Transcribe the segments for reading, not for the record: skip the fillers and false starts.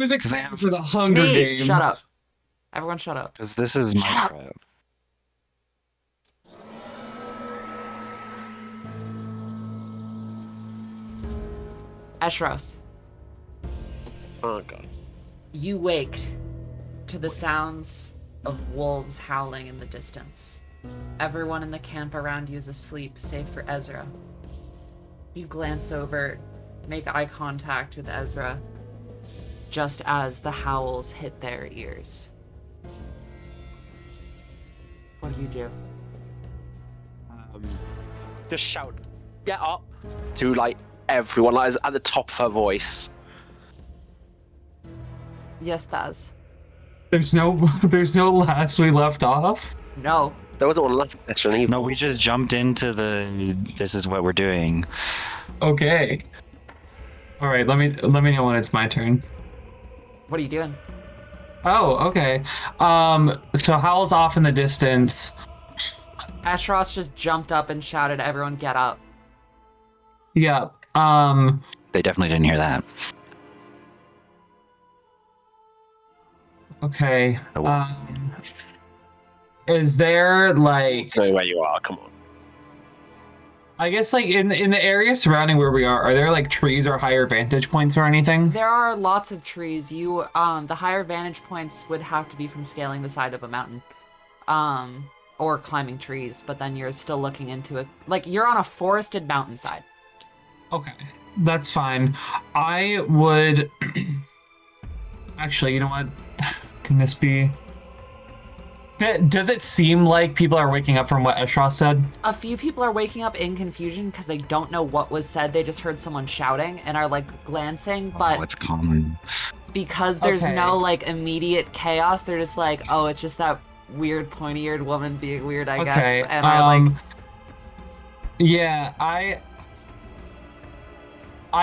Who's excited for the Hunger Me! Games? Shut up. Everyone shut up. Because this is my crap. Eshros, Oh god. you waked to the sounds of wolves howling in the distance. Everyone in the camp around you is asleep, save for Ezra. You glance over, make eye contact with Ezra, just as the howls hit their ears. What do? Just shout, get up, to like everyone, like at the top of her voice. Yes, Baz. There's no last we left off. No. There wasn't one last session either. No, we just jumped into this is what we're doing. Okay. All right. Let me know when it's my turn. What are you doing? Oh, okay. So Howl's off in the distance. Eshros just jumped up and shouted, everyone get up. Yeah. They definitely didn't hear that. Okay. Is there like? Know where you are. Come on. I guess like in the area surrounding where we are there like trees or higher vantage points or anything? There are lots of trees. You the higher vantage points would have to be from scaling the side of a mountain. Or climbing trees, but then you're still looking into it. Like you're on a forested mountainside. Okay. That's fine. I would actually, you know what? Can this be? Does it seem like people are waking up from what Eshra said? A few people are waking up in confusion because they don't know what was said. They just heard someone shouting and are like glancing, but Oh, it's common. because there's Okay. no like immediate chaos, they're just like, oh, it's just that weird pointy-eared woman being weird, I guess. And are like, yeah, I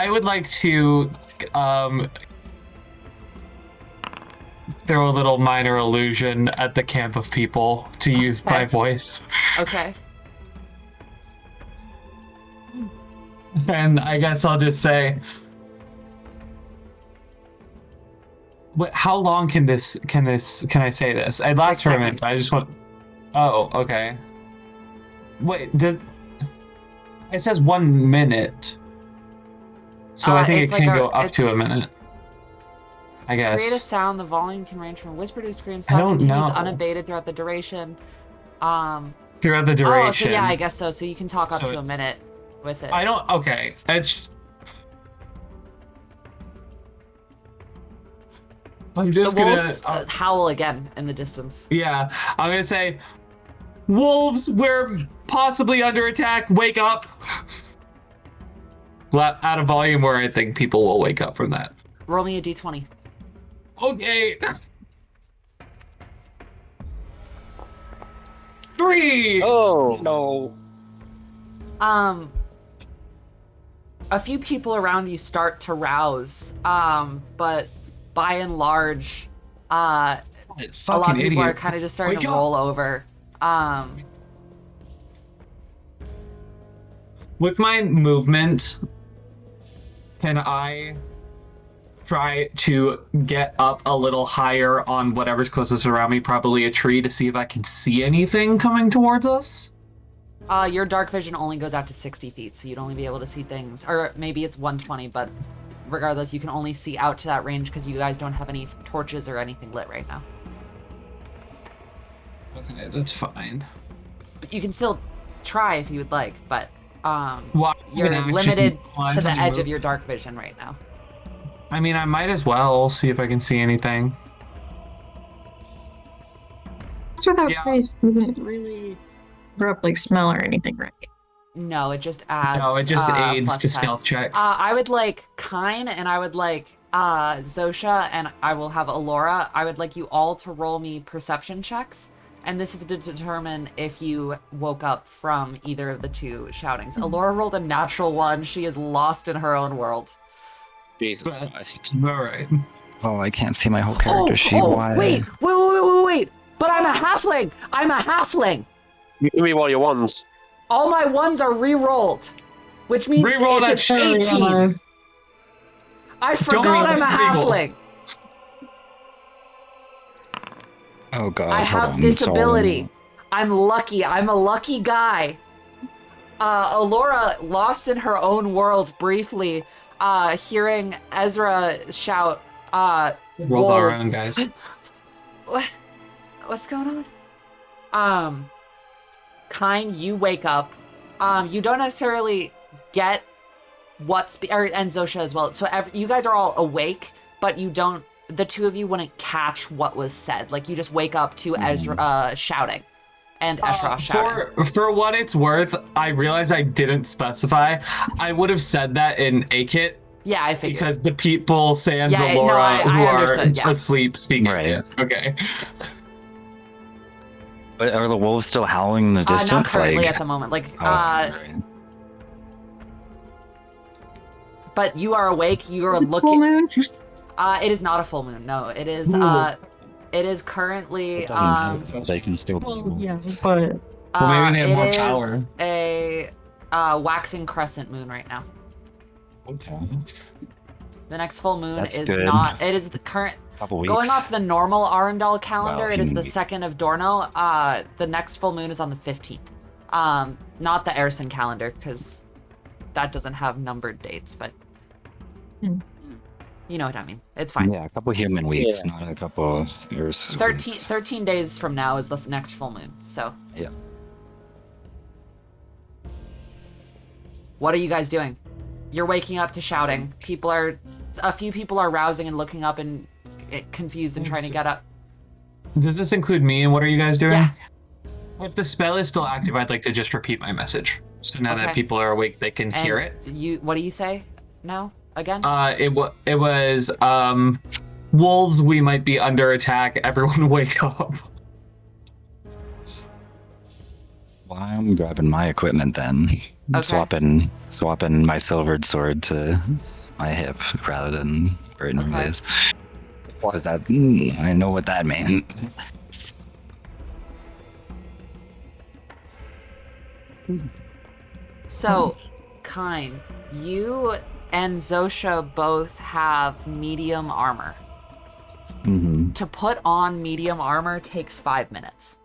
would like to throw a little minor illusion at the camp of people to use my voice. okay. And I guess I'll just say, how long can I say this? I'd last 6 for a minute. seconds. I just want. Oh, okay. Wait, it says 1 minute, so I think it it's can like go up to it's- a minute. I guess. Create a sound. The volume can range from a whisper to a scream. I Sound don't continues know. unabated throughout the duration. Throughout the duration. Oh, so yeah, I guess so. So you can talk up So to a minute with it. I don't. Okay, it's. I'm The just wolves gonna. howl again in the distance. Yeah, I'm gonna say, wolves, we're possibly under attack. Wake up. Out of volume where I think people will wake up from that. Roll me a d20. Okay. 3. Oh no. A few people around you start to rouse, but by and large, a lot of people are kind of just starting to roll over. With my movement, can I try to get up a little higher on whatever's closest around me, probably a tree, to see if I can see anything coming towards us? Your dark vision only goes out to 60 feet, so you'd only be able to see things, or maybe it's 120, but regardless, you can only see out to that range because you guys don't have any torches or anything lit right now. Okay, that's fine. But you can still try if you would like, but Well, you're limited to the edge move. of your dark vision right now. I mean, I might as well see if I can see anything. So that Yeah. place doesn't really rub like smell or anything, right? No, it just adds. No, it just aids plus to 10. stealth checks. I would like Kine and I would like Zosha and I will have Alora. I would like you all to roll me perception checks. And this is to determine if you woke up from either of the two shoutings. Alora rolled a natural 1. She is lost in her own world. Jesus Christ. All right. Oh, I can't see my whole character sheet. Why? Wait. But I'm a halfling. I'm a halfling. Give me all your ones. All my 1s are re-rolled, which means Reroll that it's shit, an 18. Leon. I forgot I'm a reroll. halfling. Oh god. I hold have on, this sorry. ability. I'm lucky. I'm a lucky guy. Alora lost in her own world briefly, hearing Ezra shout, Rolls our wolves. own, guys. What's going on? Kine, you wake up. You don't necessarily get and Zosha as well. So you guys are all awake, but you don't, the two of you wouldn't catch what was said. Like, you just wake up to Ezra shouting and Esra shouting. For what it's worth, I realized I didn't specify. I would have said that in Akit. Yeah, I figured. Because the people, Sans, Yeah, no, Laura, I who are understood, yeah. asleep, speak. Right. Okay. But are the wolves still howling in the distance? Not currently like... at the moment. Like, Oh, right. but you are awake. You are Is it looking. full moon? It is not a full moon. No, it is. Ooh. It is currently. It doesn't matter. They can still. Well, yeah, but Well, maybe they have it more is power. a waxing crescent moon right now. Okay. The next full moon That's is good. not. It is the current. Couple weeks. Going off the normal Arundel calendar, Well, it is the human 2nd of Dorno. The next full moon is on the 15th. Not the Erison calendar, because that doesn't have numbered dates, but you know what I mean. It's fine. Yeah, a couple human weeks, not a couple years. 13 days from now is the next full moon, so. Yeah. What are you guys doing? You're waking up to shouting. A few people are rousing and looking up and confused and trying to get up. Does this include me, and what are you guys doing? Yeah. If the spell is still active, I'd like to just repeat my message. So now that Okay. people are awake, they can hear it. What do you say now? Again? It was wolves, we might be under attack. Everyone wake up. Well, I'm grabbing my equipment then. Okay. Swapping my silvered sword to my hip rather than where it normally Okay. is. Because that I know what that means. So, Kine, you and Zosha both have medium armor. Mm-hmm. To put on medium armor takes 5 minutes.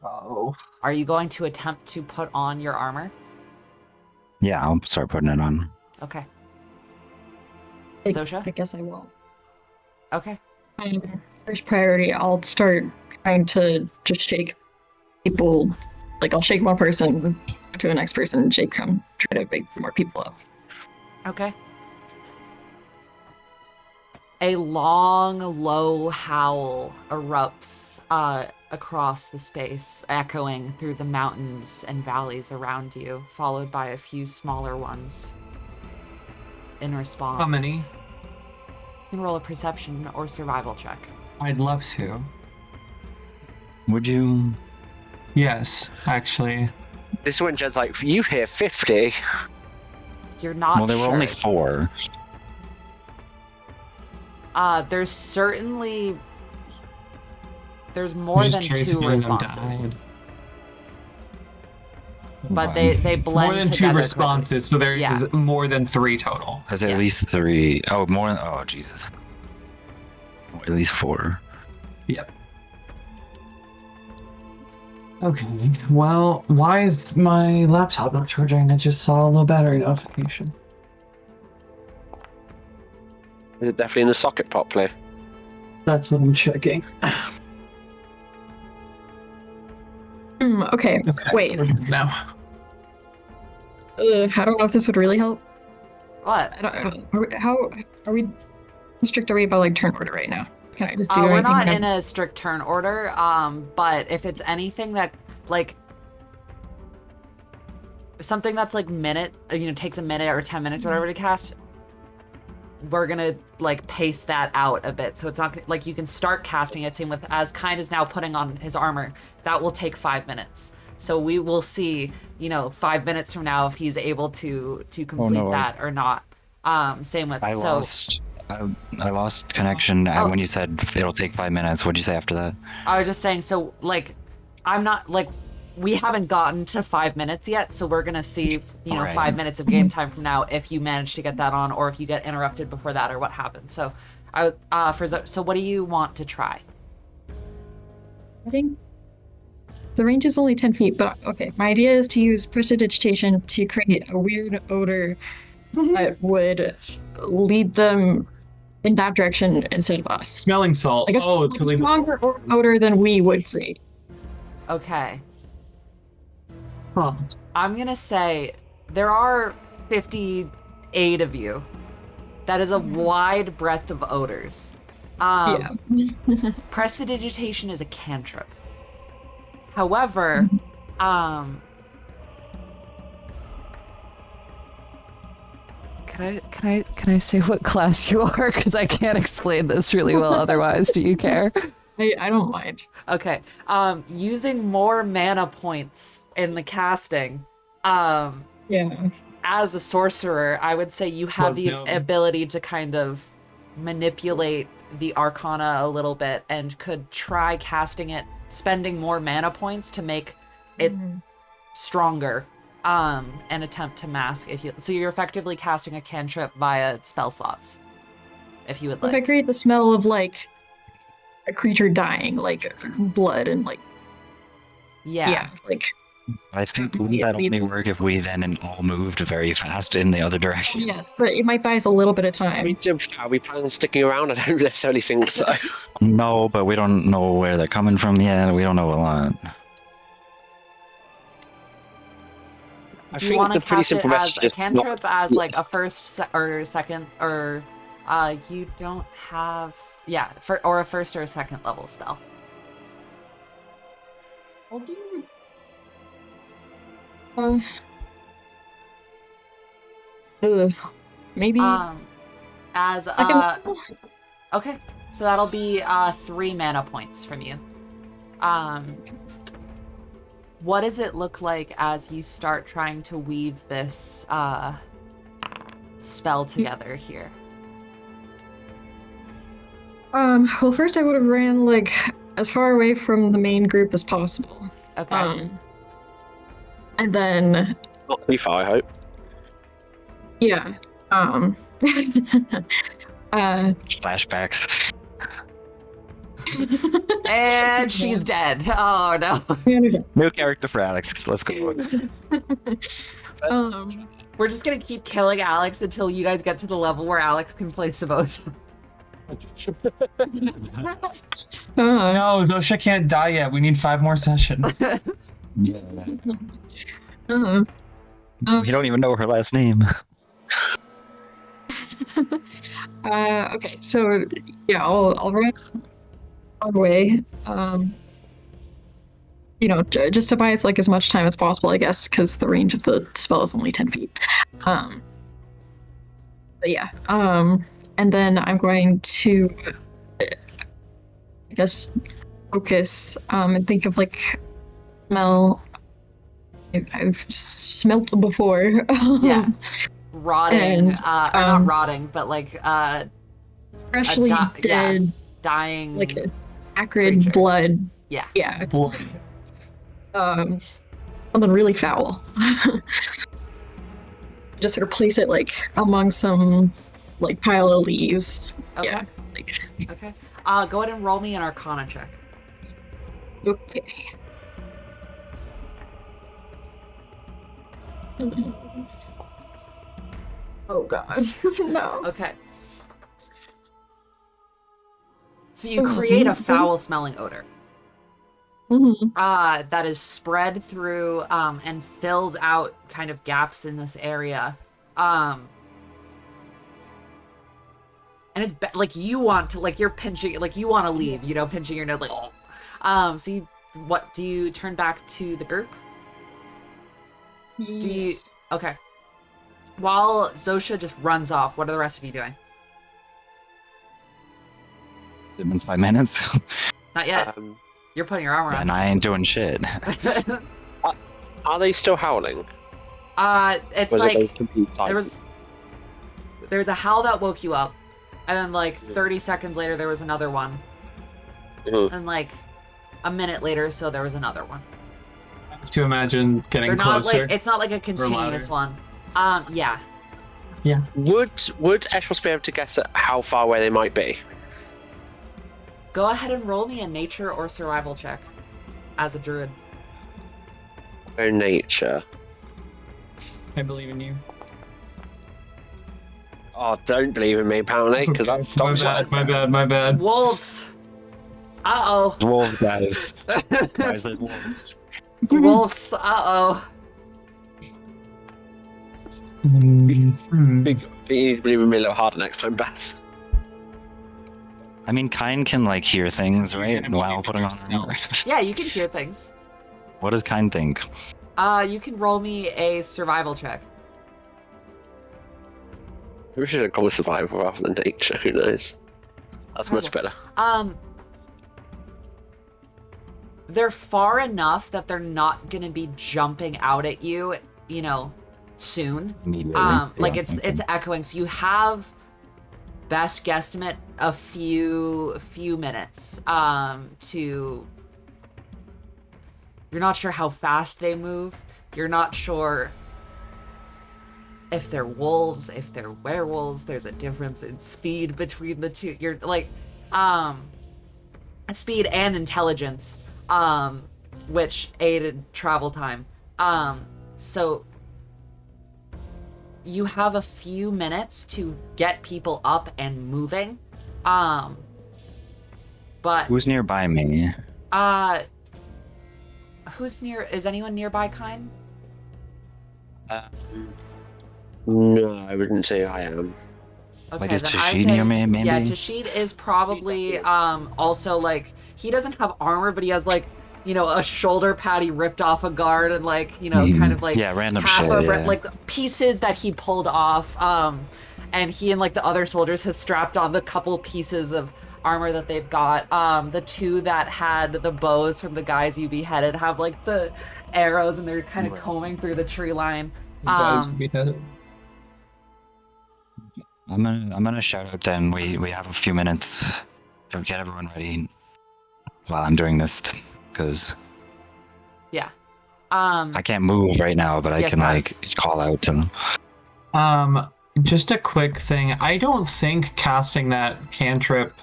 Oh. Are you going to attempt to put on your armor? Yeah, I'll start putting it on. Okay. I Zosha? guess I will. Okay. First priority, I'll start trying to just shake people. Like, I'll shake one person to the next person and shake them, try to wake more people up. Okay. A long, low howl erupts across the space, echoing through the mountains and valleys around you, followed by a few smaller ones in response. How many? You can roll a perception or survival check. I'd love to. Would you? Yes, actually. This is when Jed's like, you hear 50. You're not Well, there were sure. only 4. There's certainly... There's more I'm just than curious 2 if any of them responses. died. But they blend More than 2 together responses, so there is Yeah. more than 3 total. There's at Yes. least 3. Oh, more. Oh, Jesus. At least 4. Yep. Okay, well, why is my laptop not charging? I just saw a low battery notification. Is it definitely in the socket properly? That's what I'm checking. Okay, Okay, wait. we're good now. I don't know if this would really help. What? I don't. How are we strict are we about like turn order right now? Can I just do We're anything? not that- in a strict turn order, but if it's anything that, like, something that's like takes a minute or 10 minutes or whatever to cast, we're gonna like pace that out a bit. So it's not like you can start casting it, same with as Kind is now putting on his armor. That will take 5 minutes. So we will see, 5 minutes from now if he's able to complete no. that or not. Same with I lost connection Oh. when you said it'll take 5 minutes. What'd you say after that? I was just saying, so, like, I'm not, like, we haven't gotten to 5 minutes yet, so we're gonna see, Right. 5 minutes of game time from now if you manage to get that on, or if you get interrupted before that, or what happens. So, so what do you want to try? I think the range is only 10 feet, but okay. My idea is to use prestidigitation to create a weird odor that would lead them in that direction instead of us. Smelling salt. I guess Oh, like a stronger odor than we would create. Okay. huh. I'm gonna say there are 58 of you. That is a wide breadth of odors. Prestidigitation is a cantrip. However, can I say what class you are? Because I can't explain this really well otherwise. Do you care? I don't mind. Okay. Using more mana points in the casting. Yeah. As a sorcerer, I would say you have the no. ability to kind of manipulate the arcana a little bit and could try casting it, spending more mana points to make it stronger, and attempt to mask if you. So you're effectively casting a cantrip via spell slots, if you would If I like. create the smell of like a creature dying, like blood and like Yeah. like I think wouldn't that only work if we then all moved very fast in the other direction? yes, but it might buy us a little bit of Are we, time. are we planning on sticking around? I don't necessarily think so. No, but we don't know where they're coming from yet. We don't know a lot. I Do you think want the to pretty cast it simple as message a is cantrip, not- as like a first or second, or you don't have or a first or a second level spell? I'll do. Maybe As second level? okay, so that'll be 3 mana points from you. What does it look like as you start trying to weave this spell together here? Well, first I would have ran like as far away from the main group as possible. Okay. And then Not too far, I hope. yeah. Flashbacks. And she's dead. Oh no. New character for Alex. Let's go. We're just gonna keep killing Alex until you guys get to the level where Alex can play Samosa. No, Zosha can't die yet. We need 5 more sessions. You don't even know her last name. Okay, so yeah, I'll run away. Just to buy us like as much time as possible, I guess, because the range of the spell is only 10 feet. But yeah, and then I'm going to, I guess, focus and think of like smell. I've smelt before. Yeah. Rotting, And, or not rotting, but like freshly dead, dying, like acrid creature. blood. Yeah. Yeah. Boy. Something really foul. Just sort of place it like among some like pile of leaves. Okay. Yeah. Like, Okay. Go ahead and roll me an Arcana check. okay. Oh god. No. Okay. So you create a foul-smelling odor. Mhm. That is spread through and fills out kind of gaps in this area. And it's like you want to, like you're pinching, like you want to leave, pinching your nose, like, oh. So what do you turn back to the group? Do you? Yes. Okay. While Zosha just runs off, what are the rest of you doing? It's been 5 minutes, Not yet. You're putting your armor on. and I ain't doing shit. Are they still howling? It's Or is it like a complete silence? there was a howl that woke you up, and then like 30 seconds later there was another one, Mhm. and like a minute later or so there was another one. I have to imagine getting They're not closer. like, it's not like a continuous one. Yeah. Would Eschwell be able to guess at how far away they might be? Go ahead and roll me a nature or survival check as a druid. Their nature. I believe in you. Oh, don't believe in me, apparently, because that stops My bad. Wolves. Uh-oh. Wolves, guys. Guys, there's wolves. Wolves. Uh-oh. Big, you need to believe in me a little harder next time, Beth. I mean, Kine can like hear things, right? While putting on armor. Yeah, you can hear things. What does Kine think? You can roll me a survival check. We should have gone with survival rather than nature. Who knows? That's much better. They're far enough that they're not gonna be jumping out at you, you know, soon. Immediately. Like Yeah, it's echoing. So you have best guesstimate a few minutes to. You're not sure how fast they move. You're not sure if they're wolves, if they're werewolves. There's a difference in speed between the two. You're like, speed and intelligence, which aided travel time. So you have a few minutes to get people up and moving. But Who's nearby me? who's near? Is anyone nearby, Kine? No, I wouldn't say I am. Okay, Like, is then I'd Tashid say, near me, maybe? yeah, Tashid is probably also like he doesn't have armor, but he has like, you know, a shoulder pad he ripped off a guard and like, you know, kind of like Yeah, random half shit, a yeah. like pieces that he pulled off. And he and like the other soldiers have strapped on the couple pieces of armor that they've got. The two that had the bows from the guys you beheaded have like the arrows and they're kind of combing through the tree line. I'm gonna shout out then. We have a few minutes to get everyone ready while I'm doing this, because Yeah. I can't move right now, but I Yes, can guys. like call out to them. Just a quick thing. I don't think casting that cantrip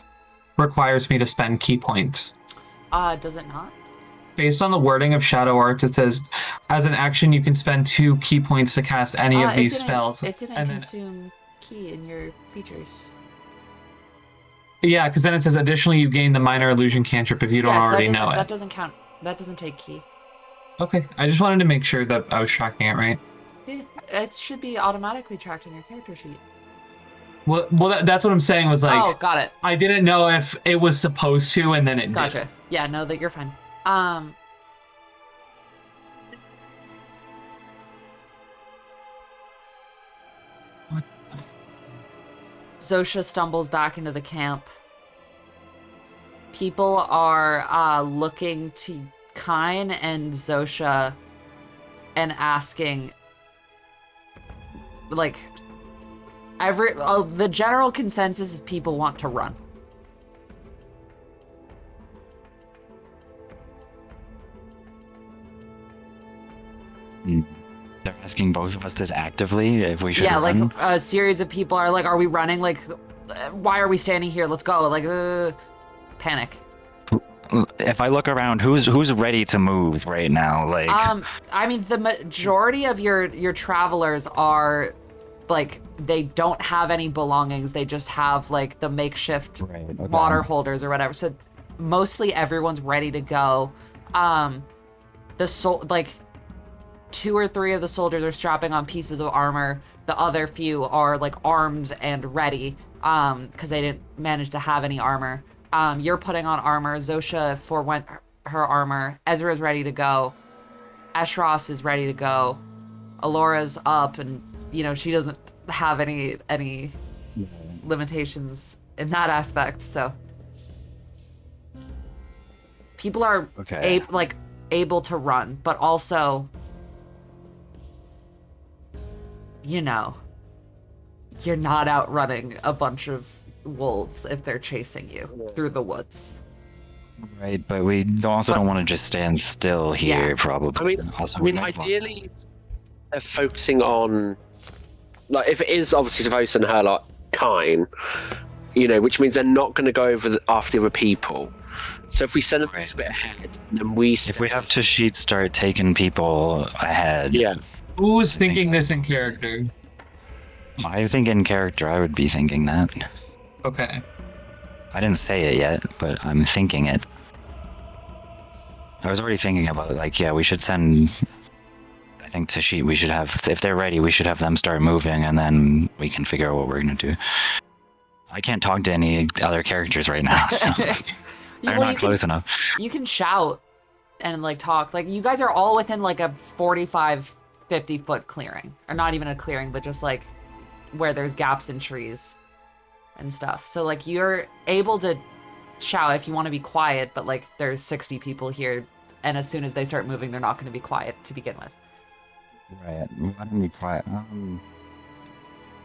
requires me to spend key points. Does it not? Based on the wording of Shadow Arts, it says, as an action, you can spend 2 key points to cast any of these spells. It didn't And then- consume key in your features. Yeah, because then it says, additionally, you gain the minor illusion cantrip if you don't Yeah, so already know that it. doesn't count. That doesn't take key. Okay, I just wanted to make sure that I was tracking it right. It should be automatically tracked in your character sheet. Well, that's what I'm saying was like, Oh, got it. I didn't know if it was supposed to, and then it Gotcha. didn't. Yeah, no, that you're fine. Zosha stumbles back into the camp. People are looking to Kine and Zosha and asking, like, the general consensus is people want to run. They're asking both of us this actively if we should Yeah, run. like a series of people are like, are we running? Like, why are we standing here? Let's go. Like, panic. If I look around, who's ready to move right now? Like, I mean, the majority of your travelers are like, they don't have any belongings. They just have like the makeshift right, okay. water holders or whatever. So mostly everyone's ready to go. Like 2 or 3 of the soldiers are strapping on pieces of armor. The other few are like armed and ready, because they didn't manage to have any armor. You're putting on armor. Zosha forwent her armor. Ezra's ready to go. Eshros is ready to go. Alora's up, and you know she doesn't have any limitations in that aspect. So people are Okay. able to run, but also, you know, you're not outrunning a bunch of wolves if they're chasing you through the woods. right, but we also don't want to just stand still here, Yeah. probably. I mean, ideally, they're focusing on, like, if it is obviously supposed to her, like, Kine, which means they're not going to go after the other people. So if we send them Right. a bit ahead, then we. If we have Tashit start taking people ahead, Yeah. Who's think thinking this in character? I think in character I would be thinking that. Okay. I didn't say it yet, but I'm thinking it. I was already thinking about we should send. I think Tashit, we should have, if they're ready, we should have them start moving, and then we can figure out what we're gonna do. I can't talk to any other characters right now, so they're Well, not close enough. You can shout and like talk. Like you guys are all within like a 45, 50 foot clearing, or not even a clearing, but just like where there's gaps in trees and stuff. So like you're able to shout if you want to be quiet, but like there's 60 people here, and as soon as they start moving, they're not going to be quiet to begin with. Right, why don't we quiet? I'm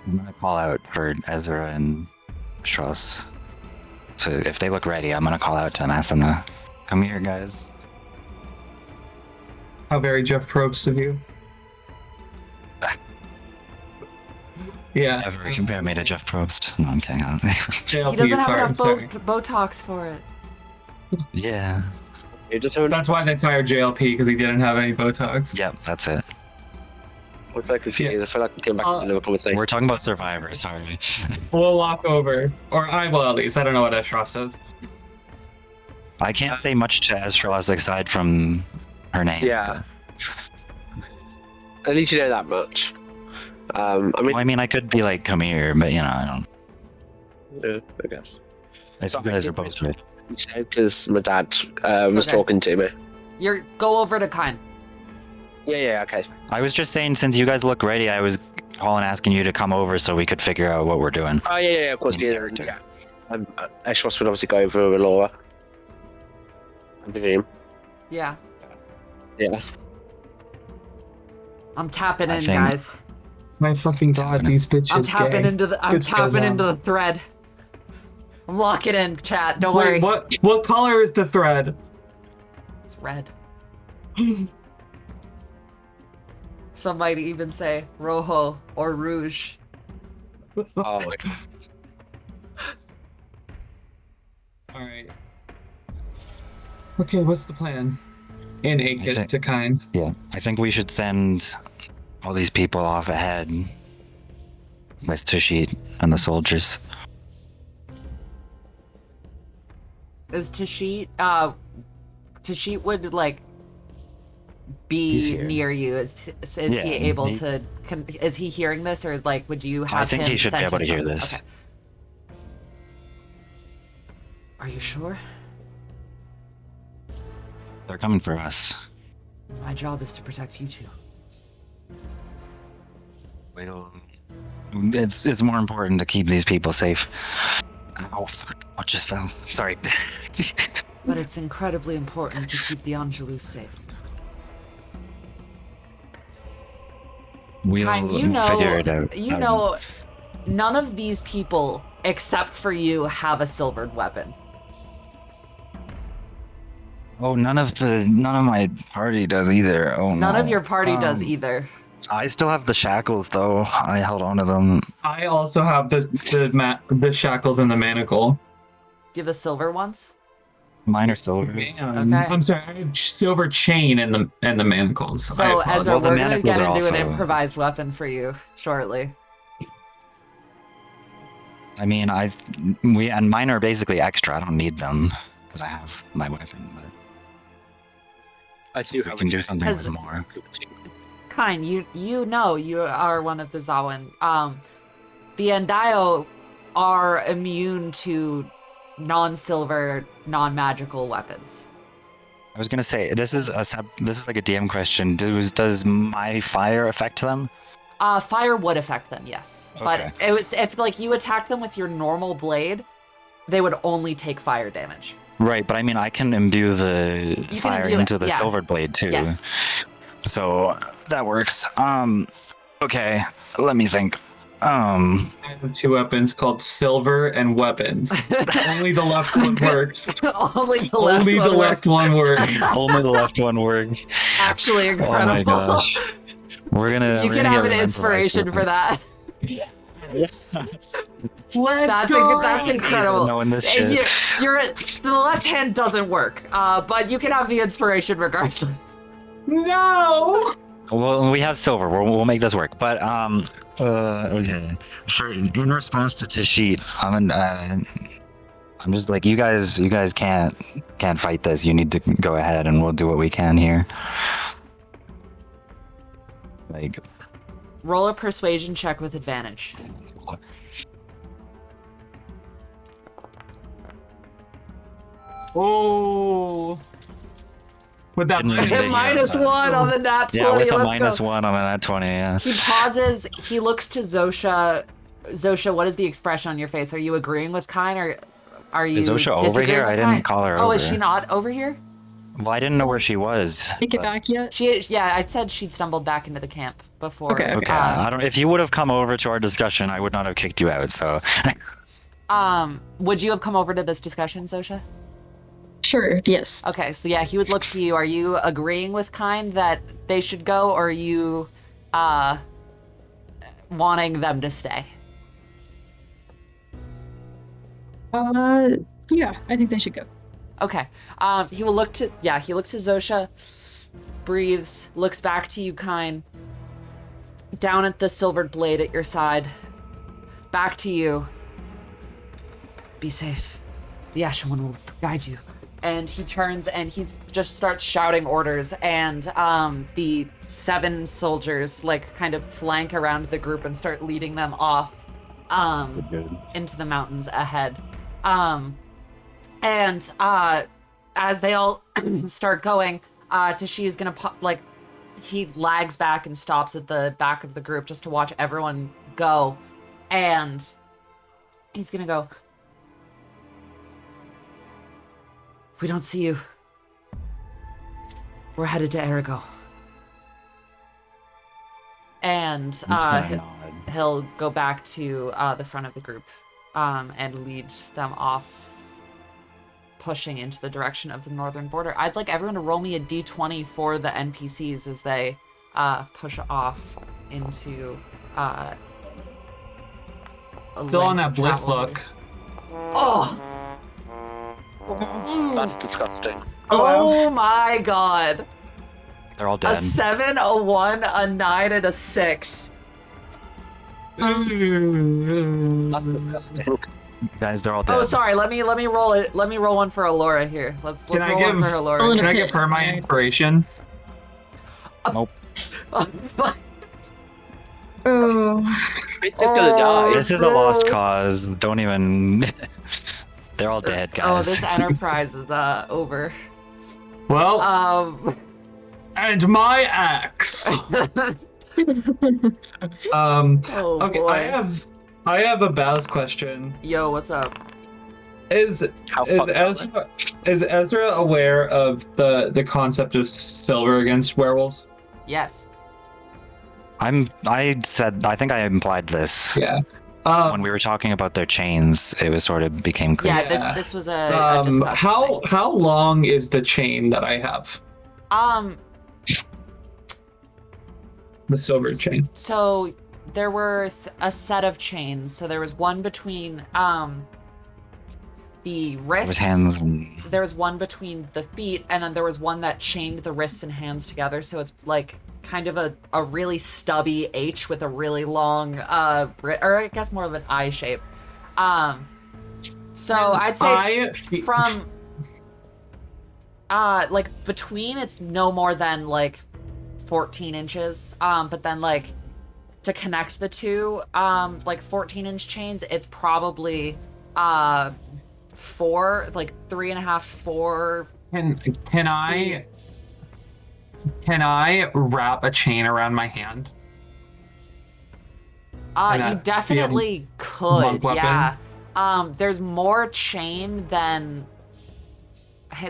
gonna call out for Ezra and Strauss. So if they look ready, I'm gonna call out to them, ask them to come here, guys. How very Jeff Probst of you. Yeah. Ever compare me to Jeff Probst? No, I'm kidding. I don't think. JLP, He doesn't have sorry, enough sorry. Botox for it. Yeah. You just have That's why they fired JLP, because he didn't have any Botox. Yep, that's it. I'm very confused. I feel like we came back to another conversation. We're talking about Survivor, sorry. We'll walk over. Or I will, at least. I don't know what Estrella says. I can't say much to Ezra's aside from her name. Yeah. At least you know that much. Well, I mean, I could be like, come here, but I don't. Yeah, I guess. I think you guys are both right. Because my dad was okay. talking to me. Go over to Kine. Yeah, okay. I was just saying, since you guys look ready, I was calling asking you to come over so we could figure out what we're doing. Oh, yeah, of course. In Yeah. character. Eshros would obviously go over with Laura. I presume. Yeah. Yeah. I'm tapping I in, think- guys. My fucking god, these bitches. I'm tapping gay. into the Good to go down. the thread. I'm locking in, chat. Don't Wait, worry. what color is the thread? It's red. Some might even say rojo or rouge. Oh my god. Alright. Okay, what's the plan? In I Akit think- to Kine. Yeah, I think we should send all these people off ahead with Tashit and the soldiers. Is Tashit Tashit would like He's be here. near you? Is Yeah, he able he- to is he hearing this, or like would you have I think him he should be sent able to hear himself? this. Okay. Are you sure? They're coming for us. My job is to protect you two. Well, it's more important to keep these people safe. Oh fuck! What just fell? Sorry. But it's incredibly important to keep the Angelus safe. We'll Kine, figure it out. you know, none of these people, except for you, have a silvered weapon. Oh, none of my party does either. Oh no. None of your party does either. I still have the shackles though. I held on to them. I also have the shackles and the manacle. Do you have the silver ones? Mine are silver. Man, Okay. I'm sorry, I have silver chain and the manacles. I So, apologize. Ezra, Well, the we're gonna manacles get are into an also- improvised weapon for you shortly. I mean, and mine are basically extra. I don't need them because I have my weapon. But I do we have can a do something with Has- more. Kine, you know you are one of the Zawin. The Endayo are immune to non-silver, non-magical weapons. I was gonna say this is like a DM question. Does my fire affect them? Fire would affect them, yes. But Okay. it was if like you attacked them with your normal blade, they would only take fire damage. Right, but I mean, I can imbue the can fire imbue it, into the yeah. silver blade too. Yes. So that works. Okay, let me think. I have two weapons called silver and weapons. Only the left one works. Only the left Only one the left works. one works. Only the left one works. Actually Oh incredible. my gosh. We're gonna. You we're can gonna have get an improvised inspiration for weapon. that. Let's That's incredible. Knowing this And shit. the left hand doesn't work, but you can have the inspiration regardless. No. Well, we have silver. We'll make this work. But okay. In response to Tashit, I'm just like, you guys can't fight this. You need to go ahead, and we'll do what we can here. Like, Roll a persuasion check with advantage. Oh. With that Didn't use it. -1 on the nat 20. yeah, with a Let's go. -1 on that 20. Yeah. He pauses. He looks to Zosha. Zosha, what is the expression on your face? Are you agreeing with Kine, or are you Is Zosha over disagreeing here? with I didn't Kine? call her Oh, over. is she not over here? Well, I didn't know where she was. Take it but- back yet? Yeah, I said she'd stumbled back into the camp before. Okay. Okay, I don't. If you would have come over to our discussion, I would not have kicked you out. So, Would you have come over to this discussion, Zosha? Sure, yes. Okay, so yeah, he would look to you. Are you agreeing with Kine that they should go, or are you wanting them to stay? Yeah, I think they should go. Okay. He looks to Zosha, breathes, looks back to you, Kine. Down at the silvered blade at your side. Back to you. Be safe. The Ashen One will guide you. And he turns and he just starts shouting orders, and the 7 soldiers like kind of flank around the group and start leading them off into the mountains ahead. And as they all start going, Tashi is gonna he lags back and stops at the back of the group just to watch everyone go, and he's gonna go, if we don't see you, we're headed to Arago. And he'll go back to the front of the group and lead them off, pushing into the direction of the northern border. I'd like everyone to roll me a d20 for the NPCs as they push off into Still on that bliss look. Oh! That's disgusting. Oh my god. they're all A dead. 7, a 1, a 9, and a 6. That's disgusting. Guys, they're all dead. Oh, sorry. Let me roll it. Let me roll one for Alora here. Let's Can I roll one give- for Alora. Roll Can I Okay. give her my inspiration? Nope. Oh, It's just gonna die. This is a lost cause. Don't even. They're all dead, Oh, guys. this enterprise is over. Well, and my axe. Oh Okay, boy. I have a Baz question. Yo, what's up? Is How is fucked Ezra is Ezra aware of the concept of silver against werewolves? Yes. I think I implied this. Yeah. When we were talking about their chains, it was sort of became clear. Yeah. Yeah. This was a discussed thing. how long is the chain that I have? The silver chain. So there were a set of chains. So there was one between the It wrists. was hands and There was one between the feet, and then there was one that chained the wrists and hands together. So it's like kind of a really stubby H with a really long or I guess more of an I shape. So I'd say from like between, it's no more than like 14 inches. But then like to connect the two like 14-inch chains, it's probably 4, like 3.5, 4. Can I wrap a chain around my hand? You that definitely could, monk weapon? yeah. There's more chain than,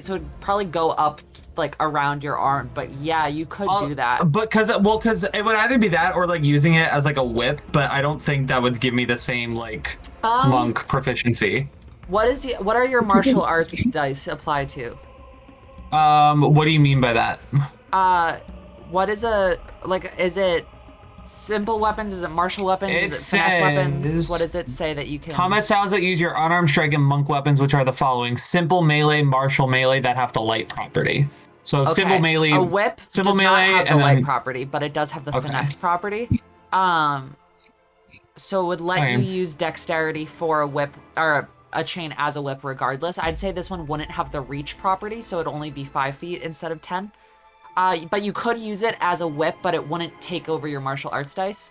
so it'd probably go up like around your arm, but yeah, you could do that. But because it would either be that or like using it as like a whip, but I don't think that would give me the same like monk proficiency. What are your martial arts dice apply to? What do you mean by that? What is is it Simple weapons? Is it martial weapons? It Is it finesse weapons? says- What does it say that you can? Combat styles that use your unarmed strike and monk weapons, which are the following: simple melee, martial melee, that have the light property. So Okay. simple melee. A whip simple does melee, not have the and light then- property, but it does have the Okay. finesse property. So it would let Okay. you use dexterity for a whip or a chain as a whip regardless. I'd say this one wouldn't have the reach property, so it'd only be 5 feet instead of 10. But you could use it as a whip, but it wouldn't take over your martial arts dice.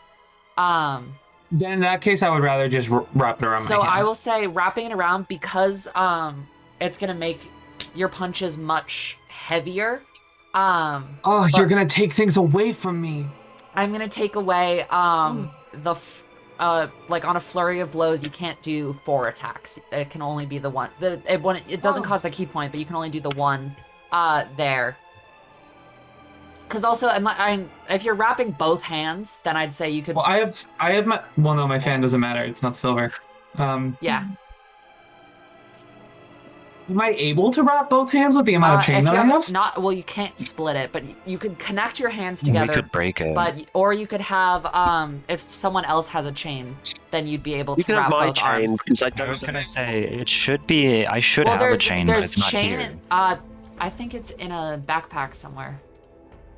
Then in that case, I would rather just wrap it around So my hand. I will say wrapping it around because it's gonna make your punches much heavier. Oh, but- you're gonna take things away from me. I'm gonna take away like on a flurry of blows, you can't do 4 attacks. It can only be the one. It doesn't cost a key point, but you can only do the one there. Because also, if you're wrapping both hands, then I'd say you could. Well, I have my. Well, no, my fan doesn't matter. It's not silver. Yeah. Am I able to wrap both hands with the amount of chain if that you I have? not well, you can't split it, but you could connect your hands We together. could break it. Or you could have if someone else has a chain, then you'd be able You to can have wrap my both chain arms. because I I don't. was gonna say it should be. I should Well, have a there's chain, but there's it's not chain. here. I think it's in a backpack somewhere.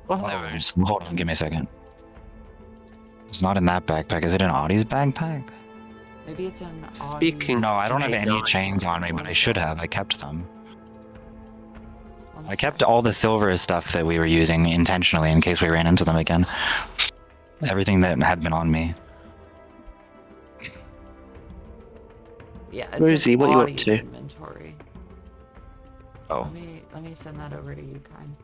Hold on, give me a second. It's not in that backpack. Is it in Audie's backpack? Maybe it's in. Speaking- Audie's- No, I don't have any No. chains on me, but I should have. I kept them. One I kept sec. all the silver stuff that we were using intentionally in case we ran into them again. Everything that had been on me. Yeah, it's Where is in he? What you up Audie's to? Inventory. Oh, Let me send that over to you, Kind.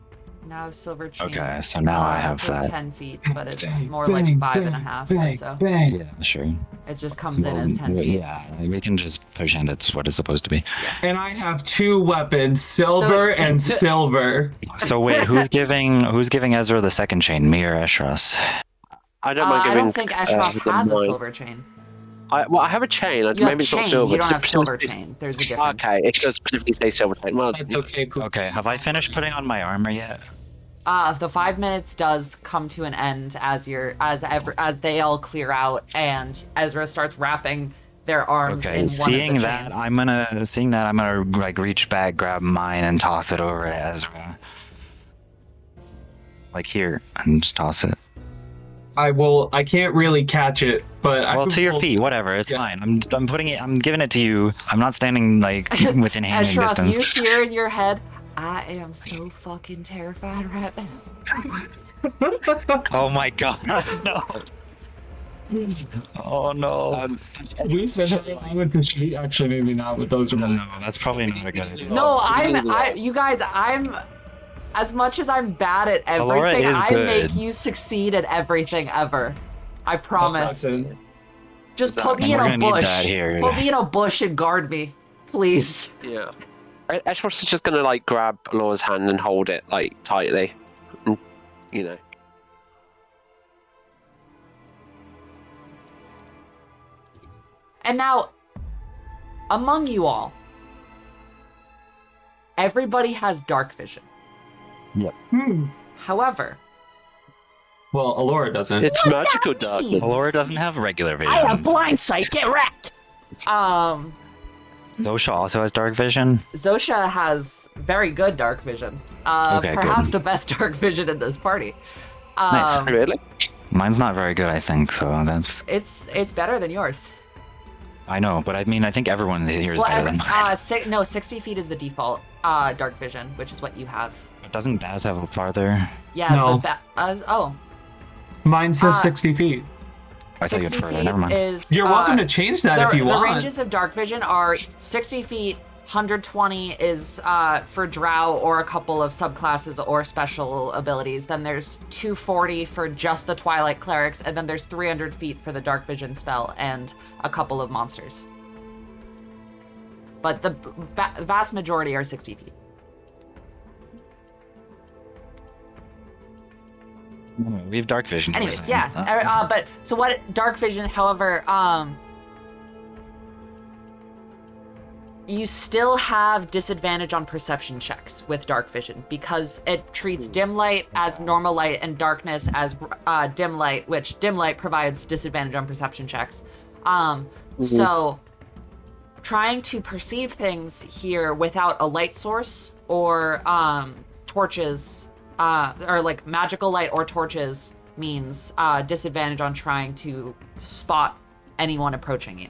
Now silver chain. okay. So now I have it says that. 10 feet, but it's Bang, more bang, like 5.5. bang, So bang. Yeah, sure. it just comes in as 10 feet. Yeah, we can just push in. It's what it's supposed to be. And I have 2 weapons, silver and silver. So wait, who's giving Ezra the second chain? Me or Eshras? I don't mind I giving. don't think Ashroth the has a mine. silver chain. I have a chain. You have Maybe it's chain. not silver. You don't It's have silver specifically- chain. There's a difference. Okay, it does specifically say silver chain. Well, That's okay. Poop. Okay, have I finished putting on my armor yet? The 5 minutes does come to an end as they all clear out and Ezra starts wrapping their arms Okay, in one seeing of the that, chains. I'm gonna like reach back, grab mine, and toss it over to Ezra. Like here, and just toss it. I can't really catch it, but I Well, could to your pull- feet, whatever. It's Yeah. fine. I'm putting it. I'm giving it to you. I'm not standing like within handing Ashroth, distance. you hear in your head, I am so fucking terrified right now. Oh my god, no. Oh no. We said that along with the sheet. Actually, maybe not with those rolls. No, that's probably not a good idea. No, you guys, I'm, as much as I'm bad at Alora everything, is I good. make you succeed at everything ever. I promise. Listen, Just put me And in we're a gonna need bush. that here. Put me in a bush and guard me, please. Yeah. Ashworth is just gonna like grab Laura's hand and hold it like tightly, and, you know. And now, among you all, everybody has dark vision. However, well, Alora doesn't. It's magical darkness. Alora doesn't have regular vision. I have blind sight. Get wrecked. Zosha also has dark vision. Zosha has very good dark vision. Okay, Perhaps good. the best dark vision in this party. Nice. Really? Mine's not very good, I think. So that's. It's better than yours. I know, but I mean, I think everyone here is better than mine. 60 feet is the default dark vision, which is what you have. Doesn't Baz have a farther? Yeah. No. Oh, Mine says uh, 60 feet. I thought you 60 had further. feet Never mind. is. You're welcome to change that if you want. The ranges of dark vision are 60 feet. 120 is for drow or a couple of subclasses or special abilities. Then there's 240 for just the Twilight Clerics, and then there's 300 feet for the Dark Vision spell and a couple of monsters. But the vast majority are 60 feet. We have dark vision. Anyways, yeah. But so what Dark Vision, however, You still have disadvantage on perception checks with dark vision because it treats dim light as normal light and darkness as dim light, which dim light provides disadvantage on perception checks. So trying to perceive things here without a light source or torches or like magical light or torches means disadvantage on trying to spot anyone approaching you.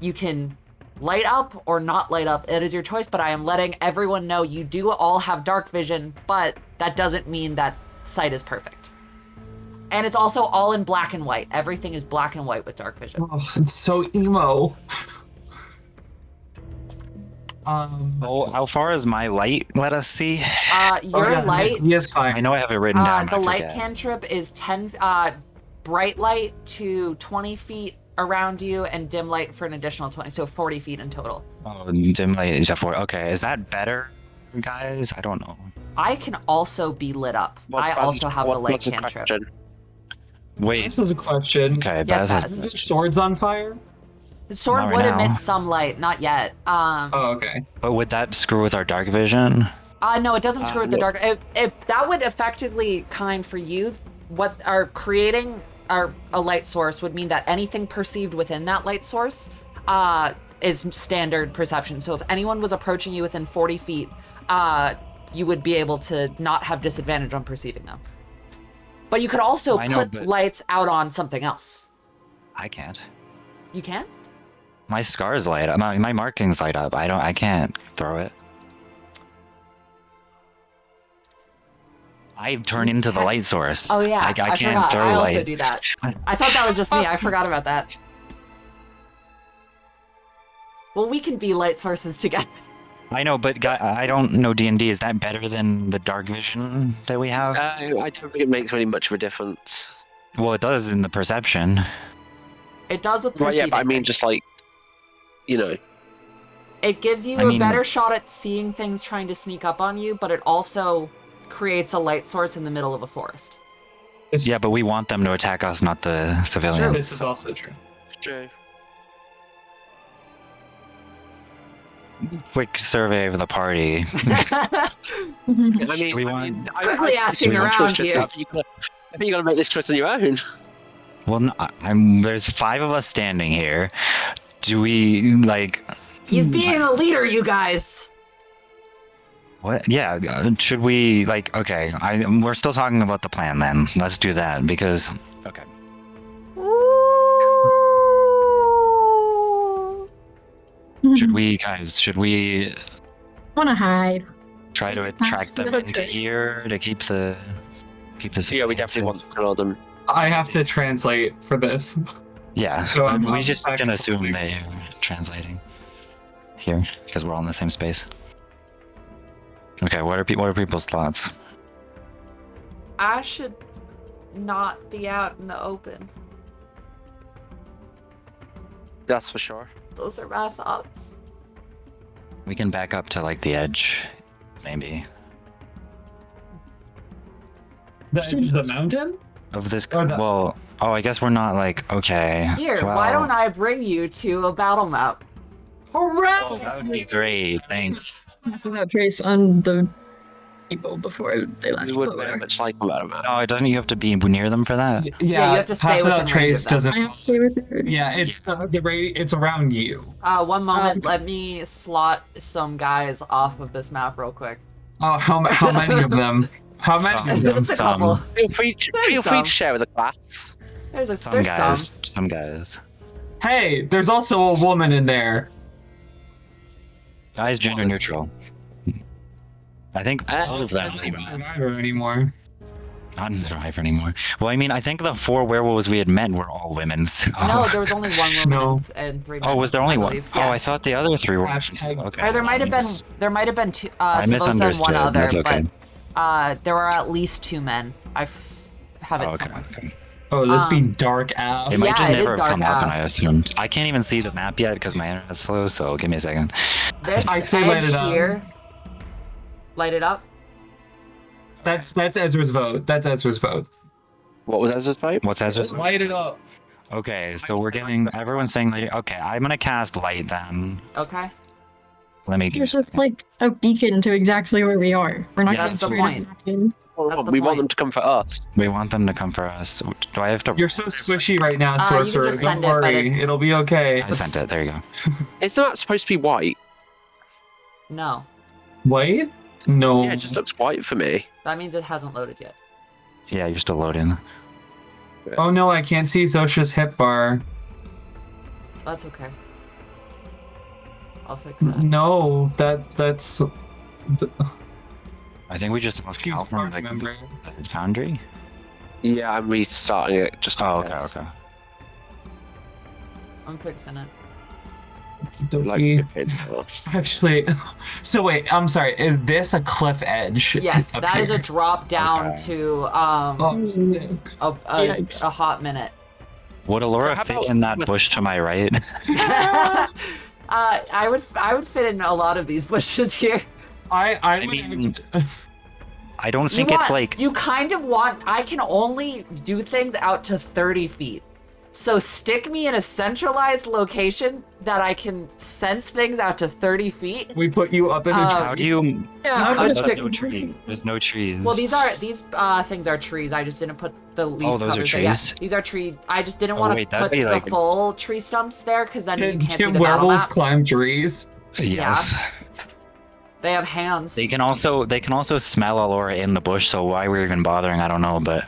You can light up or not light up. It is your choice, but I am letting everyone know you do all have dark vision, but that doesn't mean that sight is perfect. And it's also all in black and white. Everything is black and white with dark vision. Oh, it's so emo. Oh, how far is my light? Let us see. Your light, Yes, fine. I know I have it written down. the I light forget. cantrip is 10 bright light to 20 feet around you and dim light for an additional 20, so 40 feet in total. Oh, dim light is for. Okay, is that better, guys? I don't know. I can also be lit up. I also have the light what's the cantrip. question? Wait. This is a question. Okay, Yes, Baz Baz. has- Is swords on fire? The sword Not right would now. emit some light, not yet. Oh, okay. But would that screw with our dark vision? No, it doesn't screw with the dark. If that would effectively kind for you, what are creating a light source would mean that anything perceived within that light source is standard perception. So if anyone was approaching you within 40 feet, you would be able to not have disadvantage on perceiving them. But you could also I know, put but- lights out on something else. I can't. You can? My scars light up. My markings light up. I can't throw it. I turn into the light source. Oh yeah, I can't forgot. throw I light. also do that. I thought that was just me. I forgot about that. Well, we can be light sources together. I know, but I don't know D&D. Is that better than the dark vision that we have? I don't think it makes really much of a difference. Well, it does in the perception. It does with Right, perceiving. yeah, but I mean, things. just like, you know, It gives you I a mean- better shot at seeing things trying to sneak up on you, but it also creates a light source in the middle of a forest. Yeah, but we want them to attack us, not the civilians. This is also true. true. Quick survey of the party. I mean, Do we want- Quickly asking we want around Trista, you. I think you gotta make this choice on your own. Well, no, there's 5 of us standing here. Do we like? He's being a leader, you guys. What? Yeah. Should we like? Okay. We're still talking about the plan then. Let's do that because. Okay. Should we, guys? Should we Want to hide? try to attract them That's into okay. here to keep the Yeah, we definitely want to control them. I have to translate for this. Yeah. So I'm we just back can to assume public. they're translating here because we're all in the same space. Okay. What are people's thoughts? I should not be out in the open. That's for sure. Those are my thoughts. We can back up to like the edge, maybe, The mountain? of this. Or the- Well, oh, I guess we're not like okay. Here, well, why don't I bring you to a battle map? Oh, that would be great. Thanks. So that trace on the people before they left. We but would very whatever. much like about it. No, doesn't you have to be near them for that? Yeah, you have to stay pass within without range trace of them. doesn't. I have to stay with her. Yeah, it's it's around you. One moment, let me slot some guys off of this map real quick. Oh, how many of them? How many of them? It's a Some. couple. Feel free some. to share with the class. There's Some guys. some. Some guys. Hey, there's also a woman in there. Guys, gender neutral. I think all of them. I'm not a survivor anymore. Not in Survivor anymore. Well, I mean, I think the 4 werewolves we had met were all women. So. No, there was only one woman No. and 3 men. Oh, was there only I one? believe. Oh, Yeah. I thought the other 3 were. Hashtag- Okay. Or there might have been two. I Savosa and misunderstood. one other, That's okay. but there were at least 2 men. I have it Oh, okay. somewhere. Okay. Oh, this be dark out. It might Yeah, just it is never have dark come up, and out. I assumed. I can't even see the map yet because my internet's slow. So give me a second. This I say light edge it up. here. Light it up. That's Ezra's vote. That's Ezra's vote. What was Ezra's vote? What's Ezra's? Light it up. Okay, so we're getting everyone's saying light. Okay, I'm gonna cast light then. Okay. Let me. It's just like a beacon to exactly where we are. We're not Yeah, going that's to the point. That's the we want point. them to come for us. We want them to come for us. Do I have to? You're so squishy right now, You can sorcerer. just Don't send it, but worry, it's- it'll be okay. I sent it. There you go. Isn't that supposed to be white? No. Wait? No. Yeah, it just looks white for me. That means it hasn't loaded yet. Yeah, you're still loading. Oh no, I can't see Zosha's hip bar. That's okay. I'll fix that. No, that's. I think we just lost Cal from like Remember. its foundry. Yeah, I'm restarting it. Just Oh, okay, okay. I'm fixing it. like Dokie. flipping. Actually, so wait, I'm sorry. Is this a cliff edge? Yes, up that is a here? drop down Okay. to Oh, sick. Yikes. a hot minute. Would Alora How fit about in that with- bush to my right? I would fit in a lot of these bushes here. I I would mean, I don't think you it's want- like. you kind of want. I can only do things out to 30 feet. So stick me in a centralized location that I can sense things out to 30 feet. we put you up in a How do you? Yeah, You could There's stick- no trees. There's no trees. Well, these things are trees. I just didn't put the leaf Oh, those are covers there. Yeah, trees? these are tree. I just didn't Oh, want to wait, that'd put be the like- full tree stumps there because then you Can, can't see can the battle werewolves map. climb trees? Yes. They have hands. They can also smell Alora in the bush. So why we're even bothering, I don't know. But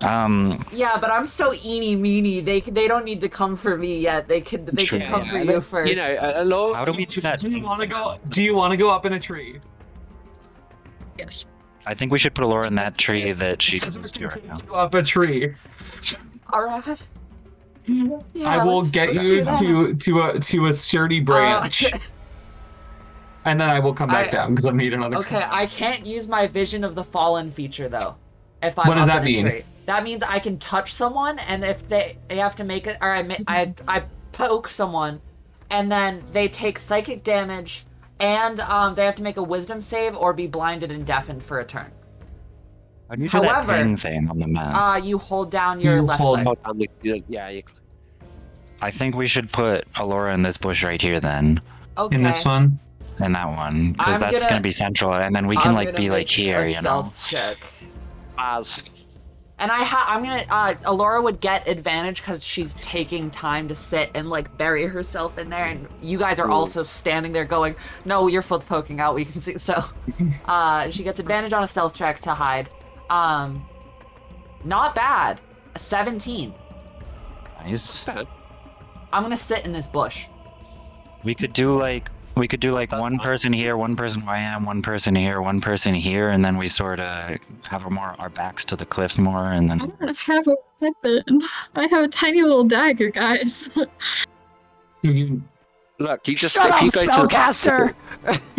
Yeah, but I'm so eeny meeny. They don't need to come for me yet. They can True, come for yeah. you first. You know, a lot. how do we do that? Do you want to go? Do you want to go up in a tree? Yes. I think we should put Alora in that tree that she's Scissors can right take now. you up a tree. All right. Yeah, I will let's get do you that. to a sturdy branch, and then I will come back down because I need another. Okay, I can't use my vision of the fallen feature though. If I'm What does up that in a mean? tree. That means I can touch someone, and if they have to make it, or I poke someone, and then they take psychic damage, and they have to make a wisdom save or be blinded and deafened for a turn. How do you do However, that ping thing on the map? You hold down your You left hold- leg. Hold down the- yeah, you, I think we should put Alora in this bush right here then, Okay. In this one, in that one, because I'm that's gonna- gonna be central, and then we can I'm like gonna be like make here, a you know. stealth check. as And I'm gonna, Alora would get advantage because she's taking time to sit and like bury herself in there, and you guys are also standing there going, no, your foot's poking out, we can see, so, she gets advantage on a stealth check to hide. Not bad, a 17. Nice. I'm gonna sit in this bush. We could do like one person here, one person where I am, one person here, one person here, and then we sort of have our backs to the cliff more, and I then don't have a weapon. I have a tiny little dagger, guys. you look, you just Shut if up, you go to the spellcaster!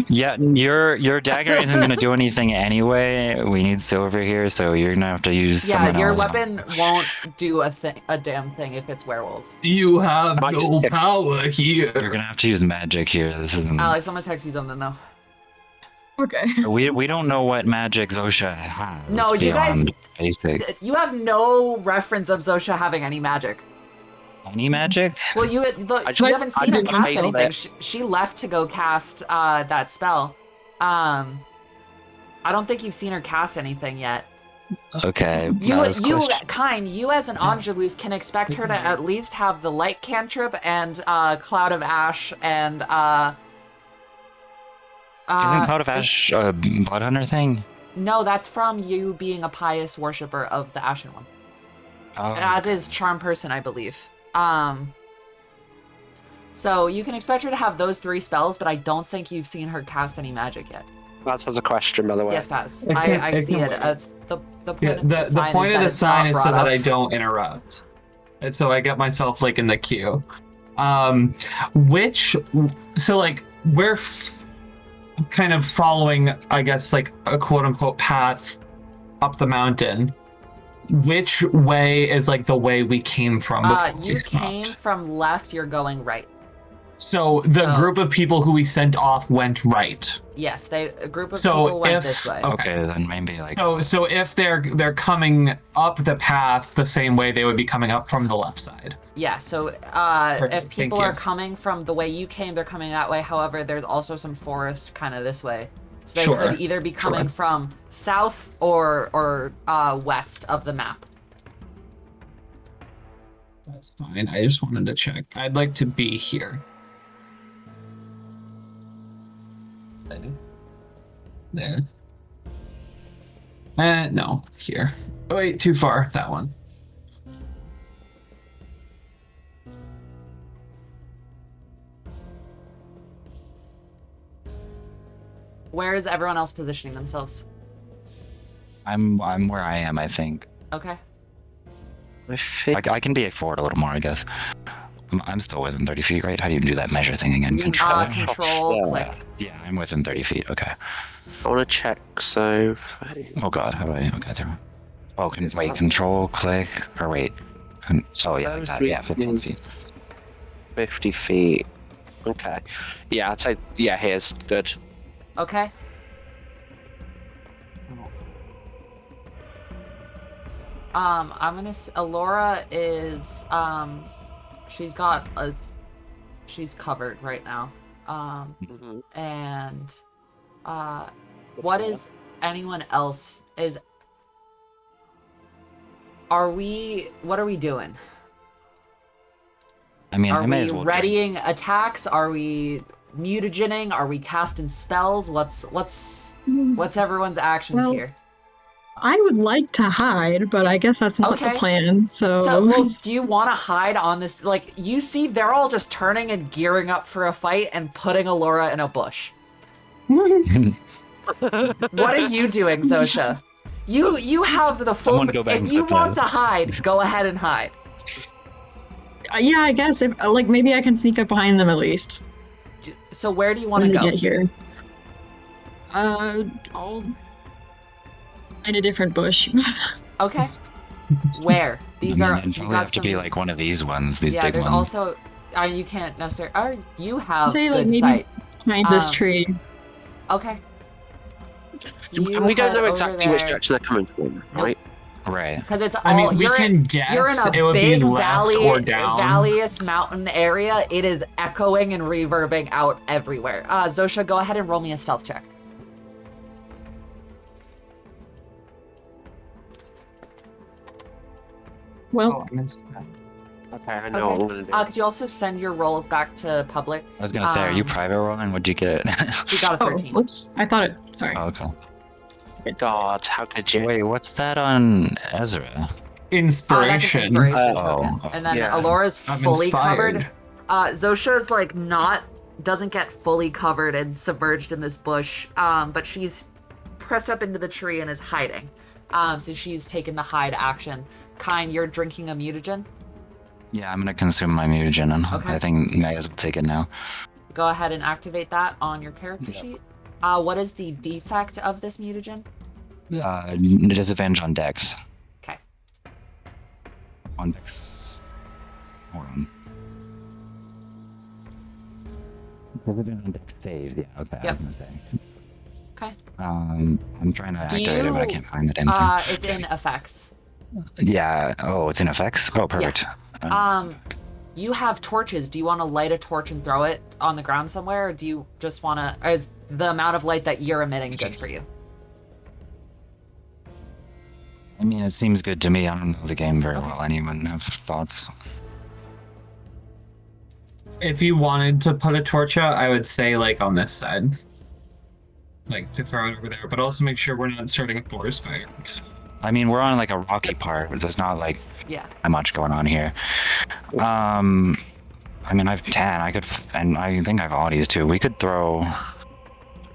yeah, your dagger isn't gonna do anything anyway. We need silver here, so you're gonna have to use. Yeah, someone your else. weapon won't do a damn thing if it's werewolves. you have Might no just- power You're here. gonna have to use magic here. This isn't. Alex, I'm gonna text you something though. Okay. We don't know what magic Zosha has. No, you guys- beyond basic. You have no reference of Zosha having any magic. Any magic? Well, you just- you haven't seen her didn't cast know. anything. She left to go cast that spell. I don't think you've seen her cast anything yet. Okay. You that was question. you as an Angelus can expect her to at least have the light cantrip and cloud of ash and Isn't Cloud of Ash a blood hunter thing? No, that's from you being a pious worshiper of the Ashen One. Oh, As is Charm Person, I believe. So you can expect her to have those 3 spells, but I don't think you've seen her cast any magic yet. That has a question, by the way. Yes, Paz. It can- I it see can it. wait. It's the point Yeah, of the sign point is of that the it's sign not is so brought that I up. don't interrupt, and so I get myself like in the queue. So like we're kind of following, I guess, like a quote unquote path up the mountain. Which way is like the way we came from? Before we You stopped? came from left, you're going right. So the So- group of people who we sent off went right. Yes, a group of So people went if- this way. Okay. Okay, then maybe like So if they're coming up the path the same way, they would be coming up from the left side. Yeah, so Perfect, if thank people you. are coming from the way you came, they're coming that way. However, there's also some forest kind of this way. So they Sure, could either be coming sure. from south or west of the map. That's fine. I just wanted to check. I'd like to be here. There. No, here. Oh, wait, too far. That one. Where is everyone else positioning themselves? I'm where I am, I think. Okay. I think I can be forward a little more, I guess. I'm still within 30 feet, right? How do you do that measure thing again? Control? Control, Yeah. click. Yeah, I'm within 30 feet. Okay. I want to check. So Oh god, how do I? Okay, there. Oh, wait, control, click, or wait. Oh yeah, like that. Yeah, 15 feet. 50 feet. Okay. Yeah, I'd say here's good. Okay. I'm gonna. Alora is. She's covered right now. Mm-hmm. And what is anyone else is? What are we doing? I mean, Are I may we as well. readying attacks? Are we mutagening? Are we casting spells? What's everyone's actions Well, here? I would like to hide, but I guess that's not Okay. the plan. So, So, well, do you want to hide on this? Like, you see, they're all just turning and gearing up for a fight and putting Alora in a bush. What are you doing, Zosha? You have the full. Someone go back If and you put want the- to hide, go ahead and hide. yeah, I guess if like maybe I can sneak up behind them at least So, where do you want when to they go? get here. I'll find a different bush. Okay. Where? These I mean, are. it'd You probably got have to be some- like one of these ones, these Yeah, big there's ones. also. You can't necessarily. You have Say, like, good maybe- sight. Behind this Um, tree. Okay. So And we don't head know over exactly which there. direction they're coming from, right? Right. Because it's all. I mean, we you're can in, guess you're in a it would be big left or down. valleyous mountain area. It is echoing and reverbing out everywhere. Zosha, go ahead and roll me a stealth check. Well, I missed that. Okay, I know what I'm gonna do. Could you also send your rolls back to public? I was gonna say, are you um, private rolling? What'd you get? You got a oh, 13. whoops! I thought it. Sorry. Oh, okay. God, how could you? Wait, what's that on Ezra? That's Inspiration. an inspiration Oh, token. And then yeah. Alora's I'm fully inspired. covered. Zosha's like doesn't get fully covered and submerged in this bush. But she's pressed up into the tree and is hiding. So she's taken the hide action. Kine, you're drinking a mutagen. Yeah, I'm gonna consume my mutagen, and Okay. I think you guys will take it now. Go ahead and activate that on your character sheet. What is the defect of this mutagen? Disadvantage on Dex. Okay. On Dex. Hold on. Disadvantage on Dex save. Yeah. Okay. I Yep. was gonna say. Okay. I'm trying to Do activate it, but I you- can't find the damn thing. It's in effects. Yeah. Oh, it's in effects. Oh, perfect. You have torches. Do you want to light a torch and throw it on the ground somewhere, or do you just want to? Or is the amount of light that you're emitting good for you? I mean, it seems good to me. I don't know the game very well. Anyone have thoughts? If you wanted to put a torch out, I would say like on this side. Like to throw it over there, but also make sure we're not starting a forest fire. I mean, we're on like a rocky part. There's not like Yeah. that much going on here. I mean, I've 10. And I think I have Audis too. We could throw a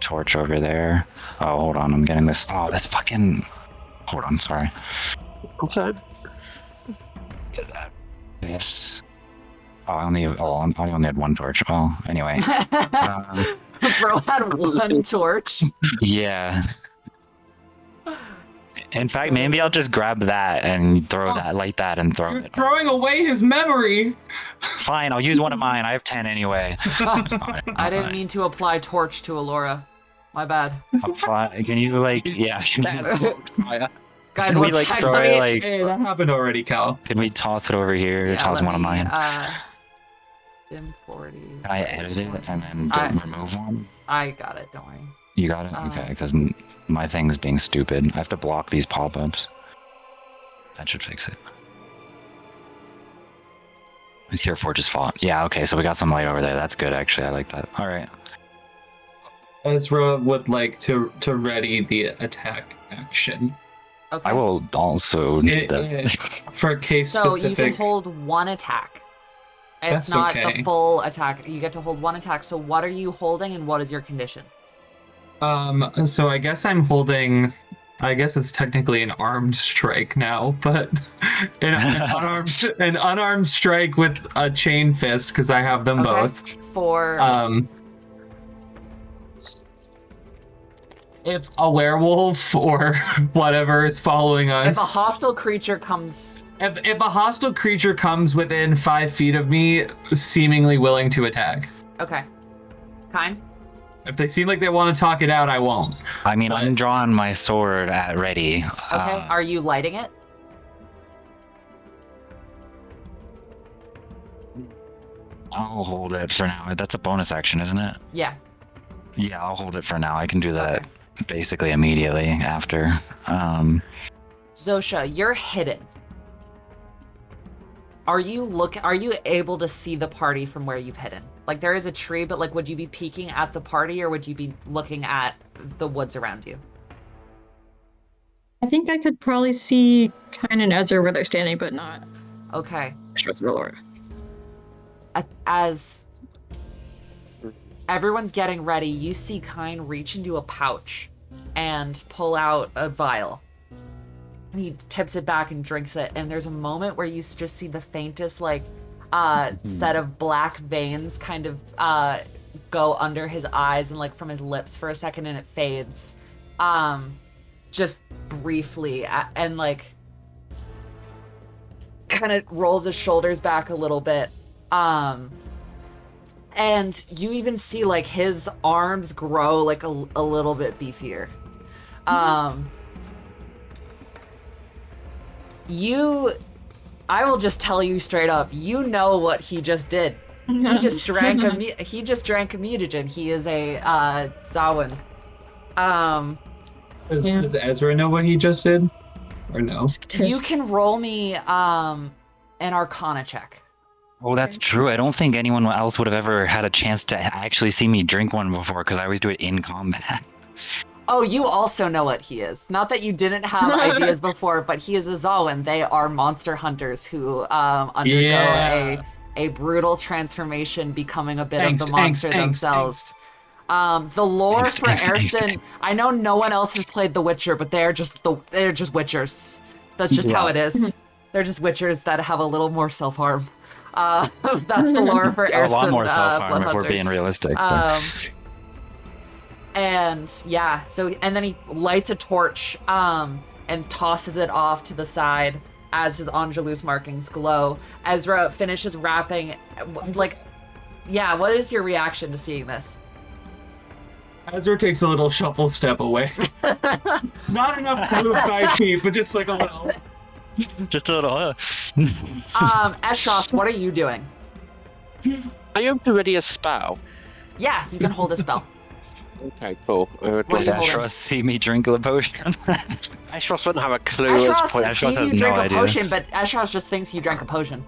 torch over there. Oh, hold on. I'm getting this. Oh, this fucking. Hold on. Sorry. Okay. Get that. Yes. Oh, I only had one torch. Well, anyway. Bro had one torch. Yeah. In fact, maybe I'll just grab that and throw that, light that, and throw You're it. throwing away his memory. Fine, I'll use one of mine. I have 10 anyway. I didn't mean to apply torch to Alora. My bad. Can you like, yeah? Guys, Can we one like sec, throw let it me- like? Hey, that happened already, Cal. Can we toss it over here? Yeah, toss let one of me, mine. Dim 40. Can I edit it and then remove one? I got it, don't worry. You got it? Okay, because my thing's being stupid. I have to block these pop-ups. That should fix it. It's here for just fought. Yeah, okay, so we got some light over there. That's good, actually. I like that. All right. Ezra would like to ready the attack action. Okay. I will also need that. For case So specific. you can hold one attack. It's That's not okay. the full attack. You get to hold one attack. So what are you holding and what is your condition? So I guess I'm holding. I guess it's technically an armed strike now, but an unarmed strike with a chain fist because I have them both. For If a werewolf or whatever is following us, if a hostile creature comes, if a hostile creature comes within 5 feet of me, seemingly willing to attack. okay, kind. If they seem like they want to talk it out, I won't. I mean, I'm drawing my sword at ready. Okay, are you lighting it? I'll hold it for now. That's a bonus action, isn't it? Yeah. Yeah, I'll hold it for now. I can do that basically immediately after. Zosha, you're hidden. Are you able to see the party from where you've hidden? Like there is a tree, but like would you be peeking at the party or would you be looking at the woods around you? I think I could probably see Kine and Ezra where they're standing, but not Okay. Laura. As everyone's getting ready, you see Kine reach into a pouch and pull out a vial. And he tips it back and drinks it, and there's a moment where you just see the faintest set of black veins kind of go under his eyes and like from his lips for a second, and it fades just briefly, and like kind of rolls his shoulders back a little bit, and you even see like his arms grow like a little bit beefier. I will just tell you straight up, you know what he just did. He just drank a mutagen. He is a Zawin. Does Ezra know what he just did? Or no? You can roll me an Arcana check. Oh, that's true. I don't think anyone else would have ever had a chance to actually see me drink one before because I always do it in combat. Oh, you also know what he is. Not that you didn't have ideas before, but he is a Zawin. They are monster hunters who undergo a brutal transformation, becoming a bit of the monster themselves. The lore for Erison, I know no one else has played The Witcher, but they're just Witchers. That's just how it is. They're just Witchers that have a little more self-harm. That's the lore for Erison. A lot more self-harm if we're being realistic. And yeah, and then he lights a torch and tosses it off to the side as his Angelus markings glow. Ezra finishes wrapping. Like, yeah, what is your reaction to seeing this? Ezra takes a little shuffle step away. Not enough to move 5 feet, but just like a little. Just a little. Eshros, what are you doing? Are you able to ready a spell? Yeah, you can hold a spell. Okay, cool. What are you holding? Ashros see me drink the potion. Ashros wouldn't have a clue at this point. Eshros sees has you drink no a idea. potion, but Eshros just thinks you drank a potion.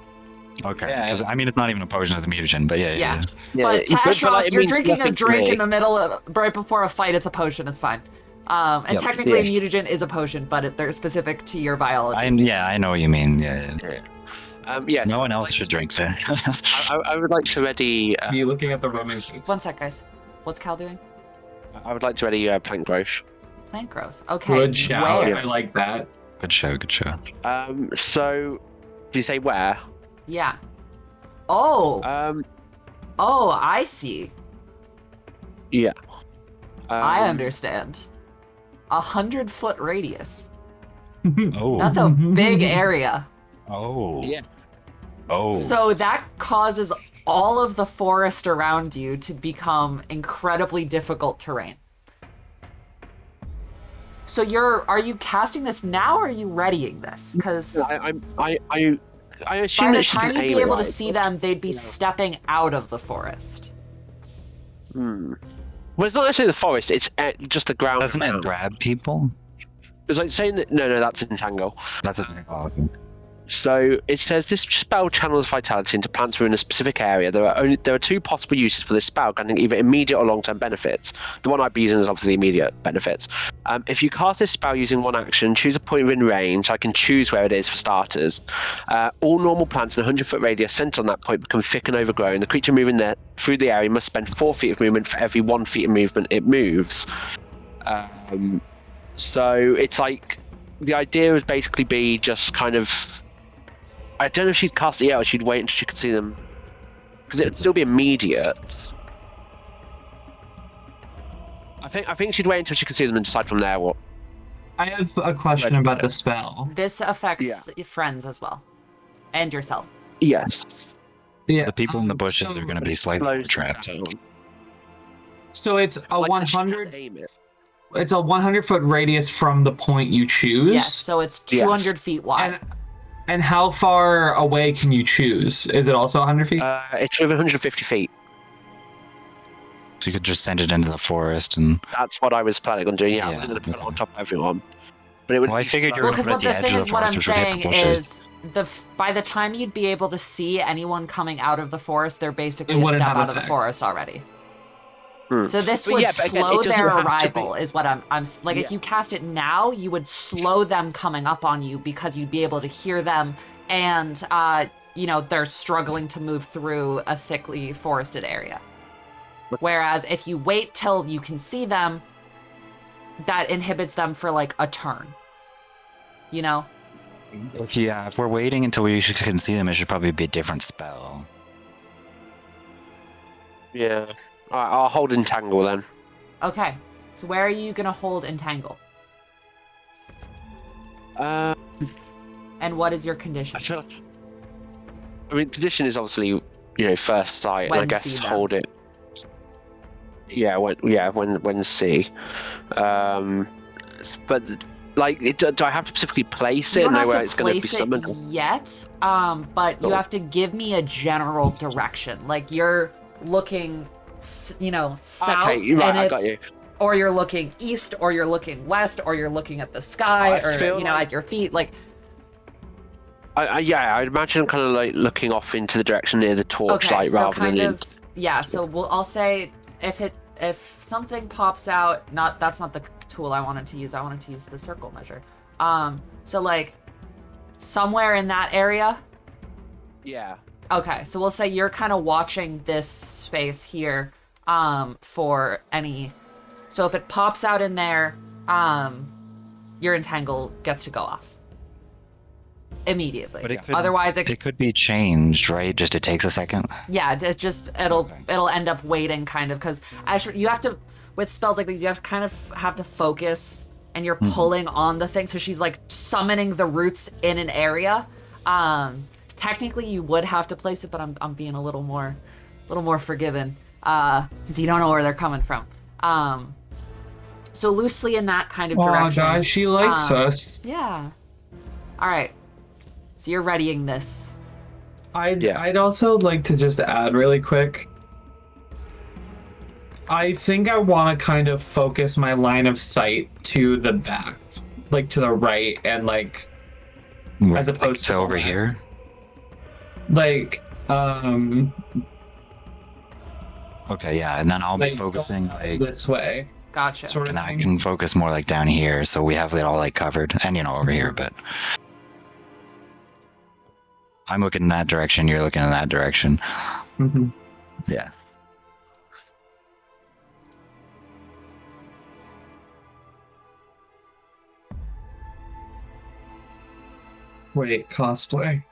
Okay. Yeah. I mean, it's not even a potion, it's a mutagen, but yeah. Yeah. Yeah, But to Eshros, it you're means drinking a nothing to drink me. in the middle of, right before a fight, it's a potion, it's fine. And Yep. technically Yeah. a mutagen is a potion, but they're specific to your biology. I know what you mean. Yeah. Yes. No one else should drink that. I would like to ready. Are you looking at the Roman sheets? One sec, guys. What's Cal doing? I would like to ready plant growth. Plant growth. Okay. Good shout. Where? I like that. Good show. So, did you say where? Yeah. Oh. Oh, I see. Yeah. I understand. 100-foot radius. Oh. That's a big area. Oh. Yeah. Oh. So that causes all of the forest around you to become incredibly difficult terrain. So are you casting this now, or are you readying this? Because I assume by the that she time can you'd be aim it, able to right? see them, they'd be stepping out of the forest. Well, it's not necessarily the forest. It's just the ground. Doesn't it around. grab people? It's like saying that. No, that's entangle. That's a. Oh, okay. So it says this spell channels vitality into plants within a specific area. There are two possible uses for this spell, granting either immediate or long-term benefits. The one I'd be using is obviously immediate benefits. If you cast this spell using one action, choose a point within range. I can choose where it is for starters. All normal plants in a 100-foot radius centered on that point become thick and overgrown. The creature moving there through the area must spend 4 feet of movement for every 1 feet of movement it moves. So it's like the idea would basically be just kind of. I don't know if she'd cast it yet or she'd wait until she could see them. Because it would still be immediate. I think she'd wait until she could see them and decide from there what. I have a question about the spell. This affects friends as well, and yourself. Yes. Yeah. The people in the bushes so- are going to be slightly Close trapped. So it's a Like, so she can't 100. aim it. It's a 100-foot radius from the point you choose. Yes, so it's 200 feet wide. And how far away can you choose? Is it also 100 feet? It's over 150 feet. So you could just send it into the forest and. That's what I was planning on doing. Yeah, I Yeah, wasn't going to put it okay. on top of everyone. But it would. Well, I be figured you slow. were Well, because at what the the edge thing of is, the what I'm forest, which would hit saying the bushes. is, by the time you'd be able to see anyone coming out of the forest, they're It basically a wouldn't step have out of the effect. forest already. Hmm. So this But would yeah, but again, slow it doesn't their have to arrival, be- is what I'm like. If Yeah. you cast it now, you would slow them coming up on you because you'd be able to hear them, and they're struggling to move through a thickly forested area. Whereas if you wait till you can see them, that inhibits them for like a turn. If we're waiting until we can see them, it should probably be a different spell. Yeah. All right, I'll hold entangle then. Okay, so where are you gonna hold entangle? Uh, And what is your condition? I feel like. I mean, condition is obviously first sight, and I When guess see them. hold it. Yeah, when see. But like, do I have to specifically place You it don't and know have where to it's going to be place it summoned? yet, but you Cool. have to give me a general direction. Like you're looking, south, Okay, right, and I it's, got you. or you're looking east, or you're looking west, or you're looking at the sky, I or feel like- at your feet. Like, I imagine I'm kind of like looking off into the direction near the torchlight okay, so rather kind than of, yeah. So I'll say if something pops out, that's not the tool I wanted to use. I wanted to use the circle measure. So like somewhere in that area. Yeah. Okay, so we'll say you're kind of watching this space here, for any. So if it pops out in there, your entangle gets to go off immediately. But it could, Otherwise, it could be changed, right? Just it takes a second. yeah, it'll Okay. end up waiting kind of, because you have to, with spells like these, you have to focus, and you're pulling on the thing. So she's like summoning the roots in an area. Technically you would have to place it, but I'm being a little more forgiven, since you don't know where they're coming from. So loosely in that kind of Oh, direction. guys, she likes Um, us. Yeah. All right. So you're readying this. I'd also like to just add really quick. I think I want to kind of focus my line of sight to the back, like to the right, and like as opposed to over the here. like Okay, yeah, and then I'll be like focusing going like, this way, Gotcha. sort of and I thing. can focus more like down here, so we have it all like covered, and over here. But I'm looking in that direction. You're looking in that direction. Mhm. Yeah. Wait, cosplay.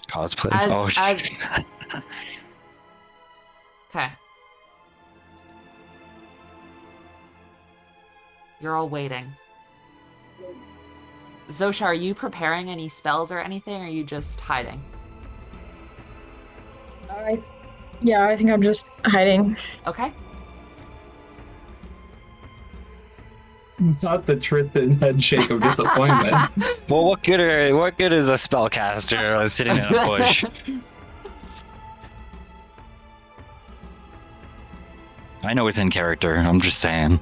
Cosplay. As- oh, as- jeez. Okay. You're all waiting. Zosha, are you preparing any spells or anything, or are you just hiding? Yeah, I think I'm just hiding. Okay. Not the Trithin head shake of disappointment. Well, what good is a spellcaster sitting in a bush? I know it's in character. I'm just saying.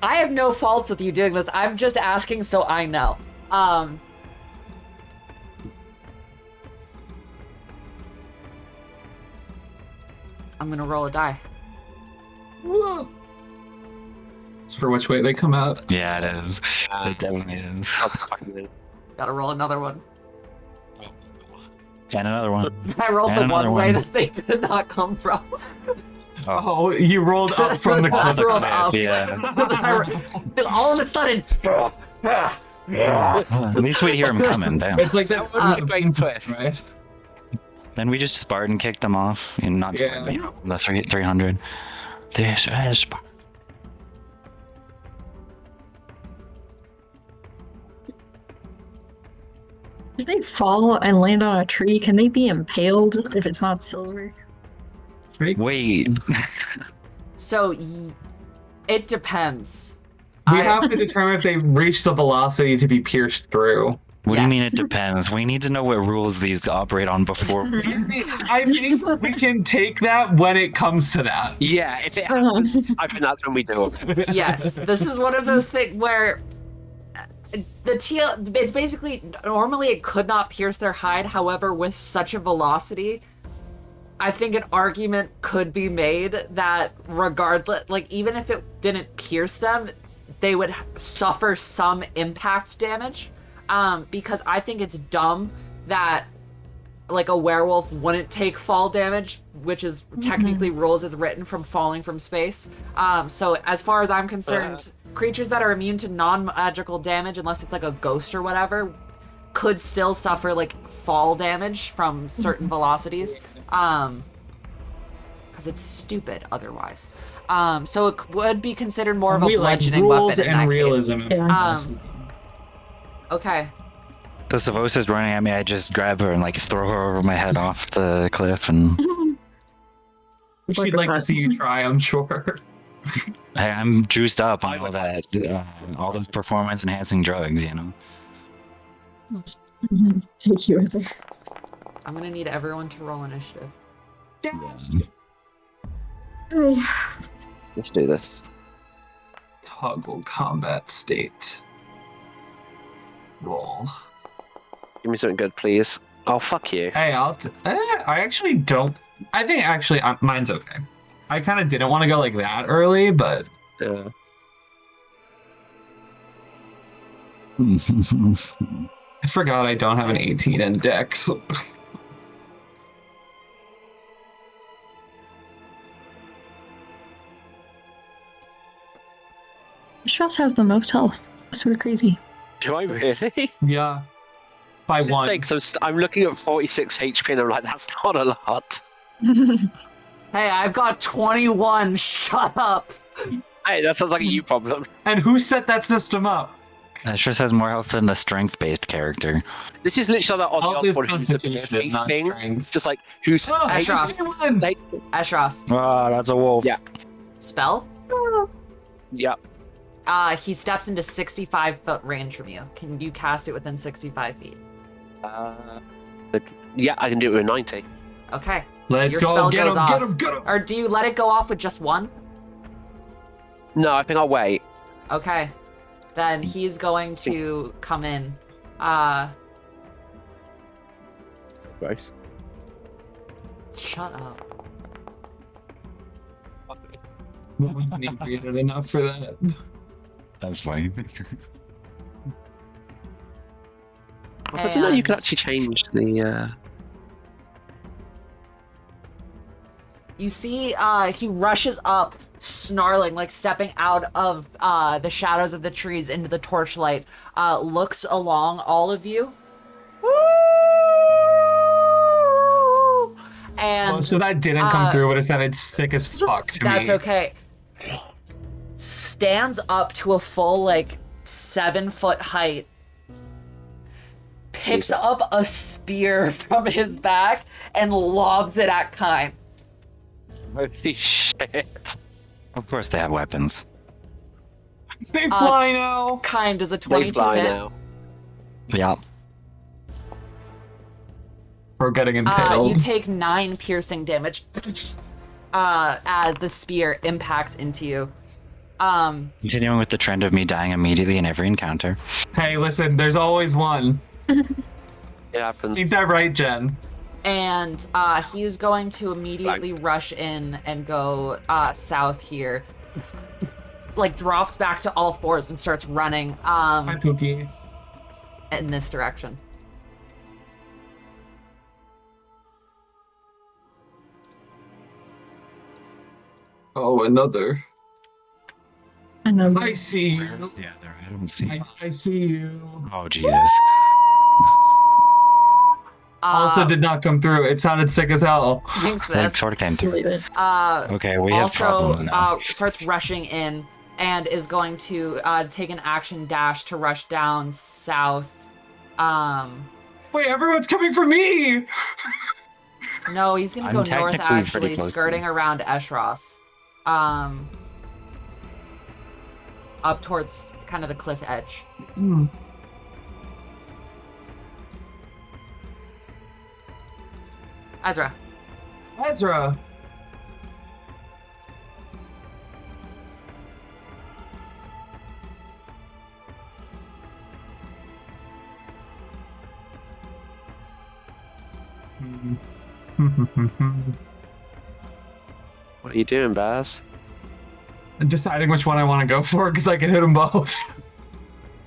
I have no faults with you doing this. I'm just asking so I know. I'm gonna roll a die. It's for which way they come out. Yeah, it is. It definitely is. Gotta roll another one. And another one. I rolled And the another one way one. that they did not come from. Oh, you rolled up from the I cliff. rolled up. Yeah. All of a sudden. At least we hear him coming. Damn. It's like that That was a great twist. right? Then we just Spartan kicked them off. You know, not Yeah. Spartan, but, you know, the 300. This is Spartan. If they fall and land on a tree, can they be impaled if it's not silver? Wait. So, it depends. We have to determine if they reach the velocity to be pierced through. What do you mean Yes. it depends? We need to know what rules these operate on before. I think we can take that when it comes to that. Yeah, if it happens, I think that's when we do it. Yes, this is one of those things where the teal, it's basically, normally it could not pierce their hide. However, with such a velocity, I think an argument could be made that regardless, like even if it didn't pierce them, they would suffer some impact damage. Because I think it's dumb that like a werewolf wouldn't take fall damage, which is technically rules as written from falling from space. So as far as I'm concerned, creatures that are immune to non-magical damage, unless it's like a ghost or whatever, could still suffer like fall damage from certain velocities. Because it's stupid otherwise. So it would be considered more of a We like bludgeoning rules weapon in and that realism. case. Yeah. Okay. So Savosa's running at me, I just grab her and like throw her over my head off the cliff, and She'd like to see you try, I'm sure. hey, I'm juiced up on all that, all those performance enhancing drugs, you know. Take you with her. I'm gonna need everyone to roll initiative. Let's do this. Toggle combat state. Roll. Give me something good, please. Oh, fuck you. Hey, I actually don't. I think actually mine's okay. I kind of didn't want to go like that early, but Yeah. I forgot I don't have an 18 in Dex. Strauss has the most health. That's sort of crazy. Do I really? Yeah. By It's one. like, so I'm looking at 46 HP and I'm like, that's not a lot. Hey, I've got 21. Shut up. Hey, that sounds like a you problem. And who set that system up? That just has more health than the strength-based character. This is literally that on All the this odd who's constitution, not thing. strength. Just like, who's Oh, Hey, I just Ross. seen one. like, Ashros. Ah, that's a wolf. Yeah. Spell? yeah. He steps into 65-foot range from you. Can you cast it within 65 feet? Yeah, I can do it with 90. Okay. Let's Your go. spell Get goes him, get off. him, get him. Or do you let it go off with just one? No, I think I'll wait. Okay. Then he's going to come in. Gross. Shut up. Wasn't inebriated enough for that. That's funny. Also, I didn't know you could And- actually change the. You see, he rushes up, snarling, like stepping out of the shadows of the trees into the torchlight, looks along all of you. And Oh, so that didn't come uh, through, but it sounded sick as fuck to me. that's okay. stands up to a full, 7-foot height, picks up a spear from his back, and lobs it at Kine. Holy shit. Of course they have weapons. They fly now. Kine, does a They 22 fly hit? now. Yeah. We're getting impaled. You take 9 piercing damage as the spear impacts into you. Continuing with the trend of me dying immediately in every encounter. Hey, listen, there's always one. It happens. Ain't that right, Jen? And he is going to immediately rush in and go south here. Drops back to all fours and starts running Hi, Pookie. in this direction. Oh, another. Another. I see you. Where's the other? I don't see. I see you. Oh, Jesus. Also did not come through. It sounded sick as hell. Thanks, It Viv. sort of came through. Believe it. Okay, we have Also, problems now. starts rushing in and is going to take an action dash to rush down south. Wait, everyone's coming for me! No, he's gonna I'm go north, technically pretty actually, close to skirting you. around Eshros. Up towards kind of the cliff edge. Ezra. Ezra! What are you doing, Baz? Deciding which one I want to go for because I can hit them both.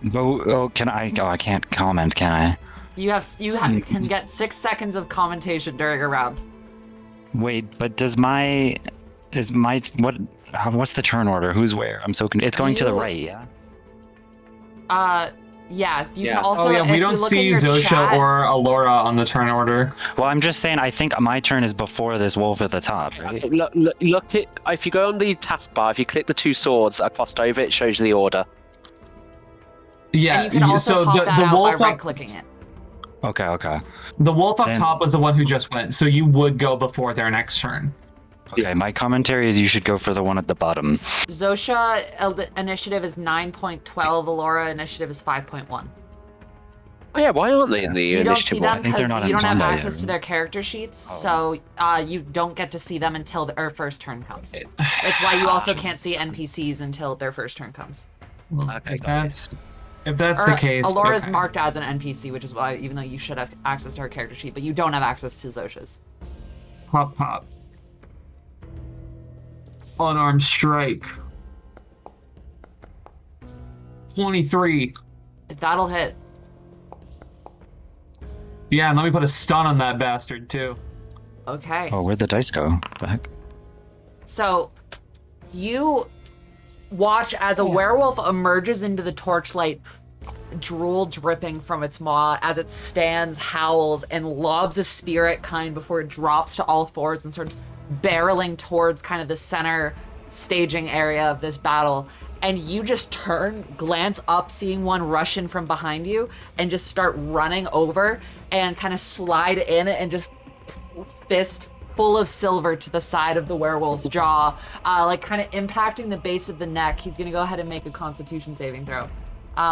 Can I? Oh, I can't comment, can I? Can get 6 seconds of commentation during a round. Wait, but what's the turn order? Who's where? I'm so it's going to the You- right, yeah? Yeah, you Yeah. can also. Oh yeah, if we you don't look see in your Zosha chat, or Alora on the turn order. Well, I'm just saying, I think my turn is before this wolf at the top, right? Look at if you go on the taskbar, if you click the 2 swords that are crossed over, it shows the order. Yeah, and you can also so pop the that out by wolf up, right-clicking it. Okay. the wolf up Then- top was the one who just went, so you would go before their next turn. Okay, my commentary is you should go for the one at the bottom. Zosha initiative is 9.12. Alora initiative is 5.1. Oh yeah, why aren't they in the You don't see initiative them one? I think they're because not you in don't have combat access yet, to right? their character sheets, so you don't get to see them until their first turn comes. That's why you also can't see NPCs until their first turn comes. Okay, If got that's the case, Alora's okay. marked as an NPC, which is why, even though you should have access to her character sheet, but you don't have access to Zosha's. Pop. Unarmed strike. 23. That'll hit. Yeah, and let me put a stun on that bastard too. Okay. Oh, where'd the dice go? The heck? So, you watch as a werewolf emerges into the torchlight, drool dripping from its maw as it stands, howls, and lobs a spear at Kine before it drops to all fours and starts barreling towards kind of the center staging area of this battle. And you just turn, glance up, seeing one rush in from behind you, and just start running over and kind of slide in and just fist full of silver to the side of the werewolf's jaw, kind of impacting the base of the neck. He's gonna go ahead and make a Constitution saving throw.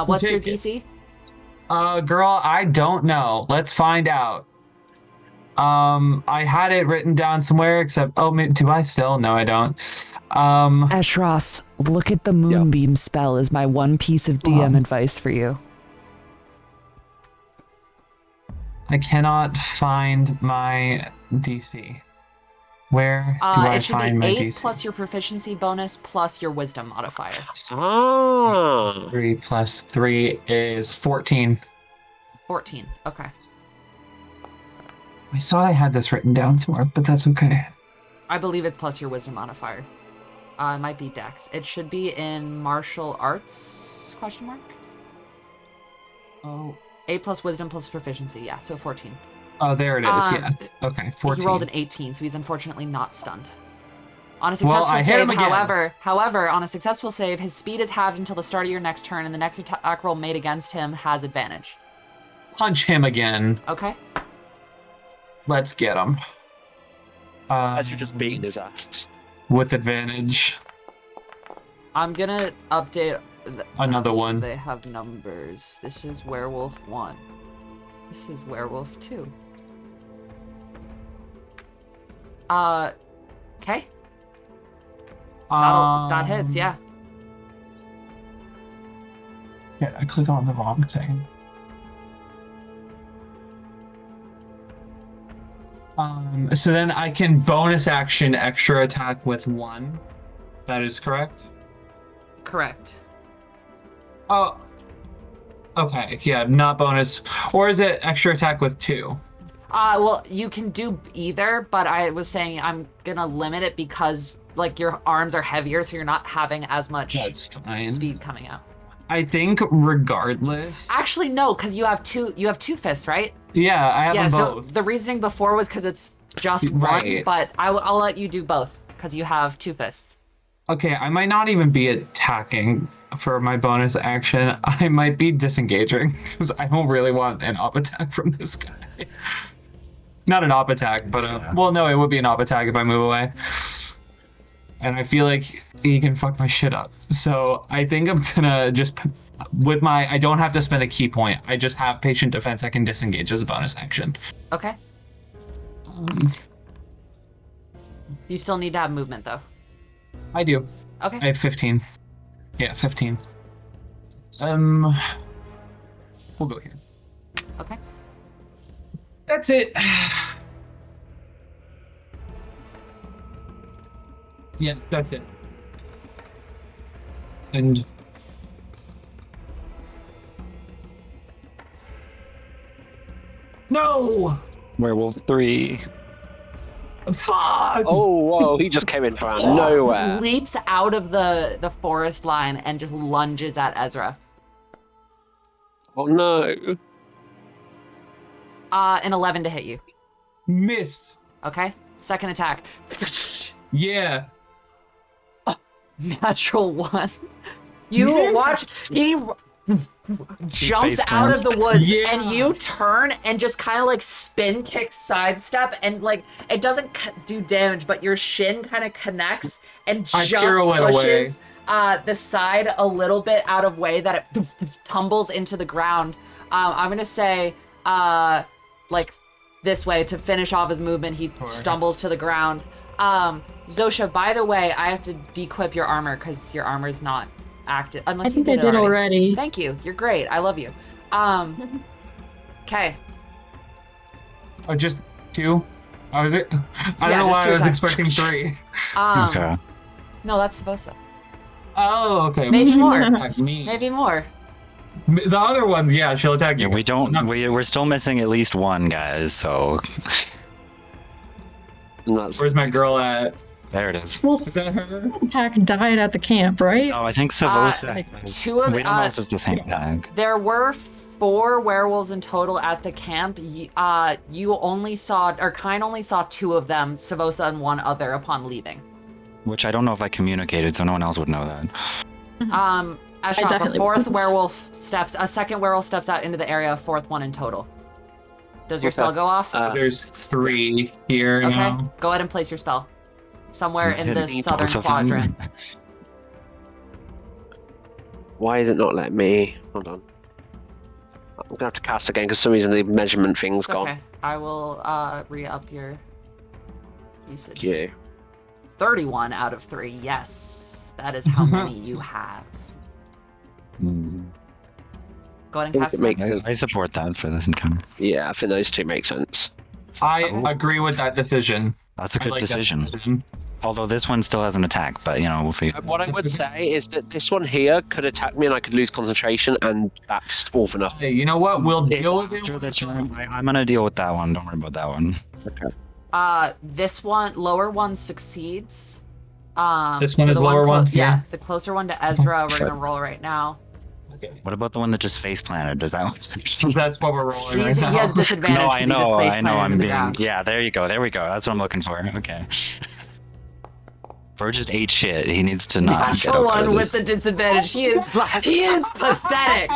What's your Take it. DC? Girl, I don't know. Let's find out. I had it written down somewhere, except do I still? No, I don't. Eshros, look at the Moonbeam spell is my one piece of DM advice for you. I cannot find my DC. Where do I It should find be my 8 DC? plus your proficiency bonus plus your wisdom modifier. Ah. 3 plus 3 is 14. 14. Okay. I thought I had this written down somewhere, but that's okay. I believe it's plus your wisdom modifier. It might be Dex. It should be in martial arts? Question mark. Oh. 8 plus wisdom plus proficiency. Yeah, so 14. Oh, there it is. Yeah. Okay, 14. He rolled an 18, so he's unfortunately not stunned. On a successful I hit save, him again. however, on a successful save, his speed is halved until the start of your next turn, and the next attack roll made against him has advantage. Punch him again. Okay. Let's get him. As you're just beating his ass. With advantage. I'm gonna update Another so one. They have numbers. This is werewolf 1. This is werewolf 2. Okay. That hits, yeah. Yeah, I clicked on the wrong thing. So then I can bonus action extra attack with 1. That is correct? Correct. Oh. Okay, yeah, not bonus. Or is it extra attack with 2? Well, you can do either, but I was saying I'm gonna limit it because, like, your arms are heavier, so you're not having as much That's fine. speed coming out. I think regardless. Actually, no, because you have two fists, right? Yeah, I have Yeah, them so both. the reasoning before was because it's just Right. one, but I'll let you do both because you have 2 fists. Okay, I might not even be attacking for my bonus action. I might be disengaging because I don't really want an op attack from this guy. Not an op attack, but well, no, it would be an op attack if I move away. And I feel like he can fuck my shit up. So I think I'm gonna just with my. I don't have to spend a key point. I just have patient defense. I can disengage as a bonus action. Okay. You still need to have movement, though. I do. Okay. I have 15. Yeah, 15. We'll go here. Okay. That's it. Yeah, that's it. And no, Werewolf 3. fuck. Oh, whoa, he just came in from nowhere. Leaps out of the forest line and just lunges at Ezra. Oh, no. An 11 to hit you. Missed. Okay. Second attack. Yeah. Natural 1. You watch. He jumps face out of plants. the woods Yeah. and you turn and just kind of like spin kick sidestep and like it doesn't do damage, but your shin kind of connects and I just pirouette away. pushes the side a little bit out of way that it tumbles into the ground. I'm gonna say like this way to finish off his movement. He stumbles to the ground. Zosha, by the way, I have to dequip your armor because your armor is not active unless I think you I did did already. already. Thank you. You're great. I love you. Okay. Oh, just 2. I was it. I don't Yeah, know just why 2 I was attacks. expecting 3. Okay. No, that's Savosa. Oh, okay. Maybe more. Attack me. Maybe more. The other ones, yeah, she'll attack you. Yeah, we don't. Not- We're still missing at least one, guys. So And that's Where's my girl at? there it is. Well, Is that her? pack died at the camp, right? No, I think Savosa. Two of we don't know if it's the same tag. There were 4 werewolves in total at the camp. You only saw, or Kine only saw 2 of them, Savosa and 1 other, upon leaving. Which I don't know if I communicated, so no one else would know that. Ashras, a definitely 4th wouldn't. werewolf steps, a 2nd werewolf steps out into the area, a 4th one in total. Does your Okay. spell go off? There's 3 here Okay, now. go ahead and place your spell. Somewhere in the Hit southern both of them. quadrant. Why is it not letting me? Hold on. I'm gonna have to cast again because for some reason the measurement thing's It's gone. okay. I will re-up your usage. Yeah. 31 out of 3, yes. That is how many you have. Mm. Go ahead and think cast it it. makes- I support that for this encounter. Yeah, I think those 2 make sense. I Oh. agree with that decision. That's a I good like that decision. Although this one still has an attack, but you know we'll figure. What I would say is that this one here could attack me and I could lose concentration, and that's all for nothing. Hey, you know what? We'll It's deal with after it. the turn. I'm gonna deal with that one. Don't worry about that one. Okay. This one, lower one succeeds. This one so is the lower one? Yeah, Yeah. the closer one to Ezra, we're Shit. gonna roll right now. Okay. What about the one that just face planted? Does that one? That's what we're rolling right He now. has disadvantage No, because I he just know. face I know. planted I'm into the being. ground. Yeah, there you go. There we go. That's what I'm looking for. Okay. Bro just ate shit. He needs to not That's get the up out one of with this. the disadvantage. He is pathetic.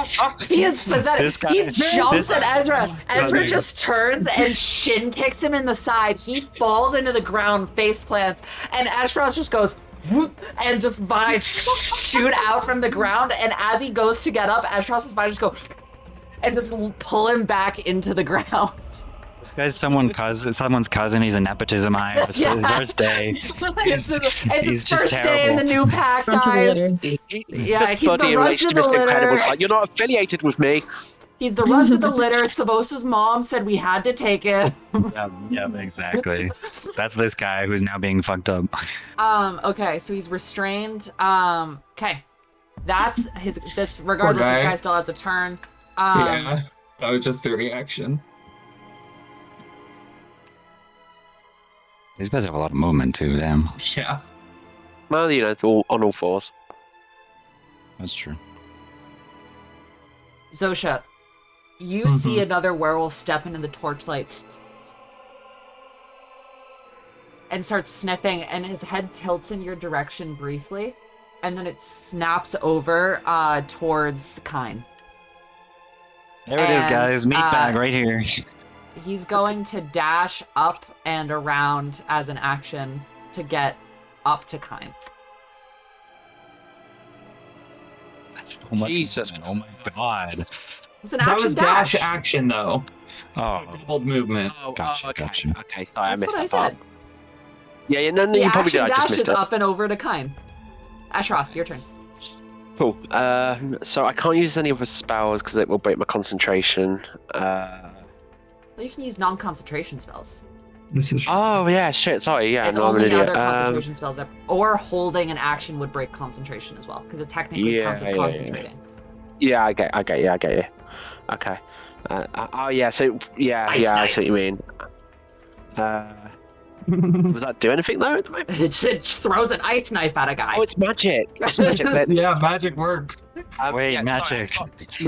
He is pathetic. This guy- He this jumps at guy- Ezra. Ezra funny. just turns and shin kicks him in the side. He falls into the ground, face plants, and Ashros just goes whoop, and just vines shoot out from the ground. And as he goes to get up, Ashros's vines just go and just pull him back into the ground. This guy's someone's cousin. He's a nepotism eye. It's Yeah. his first day. It's He's his just first day in the new pack, Bunch of guys. litter. Yeah, This he's buddy the in runt relation to to the Mr. Incredible. It's litter. like, you're not affiliated with me. He's the runt of the litter. Savos's mom said we had to take it. Yeah, exactly. That's this guy who's now being fucked up. Okay, so he's restrained. Okay. That's this regardless, Poor this guy. guy still has a turn. Yeah, that was just the reaction. These guys have a lot of movement too. Damn, Yeah. Well, you know, all on all fours. that's true. Zosha, you see another werewolf step into the torchlight and starts sniffing, and his head tilts in your direction briefly, and then it snaps over towards Kine. There it is, And, guys. Meat bag right here. He's going to dash up and around as an action to get up to Kine. So much Jesus. movement. Oh my god. It's an That action was dash action though. Oh, Doubled movement. Oh, Gotcha, okay. gotcha. Okay, sorry, That's I what missed I that said. part. Yeah, no, The you probably action did. I just dash missed is it. up and over to Kine. Ashros, your turn. Cool. So I can't use any other spells because it will break my concentration. Well, you can use non-concentration spells. This is Oh yeah, shit. Sorry, yeah, It's no, I'm an only idiot. other concentration spells that, or holding an action would break concentration as well, because it technically Yeah, counts as yeah. concentrating. Yeah, I get you. Okay. Oh yeah, so yeah, Ice I knife. see what you mean. Does that do anything though? At the moment? It throws an ice knife at a guy. Oh, it's magic. It's magic. yeah, magic works. Wait, sorry, magic.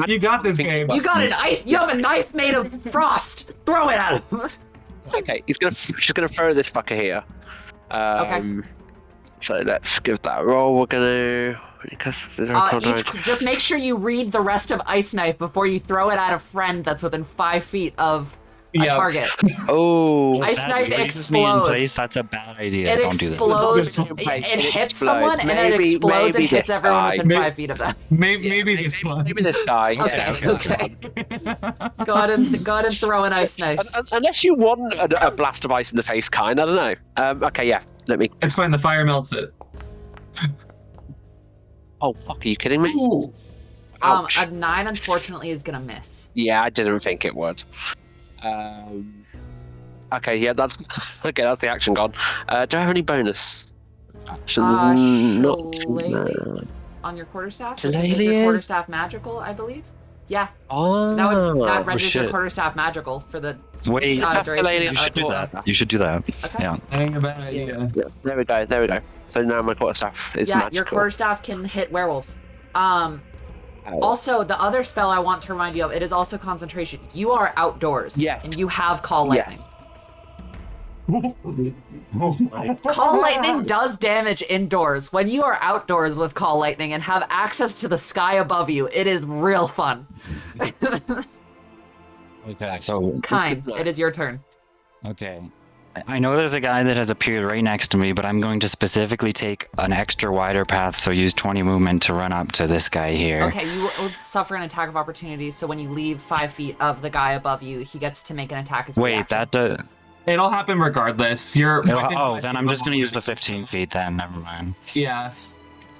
You got this game. You got an ice. You have a knife made of frost. Throw it at him. Okay, she's gonna throw this fucker here. So let's give that a roll. We're gonna. Just make sure you read the rest of ice knife before you throw it at a friend that's within 5 feet of a Yeah. target. Oh, Ice That knife freezes me in explodes. place. That's a bad idea. It Don't do that. explodes. It It hits explodes. someone, and then it Maybe- explodes and maybe hits this everyone guy. within Maybe- 5 feet of them. Maybe this one. Maybe this guy. Okay, Yeah, okay. Go ahead and throw an ice knife. Unless you want a blast of ice in the face, kind. I don't know. Okay, yeah. Let me. It's fine. The fire melts it. Oh fuck! Are you kidding me? Ooh. Ouch. A 9 unfortunately is gonna miss. Yeah, I didn't think it would. Okay, yeah, that's okay. That's the action gone. Do I have any bonus action? Not Shillelagh on your quarterstaff. Which would make Shillelagh your is- quarterstaff magical, I believe. Yeah, Oh, that renders your shit. quarterstaff magical for the Wait, duration. you should do that. You should do that. Okay. Yeah. That ain't a bad idea. yeah, there we go. There we go. So now my quarterstaff is Yeah, magical. your quarterstaff can hit werewolves. Ow. Also, the other spell I want to remind you of, it is also concentration. You are outdoors. Yes. And you have call lightning. Yes. Call lightning does damage indoors. When you are outdoors with call lightning and have access to the sky above you, it is real fun. Okay. So Kine, it is your turn. okay. I know there's a guy that has appeared right next to me, but I'm going to specifically take an extra wider path, so use 20 movement to run up to this guy here. Okay, you will suffer an attack of opportunity, so when you leave 5 feet of the guy above you, he gets to make an attack as a Wait, reaction. that does. It'll happen regardless. You're. Oh, then I'm just gonna use the 15 feet then. Never mind. Yeah.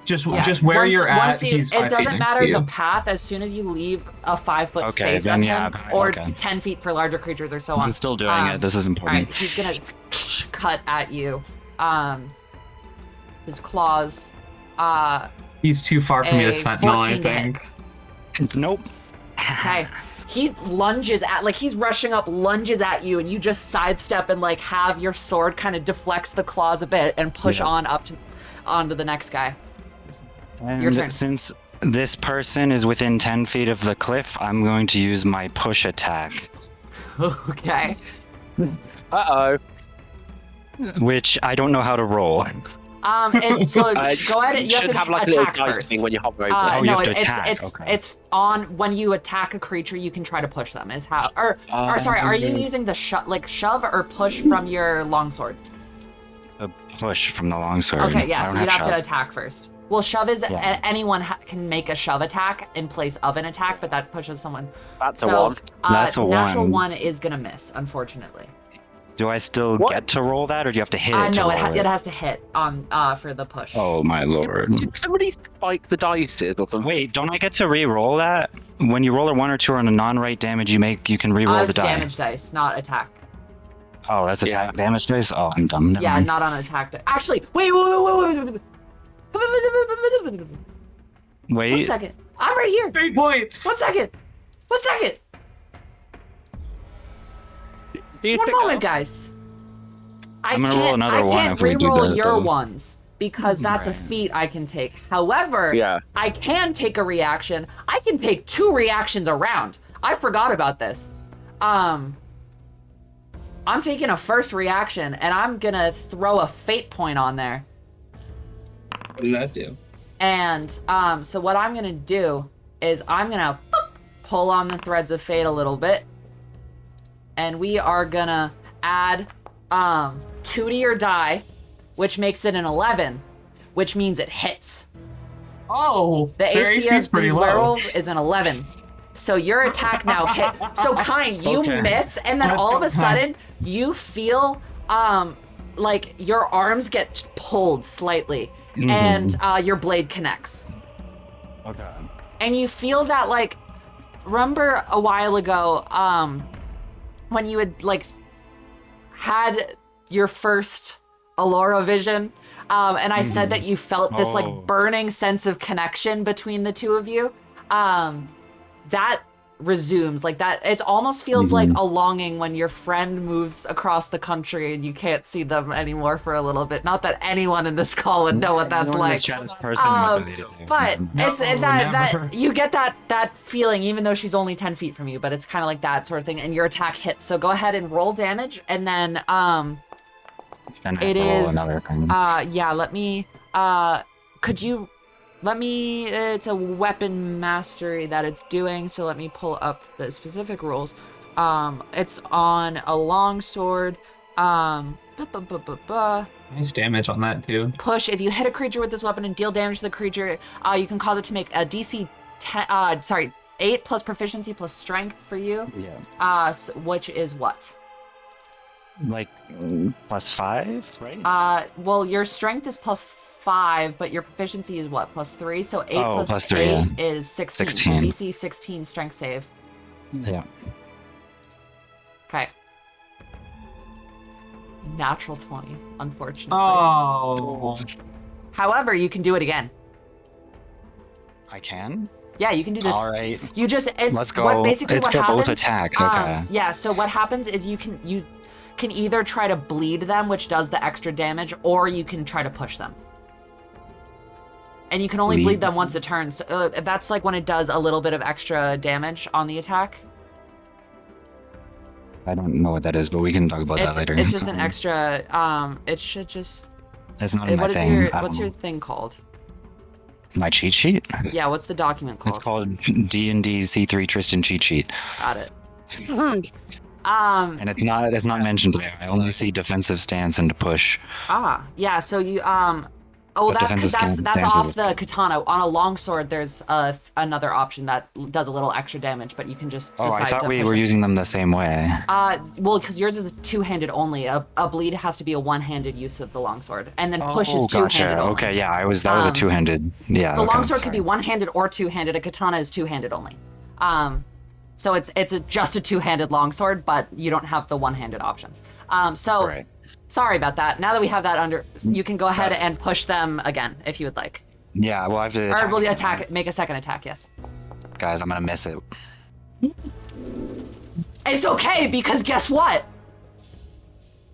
Just Yeah, where once- you're once at. you- He's it 5 feet doesn't next matter to you. the path. As soon as you leave a 5-foot Okay, space then of yeah, him, okay, or okay. 10 feet for larger creatures, or so on. I'm still doing it. This is All important. right, he's gonna cut at you. His claws. He's too far from me A to sentinel, I 14 to hit. think. Nope. Okay. He lunges at, like, he's rushing up, lunges at you, and you just sidestep and, like, have your sword kind of deflects the claws a bit and push Yeah. on up to, onto the next guy. Your turn. And since this person is within 10 feet of the cliff, I'm going to use my push attack, Okay. Uh-oh. which I don't know how to roll. So go ahead. You have should to have like a little attack dice first. thing when you hover over. Oh, you no, have to it's attack, it's okay. it's on when you attack a creature. You can try to push them. Is how or sorry, are you using the shove or push from your longsword? A push from the longsword. Okay, yeah. I So don't you'd have to shove. attack first. Well, shove is Yeah. anyone can make a shove attack in place of an attack, but that pushes someone. That's a So one. That's a natural one. one is gonna miss, unfortunately. Do I still What? get to roll that, or do you have to hit it to No, roll it has to hit on for the push. Oh my lord. Did somebody spike the dice or something? Wait, don't I get to re-roll that? When you roll a 1 or 2 on a non-right damage you make, you can re-roll the It's die. damage dice, not attack. Oh, that's Yeah. attack damage dice? Oh, I'm dumb. Never Yeah, mind. not on attack dice. Actually, wait. 1 Wait. second. I'm right here. 8 points. 1 second. 1 second. Do you One think- moment, guys. I'm gonna roll another I one can't if we do reroll that, your though. ones because that's a Right. feat I can take. However, Yeah. I can take a reaction. I can take 2 reactions around. I forgot about this. I'm taking a first reaction and I'm gonna throw a fate point on there. What did that do? And so what I'm gonna do is I'm gonna pull on the threads of fate a little bit, and we are gonna add 2 to your die, which makes it an 11, which means it hits. Oh, The their AC is of pretty these low. werewolves is an 11. So your attack now hit. So Kine, you Okay. miss, and then Let's all go, of a sudden you feel like your arms get pulled slightly, and your blade connects. Okay. And you feel that, like, remember a while ago when you had like had your first Allura vision, and I said that you felt this Oh. like burning sense of connection between the two of you. That resumes, like that. It almost feels like a longing when your friend moves across the country and you can't see them anymore for a little bit. Not that anyone in this call would know what that's like. But it's that never. you get that feeling even though she's only 10 feet from you, but it's kind of like that sort of thing, and your attack hits. So go ahead and roll damage, and then it is yeah, let me could you let me it's a weapon mastery that it's doing, so let me pull up the specific rules. It's on a longsword. Nice damage on that too. Push. If you hit a creature with this weapon and deal damage to the creature, you can cause it to make a DC 10, 8 plus proficiency plus strength for you. Yeah. Which is what? Like +5, right? Well, your strength is +5, but your proficiency is what? +3. So 8 Oh, plus +3, 8 yeah. is 16. 16. So DC 16 strength save. Yeah. Okay. Natural 20, unfortunately. Oh. However, you can do it again. I can? Yeah, you can do this. All right. You just Let's go. What basically It's what for happens? both attacks, okay. Yeah. So what happens is you can either try to bleed them, which does the extra damage, or you can try to push them. And you can only bleed Bleed them once a turn. So that's like when it does a little bit of extra damage on the attack. I don't know what that is, but we can talk about that later. It's just an extra. It should just. It's not in my What is thing. your I don't what's know. your thing called? My cheat sheet? Yeah, what's the document called? It's called D&D C3 Tristan cheat sheet, Got it. and it's not mentioned there. I only see defensive stance and push. Yeah. So you But that's defensive that's stance off is- the katana. On a longsword, there's another option that does a little extra damage, but you can just Oh, decide I thought to we push were it. using them the same way. Well, because yours is two-handed only. A bleed has to be a one-handed use of the longsword, and then push is Oh, two-handed gotcha. only. Okay, yeah, that was a two-handed. Yeah. So okay, longsword could be sorry. one-handed or two-handed. A katana is two-handed only. So it's just a two-handed longsword, but you don't have the one-handed options. So Right. sorry about that. Now that we have that under, you can go ahead and push them again if you would like. Yeah, well, I have to Or attack. will you attack? Make a second attack. Yes. Guys, I'm gonna miss it. It's okay because guess what?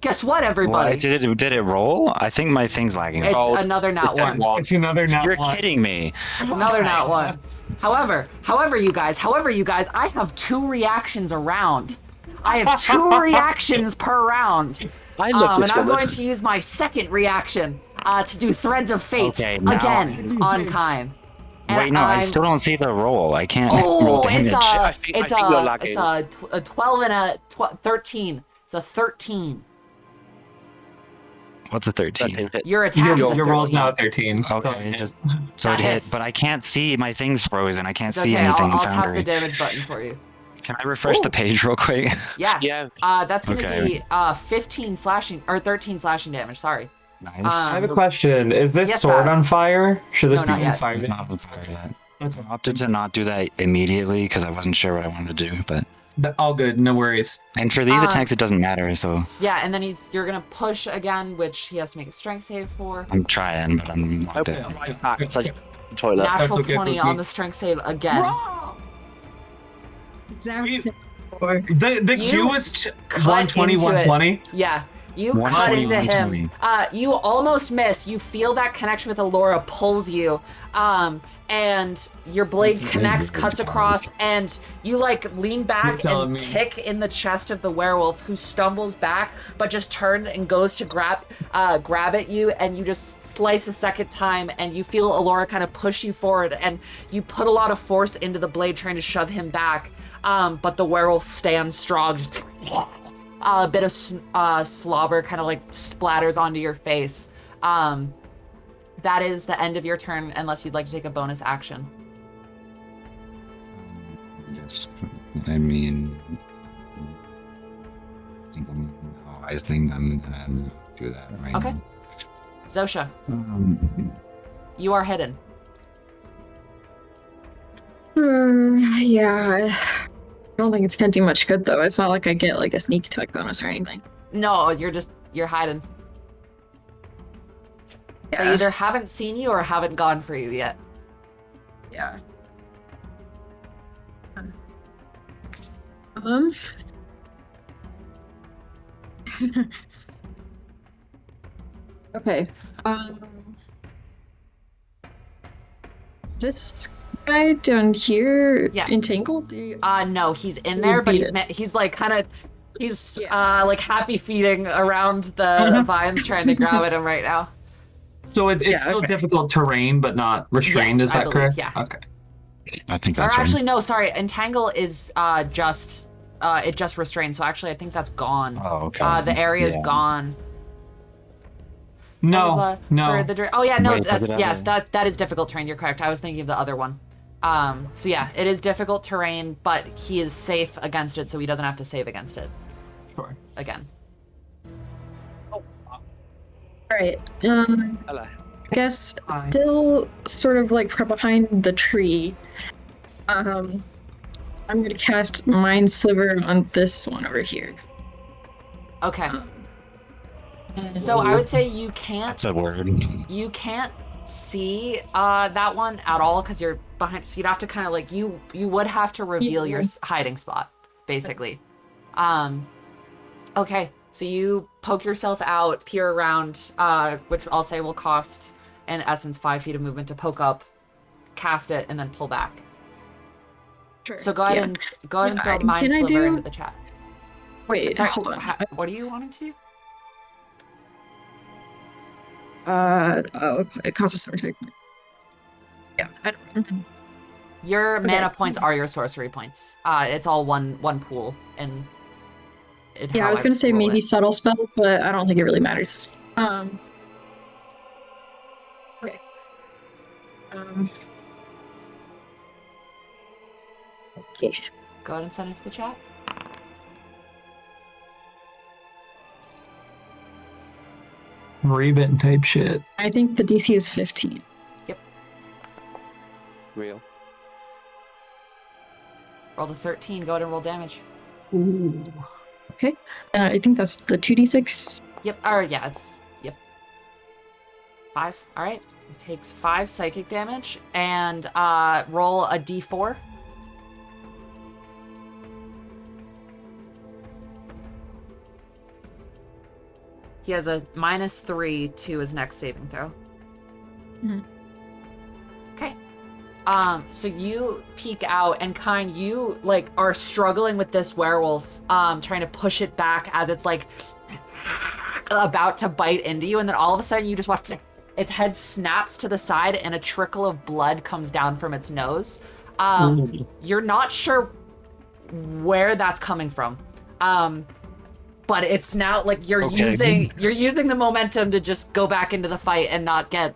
Guess what, everybody? What? Did it roll? I think my thing's lagging. It's Oh, another nat one. It's another nat you're one. kidding me. It's another nat one. However, you guys, I have 2 reactions around. I have 2 reactions per round. I love And this I'm woman. going to use my second reaction. to do Threads of Fate Okay, now again on Kine. And Wait, no, I I'm- still don't see the roll. I can't Oh, roll damage. I think you're lagging. it's a 12 and a 13. It's a 13. What's a 13? Your attack is a Your roll's 13. now at 13. Okay, so That it hit, hits. but I can't see. My thing's frozen. I can't It's see okay, anything I'll in tap the Foundry. damage button for you. Can I refresh the page real quick? Yeah. Yeah. That's gonna Okay. be 15 slashing or 13 slashing damage. Sorry. Nice. I have a question. Is this Yes, sword Baz. on fire? Should this No, not be on yet. fire? It's not on fire yet. I opted to not do that immediately because I wasn't sure what I wanted to do. But All good. No worries. and for these Uh, attacks, it doesn't matter. So Yeah, and then you're gonna push again, which he has to make a strength save for. I'm trying, but I'm locked Open in. right back. It's like the toilet. Natural okay, 20 Pookie. on the strength save again. Exactly. You- Or The You Q is cut 120, into it. 120. Yeah. You 120, cut into him. 120. You almost miss. You feel that connection with Alora pulls you. And your blade That's connects, amazing. cuts across, and you like lean back You're telling and me. kick in the chest of the werewolf, who stumbles back, but just turns and goes to grab at you, and you just slice a second time, and you feel Alora kind of push you forward, and you put a lot of force into the blade trying to shove him back. But the werewolf stands strong, just a bit of slobber kind of like splatters onto your face. That is the end of your turn, unless you'd like to take a bonus action. Yes. I mean, I think I'm gonna do that right Okay. now. Zosha, Um, you are hidden. yeah. I don't think it's gonna do much good though. It's not like I get like a sneak attack bonus or anything. No, you're hiding. They Yeah. either haven't seen you or haven't gone for you yet. Yeah. Um. Okay. This guy down here, Yeah. entangled. No, he's in there, but he's like kind of, like happy feeding around the vines trying to grab at him right now. So it's Yeah, still okay. difficult terrain, but not restrained. Yes, Is I that believe, correct? yeah. Okay. I think Or that's actually, right. no, sorry. Entangle is just it just restrained. So actually, I think that's gone. Oh, okay. The area is Yeah. gone. No, no. For the oh yeah, no, Wait, that's was it yes, ever- that is difficult terrain. You're correct. I was thinking of the other one. So yeah, it is difficult terrain, but he is safe against it, so he doesn't have to save against it Sure. again. Alright. Hello. I guess Hi. still sort of like from behind the tree. I'm gonna cast Mind Sliver on this one over here. Okay. So I would say you can't That's a word. see that one at all because you're behind. So you'd have to kind of like you would have to reveal your hiding spot, basically. Okay. So you poke yourself out, peer around, which I'll say will cost, in essence, 5 feet of movement to poke up, cast it, and then pull back. Sure. So go ahead and throw Can Mind I Sliver do- into the chat. Wait, Sorry, hold on. what are you wanting to do? It costs a sorcery point. Yeah, I don't. Your Okay. mana points are your sorcery points. It's all one pool, and Yeah, I was gonna say roll maybe it. subtle spell, but I don't think it really matters. Okay. Okay. Go ahead and send it to the chat. Revent type shit. I think the DC is 15. Real. Roll the 13. Go ahead and roll damage. Ooh. Okay. I think that's the 2d6. Yep. Or yeah, yep. 5. All right. It takes 5 psychic damage and roll a d4. He has a -3 to his next saving throw. Mhm. Okay. So you peek out and you like are struggling with this werewolf, trying to push it back as it's like about to bite into you, and then all of a sudden you just watch its head snaps to the side and a trickle of blood comes down from its nose. You're not sure where that's coming from. But it's now like you're using the momentum to just go back into the fight and not get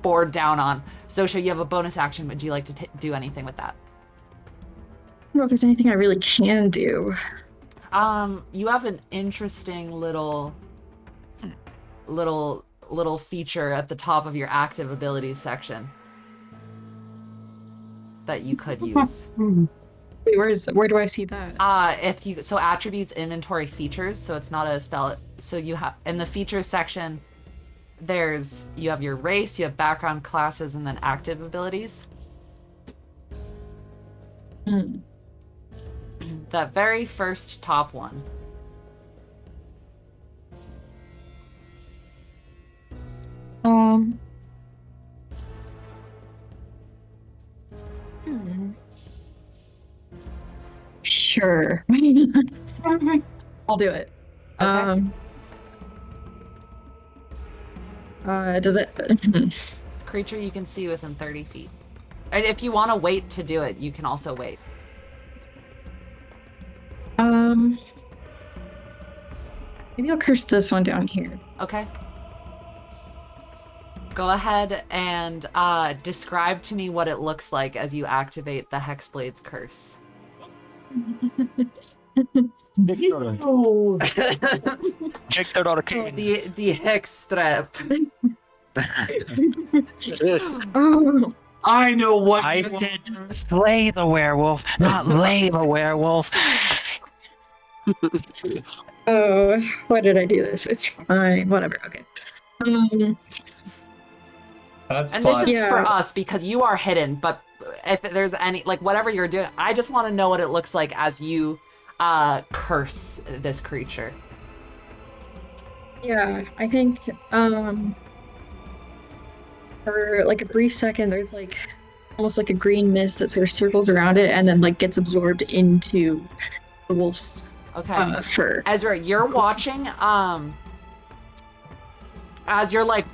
bored down on. Zosha, you have a bonus action. Would you like to do anything with that? I don't know if there's anything I really can do. You have an interesting little feature at the top of your active abilities section that you could use. Wait, where do I see that? Attributes, inventory, features, so it's not a spell. So you have in the features section, you have your race, you have background, classes, and then active abilities. That very first top one. Sure. I'll do it. Okay. Does it? It's a creature you can see within 30 feet. And if you want to wait to do it, you can also wait. Maybe I'll curse this one down here. Okay. Go ahead and describe to me what it looks like as you activate the Hexblade's curse. Check that out, okay. The Hex strap. Oh, I know what I did slay the werewolf, not lay the werewolf. oh, why did I do this? It's fine. Whatever. Okay. That's And fun. this is for Yeah. us because you are hidden, but if there's any, like, whatever you're doing, I just want to know what it looks like as you curse this creature. Yeah, I think for like a brief second there's like almost like a green mist that sort of circles around it and then like gets absorbed into the wolf's Okay. fur. Ezra, you're watching, as you're like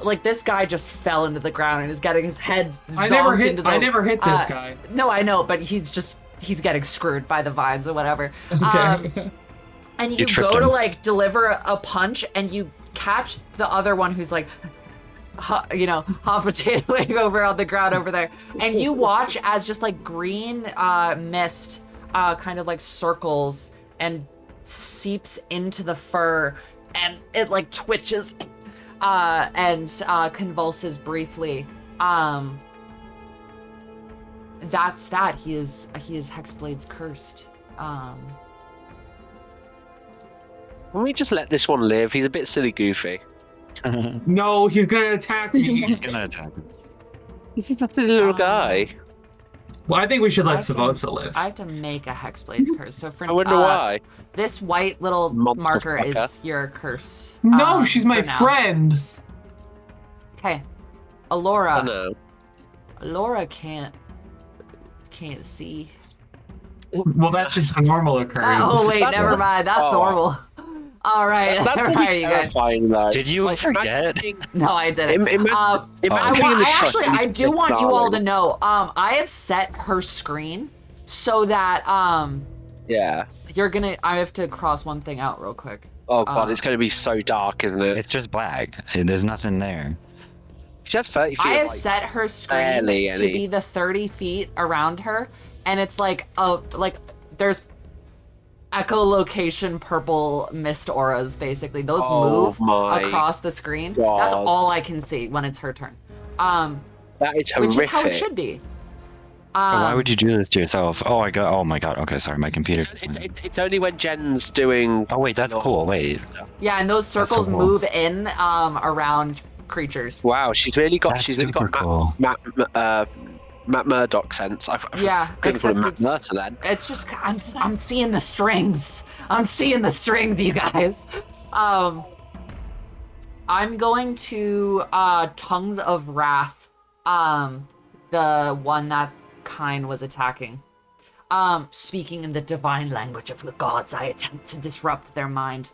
like this guy just fell into the ground and is getting his head zonked into the. I never hit this guy. No, I know, but he's getting screwed by the vines or whatever. Okay. And You you tripped go to him. like deliver a punch and you catch the other one who's like, hot potatoing over on the ground over there. And you watch as just like green mist kind of like circles and seeps into the fur and it like twitches and convulses briefly. That's that. He is Hexblade's cursed. Can we just let this one live? He's a bit silly goofy. No, he's gonna attack me. He's gonna attack us. He's just a silly little guy. Well, I think we should let I can- Savosa live. I have to make a Hexblade's curse. So for I wonder why. this white little Monster marker fucker. is your curse. No, she's my for now. friend. Okay, I Alora. know. Alora can't see. Well, that's just a normal occurrence. Oh wait, That's never not- mind. That's oh. normal. All right, That's all really right, you guys. terrifying, though. Did you Like, forget? No, I didn't. Imagine I being in the truck actually, and you I just do like, want you all to darling. know. I have set her screen so that Yeah. I have to cross one thing out real quick. Oh god, it's going to be so dark, isn't it? It's just black. There's nothing there. She has 30 feet. I of, have like, set her screen barely to any. be the 30 feet around her, and it's like there's echolocation purple mist auras basically. Those Oh move my across the screen. God. That's all I can see when it's her turn. That is Which horrific. is how it should be. But why would you do this to yourself? Oh my god. Okay, sorry, my computer. It's only when Jen's doing. Oh wait, that's cool. Wait, Yeah, and those so circles cool. move in around creatures. Wow, she's really got. That's She's really super got cool. Matt Murdock sense. I Yeah, couldn't call him Matt except Mercer then. It's just I'm seeing the strings. I'm seeing the strings, you guys. I'm going to Tongues of Wrath. The one that Kine was attacking. Speaking in the divine language of the gods, I attempt to disrupt their mind.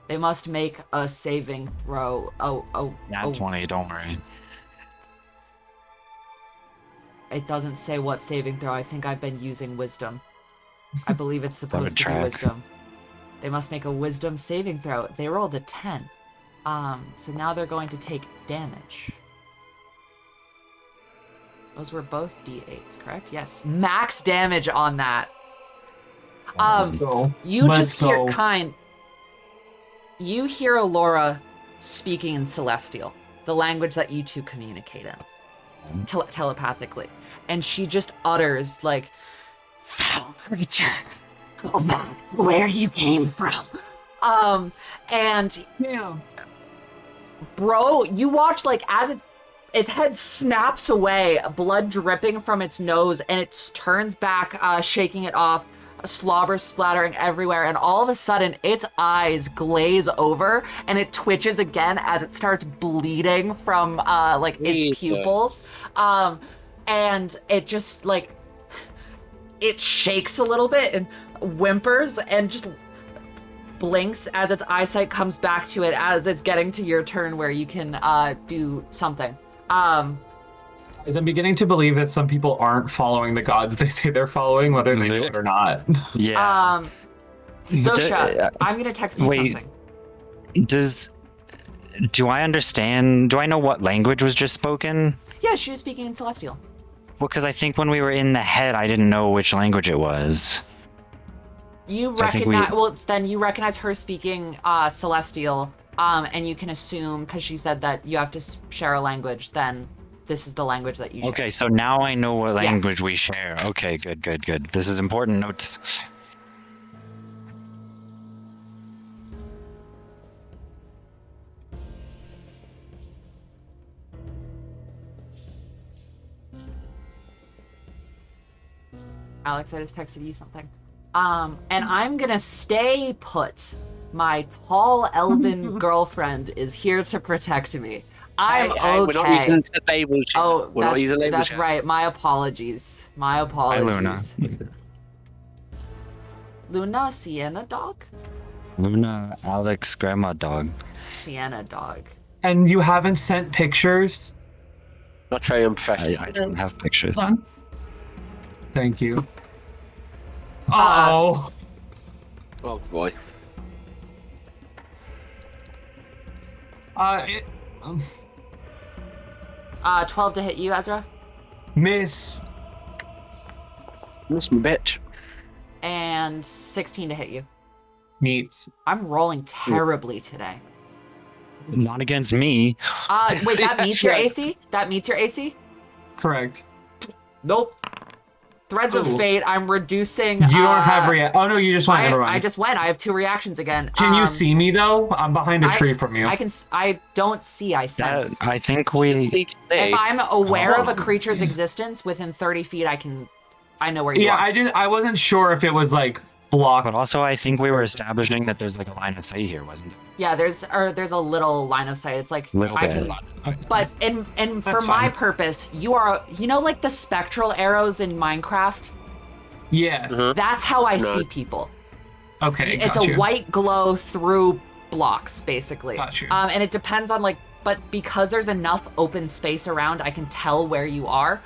They must make a saving throw. Nat 20, don't worry. It doesn't say what saving throw. I think I've been using wisdom. I believe it's supposed to be track? wisdom. They must make a wisdom saving throw. They rolled a 10. So now they're going to take damage. Those were both D8s, correct? Yes. Max damage on that. Let's go. You Let's just hear go. You hear Alora speaking in Celestial, the language that you two communicate in, telepathically, and she just utters like, "Foul creature, go back to where you came from." And Yeah. bro, you watch like as its head snaps away, blood dripping from its nose, and it turns back, shaking it off. Slobber splattering everywhere, and all of a sudden its eyes glaze over and it twitches again as it starts bleeding from like its pupils, and it just like it shakes a little bit and whimpers and just blinks as its eyesight comes back to it as it's getting to your turn where you can do something. As I'm beginning to believe that some people aren't following the gods they say they're following, whether they know it or not. Yeah. Zosha, I'm gonna text you Wait. something. Do I understand? Do I know what language was just spoken? Yeah, she was speaking in Celestial. Well, because I think when we were in the head, I didn't know which language it was. You I think recognize, well, then you recognize her speaking Celestial, and you can assume, because she said that you have to share a language, then this is the language that you share. Okay, so now I know what language we share. Okay, good. This is important notes. Alex, I just texted you something. And I'm gonna stay put. My tall elven girlfriend is here to protect me. I'm okay. We're not using the labels. Oh, we're not using labels that's yet. right. My apologies. Hi, Luna. Luna, Sienna dog? Luna, Alex, grandma dog. Sienna dog. And you haven't sent pictures? Not very unprofessional. I don't have pictures. Hold on. Thank you. Oh. Oh boy. It, 12 to hit you, Ezra. miss. Miss my bitch. And 16 to hit you. Meets. I'm rolling terribly today. Not against me. Wait, that meets your AC? That meets your AC? Correct. Nope. Threads of Ooh. Fate, I'm reducing... You don't have oh no, you just went. Never mind. I just went. I have 2 reactions again. Can you see me though? I'm behind a tree from you. I don't see, I sense. I think we. If I'm aware of a creature's existence within 30 feet, I know where you are. I wasn't sure if it was like blocked. But also, I think we were establishing that there's like a line of sight here, wasn't there? Yeah, there's a little line of sight. It's like Little I bit. can, but and for That's my fine. purpose, you are like the spectral arrows in Minecraft. Yeah. That's how I see people. Okay. It's got a you. white glow through blocks, basically. Got you. And it depends on but because there's enough open space around, I can tell where you are.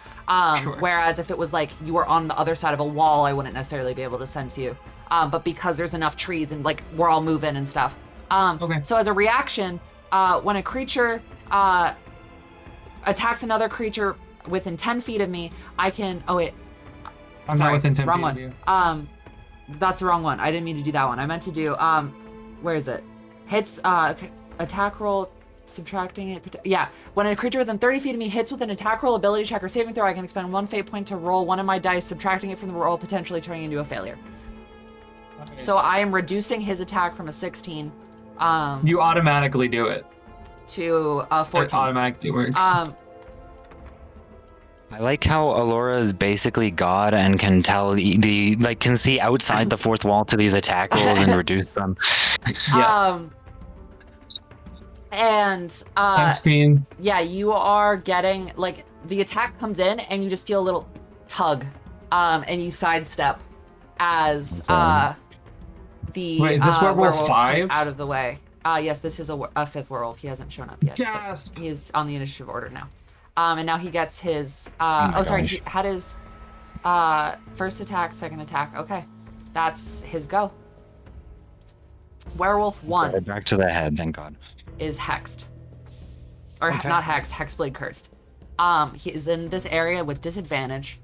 Sure. Whereas if it was like you were on the other side of a wall, I wouldn't necessarily be able to sense you. But because there's enough trees and like we're all moving and stuff. Okay. So as a reaction, when a creature attacks another creature within 10 feet of me, I can. Oh wait. I'm Sorry, not within 10 wrong feet one. of you. That's the wrong one. I didn't mean to do that one. I meant to do where is it? Hits attack roll, subtracting it. Yeah, when a creature within 30 feet of me hits with an attack roll, ability check, or saving throw, I can expend 1 fate point to roll one of my dice, subtracting it from the roll, potentially turning into a failure. Okay. So I am reducing his attack from a 16 You automatically do it. to a It 14. automatically works. I like how Alora is basically God and can tell can see outside the fourth wall to these attack rolls and reduce them. Yeah. And Thanks, Bean. yeah, you are getting like the attack comes in and you just feel a little tug, and you sidestep as Okay. the Wait, is this where we're werewolf comes 5? out of the way. Yes, this is a fifth werewolf. He hasn't shown up yet. Gasp! He is on the initiative order now. And now he gets his. my Sorry, gosh. he had his first attack, second attack. Okay, that's his go. Werewolf 1 Right back to the head, thank God. is hexed, or Okay. not hexed, hexblade cursed. He is in this area with disadvantage.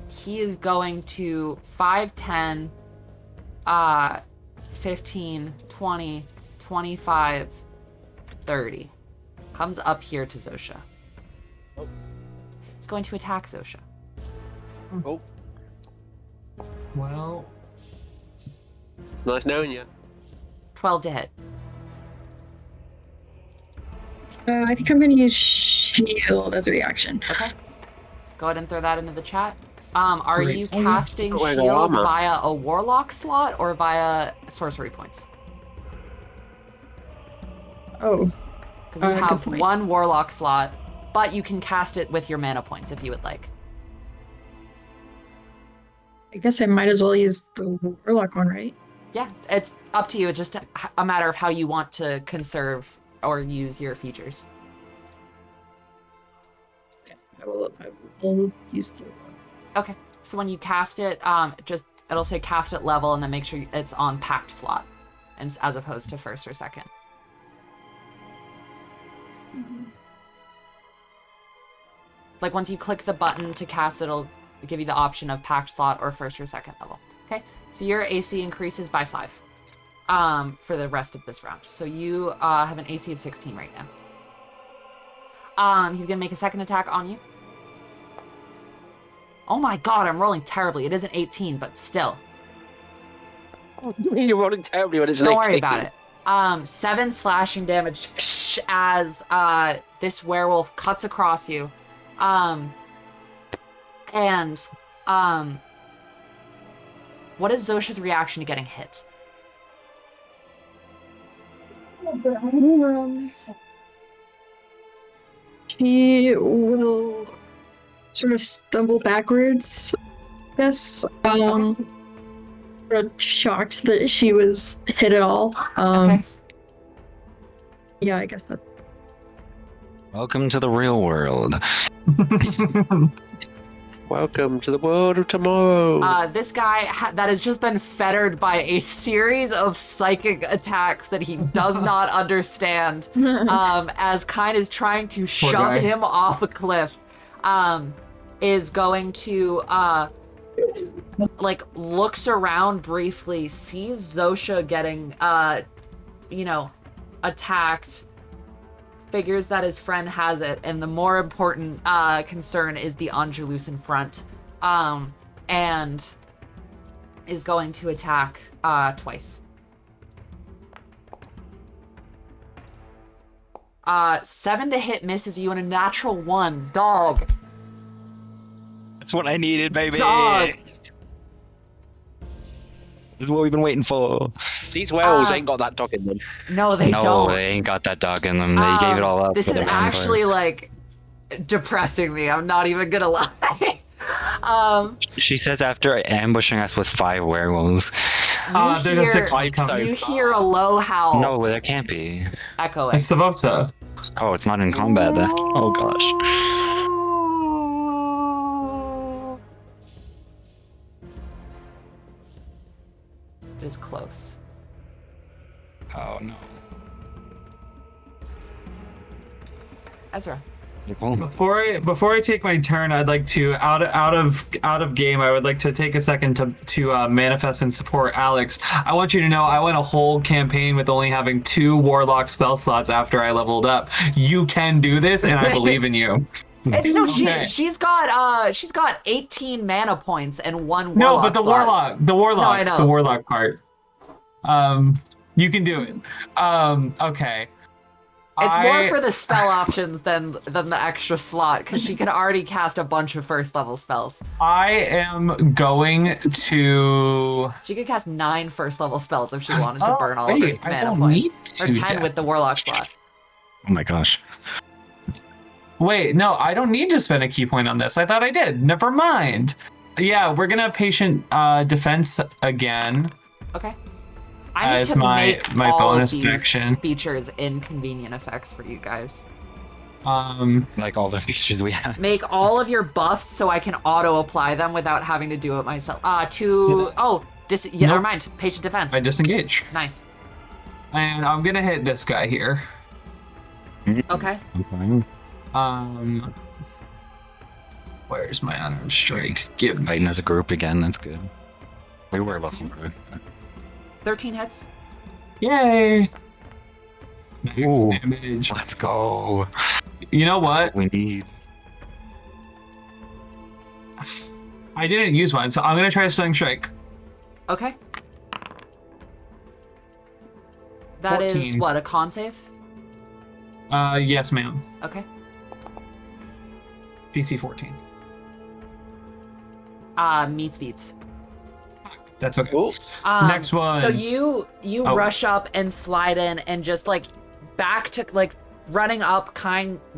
He is going to 5, 10, 15, 20, 25, 30. Comes up here to Zosha. Oh. It's going to attack Zosha. Oh, Well, nice knowing you. 12 to hit. I think I'm going to use shield as a reaction. Okay. Go ahead and throw that into the chat. Are Great. you Oh, yeah. casting Oh, I got shield armor. via a warlock slot or via sorcery points? Oh, Because you good have point. one warlock slot, but you can cast it with your mana points if you would like. I guess I might as well use the warlock one, right? Yeah, it's up to you. It's just a matter of how you want to conserve or use your features. I will use the. Okay, so when you cast it, it'll say cast at level, and then make sure it's on packed slot, and as opposed to first or second. Like once you click the button to cast, it'll give you the option of packed slot or first or second level. Okay, so your AC increases by 5 for the rest of this round. So you have an AC of 16 right now. He's gonna make a second attack on you. Oh my god, I'm rolling terribly. It is an 18, but still. You're rolling terribly when it's an Don't worry 18. about it. 7 slashing damage as this werewolf cuts across you. What is Zosha's reaction to getting hit? She will sort of stumble backwards. I guess. Sort of shocked that she was hit at all. Okay. Yeah, I guess that. Welcome to the real world. Welcome to the world of tomorrow. This guy that has just been fettered by a series of psychic attacks that he does not understand, as Kine is trying to shove guy. him off a cliff, is going to looks around briefly, sees Zosha getting attacked, figures that his friend has it, and the more important concern is the Angelus in front, and is going to attack twice. 7 to hit misses you, and a natural 1. Dog. That's what I needed, baby. Dog. This is what we've been waiting for. These werewolves ain't got that dog in them. No, they no, don't. they ain't got that dog in them. They gave it all up. This for is the vampire. actually depressing me. I'm not even gonna lie. She says after ambushing us with 5 werewolves. there's a 6 one You coming. hear a low howl No, there can't be. echoing. It's Savosa. Oh, it's not in combat then. Oh gosh. It is close. Oh no. Ezra. Nicole? Before I take my turn, I'd like to out of game. I would like to take a second to manifest and support Alex. I want you to know I went a whole campaign with only having 2 warlock spell slots after I leveled up. You can do this, and I believe in you. No, Okay. she's got 18 mana points and 1 warlock. No, but the slot. warlock, I know. the warlock part. You can do it. Okay. It's more for the spell options than the extra slot, because she can already cast a bunch of first level spells. I am going to. She could cast 9 first level spells if she wanted to Oh, burn all of wait, her I mana don't points. need Or to 10 with the warlock slot. Oh my gosh. Wait, no, I don't need to spend a key point on this. I thought I did. Never mind. Yeah, we're gonna patient defense again. Okay. I need as to my make my all bonus of these action. features inconvenient effects for you guys. Like all the features we have. Make all of your buffs so I can auto apply them without having to do it myself. So that- Never Nope. mind. Patient defense. I disengage, Nice. and I'm gonna hit this guy here. Okay. Okay. Where's my unarmed strike? Give me. Fighting as a group again, that's good. We were looking for it. 13 hits. Yay! Max Ooh. damage. Let's go. You know That's what? we need. I didn't use one, so I'm gonna try a stunning strike. Okay. That is 14. what, a con save? Yes, ma'am. Okay. DC 14. Meets beats. That's okay. Cool. Next one. So you Oh. rush up and slide in and just like back to like running up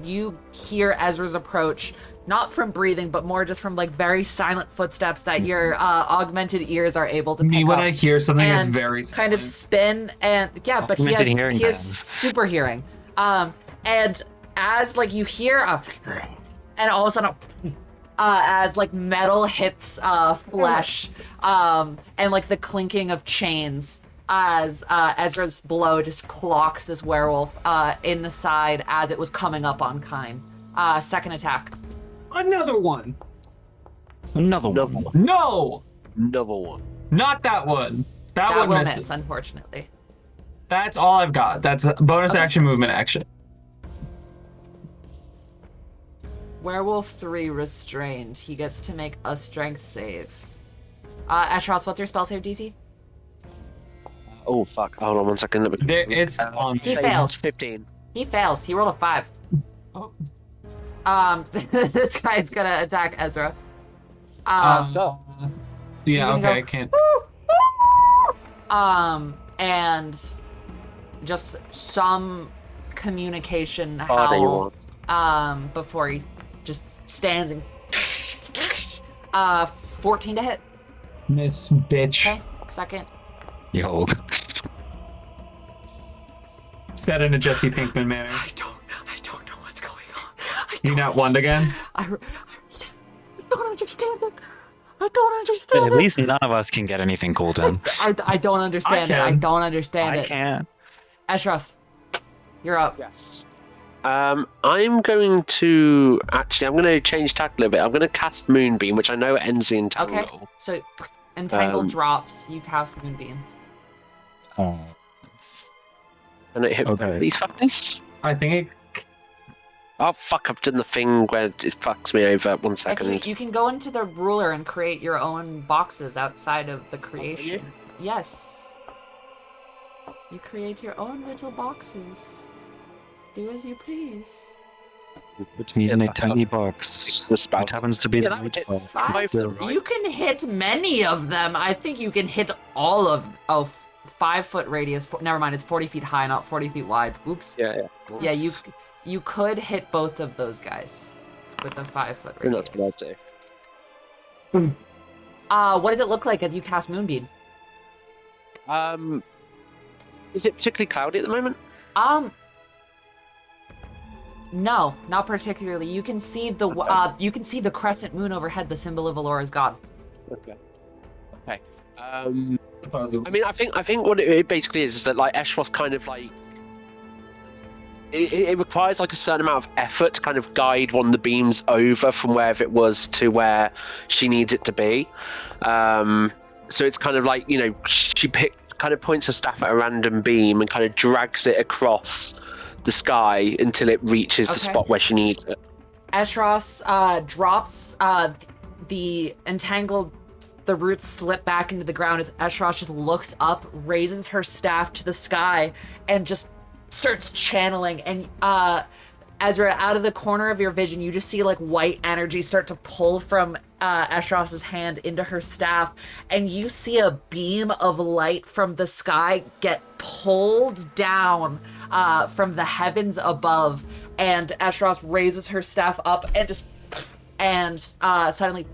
you hear Ezra's approach, not from breathing, but more just from like very silent footsteps that your augmented ears are able to pick Me when up. I hear something that's And very kind of silent. spin and but he Augmented has hearing he has bands. super hearing. And as like you hear and all of a sudden as like metal hits flesh and like the clinking of chains as Ezra's blow just clocks this werewolf in the side as it was coming up on Kine. Second attack. Another one. Another Another one. one. No, Another one. not that one. That That one will misses. miss, unfortunately. That's all I've got. That's a bonus Okay. action, movement action. Werewolf 3 restrained. He gets to make a strength save. Ashros, what's your spell save DC? Oh fuck! Hold on one second. Let me. There, it's on. He Say fails. 15. He fails. He rolled a 5. Oh. This guy's gonna attack Ezra. So. Yeah. He's gonna Okay. go- I can't. And just some communication Harder you howl, want. before he just stands and 14 to hit. Miss bitch. Okay, second. Yo. Said in a Jesse Pinkman manner. I don't know what's going on. You not won again? I don't understand it. I don't understand At it. least none of us can get anything cool done. I don't understand it. I can. don't understand I it. can't. Ashros, you're up. Yes. I'm going to I'm going to change tack a little bit. I'm going to cast Moonbeam, which I know ends the entangle. Okay. So, Entangle Um, drops. You cast Moonbeam. Oh. And it hit Okay. these fuckers. I think it. Oh fuck! I've done the thing where it fucks me over. One If second. you can go into the ruler and create your own boxes outside of the you? creation. Yes. You create your own little boxes. Do as you please. Puts me in a Yeah, tiny box. The spout. It happens to be Yeah, the that would right hit spot. Five. Both of them, right? You can hit many of them. I think you can hit all of. Oh, 5 foot radius. Never mind. It's 40 feet high, not 40 feet wide. Oops. Yeah. Yeah, you could hit both of those guys with the 5 foot And radius. that's what I'll do. What does it look like as you cast Moonbeam? Is it particularly cloudy at the moment? No, not particularly. You can see the crescent moon overhead, the symbol of Alora's god. Okay. I mean, I think what it basically is that like Esh was kind of like it requires like a certain amount of effort to kind of guide one of the beams over from wherever it was to where she needs it to be. So it's kind of like, you know, she kind of points her staff at a random beam and kind of drags it across the sky until it reaches the Okay. spot where she needs it. Eshros drops the entangled. The roots slip back into the ground as Eshros just looks up, raises her staff to the sky, and just starts channeling. And Ezra, out of the corner of your vision, you just see like white energy start to pull from Eshros's hand into her staff, and you see a beam of light from the sky get pulled down from the heavens above. And Eshros raises her staff up and suddenly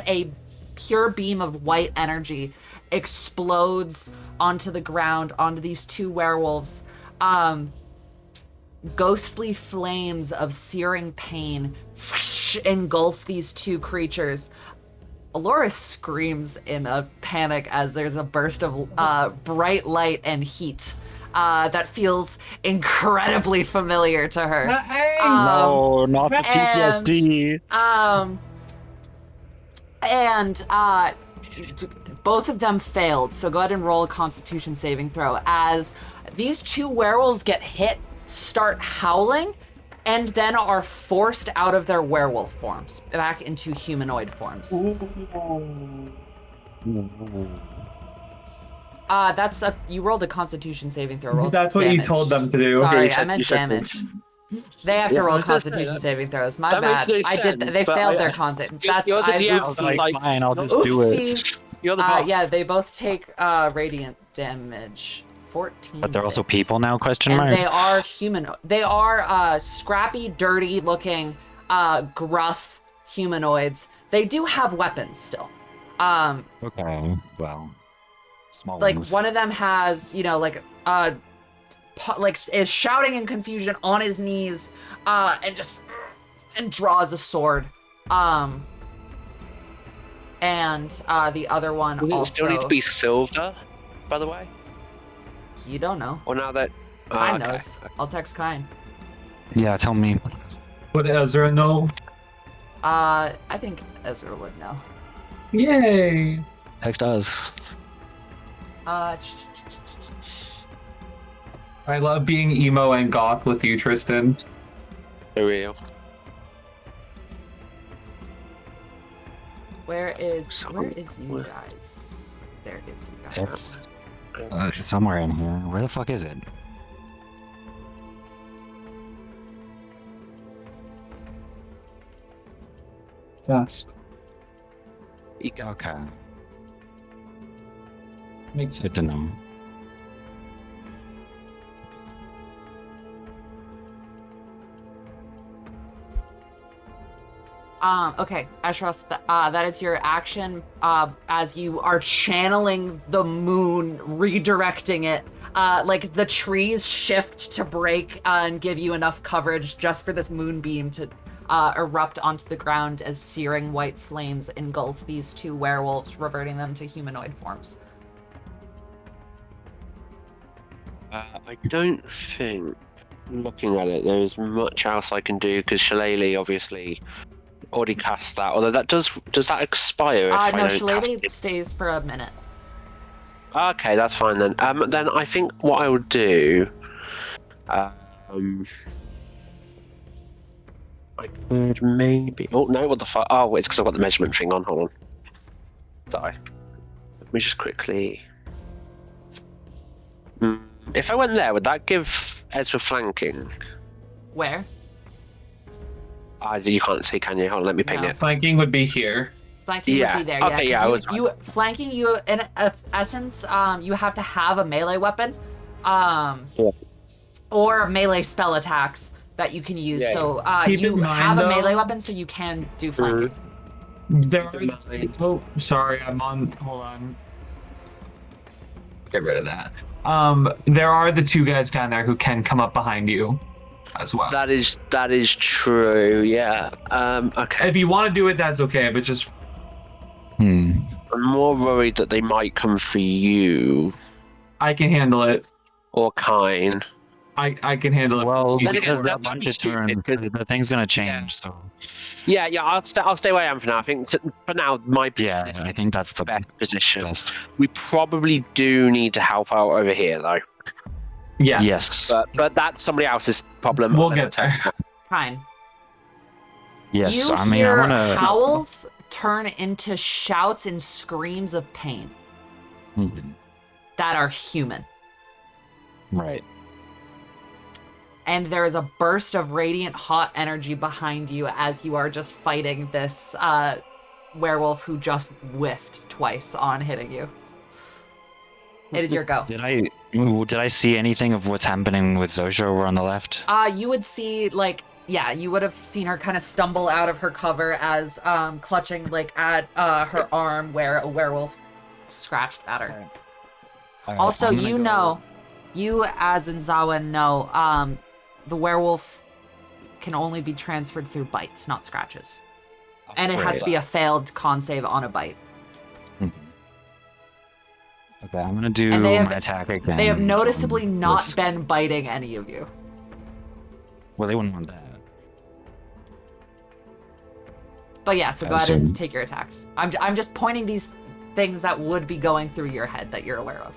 a pure beam of white energy explodes onto the ground, onto these two werewolves. Ghostly flames of searing pain engulf these two creatures. Alora screams in a panic as there's a burst of bright light and heat that feels incredibly familiar to her. No, not the PTSD. And both of them failed, so go ahead and roll a Constitution saving throw as these two werewolves get hit, start howling, and then are forced out of their werewolf forms back into humanoid forms. You rolled a Constitution saving throw. Roll That's what damage. you told them to do. Sorry, Yeah, I meant damage. They have to roll Constitution saving throws. My That bad. makes no I did. sense, They but failed their con save. That's you're the I DM, oopsie. Like, fine, I'll just do it. Oopsies. You're the boss. Yeah, they both take radiant damage. 14. But they're also hits. people now? Question And mark. they are human. They are scrappy, dirty-looking, gruff humanoids. They do have weapons still. Okay, well, small Like ones. one of them has, is shouting in confusion on his knees, and draws a sword. And the other one Does it also. still need to be silver, by the way? You don't know. Or now that... Kine okay. knows. I'll text Kine. Yeah, tell me. Would Ezra know? I think Ezra would know. Yay! Text us. I love being emo and goth with you, Tristan. For real. Where is you guys? There it is, you guys. It's somewhere in here. Where the fuck is it? Yes. Okay. Makes Good to know. Okay, Ashros, that is your action as you are channeling the moon, redirecting it. Like the trees shift to break and give you enough coverage just for this moonbeam to erupt onto the ground as searing white flames engulf these two werewolves, reverting them to humanoid forms. I don't think, looking at it, there's much else I can do, because Shillelagh obviously already cast that, although that does that expire if I No, don't cast Shillelagh it? stays for a minute. Okay, that's fine then. Then I think what I would do, I could maybe. Oh no! What the fuck? Oh, it's because I've got the measurement thing on. Hold on. Sorry. Let me just quickly. If I went there, would that give Ezra flanking? Where? You can't see, can you? Hold on, let me ping No. it. Flanking would be here. Flanking Yeah. would be there. Okay, yeah, I 'cause was you flanking. You in essence, you have to have a melee weapon, or melee spell attacks that you can use. Yeah, So Keep you in mind, have a though- melee weapon, so you can do flanking. There Keep in are. mind. Oh, sorry. I'm on. Hold on. Get rid of that. There are the two guys down there who can come up behind you, as well. That is true. Yeah. Okay. If you want to do it, that's okay. But just Hmm. I'm more worried that they might come for you I can handle it. or Kine. I can handle it. Well, Then because again, that that'd bunch be is turned, stupid, 'cause- the thing's gonna change. So Yeah. I'll stay where I am for now. I think for now my yeah, I think that's the best position. best. We probably do need to help out over here though. Yes. Yes. But that's somebody else's problem. We'll get there. Fine. Yes. You I mean, hear I'm gonna. howls turn into shouts and screams of pain that are human. Right. And there is a burst of radiant hot energy behind you as you are just fighting this werewolf who just whiffed twice on hitting you. It is your go. Did I see anything of what's happening with Zosha over on the left? You would see you would have seen her kind of stumble out of her cover as clutching at her arm where a werewolf scratched at her. Also, I'm gonna you go- know, you as Unzawa know, the werewolf can only be transferred through bites, not scratches. And it has to be a failed con save on a bite. Mhm. Okay, I'm gonna do And they have- my attack again. They have noticeably on not this- been biting any of you. Well, they wouldn't want that. But yeah, so go I ahead and assume. take your attacks. I'm just pointing these things that would be going through your head that you're aware of.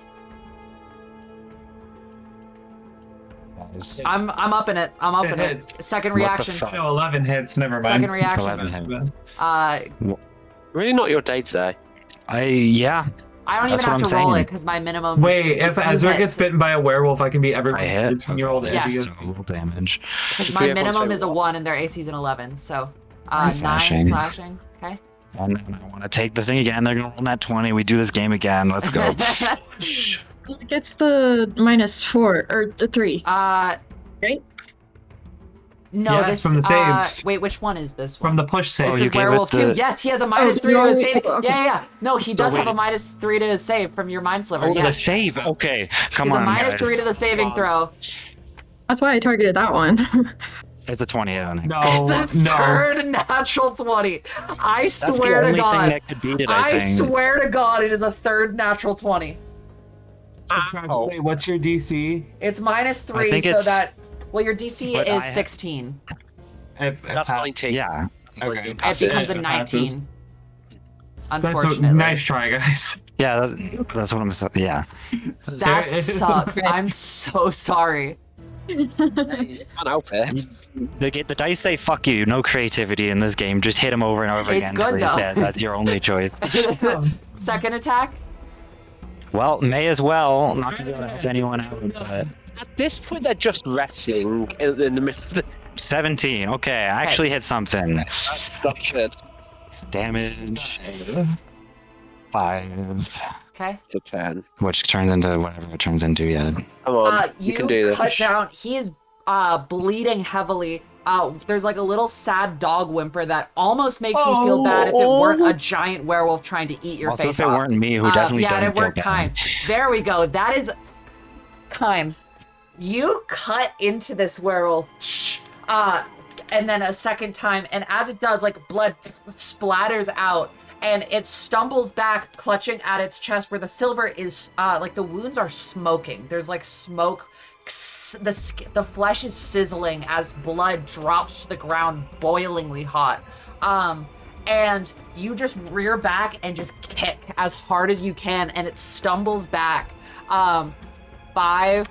Guys, I'm up in it. I'm up in it. hits. Second What the reaction. fuck? No, 11 hits. Never mind. Second reaction. 11 hit. Really not your day today. Yeah. I don't That's even have what to I'm roll saying. it because my minimum. Wait, if you Ezra hit. gets bitten by a werewolf, I can be I everyone's hit. 13-year-old Okay, Yeah. idiot. so roll damage. Because If my we everyone minimum say is a what? 1 and their AC is an 11. So Nine 9 slashing. slashing. Okay. And then I want to take the thing again. They're gonna roll that 20. We do this game again. Let's go. It gets the -4 or the 3. Right? No, Yes, this from the save. wait, which one is this one? From the push save. Oh, This you is gave it werewolf the- 2. Yes, he has a -3 to no, his saving. okay. Yeah. No, he So does have a wait. -3 to his save from your mind sliver. Oh, the Yes. save. Okay, come He's on. a -3 guys. to the saving throw. That's why I targeted that one. It's a 20. Yeah. No, It's a no. third natural 20. I That's swear the to only thing God. that could beat it. I I think. swear to God, it is a third natural 20. Wait, what's your DC? It's -3, I think so it's- that. Well, your DC But is I- 16. That's 19. Yeah. Okay. It becomes a It 19. That's a Unfortunately. nice try, guys. Yeah. That's what I'm saying. Yeah. That sucks. I'm so sorry. Can't help it. The dice say "fuck you." No creativity in this game. Just hit him over and over It's again. good, till he's though. dead. That's your only choice. Second attack? Well, may as well. Not gonna be able to help anyone out. But At this point, they're just resting in the middle of the. 17. Okay, I actually Hits. hit something. That's good. Damage. 5. Okay. It's a 10. Which turns into whatever it turns into. Yeah. Come on, You you can do cut this. down. He is bleeding heavily. There's like a little sad dog whimper that almost makes you feel bad if it weren't a giant werewolf trying to eat your Also, face if it off. weren't me, who definitely yeah, doesn't and it weren't feel kind. bad. There we go. That is kind. You cut into this werewolf, and then a second time, and as it does, like blood splatters out, and it stumbles back, clutching at its chest, where the silver is like the wounds are smoking. There's like smoke. The flesh is sizzling as blood drops to the ground, boilingly hot. And you just rear back and just kick as hard as you can, and it stumbles back 5,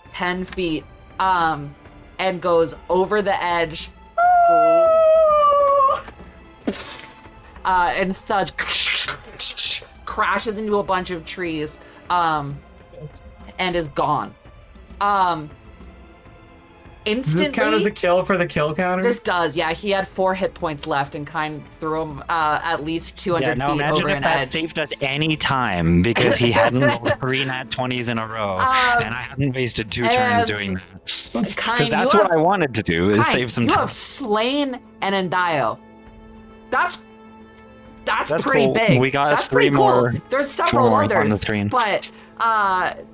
10 feet, and goes over the edge. And thuds crashes into a bunch of trees, and is gone. Does Instantly, this count as a kill for the kill counter? this does, yeah. He had 4 hit points left and kind threw him at least 200 Yeah, now feet imagine over if an that edge. saved us any time because he hadn't rolled 3 nat 20s in a row, and I hadn't wasted 2 turns and doing that. Kind, Because that's what I wanted to do, is Kind, save some you time. have slain an Endio. That's That's pretty cool. big. We got that's 3 pretty cool. more There's several more on the others, screen. but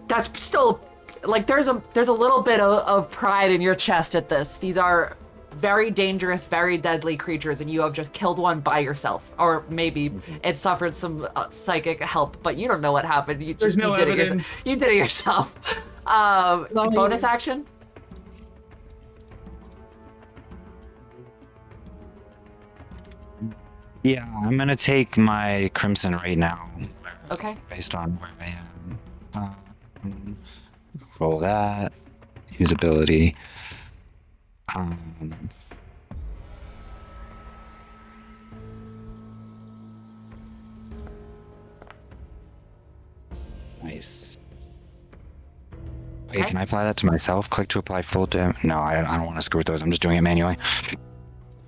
that's still like there's a little bit of pride in your chest at this. These are very dangerous, very deadly creatures, and you have just killed one by yourself, or maybe it suffered some psychic help, but you don't know what happened. There's no you did it evidence. yourself. You did it yourself. all Bonus you. action. Yeah, I'm gonna take my crimson right now, Okay. based on where I am. Roll that. Use ability. Nice. Wait, Okay. can I apply that to myself? Click to apply full damage. No, I don't want to screw with those. I'm just doing it manually.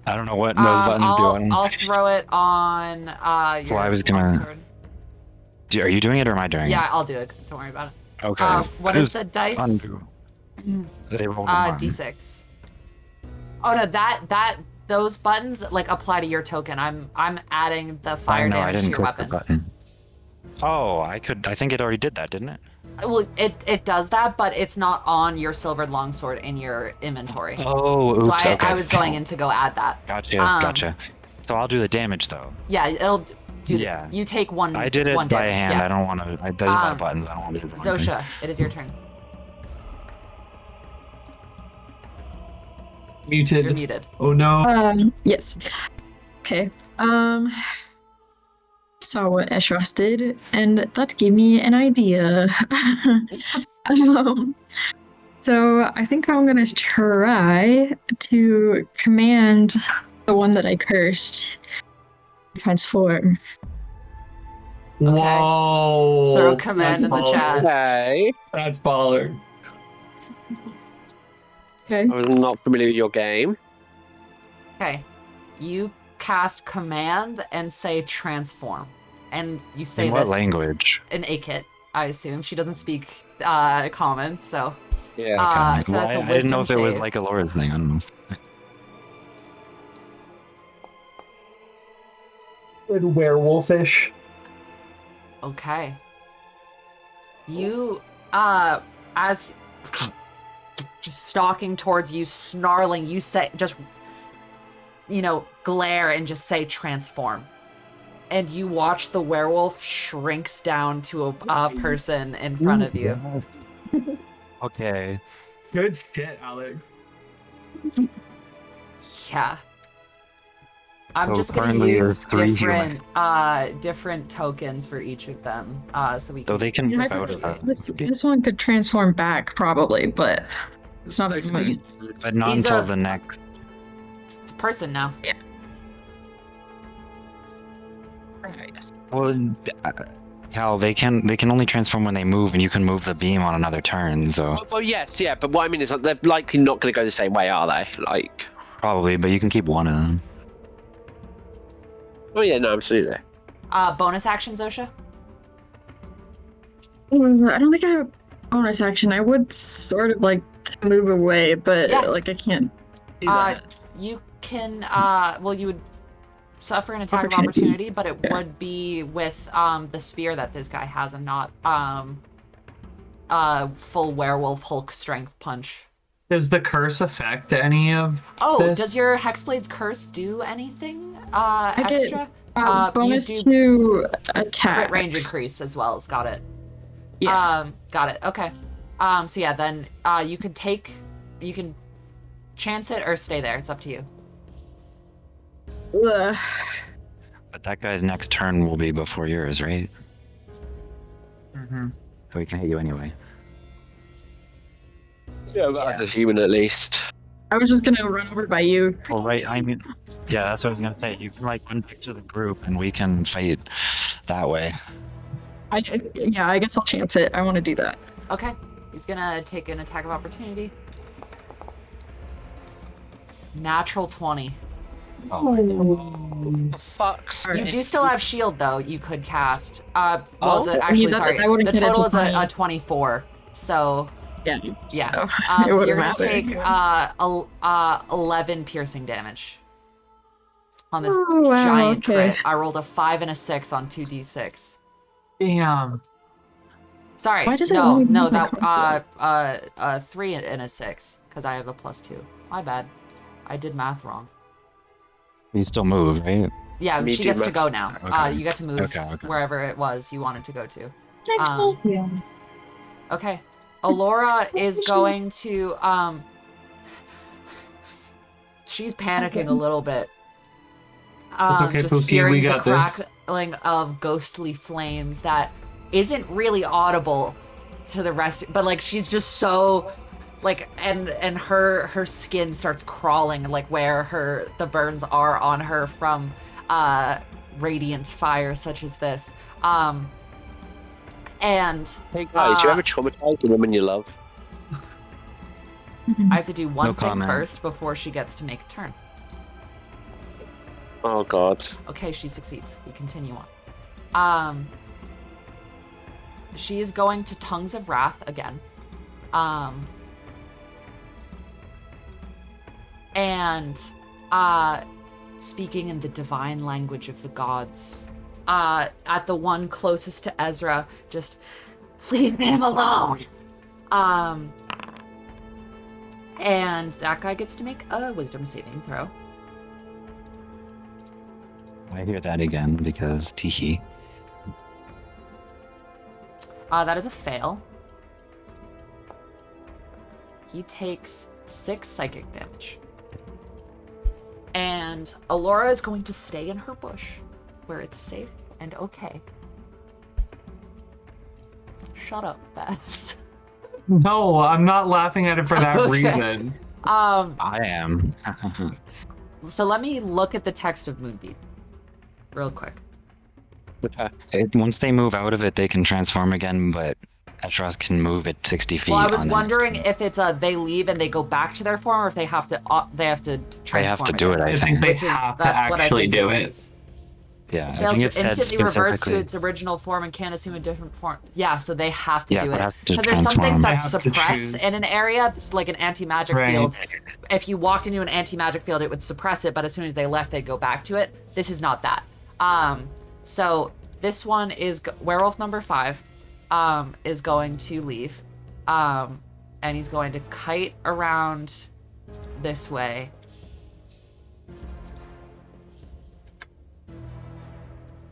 I don't know what those buttons do. I don't- I'll throw it on your Well, I was gonna- longsword. Are you doing it or am I doing Yeah, it? I'll do it. Don't worry about it. Okay. What is the dice? Undo. They rolled a one. D6. Oh no, those buttons like apply to your token. I'm adding the fire I know, I damage to didn't your click the weapon. button. Oh, I think it already did that, didn't it? Well, it does that, but it's not on your silvered longsword in your inventory. Oh, oops. So I Okay. was going in to go add that. Gotcha. So I'll do the damage though. Yeah, it'll do. Yeah. You take one. I did it one by damage. hand. Yeah. I don't want to. There's a lot of buttons. I don't want to do the wrong thing. Zosha, it is your turn. Muted. You're muted. Oh no. Yes. Okay. Saw what Eshras did, and that gave me an idea. So I think I'm gonna try to command the one that I cursed to transform. Whoa. Throw command That's in the baller. chat. Okay. That's baller. Okay. I was not familiar with your game. Okay. You cast command and say transform. And you say In what this language? in Akit, I assume. She doesn't speak common, so. Yeah. So that's a I didn't know if wisdom it was save. like Alora's thing. I don't know. Good werewolfish. Okay. You, as just stalking towards you, snarling, you say, just, glare and just say transform. And you watch the werewolf shrinks down to a person in front of you. Okay. Good shit, Alex. Yeah. I'm So just gonna currently use there's 3 different tokens for each of them, so we can. So they can Yeah, move out of that. this one could transform back probably, but it's not a move. But not He's until a- the next. It's a person now. Yes. Well, Cal, they can only transform when they move, and you can move the beam on another turn. So Well, yes, yeah, but what I mean is, like, they're likely not going to go the same way, are they? Like, probably, but you can keep one of them. oh yeah, no, absolutely. Bonus action, Zosha. I don't think I have a bonus action. I would sort of like to move away, but Yeah. like I can't do that. You can. You would suffer an attack of Opportunity. opportunity, but it Yeah. would be with the spear that this guy has, and not full werewolf Hulk strength punch. Does the curse affect any of Oh, this? does your Hexblade's curse do anything get, extra? Bonus you do to attack. crit range increase as well. Got it. Yeah. Got it. Okay. So yeah, then you can chance it or stay there. It's up to you. Ugh. But that guy's next turn will be before yours, right? Mhm. So he can hit you anyway. Yeah, but as a human at least. I was just gonna run over by you. Well, right. I mean, yeah, that's what I was gonna say. You can like run back to the group, and we can fight that way. I guess I'll chance it. I want to do that. Okay. He's gonna take an attack of opportunity. Natural 20. The fuck's You do still have shield though. You could cast. Actually, I mean, sorry. I wouldn't The get it total to is a 20. 24. So Yeah. yeah. So, it So wouldn't you're gonna matter. take 11 piercing damage on this Oh, wow, giant okay. crit. I rolled a 5 and a 6 on 2d6. Damn. Sorry. Why does it no, only no, move my that 3 and a 6 because I have a +2. My bad. I did math wrong. You still move, right? Yeah, Me she too, gets to Max. go now. Okay. You get to move Okay. wherever it was you wanted to go to. Yeah. Okay. Alora is going to she's panicking a little bit. It's okay, just Pookie, hearing we the got this. crackling of ghostly flames that isn't really audible to the rest, but like she's just so like and her skin starts crawling like where the burns are on her from radiant fire such as this. And Hey guys, you ever traumatized a woman you love? I have to do one No thing comment. first before she gets to make a turn. Oh god. Okay, she succeeds. We continue on. She is going to Tongues of Wrath again. And speaking in the divine language of the gods, at the one closest to Ezra, just leave him alone. And that guy gets to make a wisdom saving throw. I hear that again because teehee. That is a fail. He takes 6 psychic damage. And Alora is going to stay in her bush, where it's safe and okay. Shut up, Bess. No, I'm not laughing at it for that Okay. reason. I am. So let me look at the text of Moonbeam real quick. Once they move out of it, they can transform again, but Etros can move it 60 feet. Well, I was on wondering it. if it's they leave and they go back to their form, or if they have to transform. They have to do it, again. I I think think. they Which is have to that's what I actually think do it it. is. Yeah, I Fails think to it said instantly revert to specifically. its original form and can't assume a different form. Yeah, so they have to Yes, do it it. has to Because there's some things transform. that They have to suppress choose. in an area, it's like an anti-magic Right. field. If you walked into an anti-magic field, it would suppress it, but as soon as they left, they'd go back to it. This is not that. So this one is werewolf number 5, is going to leave, and he's going to kite around this way.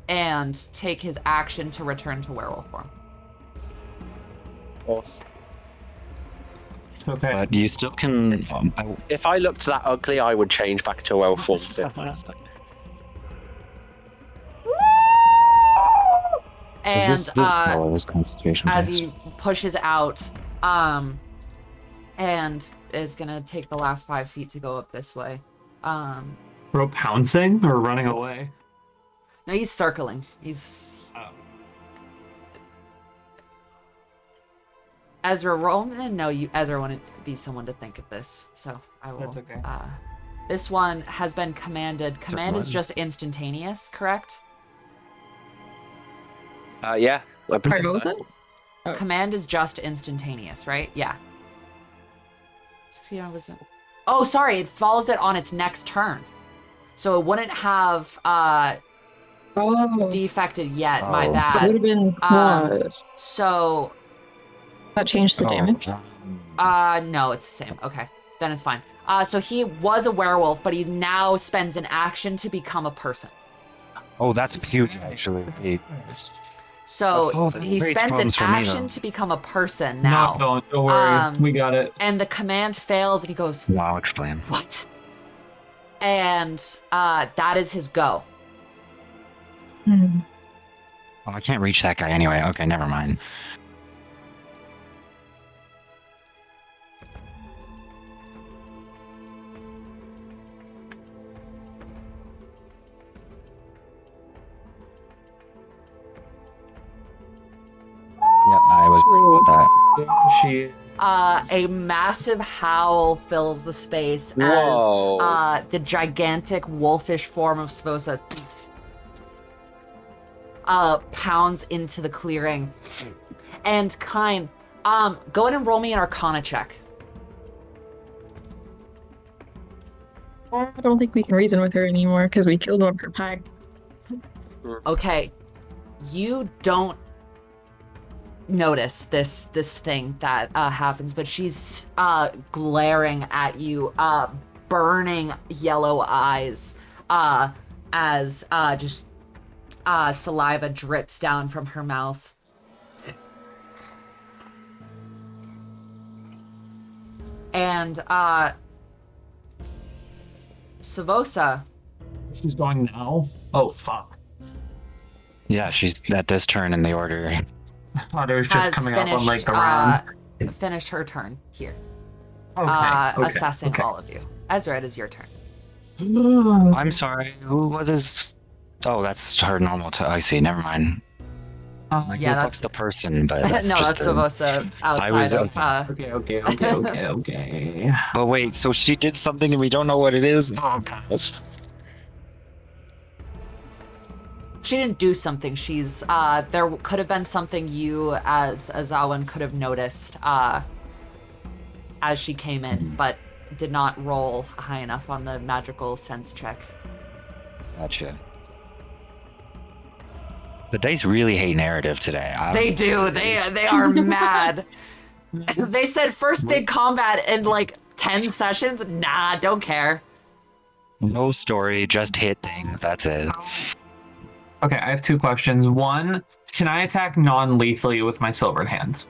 And take his action to return to werewolf form. Okay. But you still can. If I looked that ugly, I would change back to a werewolf form. And this concentration. as dice. he pushes out, and is gonna take the last 5 feet to go up this way. Bro, pouncing or running away? No, he's circling. He's Oh. Ezra. Roll. No, Ezra wouldn't be someone to think of this, so I will. That's okay. This one has been commanded. Command is one. just instantaneous, correct? Yeah. I Sorry, believe what was so. it? Oh. Command is just instantaneous, right? Yeah. 16 was it? Oh, sorry. It follows it on its next turn, so it wouldn't have Oh, defected yet. My Oh. it bad. would have been claws. So, That changed the damage. no, it's the same. Okay, then it's fine. So he was a werewolf, but he now spends an action to become a person. Oh, that's huge, actually. So Oh, that's he great spends an problems for me, action though. to become a person now. No, don't worry. Um, We got it. And the command fails, and he goes, Wow, explain. "What?" And that is his go. Hmm. Oh, I can't reach that guy anyway. Okay, never mind. Yep, I was worried about that. She. A massive howl fills the space Whoa. as the gigantic wolfish form of Svosa pounds into the clearing. And Kine, go ahead and roll me an Arcana check. I don't think we can reason with her anymore because we killed one of her pack. Okay, you don't notice this thing that happens, but she's glaring at you, burning yellow eyes, as just saliva drips down from her mouth. And Savosa, She's going now. Oh fuck! Yeah, she's at this turn in the order. I thought it was just has coming up on like finished the round. finished her turn here, Okay. assessing okay. all of you. Ezra, it is your turn. I'm sorry. What is? Oh, that's her normal. I see. Never mind. Like, Yeah, that's the person, but No, that's that's just a- Savosa outside was, of. Okay. But wait, so she did something and we don't know what it is. Oh gosh. She didn't do something. She's there could have been something you as Azawan could have noticed as she came in, but did not roll high enough on the magical sense check. Gotcha. The dice really hate narrative today. They do. They are mad. They said first big combat in like 10 sessions. Nah, don't care. No story, just hit things. That's it. Okay, I have 2 questions. One, can I attack non-lethally with my silvered hands?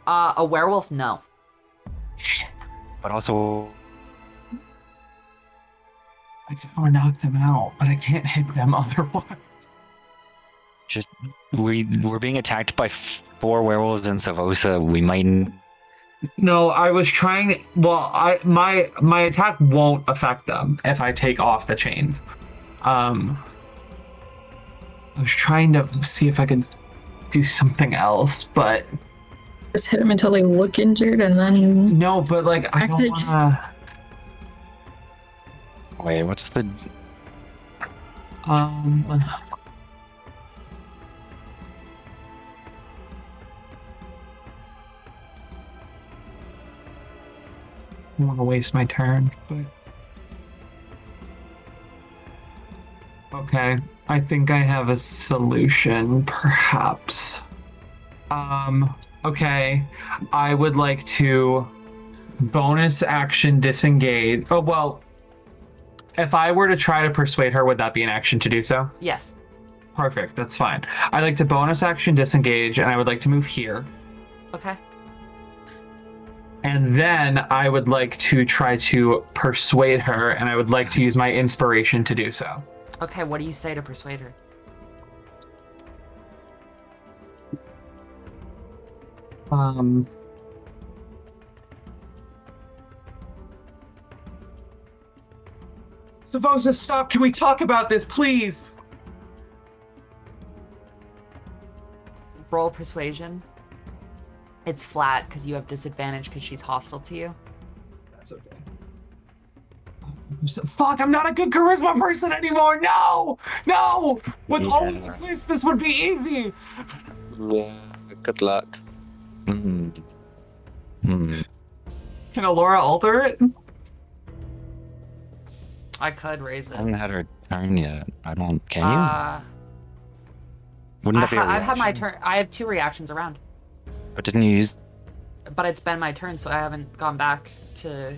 A werewolf, no. But also, I just want to knock them out, but I can't hit them otherwise. just we're being attacked by 4 werewolves in Savosa. We might. No, I was trying. Well, my attack won't affect them if I take off the chains. I was trying to see if I could do something else, but Just hit them until they look injured, and then no. But like, I don't wanna. Wait, what's the? I don't want to waste my turn, but okay. I think I have a solution, perhaps. Okay. I would like to bonus action disengage. Oh, well, if I were to try to persuade her, would that be an action to do so? Yes. Perfect. That's fine. I'd like to bonus action disengage, and I would like to move here. Okay. And then I would like to try to persuade her, and I would like to use my inspiration to do so. Okay, what do you say to persuade her? Savosa, stop. Can we talk about this, please? Roll persuasion. It's flat because you have disadvantage because she's hostile to you. That's okay. Fuck, I'm not a good charisma person anymore. No! No! With all of this would be easy. Yeah, good luck. Mm. Can Alora alter it? I could raise it. I haven't had her turn yet. I don't. Can you? Wouldn't that be a I've had my reaction? turn. I have 2 reactions around, But didn't you use? but it's been my turn, so I haven't gone back to.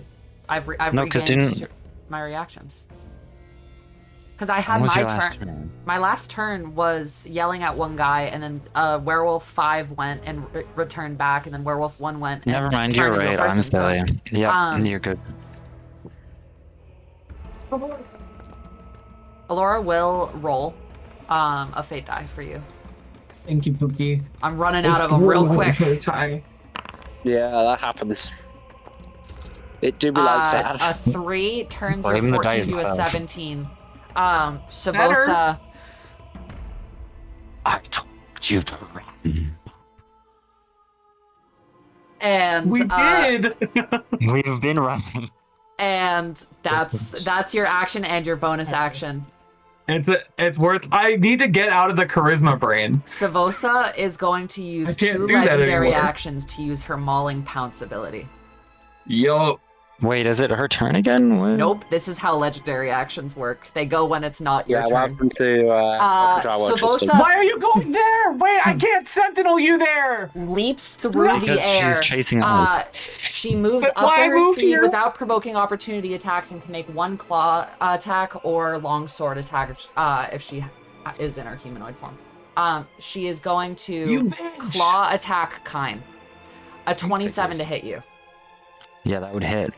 I've No, 'cause regained didn't- my reactions. Because I had When was my your last turn. turn? My last turn was yelling at one guy, and then werewolf 5 went and returned back, and then werewolf 1 went. And Never mind. turned You're into a right. I'm person, so- silly. Yeah, you're good. Alora will roll a fate die for you. Thank you, Pookie. I'm running out of them real quick. Yeah, that happens. It do be like that. A 3 turns your Blame the 14 dice to a piles. 17. Savosa. I told you to run. And We did. We've been running. and that's your action and your bonus action. It's worth. I need to get out of the charisma brain. Savosa is going to use I can't 2 do that legendary anymore. actions to use her Mauling Pounce ability. Yo. Wait, is it her turn again? What? Nope, this is how legendary actions work. They go when it's not your Yeah, turn. welcome to our Savosa- Why are you going there? Wait, I can't sentinel you there. Leaps through the Because air. she's chasing us. She moves But up why to her move speed here? without provoking opportunity attacks and can make 1 claw attack or long sword attack if she is in her humanoid form. She is going You to bitch. claw attack Kine. A 27 to hit you. Yeah, that would hit.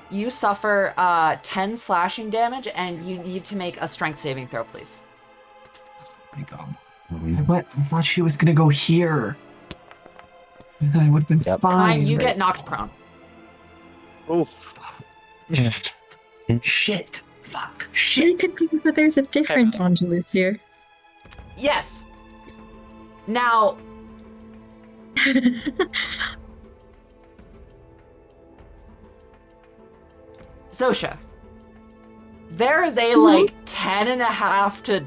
You suffer 10 slashing damage and you need to make a strength saving throw, please. Oh my God. I thought she was gonna go here. And then I would have been Yep. fine. Kine, you get knocked prone. Oof. Shit. Fuck. it Shit. could be so there's a different Angelus here. Yes. Now, Sosha, there is a like 10.5 to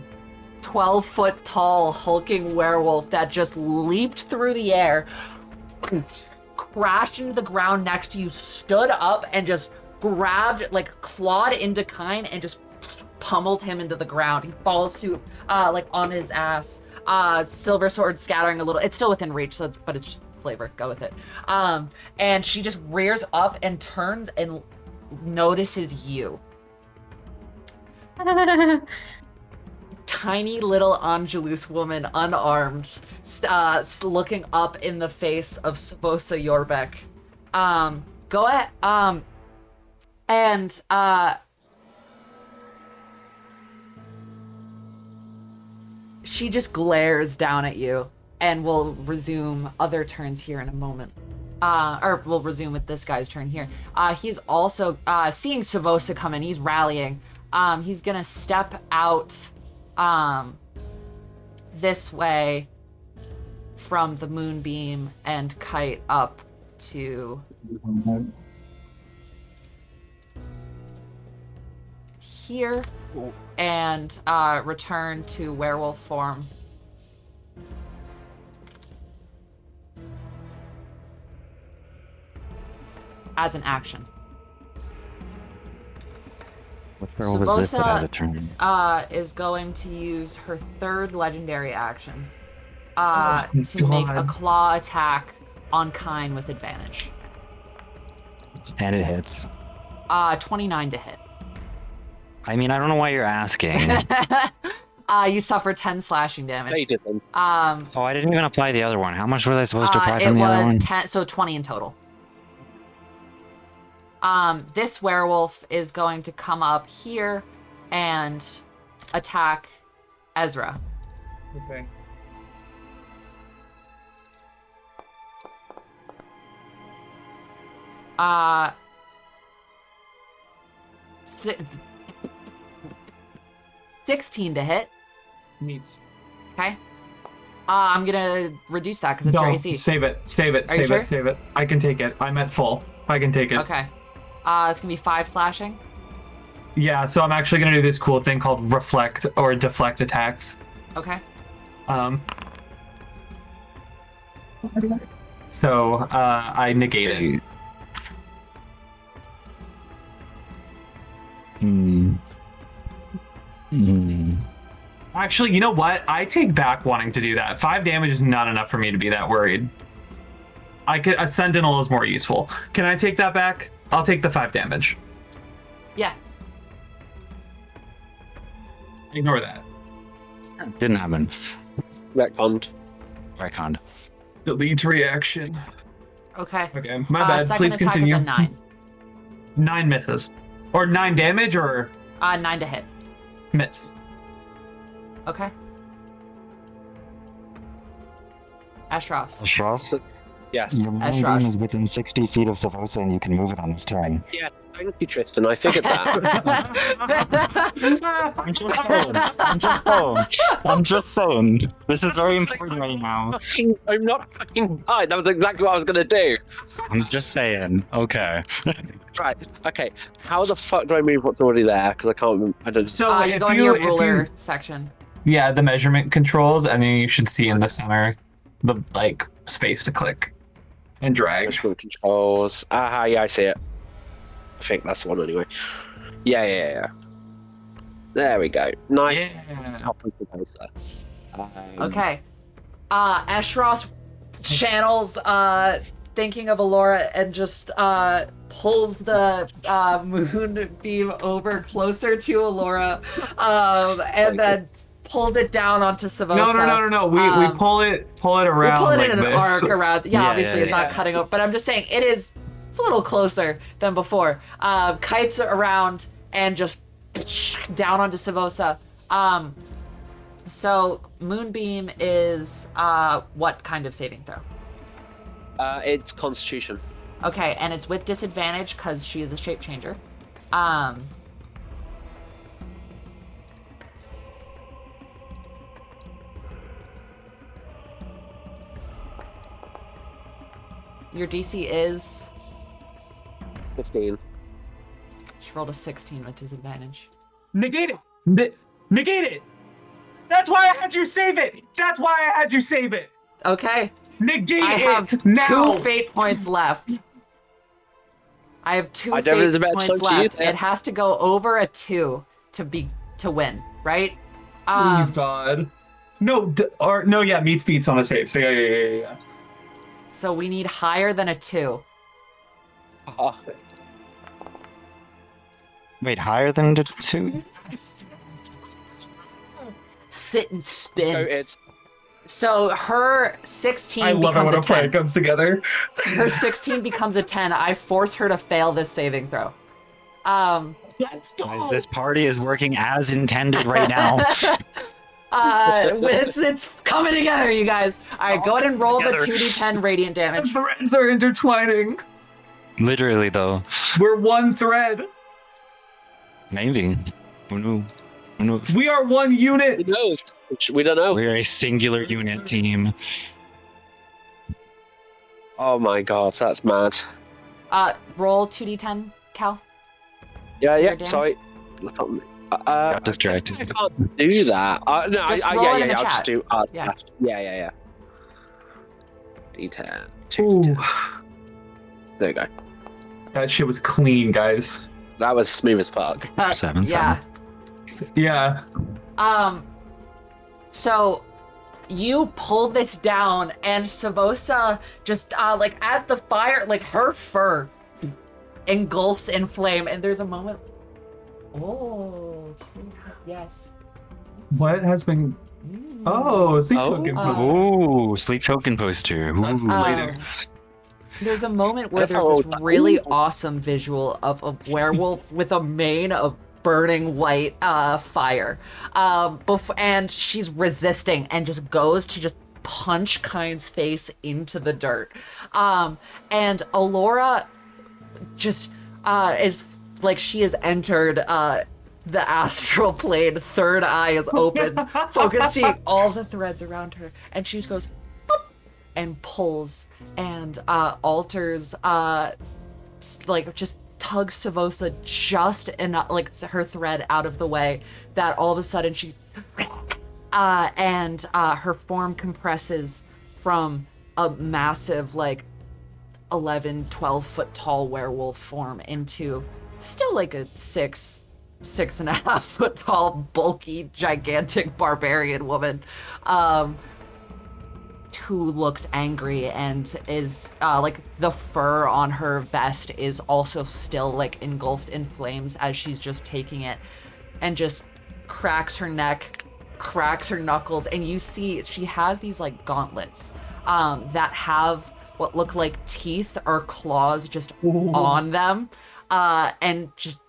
12-foot tall hulking werewolf that just leaped through the air, crashed into the ground next to you, stood up and just grabbed, like clawed into Kine and just pummeled him into the ground. He falls to like on his ass. Silver sword scattering a little. It's still within reach, so but it's flavor. Go with it. And she just rears up and turns and notices you. Tiny little Angelus woman, unarmed, looking up in the face of Svosa Yorbeck. Go ahead. And she just glares down at you, and we'll resume other turns here in a moment. Or we'll resume with this guy's turn here. He's also seeing Savosa come in. He's rallying. He's gonna step out this way from the moonbeam and kite up to here and return to werewolf form. As an action. What werewolf is this that has a turn? Is going to use her third legendary action Oh, to make a God. claw attack on Kine with advantage. And it hits. 29 to hit. I mean, I don't know why you're asking. You suffer 10 slashing damage. No, you didn't. Oh, I didn't even apply the other one. How much was I supposed to apply It from the other was one? 10, so 20 in total. This werewolf is going to come up here and attack Ezra. Okay. Si- 16 to hit. Meets. Okay. I'm gonna reduce that because it's your Don't AC. save it. Save it. Are you Save sure? it. Save it. I can take it. I'm at full. I can take it. Okay. It's gonna be 5 slashing. Yeah. So I'm actually gonna do this cool thing called reflect or deflect attacks. Okay. So I negate it. Actually, you know what? I take back wanting to do that. 5 damage is not enough for me to be that worried. A sentinel is more useful. Can I take that back? I'll take the 5 damage. Yeah. Ignore that. Didn't happen. Retconned. Retconned. Delete reaction. Okay. Okay, my bad. Second Please attack continue. is a 9. 9 misses. Or 9 damage or 9 to hit. miss. Okay. Ashros. Ashros? Yes. Your Ashros. moonbeam is within 60 feet of Savosa and you can move it on this turn. Yeah, thank you, Tristan. I figured that. I'm just saying. I'm just saying. This is very important right now. I'm not fucking blind. That was exactly what I was going to do. I'm just saying. Okay. Right. Okay. How the fuck do I move what's already there? Because I can't remember. I don't. So You if go into you, your if ruler you, section. yeah, the measurement controls, and then you should see in the center the like space to click and drag. Management controls. Aha, yeah, I see it. I think that's the one anyway. Yeah. There we go. Nice. Yeah. Top of the process. Okay. Ashros channels thinking of Alora and just pulls the moonbeam over closer to Alora and then pulls it down onto Savosa. No. We pull it around. We'll pull it like in an this. arc around. Yeah, Yeah, obviously it's not cutting over, but I'm just saying it's a little closer than before. Kites around and just down onto Savosa. So Moonbeam is what kind of saving throw? It's Constitution. Okay, and it's with disadvantage because she is a shape changer. Your DC is 15. she rolled a 16 with disadvantage. Negate it. Negate it. That's why I had you save it. Okay, Negate I have it now. 2 fate points left. I have 2 I don't know if there's fate a better points time to use left. it. It has to go over a 2 to be to win, right? Please, God. No, yeah, meets beats on a save. So yeah. So we need higher than a 2. Wait, higher than the 2? Sit and spin. Goated. So her 16 I love it becomes when a a plan 10. comes together. Her 16 becomes a 10. I force her to fail this saving throw. Let's Guys, this party is working as intended right now. It's coming together, you guys. All right, go ahead and roll the Together. 2d10 radiant The damage. threads are intertwining. Literally, though. We're one thread. Maybe. Who knew? Who knows? We are one Who unit. knows? We don't know. We're a singular unit team. Oh my god, that's mad. Roll 2d10, Cal. Yeah, Your damage? sorry. Got distracted. I can't do that. No, Just I roll it in the I'll just chat. do. Yeah. Yeah. D10. 2. Ooh, There you go. that shit was clean, guys. That was smooth as fuck. Seven, Yeah. Yeah. So you pull this down, and Savosa just like as the fire, like her fur engulfs in flame, and there's a moment. Oh, yes. What has been? Oh, sleep Oh. token. Ooh, sleep token poster. That's Ooh. later. There's a moment where That's there's how this old- really awesome visual of a werewolf with a mane of burning white fire. And she's resisting and just goes to just punch Kind's face into the dirt. And Alora just is like she has entered the astral plane. Third eye is opened, focusing all the threads around her, and she just goes boop, and pulls and alters like just tugs Savosa just enough, like her thread out of the way, that all of a sudden she and her form compresses from a massive like 11-12 foot tall werewolf form into still like a 6.5 foot tall, bulky, gigantic barbarian woman who looks angry and is like the fur on her vest is also still like engulfed in flames as she's just taking it, and just cracks her neck, cracks her knuckles, and you see she has these like gauntlets that have what look like teeth or claws just on them, and just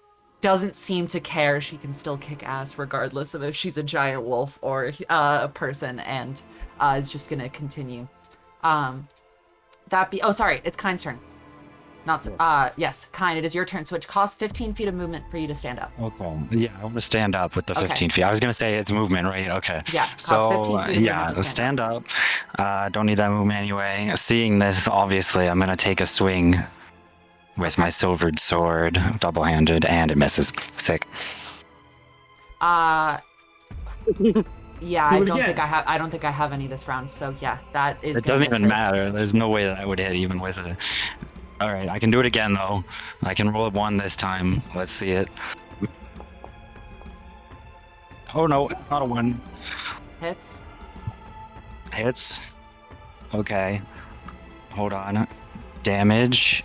doesn't seem to care. She can still kick ass regardless of if she's a giant wolf or a person, and is just gonna continue. Oh, sorry, it's Kind's turn. Yes, Kind, it is your turn. So it costs 15 feet of movement for you to stand up. Okay. Yeah, I want to stand up with the Okay. 15 feet. I was going to say it's movement, right? Okay. Yeah, costs So, 15 feet of yeah, movement to stand up. Don't need that movement anyway. Seeing this, obviously, I'm going to take a swing with my silvered sword, double-handed, and it misses. Sick. Yeah, Do I it don't again. think I don't think I have any this round. So yeah, that is. It gonna doesn't miss even her. matter. There's no way that I would hit even with it. All right, I can do it again, though. I can roll a 1 this time. Let's see it. Oh, no, it's not a 1. Hits. Hits. Okay. Hold on. Damage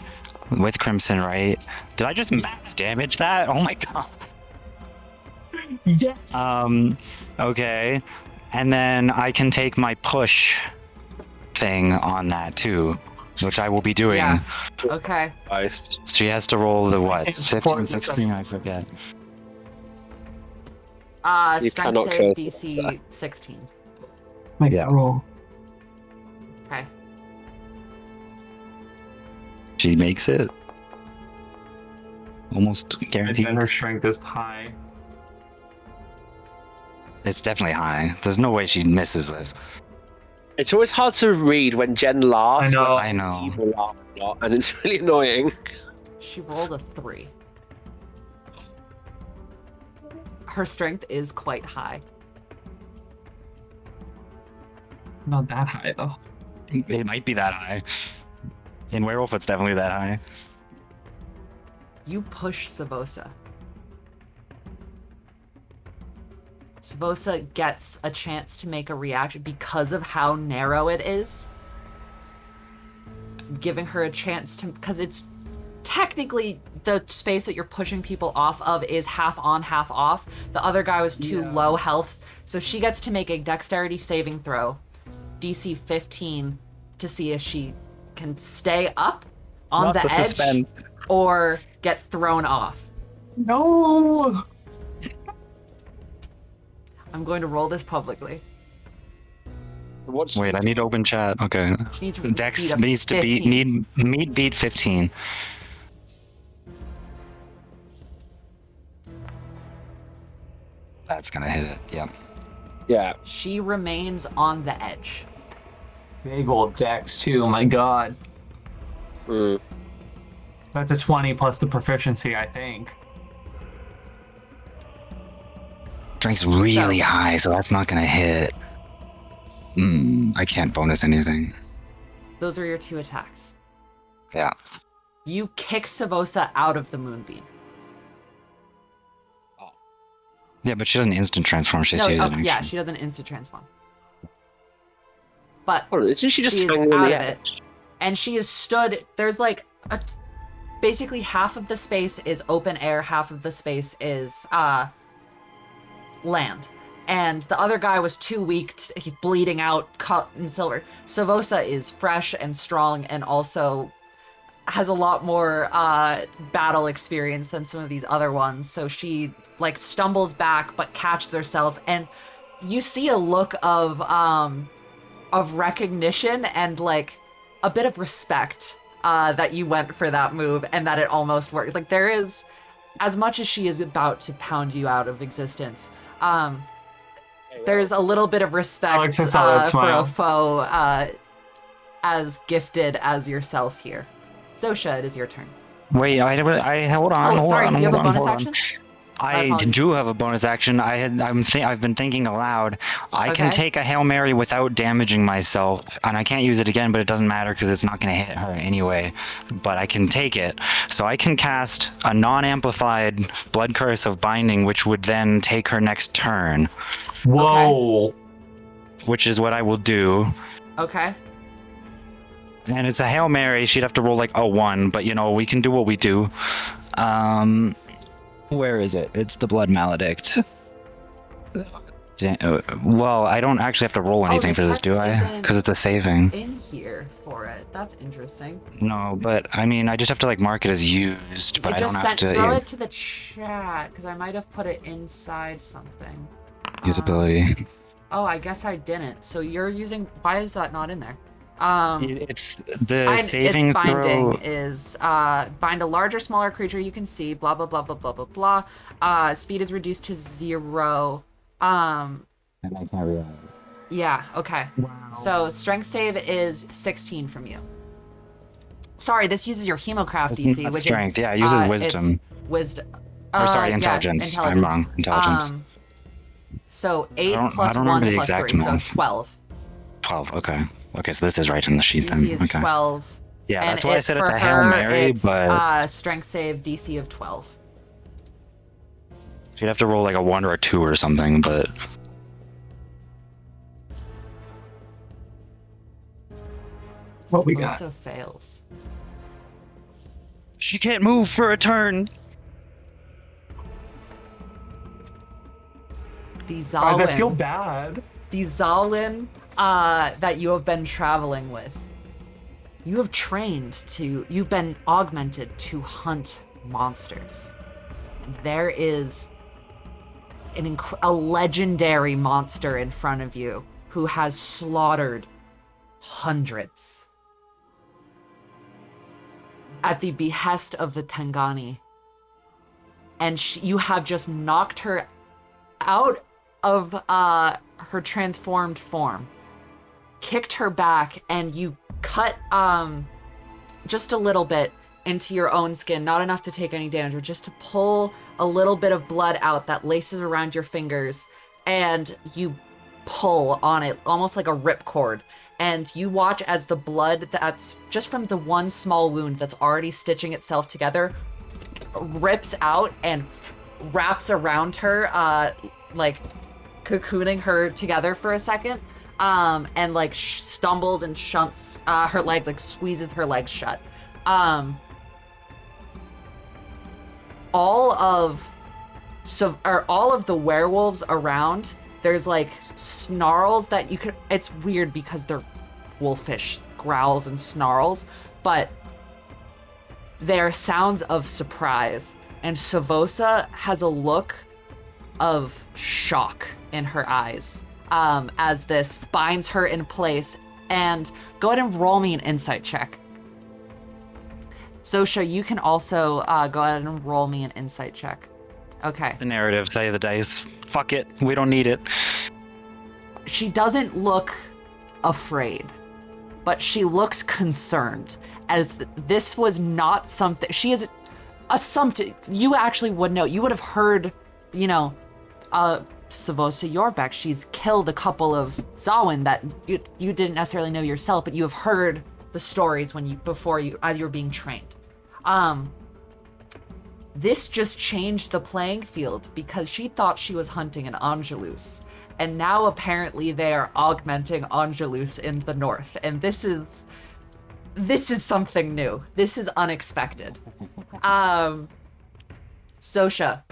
with Crimson, right? Did I just max damage that? Oh my god. Yes. Okay. And then I can take my push thing on that too, which I will be doing. Yeah. Okay. Nice. She has to roll the what? It's 15, 14, 16, I forget. You Strength cannot save kill DC Savosa. 16. Make Yeah. that roll. Okay. She makes it. Almost And guaranteed. then her strength is high. It's definitely high. There's no way she misses this. It's always hard to read when Jen laughs. I know. I know. People laugh a lot, and it's really annoying. She rolled a 3. Her strength is quite high. Not that high though. It might be that high. In Werewolf, it's definitely that high. You push Savosa. Savosa gets a chance to make a reaction because of how narrow it is. Giving her a chance to, because it's technically the space that you're pushing people off of is half on, half off. The other guy was too low health, so she gets to make a dexterity saving throw, DC 15, to see if she can stay up on Not the edge suspense. or get thrown off. No. I'm going to roll this publicly. Wait, I need open chat. Okay. She needs to Dex beat a needs to beat 15. beat 15. That's gonna hit it. Yep. Yeah. She remains on the edge. Big old dex too. My God. Mm. That's a 20 plus the proficiency, I think. Strength's really So- high, so that's not gonna hit. I can't bonus anything. Those are your 2 attacks. Yeah. You kick Savosa out of the moonbeam. Yeah, but she doesn't instant transform. She has to use an Yeah, action. she does an instant transform. But Oh, isn't she just she is hanging on out the of edge? it. And she is stood, there's like basically half of the space is open air, half of the space is land. And the other guy was too weak, he's bleeding out, cut in silver. Savosa is fresh and strong and also has a lot more battle experience than some of these other ones. So she like stumbles back but catches herself, and you see a look of recognition and like a bit of respect that you went for that move and that it almost worked. Like there is, as much as she is about to pound you out of existence, there's a little bit of respect Alex, I saw that for smile. a foe as gifted as yourself here. Zosha, it is your turn. Wait, I hold on. Oh, hold sorry, on, do you have a hold on, bonus hold on. action? I apologies. do have a bonus action. I've been thinking aloud. I can Okay. take a Hail Mary without damaging myself, and I can't use it again, but it doesn't matter because it's not going to hit her anyway. But I can take it. So I can cast a non-amplified Blood Curse of Binding, which would then take her next turn, Whoa. which is what I will do. Okay. And it's a Hail Mary. She'd have to roll like a 1, but you know, we can do what we do. Where is it? It's the Blood Maledict. Well, I don't actually have to roll anything the for this, do text I? isn't- Because it's a saving. In here for it. That's interesting. No, but I mean, I just have to like mark it as used, but I I just don't have to throw it to the chat because I might have put it inside something. usability. Oh, I guess I didn't. So you're using. Why is that not in there? It's the saving its binding throw. is bind a larger, smaller creature you can see. Blah blah blah blah blah blah blah. Speed is reduced to 0. And I can't read. Yeah. Okay. Wow. So strength save is 16 from you. Sorry, this uses your Hemocraft That's DC, not which strength. is Yeah, it uses wisdom. Wisdom. Or sorry, yeah, intelligence. I'm wrong. Intelligence. So 8 I plus don't 1 remember the plus exact 3, so math. 12. 12. Okay. Okay, so this is right in the sheet DC then. is Okay. 12. Yeah, and that's why I said for it's a Hail her, Mary, it's, but strength save DC of 12. you'd have to roll like a 1 or a 2 or something, but What we got? Also fails. she can't move for a turn. The Guys, I feel Zalwyn, bad. that you have been traveling with, you have you've been augmented to hunt monsters. There is a legendary monster in front of you who has slaughtered hundreds at the behest of the Tangani. And you have just knocked her out of her transformed form, kicked her back, and you cut just a little bit into your own skin, not enough to take any damage, but just to pull a little bit of blood out that laces around your fingers, and you pull on it almost like a ripcord. And you watch as the blood that's just from the one small wound that's already stitching itself together rips out and wraps around her like cocooning her together for a second, and like stumbles and shunts her leg, like squeezes her leg shut. All of the werewolves around, there's like snarls that you could. It's weird because they're wolfish growls and snarls, but they're sounds of surprise. And Savosa has a look of shock in her eyes as this binds her in place. And go ahead and roll me an insight check. Zosha, you can also go ahead and roll me an insight check. Okay. The narrative, say the dice. Fuck it, we don't need it. She doesn't look afraid, but she looks concerned, as this was not something. She is a something you actually would know. You would have heard, Savosa Yorbeck. She's killed a couple of Zawin that you didn't necessarily know yourself, but you have heard the stories as you were being trained. This just changed the playing field because she thought she was hunting an Angelus, and now apparently they are augmenting Angelus in the north, and this is something new. This is unexpected. Zosha,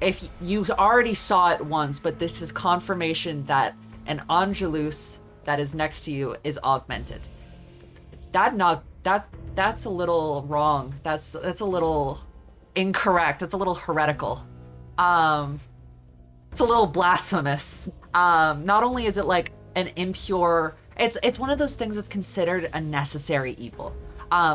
if you already saw it once, but this is confirmation that an Angelus that is next to you is augmented. That's a little wrong. That's a little incorrect. That's a little heretical. It's a little blasphemous. Not only is it like an impure, it's one of those things that's considered a necessary evil.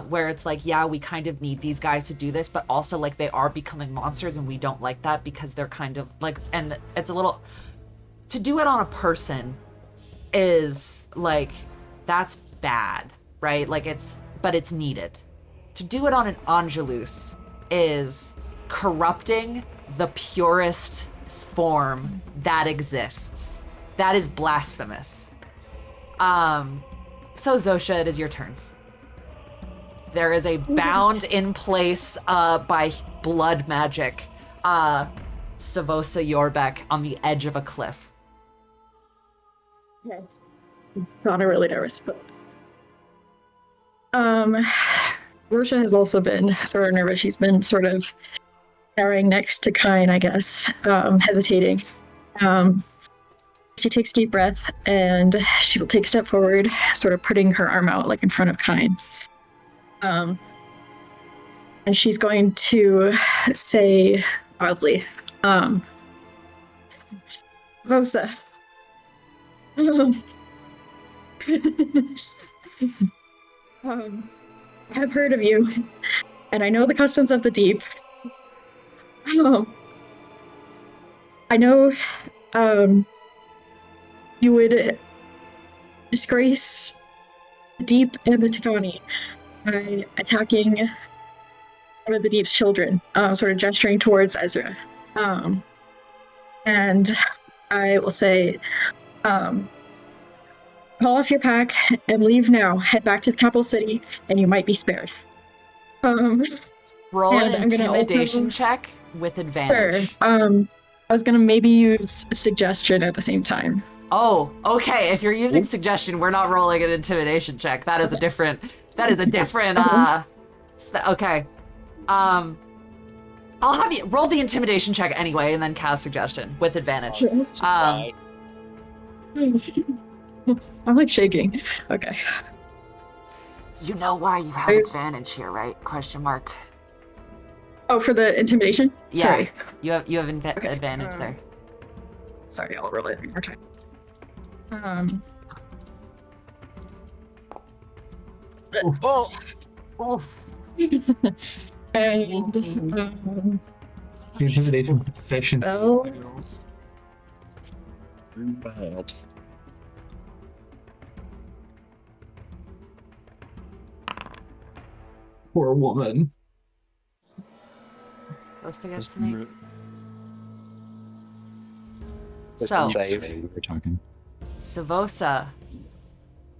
Where it's like, yeah, we kind of need these guys to do this, but also like they are becoming monsters and we don't like that because they're kind of like, and it's a little, to do it on a person is like, that's bad, right? Like but it's needed. To do it on an Angelus is corrupting the purest form that exists. That is blasphemous. So Zosha, it is your turn. There is a bound in place by blood magic, Savosa Yorbeck on the edge of a cliff. Okay. Got really nervous, but Zosha has also been sort of nervous. She's been sort of cowering next to Kine, I guess, hesitating. She takes a deep breath and she will take a step forward, sort of putting her arm out like in front of Kine. And she's going to say loudly, Vosa. I have heard of you, and I know the customs of the deep. I know you would disgrace the deep and the Takani by attacking one of the deep's children, sort of gesturing towards Ezra. And I will say, call off your pack and leave now. Head back to the capital city, and you might be spared. Roll an intimidation check with advantage. Sure. I was gonna maybe use suggestion at the same time. Oh, okay. If you're using suggestion, we're not rolling an intimidation check. That is a different. Okay. I'll have you roll the intimidation check anyway, and then cast suggestion with advantage. I'm like shaking. Okay. You know why you have advantage here, right? Question mark. Oh, for the intimidation? Yeah. Sorry. You have advantage there. Sorry, I'll roll it one more time. And Intimidation protection. spells. Bad. Poor woman. Supposed to get snake. Let's So, save. We're talking. Savosa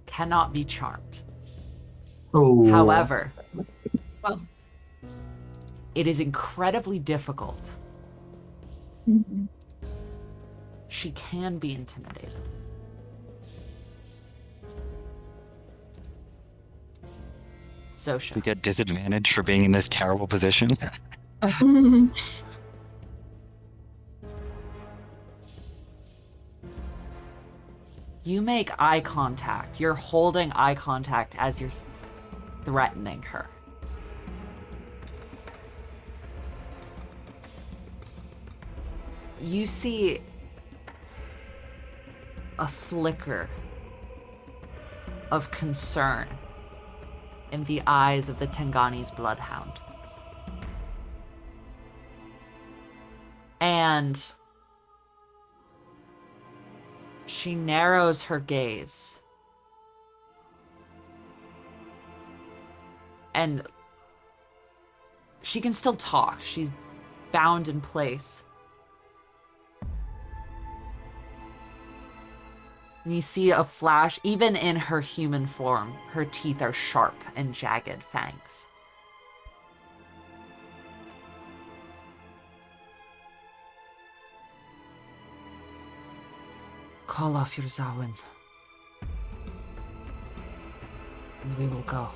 cannot be charmed. Oh. However, Well. it is incredibly difficult Mhm. she can be intimidated. To Zosha. get disadvantage for being in this terrible position. You make eye contact. You're holding eye contact as you're threatening her. You see a flicker of concern in the eyes of the Tengani's bloodhound. And she narrows her gaze. And she can still talk. She's bound in place. And you see a flash, even in her human form, her teeth are sharp and jagged fangs. Call off your Zawin. And we will go.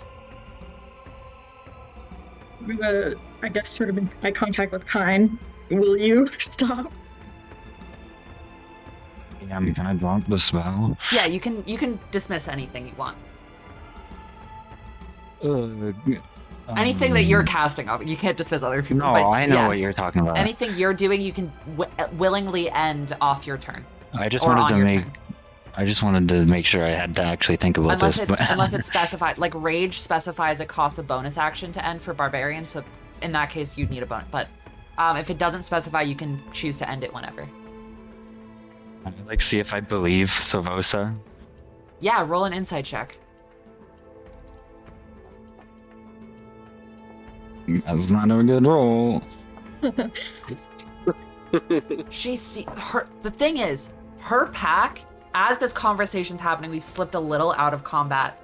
I'm gonna, I guess, sort of in eye contact with Kine. Will you stop? Yeah, can I drop the spell? Yeah, you can dismiss anything you want. Anything that you're casting off. You can't dismiss other people. No, but I know yeah, what you're talking about. anything you're doing, you can willingly end off your turn. I just or wanted on to your make. turn. I just wanted to make sure I had to actually think about Unless this. it's but- unless it's specified, like Rage specifies it costs a bonus action to end for Barbarian, so in that case you'd need a bonus. But if it doesn't specify, you can choose to end it whenever. Like, see if I believe Savosa. Yeah, roll an insight check. That's not a good roll. The thing is, her pack, as this conversation's happening, we've slipped a little out of combat.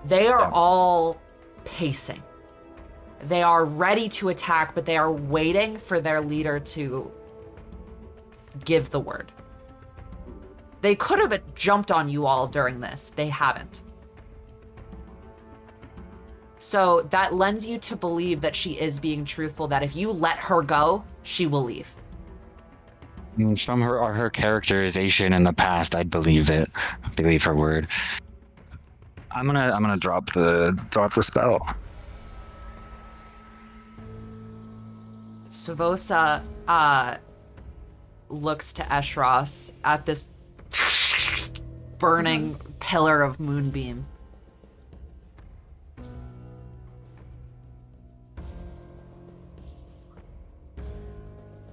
They are all pacing. They are ready to attack, but they are waiting for their leader to give the word. They could have jumped on you all during this. They haven't. So that lends you to believe that she is being truthful, that if you let her go, she will leave. From her characterization in the past, I'd believe it. Believe her word. I'm gonna drop the spell. Savosa looks to Eshros at this burning pillar of moonbeam.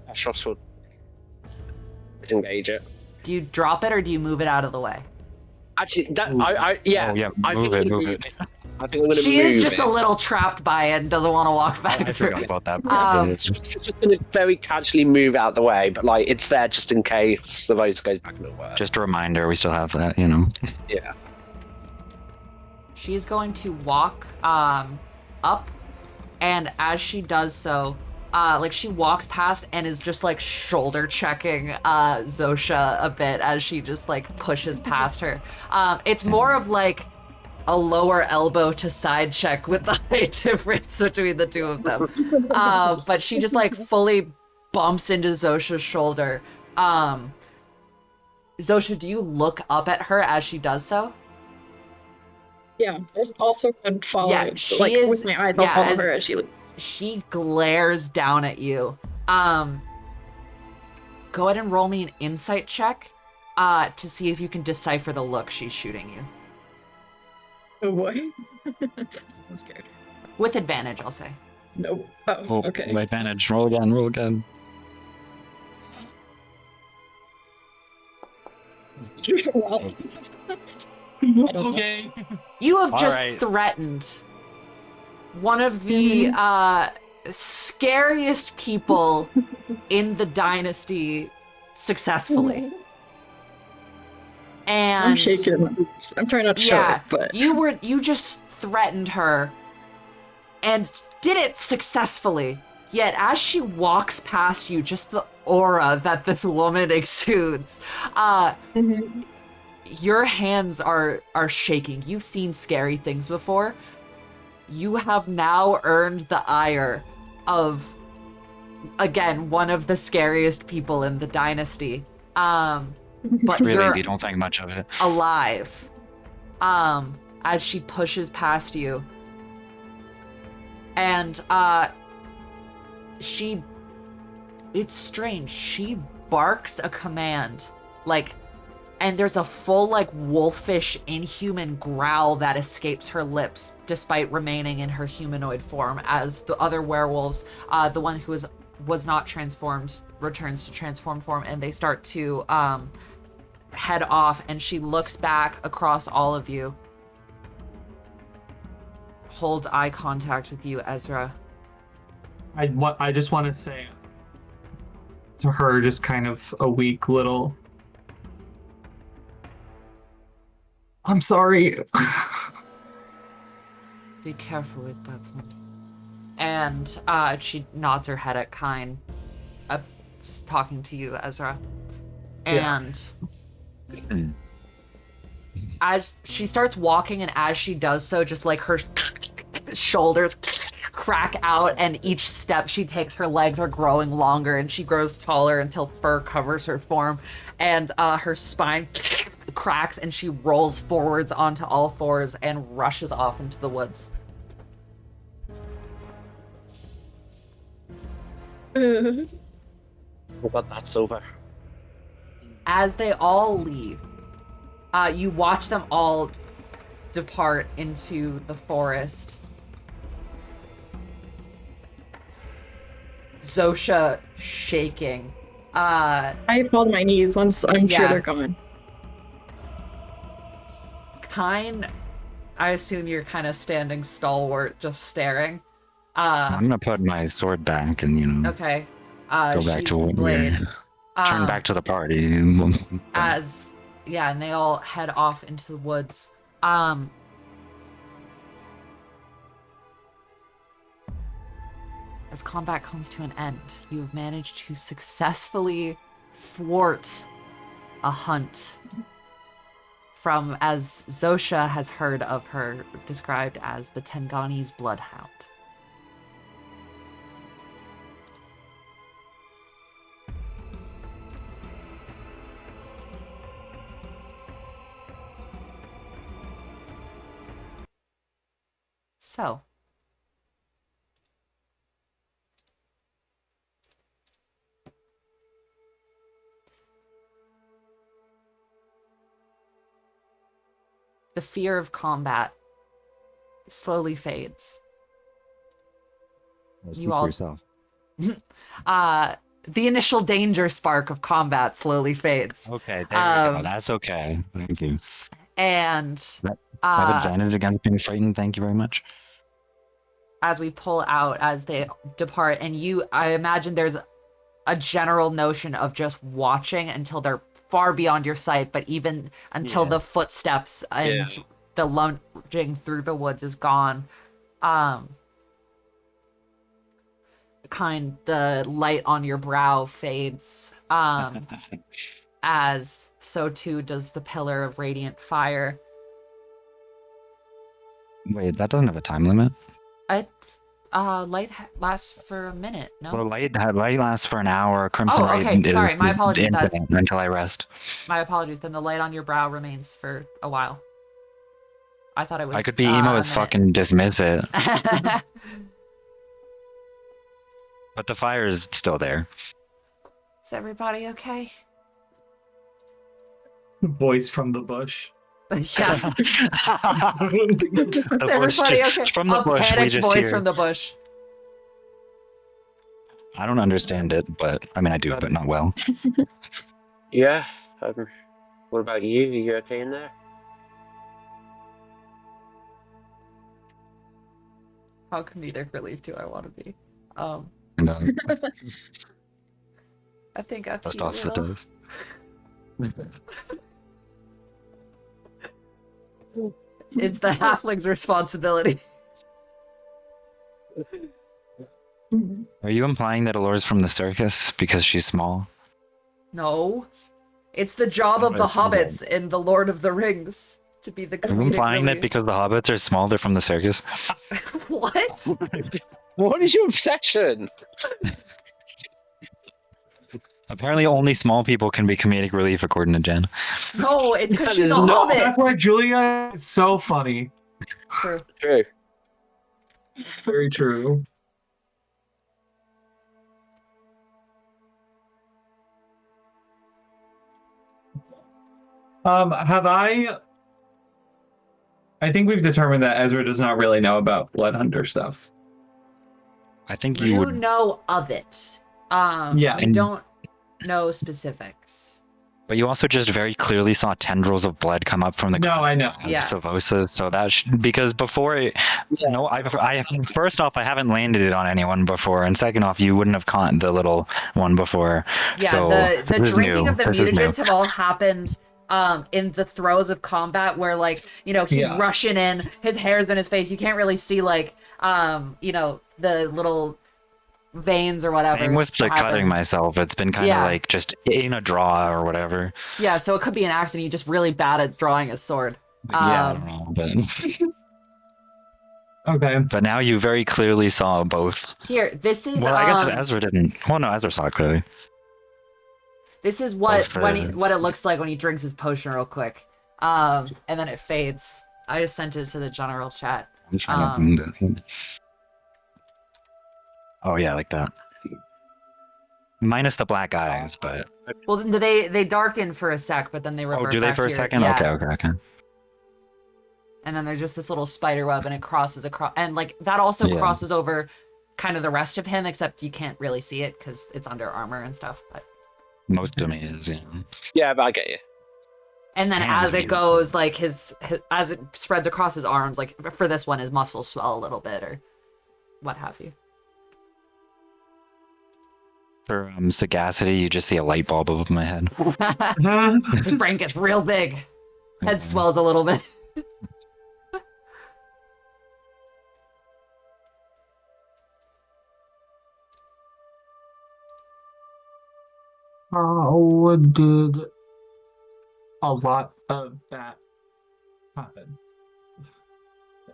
Ashros will disengage it. Do you drop it or do you move it out of the way? Actually, yeah. Oh, yeah, I move think it, I'm gonna move move it. it. I think I'm gonna She move is just it. a little trapped by it and doesn't want to walk back I through forgot it. about that. Just gonna very casually move out the way, but like it's there just in case the voice goes back and it'll work. Just a reminder, we still have that, Yeah. She is going to walk up, and as she does so, like she walks past and is just like shoulder checking Zosha a bit as she just like pushes past her. It's more of like a lower elbow to side check with the height difference between the two of them. But she just like fully bumps into Zosha's shoulder. Zosha, do you look up at her as she does so? Yeah, I also would follow. Yeah, she like is- with my eyes, I'll yeah, follow as- her as she leaves. She glares down at you. Go ahead and roll me an insight check to see if you can decipher the look she's shooting you. Oh boy, I'm scared. With advantage, I'll say. Nope. Oh, Oh, okay. my advantage. Roll again, roll again. Well, I don't know. You have just Alright. threatened one of the scariest people in the dynasty successfully. And I'm shaking. I'm trying not to show yeah, it, but you just threatened her and did it successfully. Yet as she walks past you, just the aura that this woman exudes, your hands are shaking. You've seen scary things before. You have now earned the ire of, again, one of the scariest people in the dynasty. But Really, you're you don't think much of it. alive. As she pushes past you. And it's strange. She barks a command, like, and there's a full, like, wolfish, inhuman growl that escapes her lips, despite remaining in her humanoid form, as the other werewolves, the one who was not transformed, returns to transformed form, and they start to head off, and she looks back across all of you. Hold eye contact with you, Ezra. I just want to say to her, just kind of a weak little, I'm sorry. Be careful with that one. And she nods her head at Kine, talking to you, Ezra. And as she starts walking, and as she does so, just like her shoulders crack out, and each step she takes, her legs are growing longer, and she grows taller until fur covers her form, and her spine cracks, and she rolls forwards onto all fours and rushes off into the woods. But that's over. As they all leave, you watch them all depart into the forest. Zosha shaking. I fall to my knees once I'm sure Yeah. they're gone. Kine, I assume you're kind of standing stalwart, just staring. I'm gonna put my sword back and Okay. go back to what blade. we're turn back to the party. As and they all head off into the woods. As combat comes to an end, you have managed to successfully thwart a hunt from, as Zosha has heard of her, described as the Tengani's bloodhound. So, the fear of combat slowly fades. Speak You all- for yourself. The initial danger spark of combat slowly fades. Okay, there you go. That's okay. Thank you. And I have advantage against being frightened. Thank you very much. as we pull out, as they depart, and I imagine there's a general notion of just watching until they're far beyond your sight, but even until the footsteps and the lunging through the woods is gone. The light on your brow fades, as so too does the pillar of radiant fire. Wait, that doesn't have a time limit. Light lasts for a minute, no? Well, light lasts for an hour. Crimson Oh, okay. Raid is Sorry, my apologies. infinite until I rest. My apologies. Then the light on your brow remains for a while. I thought it was. I could be emo a as minute. fucking dismiss it, but the fire is still there. Is everybody okay? Voice from the bush. Yeah. The Is bush- everybody okay? From the a bush, we panicked just voice hear. from the bush. I don't understand it, but I mean I do, but not well. Yeah. What about you? Are you okay in there? How comedic relief do I want to be? And I think I dust peed a off the little. dust. It's the halfling's responsibility. Are you implying that Alora's from the circus because she's small? No. It's the job of the hobbits in The Lord of the Rings to be the Are you comedic implying that relief. because the hobbits are small, they're from the circus? What? What is your obsession? Apparently, only small people can be comedic relief, according to Jen. No, it's because That she's is a not- hobbit. That's why Julia is so funny. True. True. Very true. Have I think we've determined that Ezra does not really know about Blood Hunter stuff. I think you You would. know of it. Yeah, You and- don't know specifics. But you also just very clearly saw tendrils of blood come up from the No, I know. Yeah. Savosas, so that because before, no, I first off, I haven't landed it on anyone before, and second off, you wouldn't have caught the little one before. Yeah, so the this is drinking new. of the This is new. mutagens have all happened in the throes of combat where, like, you know, he's Yeah. rushing in, his hair's in his face, you can't really see, like, you know, the little veins or whatever. Same with the happen. cutting myself. It's been kind of Yeah. like just in a draw or whatever. Yeah, so it could be an accident. You're just really bad at drawing a sword. Yeah, I don't know, Okay. but now you very clearly saw both. Here, this is Well, I guess Ezra didn't. Well, no, Ezra saw it clearly. this is what Both, what it looks like when he drinks his potion real quick. And then it fades. I just sent it to the general chat. I'm trying to find it. Oh yeah, like that. Minus the black eyes, but Well, then they darken for a sec, but then they revert. oh, do they back for to a your- second? yeah. Okay. And then there's just this little spider web, and it crosses across, and like that also Yeah. crosses over kind of the rest of him, except you can't really see it because it's under armor and stuff. But Most of me is, yeah. Yeah, but I get you. and then Hands as it beautiful. goes, like his as it spreads across his arms, like for this one, his muscles swell a little bit or what have you. For sagacity, you just see a light bulb above my head. His brain gets real big. Head swells a little bit. How did a lot of that happen?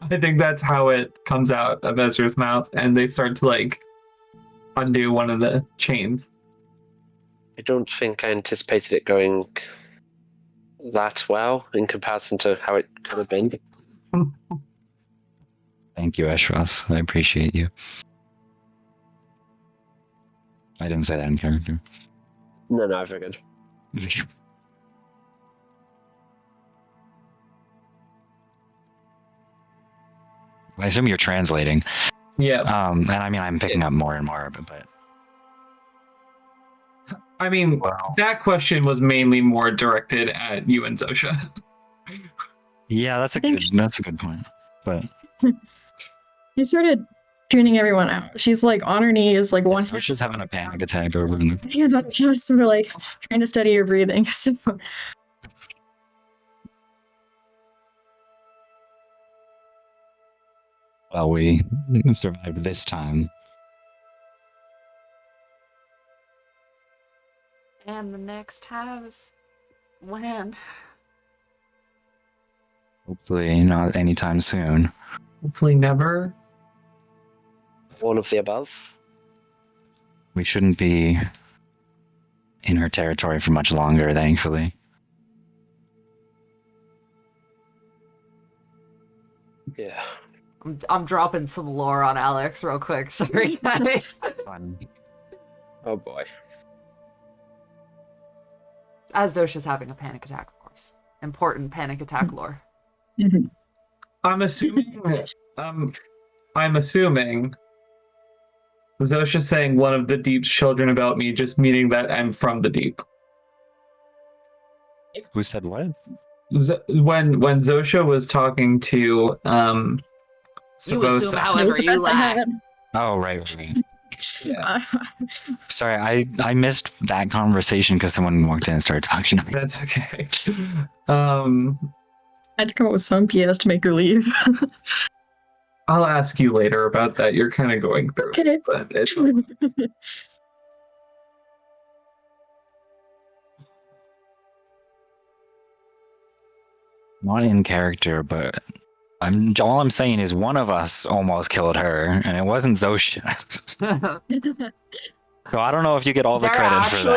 I think that's how it comes out of Ezra's mouth, and they start to like undo one of the chains. I don't think I anticipated it going that well in comparison to how it could have been. Thank you, Eshros. I appreciate you. I didn't say that in character. No, I figured. I assume you're translating. Yeah, And I mean, I'm picking up more and more of it, but I mean wow. that question was mainly more directed at you and Zosha. Yeah, that's a think good point. But She started tuning everyone out. She's like on her knees, like one so she's having a panic attack over in the hand on chest, for like trying to study your breathing. So well, we survived this time. And the next tab is when? Hopefully not anytime soon. Hopefully never. All of the above. We shouldn't be in her territory for much longer, thankfully. Yeah. I'm dropping some lore on Alex real quick. Sorry, guys. Fun. Oh boy. As Zosha's having a panic attack, of course. Important panic attack lore. I'm assuming. I'm assuming. Zosha saying one of the Deep's children about me, just meaning that I'm from the Deep. Who said what? When Zosha was talking to You assume Savosa- however the you best I lack. had. Oh, right. Yeah, Sorry, I missed that conversation because someone walked in and started talking to me. that's okay. I had to come up with some PS to make her leave. I'll ask you later about that. You're kind of going through Okay. it, but it's Not in character, but all I'm saying is one of us almost killed her, and it wasn't Zosha. So I don't know if you get all the There credit actually, for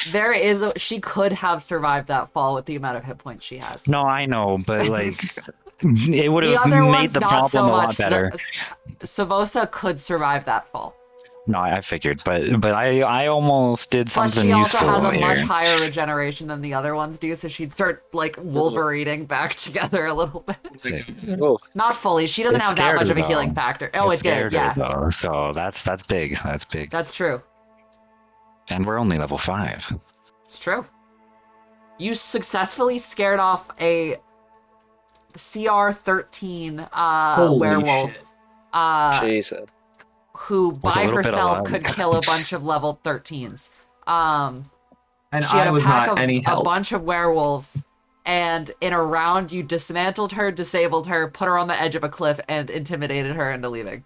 that. there is. She could have survived that fall with the amount of hit points she has. No, I know, but like, it would The have other made one's the not problem so a lot much. better. Savosa could survive that fall. No, I figured, but I almost did Plus, something she also useful has a here. much higher regeneration than the other ones do, so she'd start like Wolverining back together a little bit. Oh, Not fully. She doesn't It have that scared much her, of a healing though. factor. Oh, it did. scared her, Yeah, though, so that's big. That's big. that's true. And we're only level 5. It's true. You successfully scared off a CR13 Holy werewolf. shit. Jesus. Who With a by little bit of herself luck. could kill a bunch of level 13s. and She had I a was pack not of any a help. bunch of werewolves, and in a round you dismantled her, disabled her, put her on the edge of a cliff, and intimidated her into leaving.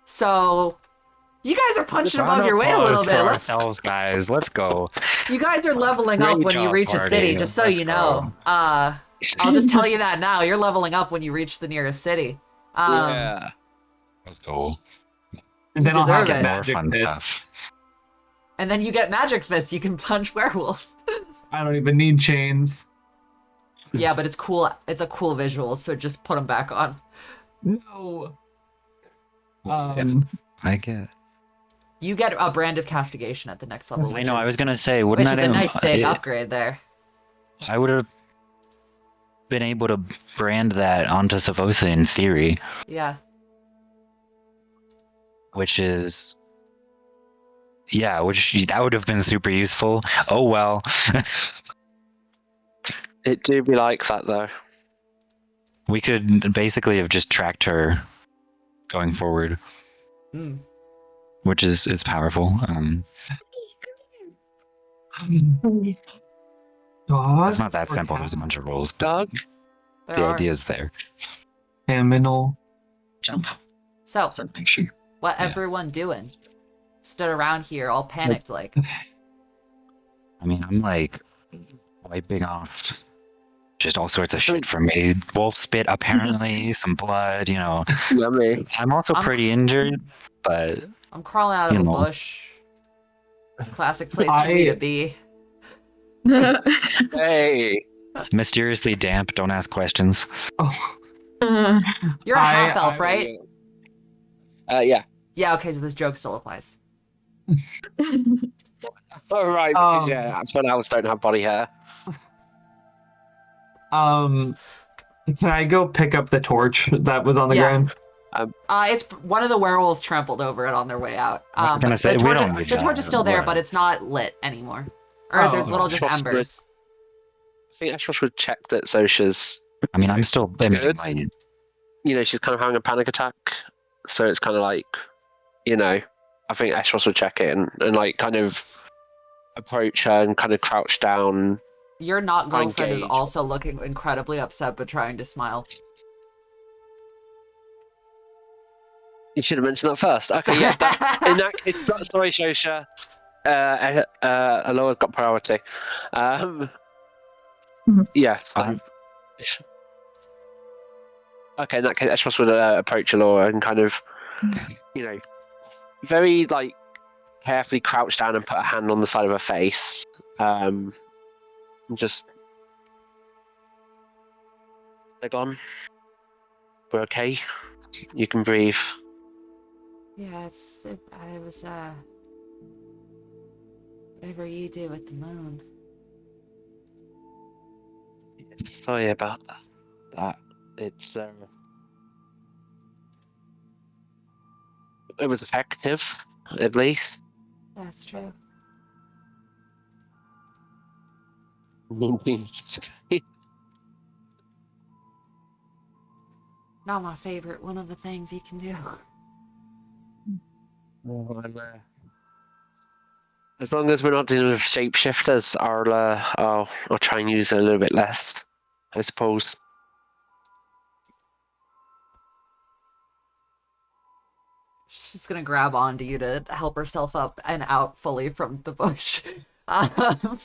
So, you guys are punching above your weight a little bit. Ourselves, guys. Let's go. You guys are leveling Great up when you job, reach a city, party. just so Let's you know. I'll just tell you that now. You're leveling up when you reach the nearest city. Yeah. Let's go. And then You I'll have deserve it. More magic fun fists. stuff. And then you get magic fists. You can punch werewolves. I don't even need chains. Yeah, but it's cool. It's a cool visual, so just put them back on. No. I get. You get a brand of castigation at the next level. I know. I was gonna say, wouldn't which is that a nice big it- upgrade there. I would have been able to brand that onto Savosa in theory, Yeah. which is. Yeah, that would have been super useful. Oh well. It do be like that though. We could basically have just tracked her going forward, Mm. which is powerful. Dog. It's not that or simple. cat? There's a bunch of rules, but Dog? There the are. idea is there. Terminal. Jump. So, Send a picture. what Yeah. everyone doing? Stood around here all panicked like. I mean, I'm like wiping off just all sorts of shit from a wolf spit, apparently, some blood, Yummy. I'm also I'm- pretty injured, but I'm crawling out of You a know. bush. Classic place for me to be. Hey. mysteriously damp. Don't ask questions. Oh, You're a I- half elf, I- right? Yeah. Yeah, okay, so this joke still applies. All right. Yeah, that's when owls don't have body hair. can I go pick up the torch that was on the Yeah. ground? It's one of the werewolves trampled over it on their way out. I was gonna but say, the we torch, don't need the torch that, is still there, but- but it's not lit anymore. Or Oh, there's little just trust me. embers. I think Ashrosh would check that Zosha's, I mean, I'm still emitting Good. light. she's kind of having a panic attack. So it's kind of like, I think Ashrosh would check it and like kind of approach her and kind of crouch down. Your not girlfriend is Engage. also looking incredibly upset but trying to smile. You should have mentioned that first. Okay, yeah. Sorry, Zosha. Alora's got priority. Yes. Okay, in that case, Ashrosh would approach Alora and kind of, very like carefully crouch down and put a hand on the side of her face. And just, they're gone. We're okay. You can breathe. Yeah, I was, whatever you do with the moon. Sorry about that. It's it was effective, at least. That's true. Not my favorite. One of the things you can do. As long as we're not dealing with shapeshifters, I'll try and use it a little bit less, I suppose. She's gonna grab onto you to help herself up and out fully from the bush. The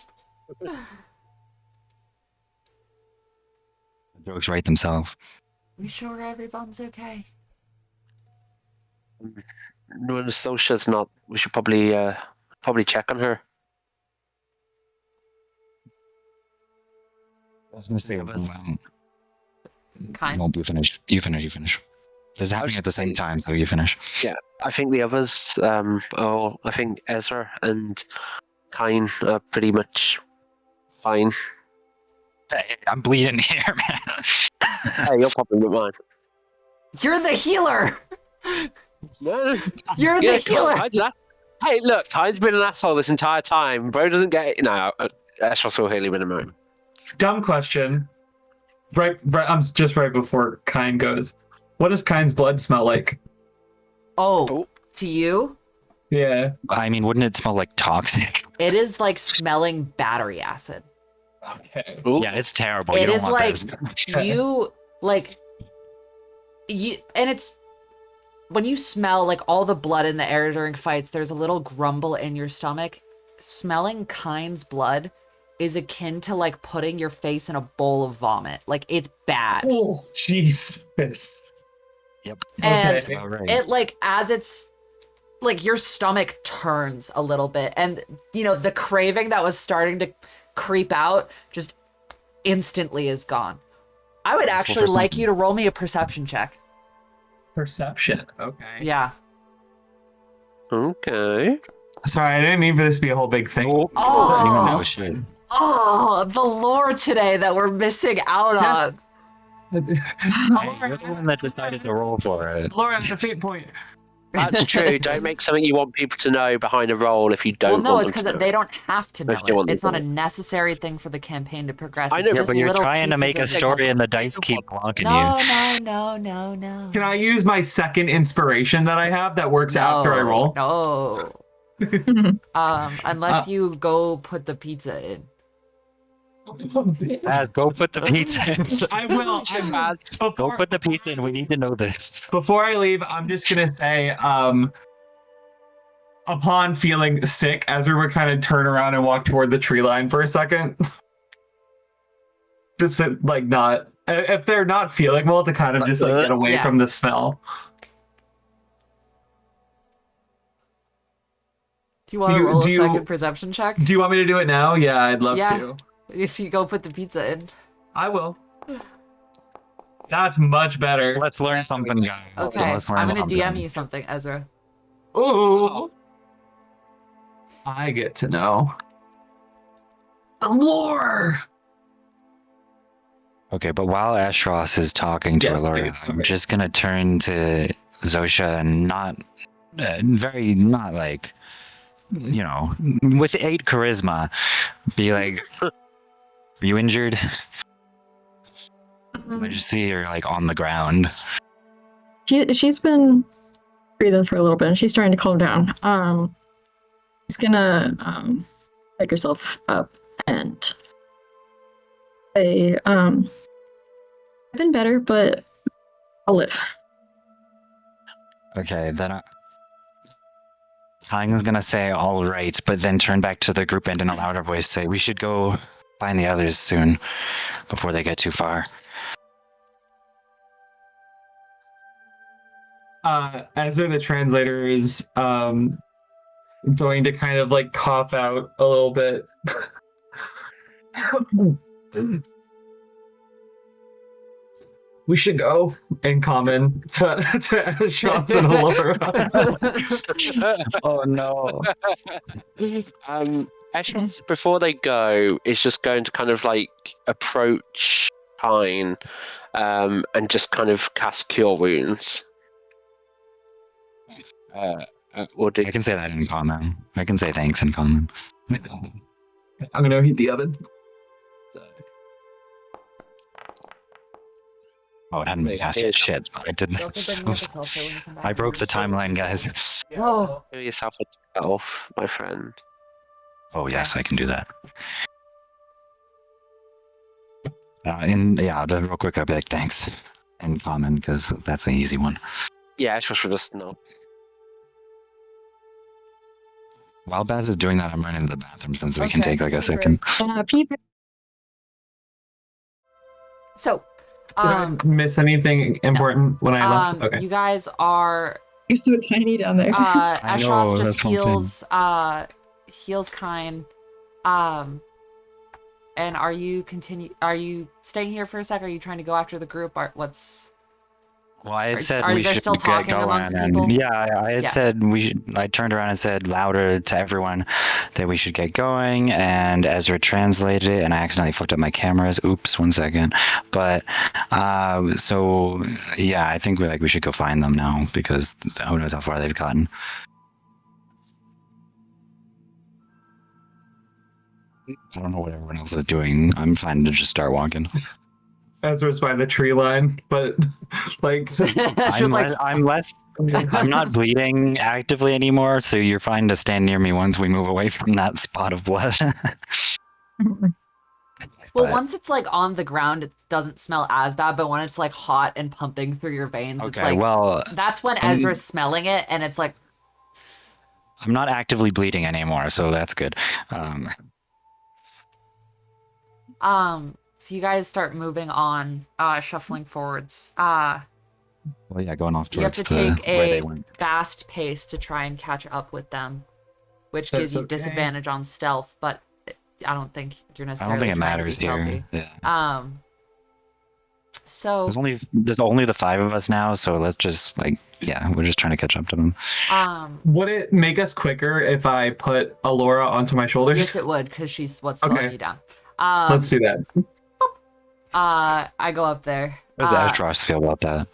jokes write themselves. We sure everyone's okay. No, Sosha's not. We should probably check on her. I was gonna say, Kind. won't be finished. You finish. This is happening at the same time, so you finish. I think the others, I think Ezra and Kine are pretty much fine. Hey, I'm bleeding here, man. Hey, you're probably not mine. You're the healer. You're Yeah, the healer. Hey, look, Kine's been an asshole this entire time. Bro doesn't get it. No, Ezra saw Haley in a moment. Dumb question. I'm just right before Kine goes. What does Kine's blood smell like? Oh, to you, Yeah. I mean, wouldn't it smell like toxic? it is like smelling battery acid. Okay. Ooh. Yeah, it's terrible. It You don't is want like this. you and it's when you smell like all the blood in the air during fights, there's a little grumble in your stomach. Smelling Kine's blood is akin to like putting your face in a bowl of vomit. Like it's bad. Oh, Jesus. Yep. And Okay. About right. it like as it's like your stomach turns a little bit and you know the craving that was starting to creep out just instantly is gone. I would Useful actually for like something. you to roll me a perception check. Perception. Okay. Yeah. Okay. Sorry, I didn't mean for this to be a whole big thing. Oh, Oh. shit. Oh, the lore today that we're missing out Yes. on. Hey, you're the one that decided to roll for it. Laura has a fate point. That's true. Don't make something you want people to know behind a roll if you don't Well, no, want it's them because to know. they don't have to know If you it. want them It's to not a know. necessary thing for the campaign to progress. I It's know, Yeah, just but you're little trying to pieces make a of story and the dice keep blocking No, you. no. Can I use my second inspiration that I have that works after I roll? No. Unless you go put the pizza in. Go put the pizza in. I will. Go Before, put the pizza in. We need to know this. before I leave, I'm just gonna say, upon feeling sick, Ezra would kind of turn around and walk toward the tree line for a second. Just to, like, not, if they're not feeling well, to kind of just like get away Yeah. from the smell. Do you want to Do you- roll a do you- second perception check? Do you want me to do it now? Yeah, I'd love Yeah. to. If you go put the pizza in. I will. That's much better. Let's learn something, guys. Okay, Let's learn I'm gonna something. DM you something, Ezra. Ooh. I get to know. The lore! Okay, but while Ashros is talking to Yes, Alora, please, I'm sorry. just gonna turn to Zosha and not like, you know, with 8 charisma, be like, "Are you injured?" I just see her like on the ground. She's been breathing for a little bit and she's starting to calm down. She's gonna pick herself up and say, I've been better, but I'll live. Okay, then Kang's gonna say all right, but then turn back to the group and in a louder voice say, "We should go find the others soon, before they get too far." Ezra the translator is going to kind of like cough out a little bit. We should go in common to Ashros and Alora. Oh no! Ashras, before they go, is just going to kind of like approach Pine, and just kind of cast Cure Wounds. Or do I can say that in common. I can say thanks in common. I'm gonna heat the oven. Oh, it hadn't been cast yet. Shit, I didn't. You also bring me up a selfie when you come back. I broke the timeline, guys. Whoa. give yourself a 12, my friend. Oh yes, I can do that. And yeah, just real quick, I'll be like, thanks in common, because that's an easy one. Yeah, Ashras will just nod. While Baz is doing that, I'm running to the bathroom since we can Okay, take like a great. second. People. So, Did I miss anything important when I left? Okay. you guys are You're so tiny down there. I know, Ashros just that's what I'm saying. heals Kine. And are you staying here for a sec? Or are you trying to go after the group? Or what's Well, I had said are we there should still get talking going, amongst and people? yeah, I had Yeah. said we should. I turned around and said louder to everyone that we should get going, and Ezra translated it, and I accidentally fucked up my cameras. Oops, 1 second. But so yeah, I think we should go find them now because who knows how far they've gotten. I don't know what everyone else is doing. I'm fine to just start walking. Ezra's by the tree line, but like It's just like I'm not bleeding actively anymore, so you're fine to stand near me once we move away from that spot of blood. well, but- once it's like on the ground, it doesn't smell as bad. But when it's like hot and pumping through your veins, it's Okay, like well, that's when Ezra's smelling it, and it's like I'm not actively bleeding anymore, so that's good. So you guys start moving on, shuffling forwards. Well, yeah, going off You have towards to take where they a went. fast pace to try and catch up with them, which That's gives you okay. disadvantage on stealth. But I don't think you're I necessarily. don't think it trying to be matters here. stealthy. Yeah. So There's only the 5 of us now, so let's just we're just trying to catch up to them. would it make us quicker if I put Alora onto my shoulders? yes, it would, because she's what's slowing Okay. you down. Let's do that. I go up there. How does Ashros feel about that?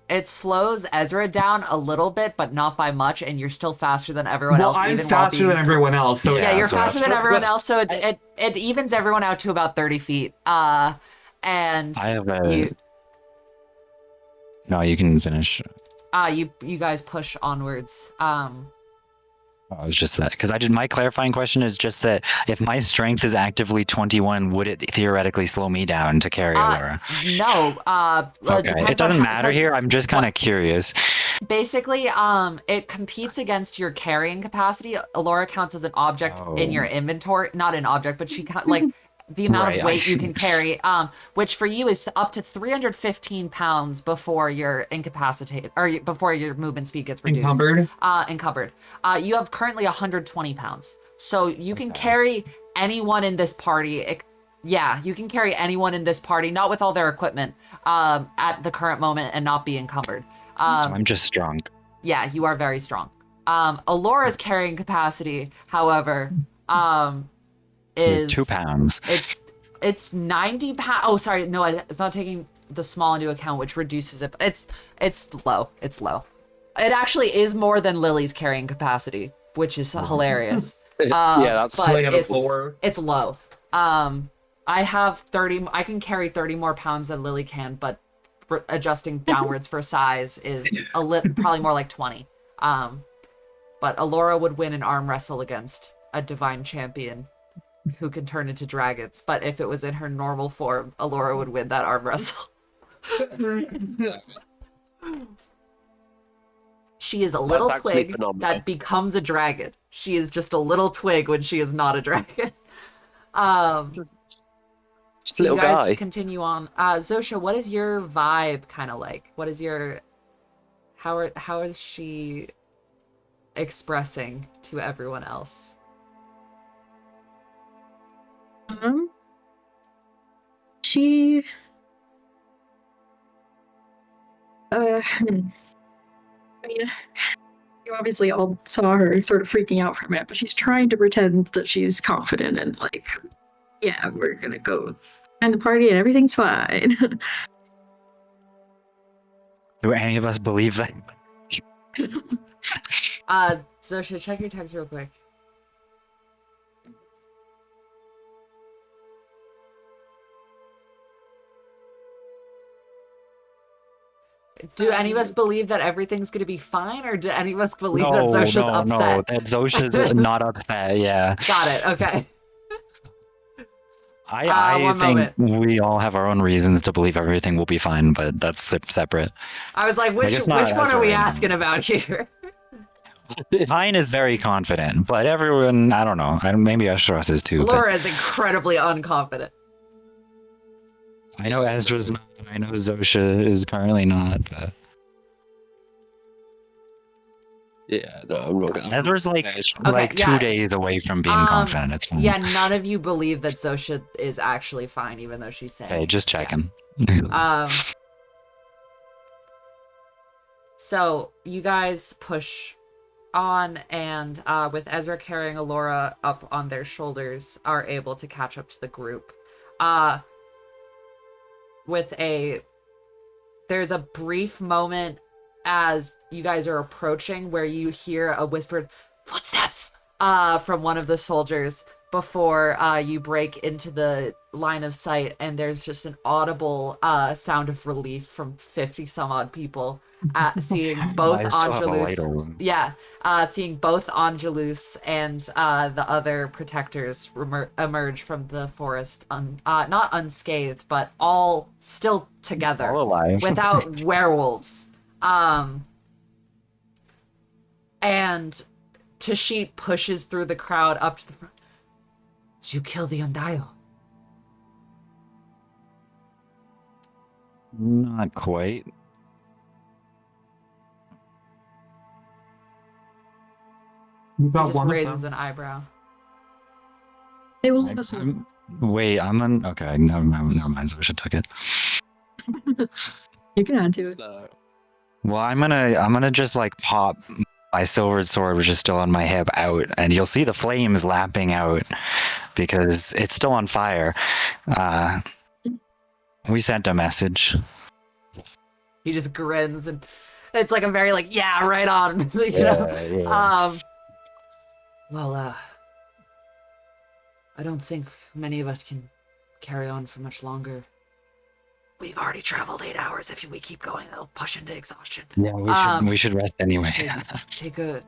It slows Ezra down a little bit, but not by much, and you're still faster than everyone Well, else. I'm even faster while than being everyone else, so Yeah, you're so faster than that's- everyone that's- else, so it evens everyone out to about 30 feet. And I have a. No, you can finish. you guys push onwards. Oh, it was just that because my clarifying question is just that if my strength is actively 21, would it theoretically slow me down to carry Alora? No, Okay, depends it doesn't on matter here. I'm just kind of curious. Basically, it competes against your carrying capacity. Alora counts as an object in your inventory, not an object, but she like the amount Right, of weight you can carry, which for you is up to 315 pounds before you're incapacitated or before your movement speed gets reduced. Encumbered? Encumbered. You have currently 120 pounds, so you can carry anyone in this party. You can carry anyone in this party, not with all their equipment, at the current moment, and not be encumbered. So I'm just strong. Yeah, you are very strong. Alora's carrying capacity, however, is 2 pounds. It's 90 pounds. Oh, sorry, no, it's not taking the small into account, which reduces it. It's low. It's low. It actually is more than Lily's carrying capacity, which is hilarious. Yeah, that's but Lay on the floor. it's low. I have 30. I can carry 30 more pounds than Lily can, but adjusting downwards for size is probably more like 20. But Alora would win an arm wrestle against a divine champion who can turn into dragons. But if it was in her normal form, Alora would win that arm wrestle. She is a little actually twig phenomenal. that becomes a dragon. She is just a little twig when she is not a dragon. just So a little you guys guy. continue on. Zosha, what is your vibe kind of like? What is your how is she expressing to everyone else? She I mean, you obviously all saw her sort of freaking out for a minute, but she's trying to pretend that she's confident and like, yeah, we're gonna go find the party and everything's fine. Do any of us believe that? Zosha, check your text real quick. Do any of us believe that everything's gonna be fine, or do any of us believe that Zosha's upset? No, that Zosha's not upset. Yeah, Got it. Okay. I one think moment. we all have our own reasons to believe everything will be fine, but that's separate. I was like, which guess not one are we Ezra right now. asking about here? Pine is very confident, but everyone, I don't know. Maybe Ashros is too. Laura is incredibly unconfident. But I know Ezra's not. I know Zosha is currently not. But Yeah, no, I'm not gonna. Ezra's like Okay, 2 yeah. days away from being Um, confident. It's fine. Yeah, none of you believe that Zosha is actually fine, even though she's saying. Okay, just checking. So you guys push on, and with Ezra carrying Alora up on their shoulders, are able to catch up to the group. There's a brief moment as you guys are approaching where you hear a whispered footsteps from one of the soldiers before you break into the line of sight, and there's just an audible sound of relief from 50 some odd people seeing both I still have a Angelus. lighter one. Yeah, seeing both Angelus and the other protectors emerge from the forest, not unscathed, but all still together, All alive. without werewolves. And Tashit pushes through the crowd up to the front. Did you kill the Undio? Not quite. You He got just one of raises them. an eyebrow. They will leave us alone. Wait, I'm on. Okay, never mind. Zosha took it. You can add to it. No. Well, I'm gonna just like pop my silvered sword, which is still on my hip, out, and you'll see the flames lapping out because it's still on fire. We sent a message. He just grins, and it's like a very yeah, right on. you know? Yeah. Well, I don't think many of us can carry on for much longer. We've already traveled 8 hours. If we keep going, they'll push into exhaustion. Yeah, we should rest anyway. Should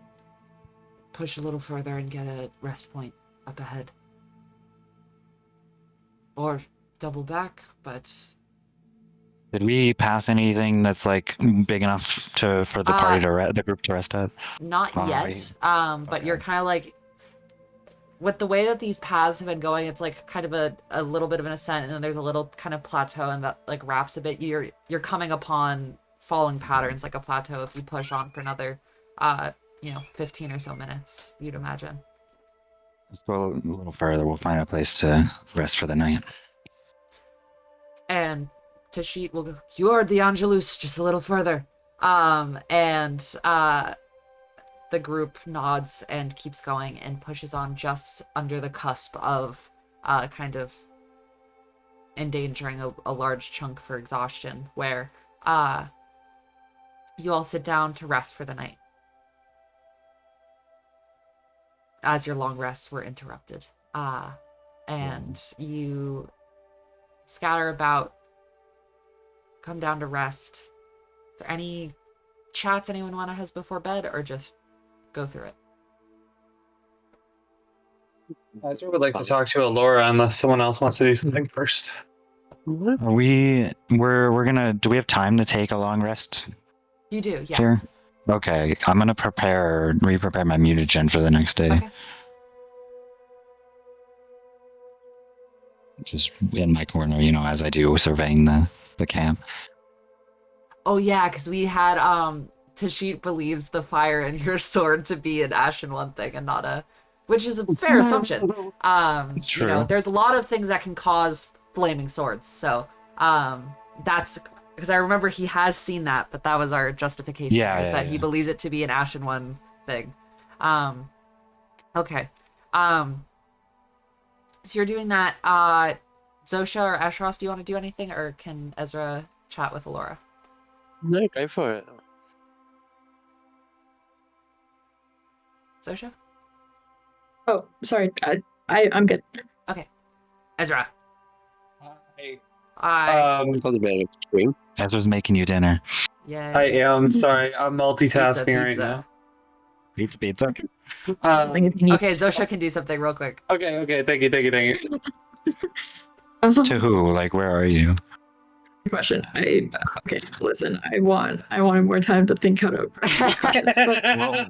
push a little further and get a rest point up ahead. Or double back, but Did we pass anything that's like big enough for the party the group to rest at? not All yet. right. But you're kind of with the way that these paths have been going, it's kind of a little bit of an ascent, and then there's a little kind of plateau, and that wraps a bit. You're coming upon falling patterns like a plateau if you push on for another 15 or so minutes, you'd imagine. Let's go a little further. We'll find a place to rest for the night. And Tashit will go, "You're the Angelus, just a little further." The group nods and keeps going and pushes on just under the cusp of kind of endangering a large chunk for exhaustion, where you all sit down to rest for the night as your long rests were interrupted. And you scatter about, come down to rest. Is there any chats anyone want to have before bed, or just go through it? Ezra would like to talk to Alora unless someone else wants to do something first. We're gonna. Do we have time to take a long rest You do, yeah. here? Okay, I'm gonna re-prepare my mutagen for the next day. Okay. Just in my corner, as I do, surveying the camp. Oh yeah, because we had Tashit believes the fire in your sword to be an Ashen One thing and not which is a fair assumption. True. There's a lot of things that can cause flaming swords, so that's because I remember he has seen that, but that was our justification. That he believes it to be an Ashen One thing. Okay. So you're doing that. Zosha or Ashros, do you want to do anything, or can Ezra chat with Alora? No, go for it. Zosha? Oh, sorry. I'm good. Ezra. Hey. I That was a bit of a scream. Ezra's making you dinner. yeah. I am sorry. I'm multitasking right now. Pizza. Something if you need. Okay, Zosha can do something real quick. Okay. Thank you. Uh-huh. To who? Like, where are you? question. Okay, listen. I wanted more time to think how to approach this question. Well,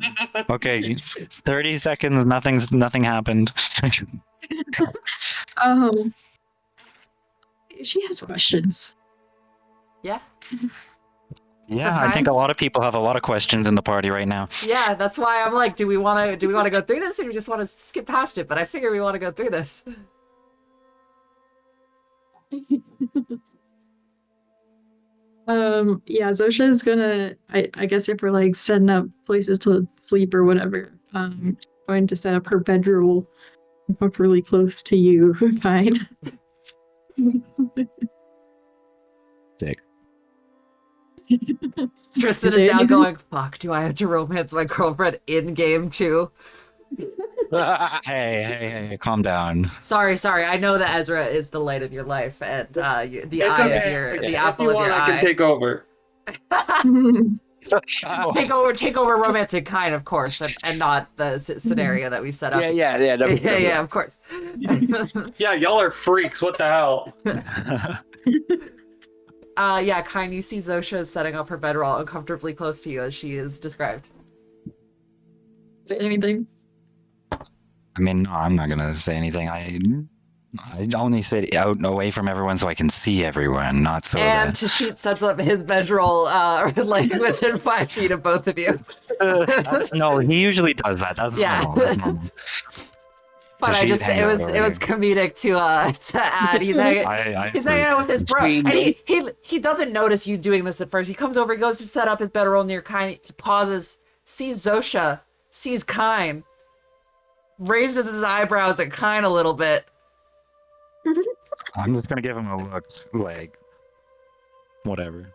okay, 30 seconds. Nothing happened. Um, she has questions. Yeah. Yeah, I think a lot of people have a lot of questions in the party right now. Yeah, that's why I'm like, do we want to go through this, or do we just want to skip past it? But I figure we want to go through this. Yeah, Zosha is gonna. I guess if we're like setting up places to sleep or whatever, going to set up her bedroll up really close to you, kind. Sick. Tristan is now going, fuck, do I have to romance my girlfriend in game too? Hey, calm down. Sorry. I know that Ezra is the light of your life and the It's eye okay. of your, If the you apple of want, your I eye. can take over. Take over romantic kind, of course, and not the scenario that we've set up. Yeah. Yeah, of course. Yeah, y'all are freaks. What the hell? Yeah, Kind, you see Zosha setting up her bedroll uncomfortably close to you as she is described. Anything? I mean, no, I'm not gonna say anything. I only sit out away from everyone so I can see everyone, not so And that. Tashit sets up his bedroll like within 5 feet of both of you. No, he usually does that. That's Yeah. normal. That's normal. But I Tashit just hangs it out was over it was here. comedic to add. He's hanging out with his bro, and he doesn't notice you doing this at first. He comes over, he goes to set up his bedroll near Kind. He pauses, sees Zosha, sees Kind, raises his eyebrows at Kind a little bit. I'm just gonna give him a look, like, whatever.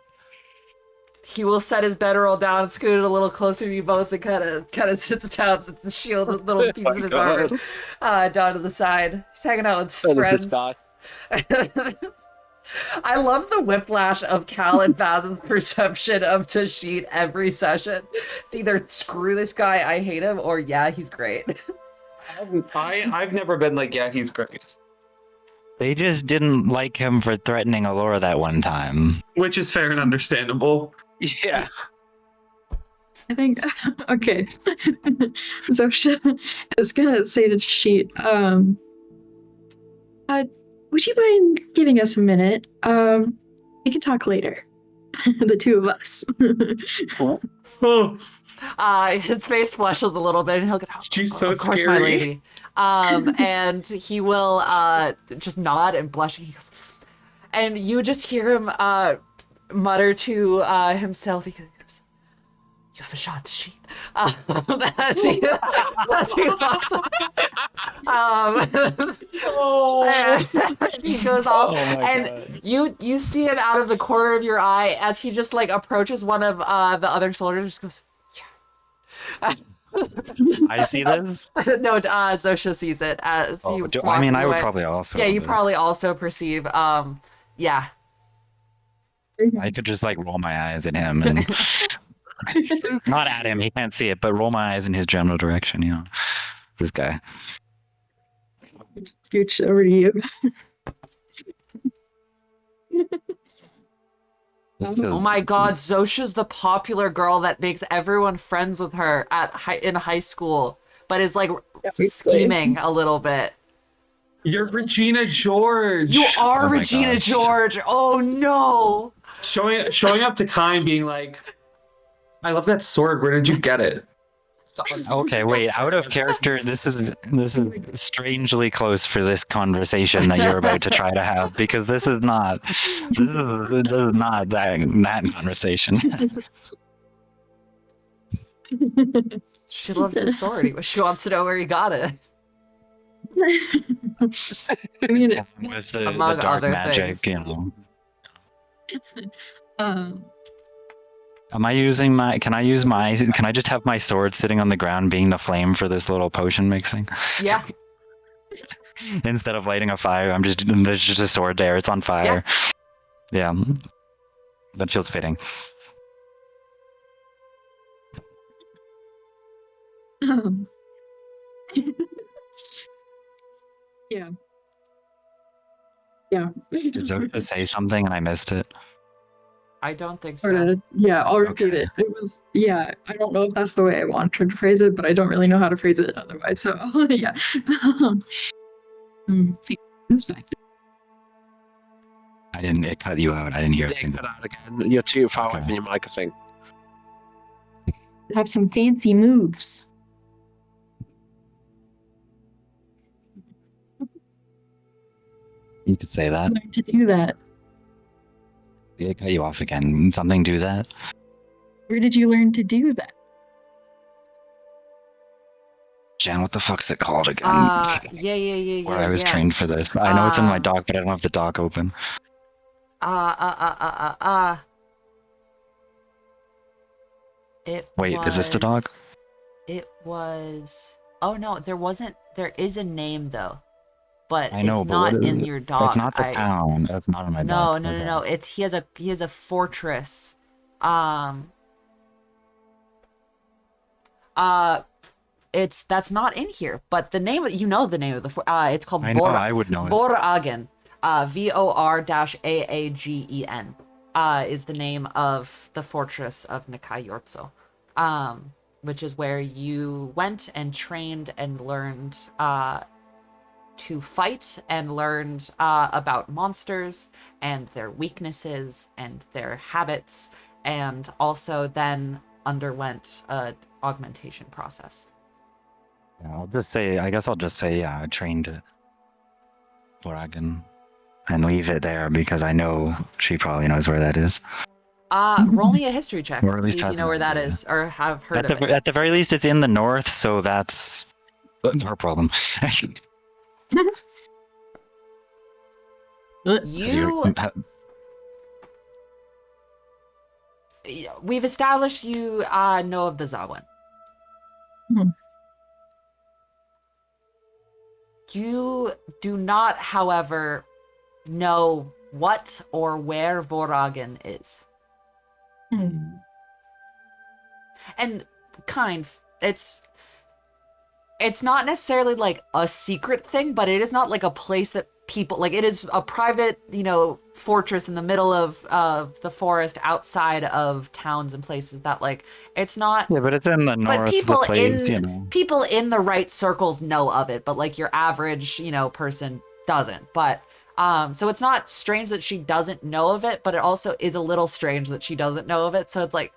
He will set his bedroll down and scoot it a little closer to you both and kind of sits down, sits the shield, a little piece of his armor down to the side. He's hanging out with his friends. I love the whiplash of Cal and Baz's perception of Tashit every session. It's either screw this guy, I hate him, or yeah, he's great. I've never been like, yeah, he's great. They just didn't like him for threatening Alora that one time. Which is fair and understandable. Yeah. I think okay. Zosha is gonna say to Sheet, would you mind giving us a minute? We can talk later. The two of us. His face flushes a little bit and he'll go, She's so of course, scary. my lady. And he will just nod and blush and he goes, and you just hear him mutter to himself. He goes, "You have a shot to sheep." As he walks up. And he goes off, and you see him out of the corner of your eye as he just like approaches one of the other soldiers. Just goes, I see this? no, Zosha sees it as he was walking I would away. probably also. Yeah, you probably also perceive. Yeah. I could just like roll my eyes at him and not at him. He can't see it, but roll my eyes in his general direction. You know, this guy. Scooch over to you. Oh my God, Zosha's the popular girl that makes everyone friends with her in high school, but is like scheming a little bit. You're Regina George. You are Oh my Regina gosh. George. Oh no. Showing up to Kind being like, I love that sword. Where did you get it? Okay, wait. Out of character, this is strangely close for this conversation that you're about to try to have because this is not that conversation. She loves his sword. She wants to know where he got it. I mean, it's, With the Among dark other magic, things. you know. um, Am I using my? Can I just have my sword sitting on the ground, being the flame for this little potion mixing? Yeah. Instead of lighting a fire, there's just a sword there. It's on fire. Yeah, that feels fitting. yeah. Yeah. Did Zoka say something and I missed it? I don't think Or so. yeah, I'll repeat Okay. it. It was, yeah, I don't know if that's the way I wanted to phrase it, but I don't really know how to phrase it otherwise. So, yeah. Perspective. I didn't. It cut you out. I didn't hear a Yeah, single. cut out again. You're too far away Okay. from your mic, I think. Have some fancy moves. You could say that. Learn to do that. It cut you off again. Something do that. Where did you learn to do that? Jen, what the fuck is it called again? Yeah. Where I was trained for this. I know it's in my doc, but I don't have the doc open. It Wait, is this the was- doc? It was. Oh no, there wasn't. There is a name though, but I know, it's but not what is in it? your doc. It's not the town. That's not in my No, doc. no, no, Okay. no. It's he has a fortress. That's not in here. But the name, you know, the name of the it's called I know. I would know it. Voragen. Vor'Aagen. Is the name of the fortress of Nikayortso. Which is where you went and trained and learned to fight and learned about monsters and their weaknesses and their habits, and also then underwent a augmentation process. Yeah, I'll just say. I guess I'll just say. Yeah, I trained it. Boragan, and leave it there because I know she probably knows where that is. Roll me a history check. Or at least See if you has know an where that idea. is or have heard At of it. the very least, it's in the north, so that's her problem. We've established you know of the Zawin. Hmm. You do not, however, know what or where Voragen is. And it's not necessarily like a secret thing, but it is not like a place that people like. It is a private, fortress in the middle of the forest, outside of towns and places that like it's not. Yeah, but it's in the north. But people the place, people in the right circles know of it, but like your average, person doesn't. But so it's not strange that she doesn't know of it, but it also is a little strange that she doesn't know of it. So it's like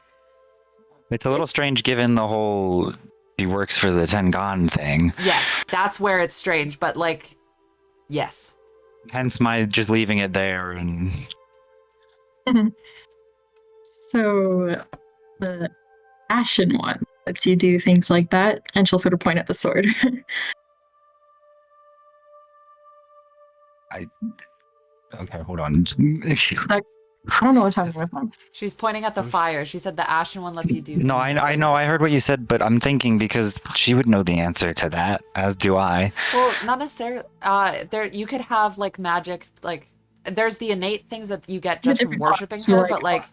it's a little strange given the whole she works for the Tengan thing. Yes, that's where it's strange, but like yes. Hence my just leaving it there and So the Ashen one lets you do things like that, and she'll sort of point at the sword. okay, hold on. I don't know what's happening with them. She's pointing at the fire. She said the Ashen one lets you do No, things I know. I heard what you said, but I'm thinking because she would know the answer to that, as do I. Well, not necessarily. There you could have like magic, like there's the innate things that you get just from worshiping her, but like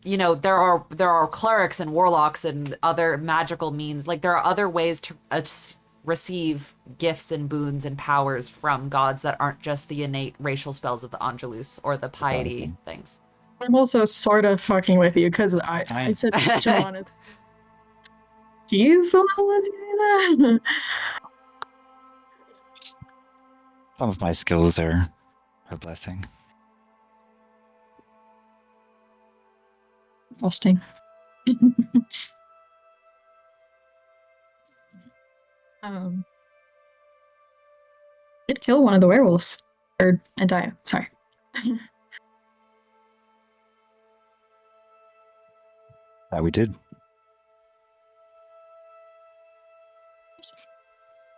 there are clerics and warlocks and other magical means. Like there are other ways to receive gifts and boons and powers from gods that aren't just the innate racial spells of the Angelus or the piety things. I'm also sort of fucking with you because I said John is. She's the one who lets you do that. Some of my skills are a blessing. Interesting. Did kill one of the werewolves. Or Andaya, sorry. That we did.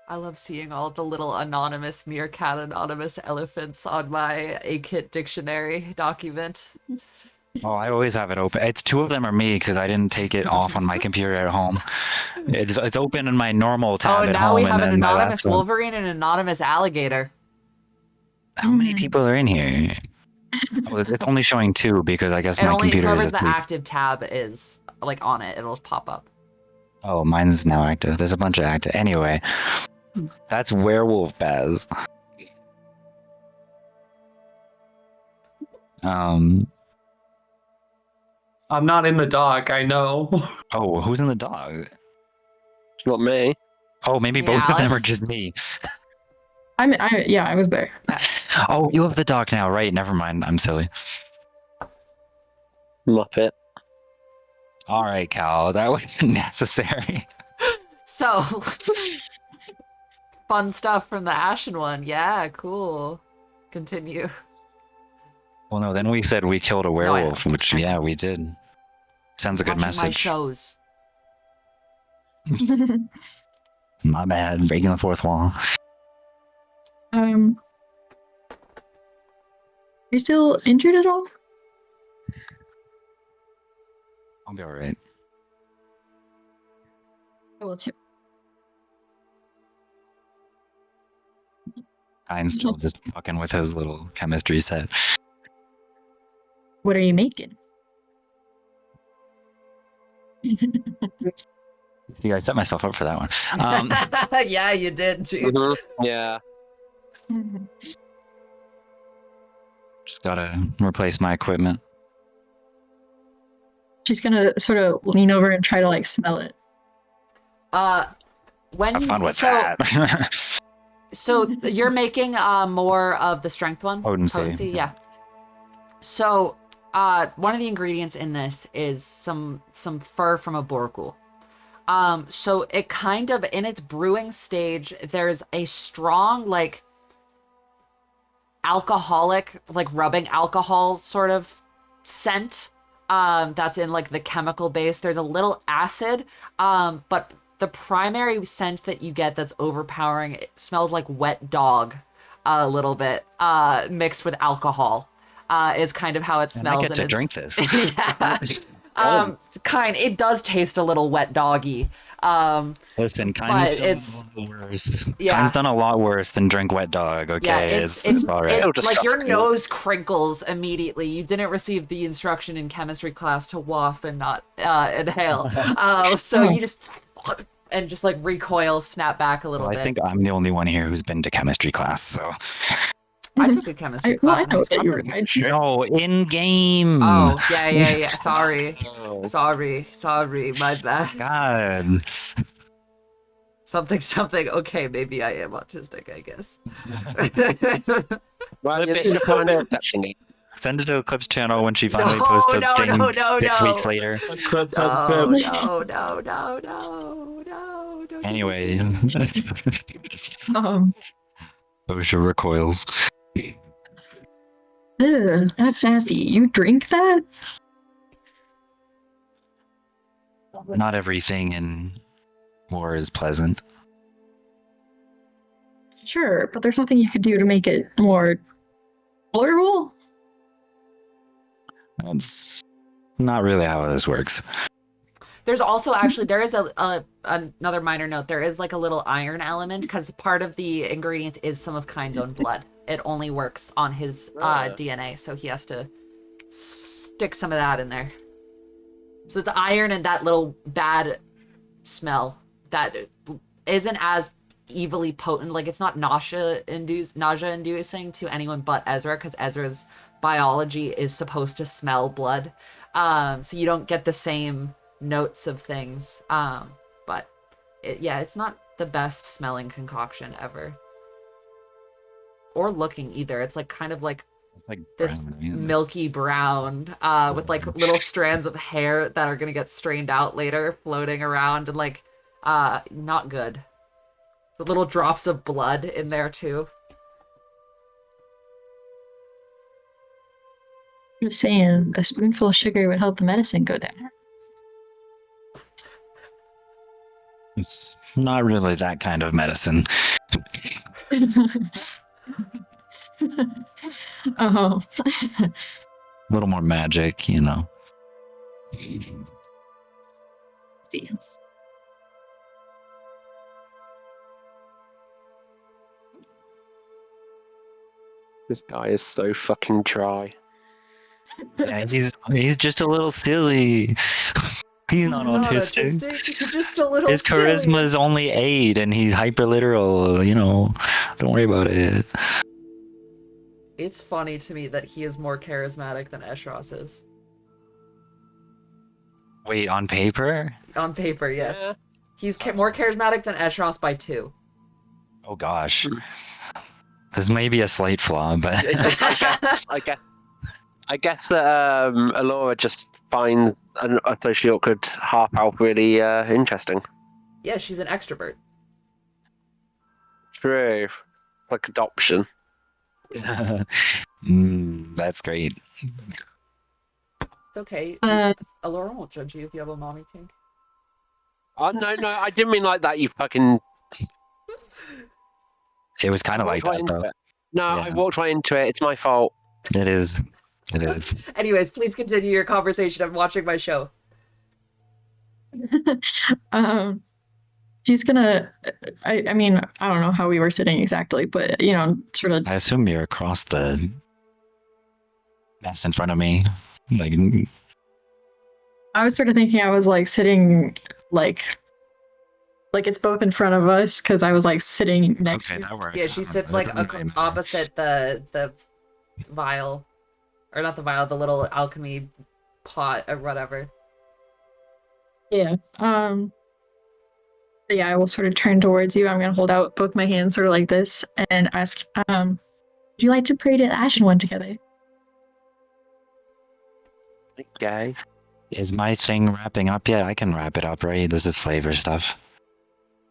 I love seeing all the little anonymous meerkat, anonymous elephants on my A-Kit dictionary document. Oh, I always have it open. It's two of them are me because I didn't take it off on my computer at home. It's open in my normal tab at now home. we have and an then my anonymous laptop. Wolverine and an anonymous alligator. How many people are in here? Oh, it's only showing two because I guess And my only computer is whoever's the asleep. active tab is like on it. It'll pop up. Oh, mine's now active. There's a bunch of active. Anyway, that's Werewolf Baz. Um. I'm not in the dock, I know. Oh, who's in the dog? It's not me. Oh, maybe Yeah, both of them are Alex? just me. I was there. Oh, you have the dog now, right? Never mind. I'm silly. Muppet. All right, Cal. That wasn't necessary. So, fun stuff from the Ashen one. Yeah, cool. Continue. Well, no. Then we said we killed a I know. werewolf, which yeah, we did. Sends a good Watching my message. shows. My bad. Breaking the fourth wall. Are you still injured at all? I'll be all right. I will too. Kyne's still just fucking with his little chemistry set. What are you making? See, I set myself up for that one. Yeah, you did, dude. Yeah. Just gotta replace my equipment. She's gonna sort of lean over and try to like smell it. When Have fun with so, that. So you're making more of the strength one? Potency. Yeah. So one of the ingredients in this is some fur from a borgul. So it kind of, in its brewing stage, there's a strong, like, alcoholic, like rubbing alcohol sort of scent that's in like the chemical base. There's a little acid, but the primary scent that you get that's overpowering, it smells like wet dog a little bit, mixed with alcohol, is kind of how it smells. I get to drink this. Yeah. It does taste a little wet doggy. Listen, Kyne's done it's a lot worse. yeah. Kyne's done a lot worse than drink wet dog. Okay, Yeah, it's all right. like your nose crinkles immediately. You didn't receive the instruction in chemistry class to waft and not inhale. So you just and just like recoil, snap back a little Well, bit. I think I'm the only one here who's been to chemistry class, so. I took a chemistry Well, class. I know that you were. No, in game. Oh, yeah. Sorry. My bad. God. Something. Okay, maybe I am autistic, I guess. Well, Flip you it, find flip it, actually. Send it to Eclipse channel when she finally No, posts the no, thing no, 6 no. weeks later. No. Don't Anyway, do this OSHA recoils. Ugh, that's nasty. You drink that? Not everything in war is pleasant. Sure, but there's something you could do to make it more tolerable. That's not really how this works. There's also actually there is another minor note. There is like a little iron element because part of the ingredient is some of Kyne's own blood. It only works on his DNA, so he has to stick some of that in there. So it's iron and that little bad smell that isn't as evilly potent. Like it's not nausea inducing to anyone but Ezra, because Ezra's biology is supposed to smell blood. So you don't get the same notes of things. But it's not the best smelling concoction ever. Or looking either. It's like kind of like It's like this brown, yeah. milky brown with like little strands of hair that are gonna get strained out later floating around and like not good. The little drops of blood in there too. I'm just saying, a spoonful of sugar would help the medicine go down. It's not really that kind of medicine. Oh. A little more magic, you know. See. This guy is so fucking dry. Yeah, he's just a little silly. He's not autistic. He's just a little His charisma is only 8 and he's hyper literal, you know. Don't worry about it. It's funny to me that he is more charismatic than Eshros is. Wait, on paper? On paper, yes. Yeah. He's more charismatic than Eshros by 2. Oh gosh. This may be a slight flaw, but I guess that Alora just finds a socially awkward half elf really interesting. Yeah, she's an extrovert. True. Like adoption. That's great. It's okay. Uh, Alora won't judge you if you have a mommy kink. Oh no, I didn't mean like that, you fucking It was kind of like walked right that, into though. it. No, I Yeah. walked right into it. It's my fault. It is. It is. Anyways, please continue your conversation. I'm watching my show. She's gonna. I mean, I don't know how we were sitting exactly, but sort of. I assume you're across the mess in front of me. Like, I was sort of thinking I was like sitting like it's both in front of us because I was like sitting next okay, to. that works. Yeah, she sits That like doesn't really matter. opposite the vial, or not the vial, the little alchemy pot or whatever. Yeah. But yeah, I will sort of turn towards you. I'm gonna hold out both my hands sort of like this and ask, would you like to pray to the Ashen One together? Okay. Is my thing wrapping up yet? I can wrap it up, right? This is flavor stuff.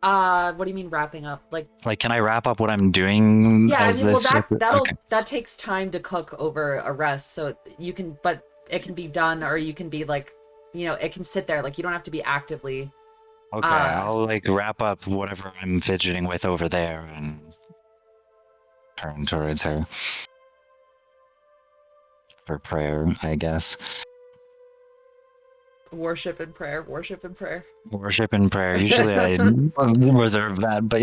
What do you mean wrapping up? Like, Like, can I wrap up what I'm doing yeah, I as mean, well, this? Okay. that takes time to cook over a rest, so you can, but it can be done, or you can be like, it can sit there. Like, you don't have to be actively. Okay, I'll like wrap up whatever I'm fidgeting with over there and turn towards her for prayer, I guess. Worship and prayer. Worship and prayer. Usually I reserve that, but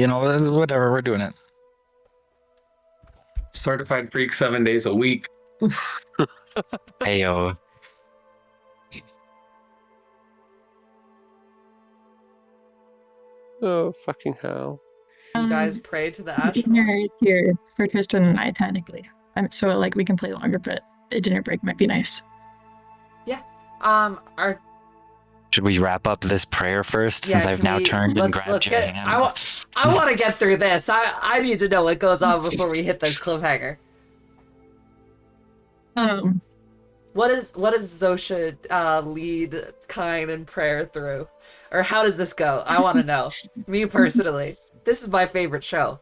whatever, we're doing it. Certified freak 7 days a week. Heyo. Oh fucking hell. You guys pray to the Ashen Dinner One. is here for Tristan and I technically. So like we can play longer, but a dinner break might be nice. Should we wrap up this prayer first, since I've now turned and grabbed your hand? I want to get through this. I need to know what goes on before we hit this cliffhanger. What is Zosha lead Kine in prayer through, or how does this go? I want to know. Me personally, this is my favorite show.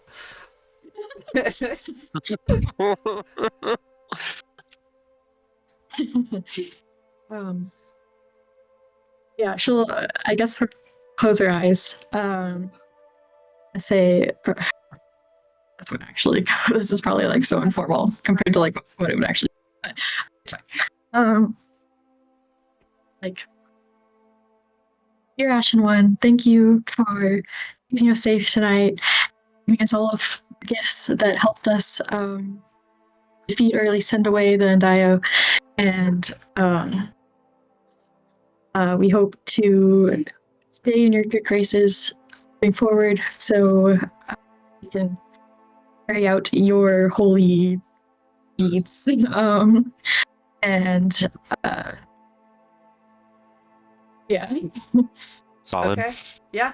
Yeah, she'll I guess sort of close her eyes and say that's what actually this is probably like so informal compared to like what it would actually but it's fine. Like, dear Ashen One, thank you for keeping us safe tonight, giving us all of the gifts that helped us defeat or at least send away the Undio, and we hope to stay in your good graces moving forward, so you can carry out your holy deeds. And yeah. Solid. Okay. Yeah.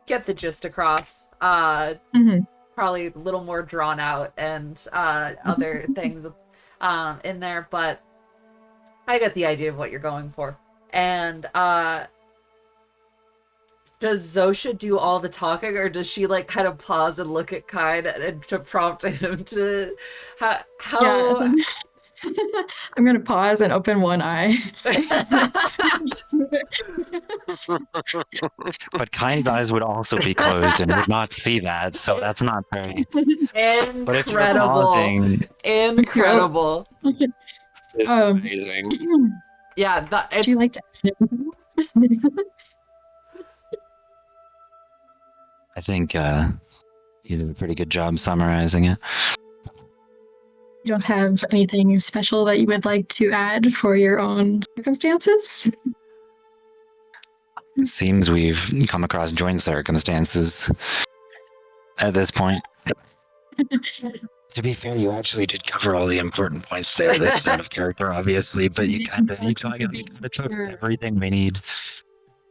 Get the gist across. Mhm. Probably a little more drawn out and other things in there, but I get the idea of what you're going for. And does Zosha do all the talking, or does she like kind of pause and look at Kine and to prompt him to how Yeah, I'm gonna pause and open one eye. But Kind's eyes would also be closed and would not see that, so that's not very. But if you're Incredible. pausing, Incredible. It's Um, amazing. Yeah, Would it's you like to? I think you did a pretty good job summarizing it. You don't have anything special that you would like to add for your own circumstances? It seems we've come across joint circumstances at this point. To be fair, you actually did cover all the important points there. This set of character, obviously, but you kind of took everything we need.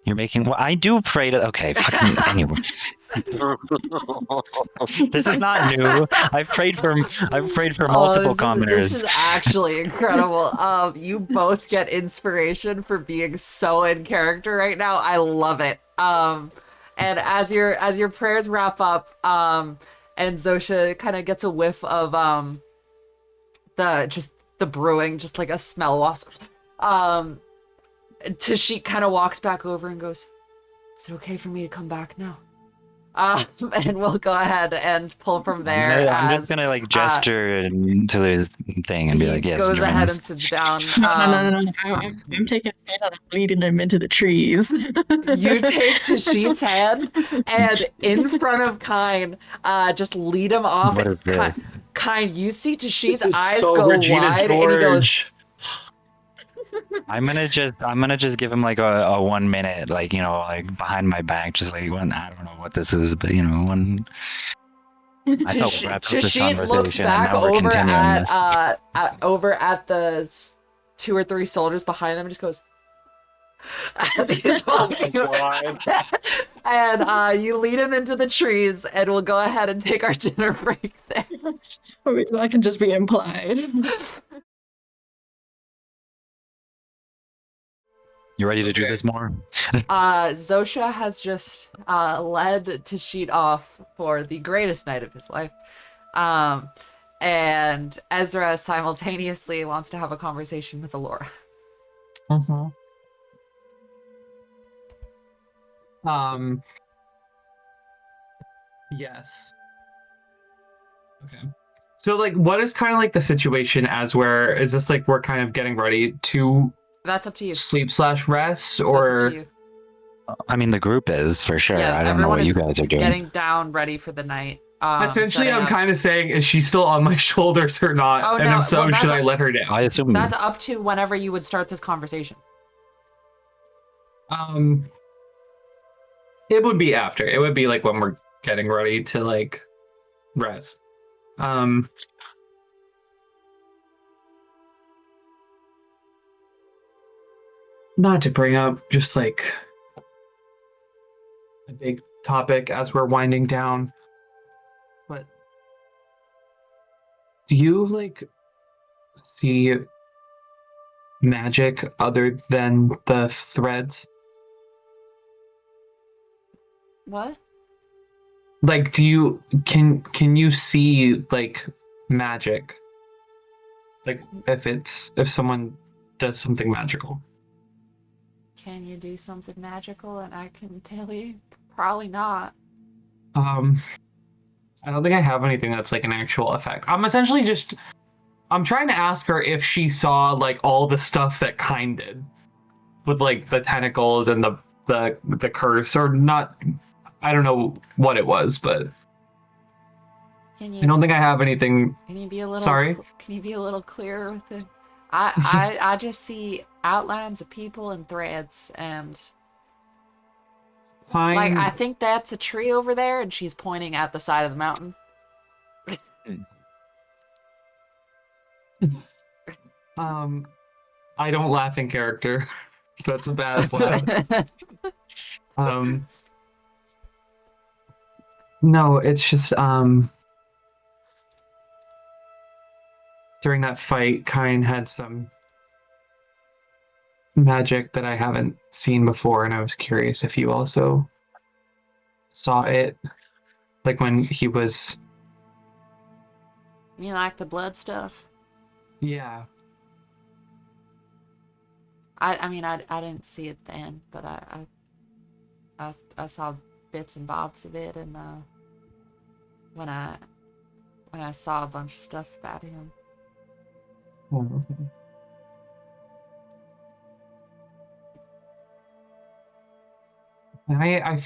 You're making. Well, I do pray to. Okay, fucking anyway. This is not new. I've prayed for multiple commoners. This is actually incredible. You both get inspiration for being so in character right now. I love it. And as your prayers wrap up, and Zosha kind of gets a whiff of the brewing, just like a smell wafts. Tashik kind of walks back over and goes, "Is it okay for me to come back now?" And we'll go ahead and pull from there. I'm just gonna like gesture to the thing and be like, "Yes." Goes ahead and sits down. No. I'm taking his hand and I'm leading him into the trees. You take Tashik's hand and in front of Kine, just lead him off. What is this? Kine, you see Tashik's This is eyes so go Regina wide, and he goes, George. I'm gonna just give him like a 1 minute, like, you know, like behind my back, just like one. I don't know what this is, but you know, one. I thought we wrapped up this Tashik looks conversation, and back now we're over continuing this. over at the 2 or 3 soldiers behind them and just goes, as you're talking and you lead him into the trees, and we'll go ahead and take our dinner break there. That can just be implied. You ready to do this more? Zosha has just led Tashit off for the greatest night of his life. And Ezra simultaneously wants to have a conversation with Alora. Yes. Okay. So, like, what is kind of like the situation as where is this like we're kind of getting ready to That's up to you. sleep/rest, That's up or to you. I mean, the group is for sure. Yeah, I don't know everyone what you is guys are doing. getting down, ready for the night. essentially setting I'm up. kind of saying, is she still on my shoulders or not? Oh, and no, if so, well, should that's I let her down? I assume That's up to whenever you would start this conversation. It would be after. It would be like when we're getting ready to like rest. Not to bring up just like a big topic as we're winding down, but do you like see magic other than the threads? What? Like, do you can you see like magic? Like if someone does something magical? Can you do something magical? And I can tell you, probably not. I don't think I have anything that's like an actual effect. I'm trying to ask her if she saw like all the stuff that Kind did with like the tentacles and the curse, or not. I don't know what it was, but Can I you? don't think I have anything. Can you be a little? Sorry? Can you be a little clearer with it? I just see outlines of people and threads, and Fine. like I think that's a tree over there, and she's pointing at the side of the mountain. I don't laugh in character. That's a bad laugh. No, it's just during that fight, Kine had some magic that I haven't seen before, and I was curious if you also saw it, like when he was. You like the blood stuff? Yeah. I mean, I didn't see it then, but I saw bits and bobs of it, and when I saw a bunch of stuff about him. Oh, okay. I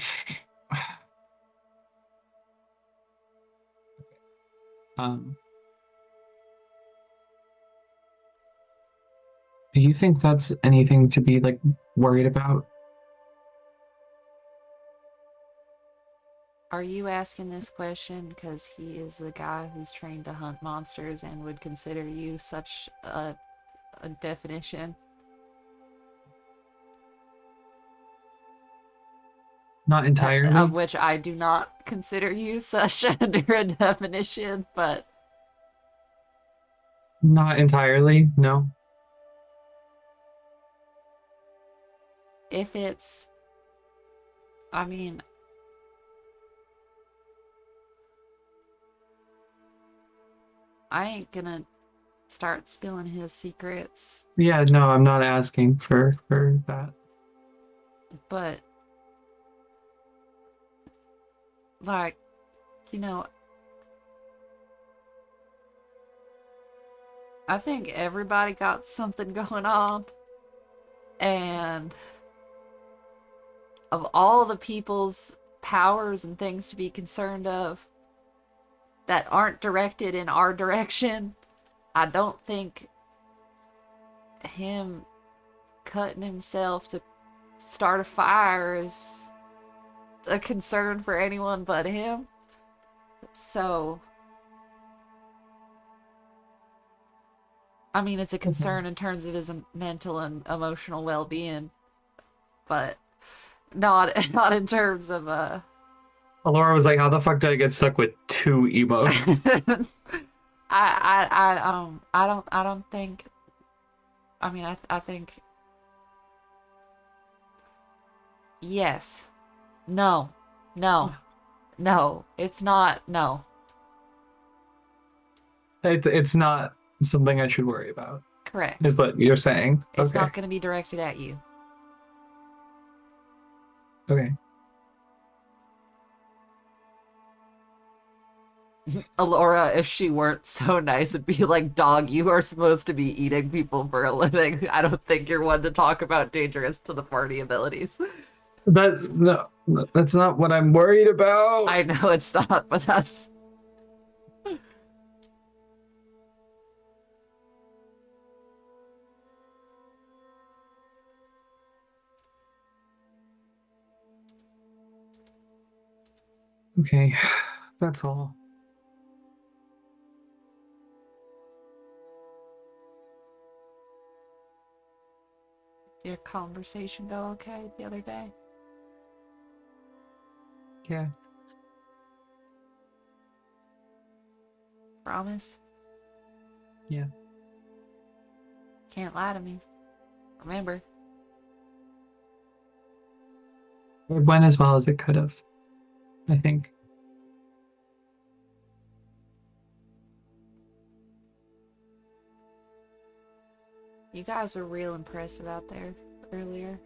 do you think that's anything to be like worried about? Are you asking this question because he is the guy who's trained to hunt monsters and would consider you such a definition? Not entirely. Of which I do not consider you such under a definition, but Not entirely, no. if it's, I mean, I ain't gonna start spilling his secrets, Yeah, no, I'm not asking for that. but like, you know, I think everybody got something going on, and of all the people's powers and things to be concerned of that aren't directed in our direction, I don't think him cutting himself to start a fire is a concern for anyone but him. So, I mean, it's a concern in terms of his mental and emotional well-being, but not in terms of Alora was like, "How the fuck did I get stuck with 2 emotes?" I don't think. I mean, I think. Yes. No. No. No. It's not. No. It's not something I should worry about, Correct. is what you're saying. It's Okay. not going to be directed at you. Okay. Alora, if she weren't so nice, would be like, dog, you are supposed to be eating people for a living. I don't think you're one to talk about dangerous to the party abilities. That's not what I'm worried about. I know it's not, but that's... Okay, that's all. Did your conversation go okay the other day? Yeah. Promise? Yeah. Can't lie to me. Remember. It went as well as it could have, I think. You guys were real impressive out there earlier.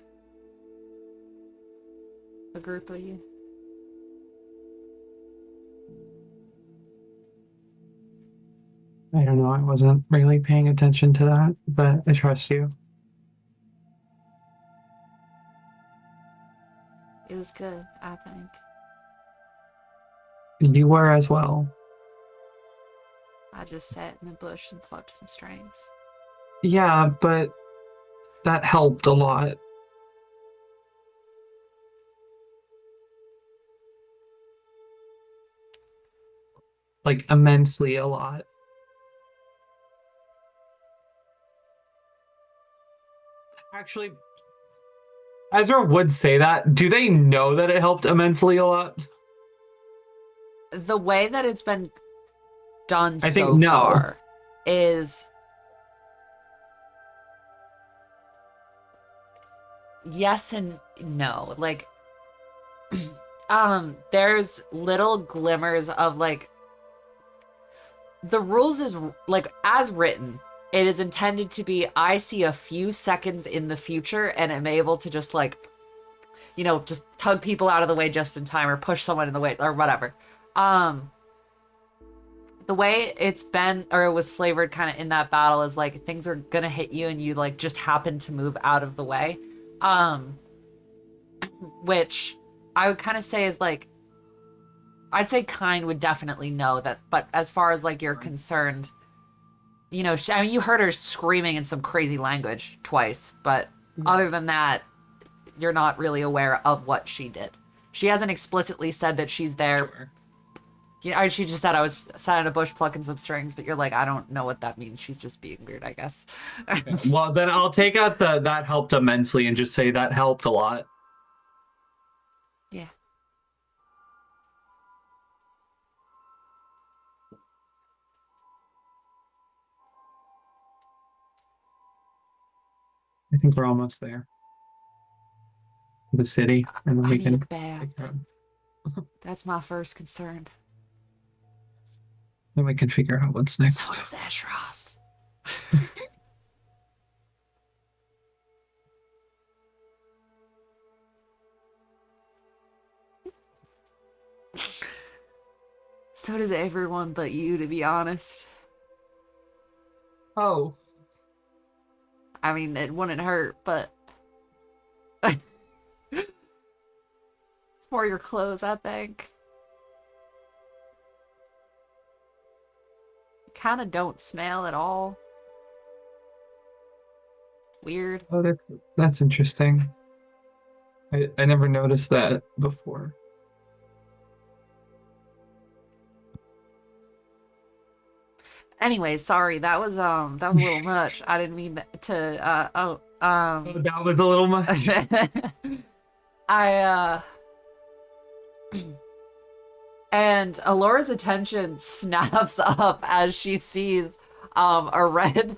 A group of you. I don't know, I wasn't really paying attention to that, but I trust you. It was good, I think. You were as well. I just sat in the bush and plucked some strings. Yeah, but that helped a lot. Like, immensely a lot. Actually, Ezra would say that. Do they know that it helped immensely a lot? The way that it's been done I think so no. far is yes and no. Like there's little glimmers of like the rules is like as written, it is intended to be I see a few seconds in the future and am able to just like, you know, just tug people out of the way just in time or push someone in the way or whatever. The way it's been or it was flavored kind of in that battle is like things are gonna hit you and you like just happen to move out of the way. Which I would kind of say is like I'd say Kind would definitely know that, but as far as like you're concerned, you know, I mean, you heard her screaming in some crazy language twice, but other than that, you're not really aware of what she did. She hasn't explicitly said that she's there. Sure. Yeah, she just said I was sat in a bush plucking some strings, but you're like, I don't know what that means. She's just being weird, I guess. Okay. Well, then I'll take out the that helped immensely and just say that helped a lot. Yeah. I think we're almost there. The city, and then I we need can a bath. figure out. That's my first concern. Then we can figure out what's next. So does Ashros. So does everyone but you, to be honest. Oh, I mean, it wouldn't hurt, but... it's for your clothes, I think. You kind of don't smell at all. Weird. oh, that's interesting. I never noticed that before. Anyway, sorry, that was a little much. I didn't mean to Oh, that was a little much. And Alora's attention snaps up as she sees a red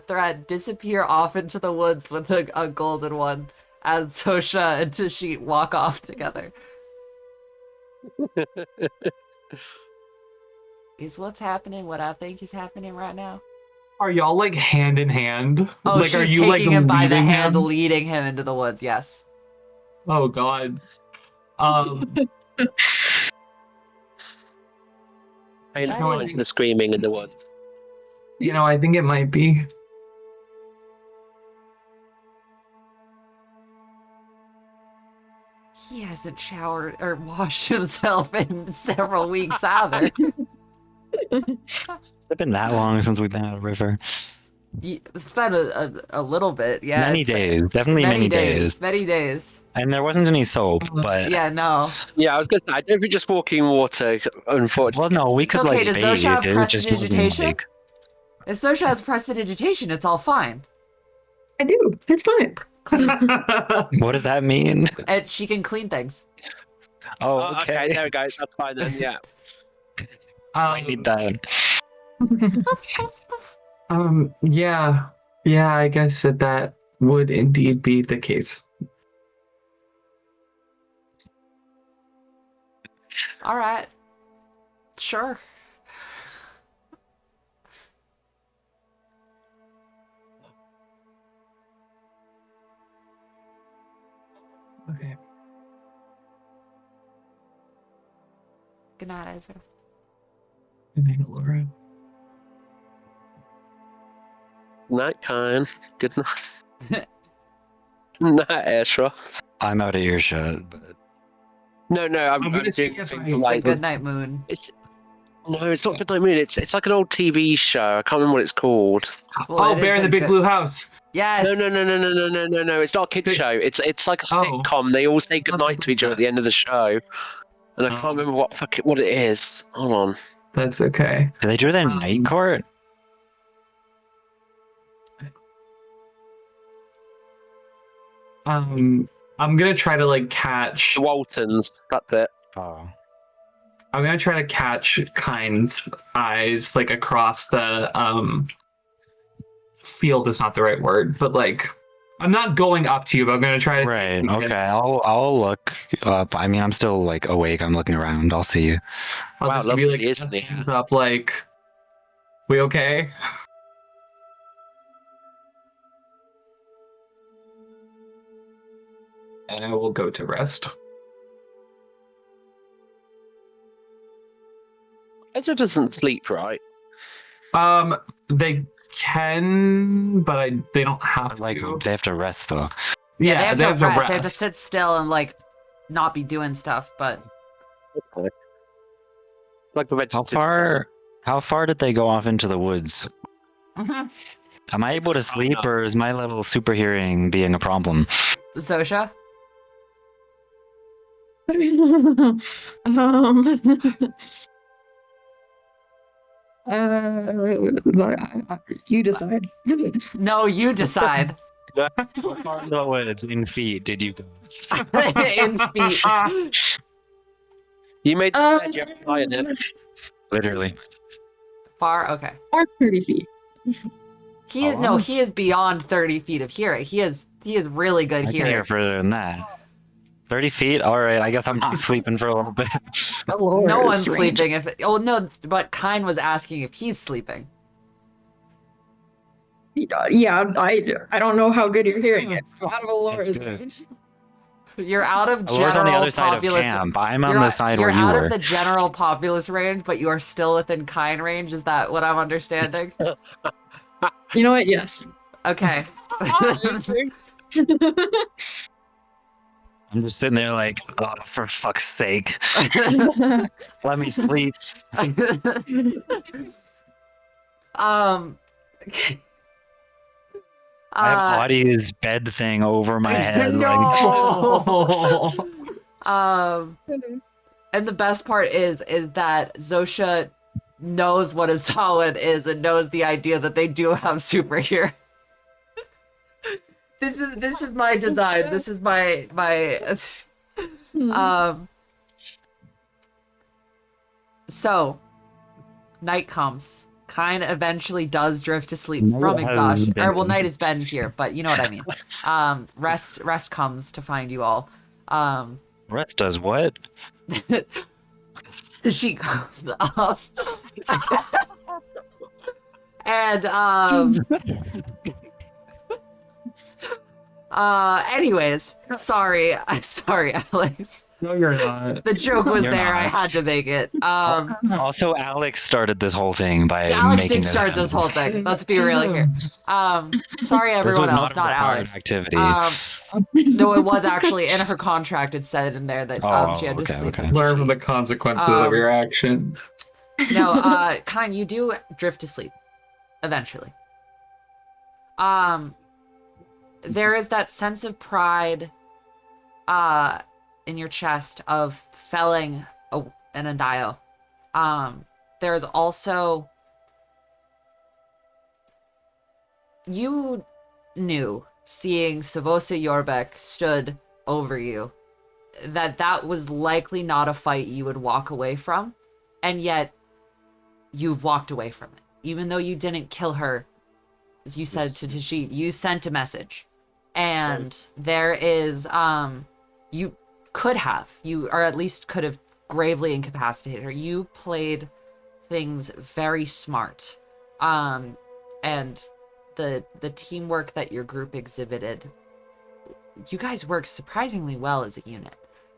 thread disappear off into the woods with a golden one as Sosha and Tashit walk off together. Is what's happening what I think is happening right now? Are y'all like hand in hand? Oh, like, she's are you taking like him by the leading hand, him? leading him into the woods. Yes. Oh God. Paying That attention is- to the screaming in the woods. You know, I think it might be. He hasn't showered or washed himself in several weeks either. It's been that long since we've been at a river. It's been a little bit, yeah. Many it's been- days, definitely many days. Many days. And there wasn't any soap, but Yeah, no. Yeah, I was gonna say, I don't know if we just walking in water, unfortunately. well, no, we It's could okay, like does bathe. Zosha have It just wasn't prestidigitation? like If Sosha has prestidigitation, it's all fine. I do. It's fine. what does that mean? And she can clean things. Oh, Oh, okay, there we go. That's fine then. Yeah. I need that. Yeah, I guess that would indeed be the case. All right. Sure. Okay. Good night, Ezra. Good night, Laura. Night, Kine. Good night. Night, Ezra. I'm out of earshot, but No, I'm gonna doing see if things I- like Good night, Moon. it's. No, it's not Good Night Moon. It's like an old TV show. I can't remember what it's called. Well, Oh, it Bear is in the a Big good- Blue House. Yes. No. It's not a kids Big- show. It's like a Oh. sitcom. They all say goodnight to each other at the end of the show, and I Oh. can't remember what it is. Hold on. That's okay. do they do that in night court? I'm gonna try to like catch. The Waltons. That's it. Oh, I'm gonna try to catch Kind's eyes like across the field is not the right word, but like I'm not going up to you, but I'm gonna try to right. Yeah. Okay, I'll look up. I mean, I'm still like awake. I'm looking around. I'll see you. I'll Wow, just give you lovely, like isn't a he? thumbs up like we okay? And I will go to rest. Ezra doesn't sleep, right? They can, but they don't have Like to. they have to rest though. Yeah, they have to rest. rest. They have to sit still and like not be doing stuff. But Okay. Like the How far did they go off into the woods? Am I able to sleep, no. or is my level super hearing being a problem? Zosha. You decide. No, you decide. How far in the woods in feet did you go? In feet. You made the bed, you have to lie in it. Literally. Far? Okay. Or 30 feet. He is no, he is beyond 30 feet of hearing. He is really good I can hearing. hear further than that. 30 feet? All right, I guess I'm not sleeping for a little bit. No one's sleeping if oh no, but Kine was asking if he's sleeping. Yeah, I don't know how good you're hearing it. Out of Alora's It's good. range. You're out of Alora's on the general other side of populace. camp. I'm on You're, the side you're where you out were. of the general populace range, but you are still within Kine range. Is that what I'm understanding? You know what? Yes. Okay. I'm just sitting there like, oh, for fuck's sake, let me sleep. um. I have Audie's bed thing over my head. No. And the best part is that Zosha knows what a Solid is and knows the idea that they do have superhero. This is my design. This is my So night comes. Kine eventually does drift to sleep from exhaustion. Or well, night has been here, but you know what I mean. Rest comes to find you all. Rest does what? The sheet comes up. And anyways, sorry, Alex. No, you're not. The joke was You're there. not. I had to make it. Also, Alex started this whole thing by Alex making did start this whole happen. thing. Let's be real here. Sorry, This everyone was else, not a required Alex. activity. No, it was actually in her contract. It said in there that she had to okay, sleep. okay. with Learn from the Tashi. consequences of your actions. No, Kine, you do drift to sleep eventually. There is that sense of pride in your chest of felling an Undio. There is also, you knew, seeing Savosa Yorbeck stood over you, that was likely not a fight you would walk away from, and yet you've walked away from it. Even though you didn't kill her, as you said to Tashit, you sent a message. And there is, you could have, or at least could have gravely incapacitated her. You played things very smart. And the teamwork that your group exhibited, you guys worked surprisingly well as a unit.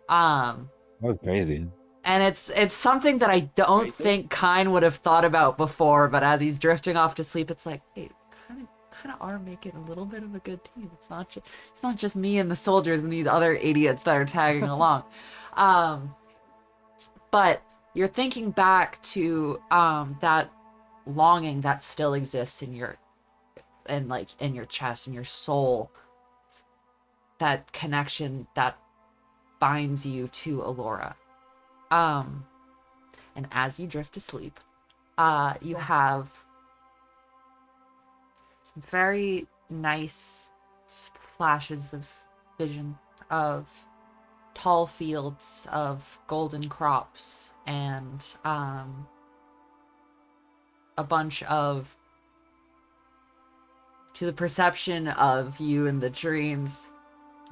That was crazy. And it's something that I don't think Kine would have thought about before, but as he's drifting off to sleep, it's like, hey, kind of are making a little bit of a good team. It's not just me and the soldiers and these other idiots that are tagging along. But you're thinking back to that longing that still exists in your chest, in your soul, that connection that binds you to Alora. And as you drift to sleep, you have some very nice flashes of vision of tall fields of golden crops and a bunch of, to the perception of you in the dreams,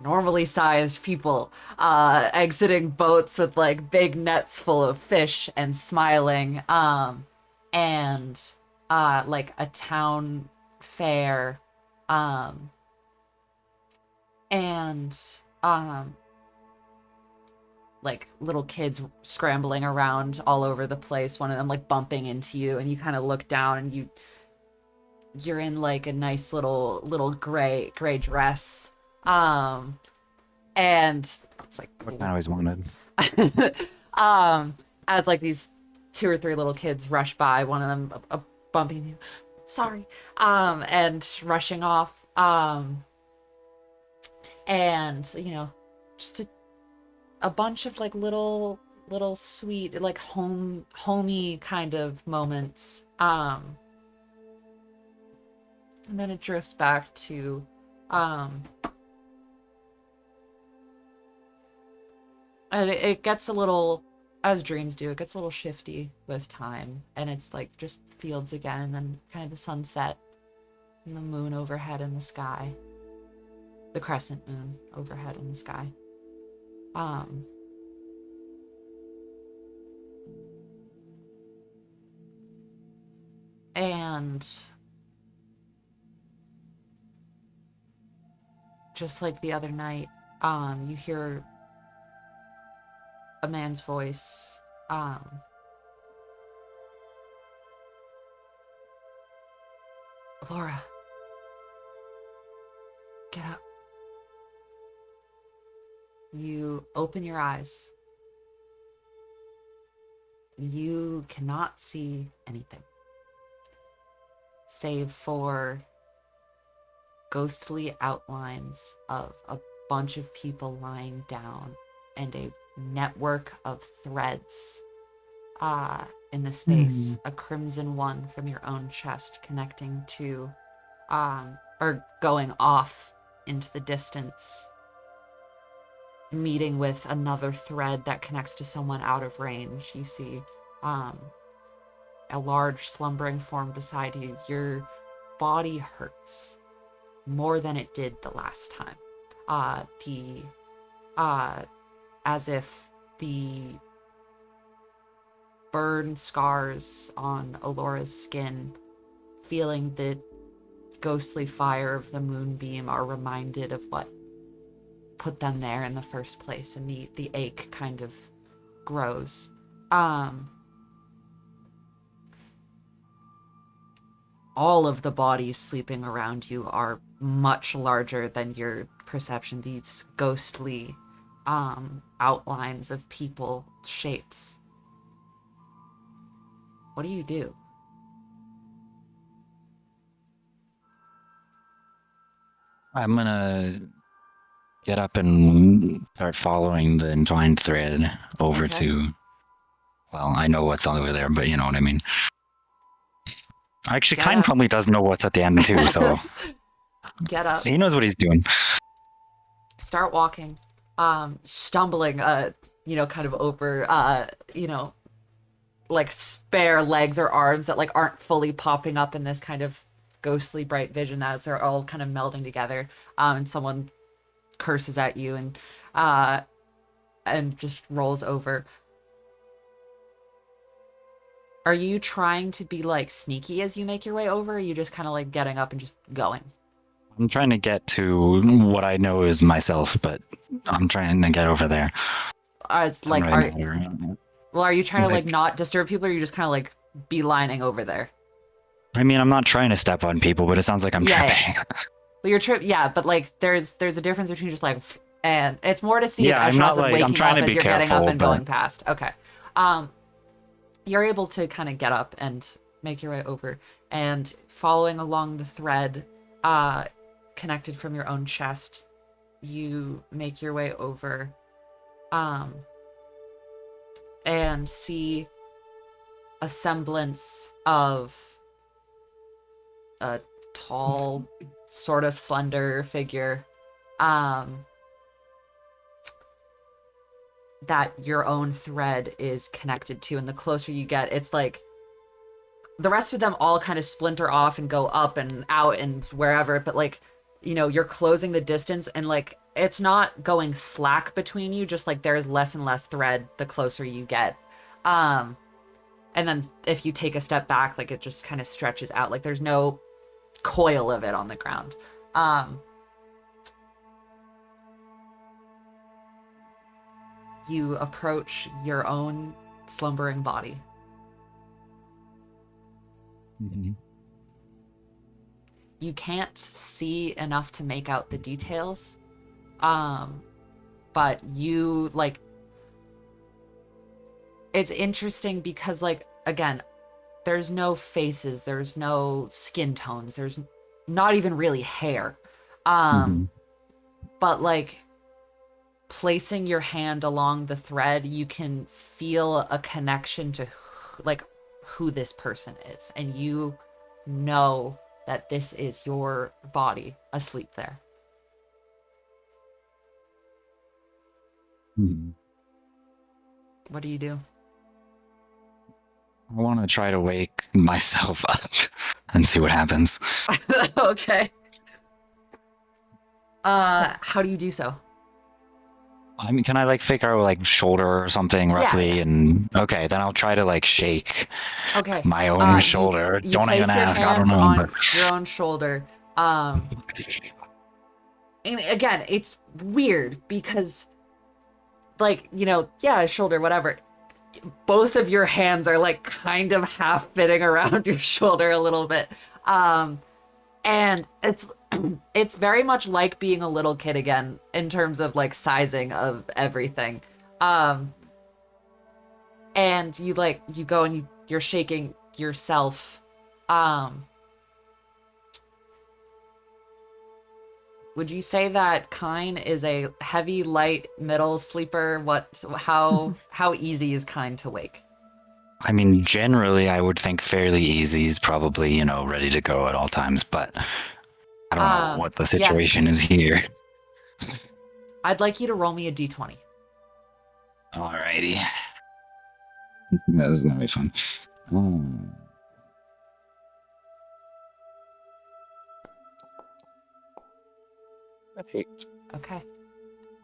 normally sized people exiting boats with like big nets full of fish and smiling, and like a town fair, and like little kids scrambling around all over the place, one of them like bumping into you, and you kind of look down and you're in like a nice little gray dress, and it's like What I always wanted. as like these 2 or 3 little kids rush by, one of them bumping you, sorry, and rushing off, and you know, just a bunch of like little sweet like homey kind of moments. And then it drifts back to and it gets a little, as dreams do, it gets a little shifty with time, and it's like just fields again, and then kind of the sunset and the moon overhead in the sky, the crescent moon overhead in the sky. And just like the other night, you hear a man's voice. Laura, get up. You open your eyes. You cannot see anything, save for ghostly outlines of a bunch of people lying down and a network of threads in the space, a crimson one from your own chest connecting to or going off into the distance, meeting with another thread that connects to someone out of range. You see a large slumbering form beside you. Your body hurts more than it did the last time. As if the burn scars on Alora's skin, feeling the ghostly fire of the moonbeam, are reminded of what put them there in the first place, and the ache kind of grows. All of the bodies sleeping around you are much larger than your perception. These ghostly outlines of people, shapes. What do you do? I'm gonna get up and start following the entwined thread over Okay. to. Well, I know what's over there, but you know what I mean. Actually, Get Kine up. probably does know what's at the end too, so Get up. he knows what he's doing. Start walking. Stumbling, kind of over, like spare legs or arms that like aren't fully popping up in this kind of ghostly bright vision as they're all kind of melding together. And someone curses at you and just rolls over. Are you trying to be like sneaky as you make your way over? Or are you just kind of like getting up and just going? I'm trying to get to what I know is myself, but I'm trying to get over there. It's like, I'm really not around. are you trying to like not disturb people, or are you just kind of like beelining over there? I mean, I'm not trying to step on people, but it sounds like I'm tripping. Well, yeah, but like there's a difference between just like, and it's more to see Yeah, if I'm not Eshros is like- waking I'm trying up to as be you're getting up careful, and but- going past. Okay. You're able to kind of get up and make your way over, and following along the thread connected from your own chest, you make your way over and see a semblance of a tall, sort of slender figure that your own thread is connected to. And the closer you get, it's like the rest of them all kind of splinter off and go up and out and wherever, but like, you're closing the distance, and like it's not going slack between you, just like there's less and less thread the closer you get. And then if you take a step back, like it just kind of stretches out, like there's no coil of it on the ground. You approach your own slumbering body. Mhm. You can't see enough to make out the details, but you like, it's interesting because like, again, there's no faces, there's no skin tones, there's not even really hair, but like placing your hand along the thread, you can feel a connection to who this person is, and you know that this is your body asleep there. What do you do? I want to try to wake myself up and see what happens. Okay. How do you do so? I mean, can I like fake our like shoulder or something roughly? yeah. And okay, then I'll try to like shake Okay. my own shoulder. You Don't place even your ask. I don't hands know. on But... your own shoulder. And again, it's weird because, like, you know, yeah, shoulder, whatever. Both of your hands are like kind of half fitting around your shoulder a little bit. And it's very much like being a little kid again in terms of like sizing of everything. And you go and you're shaking yourself. Would you say that Kine is a heavy, light, middle sleeper? How easy is Kine to wake? I mean, generally, I would think fairly easy. He's probably, you know, ready to go at all times, but I don't know what the situation is here. I'd like you to roll me a d20. Alrighty. That is gonna be fun. Oh. Okay.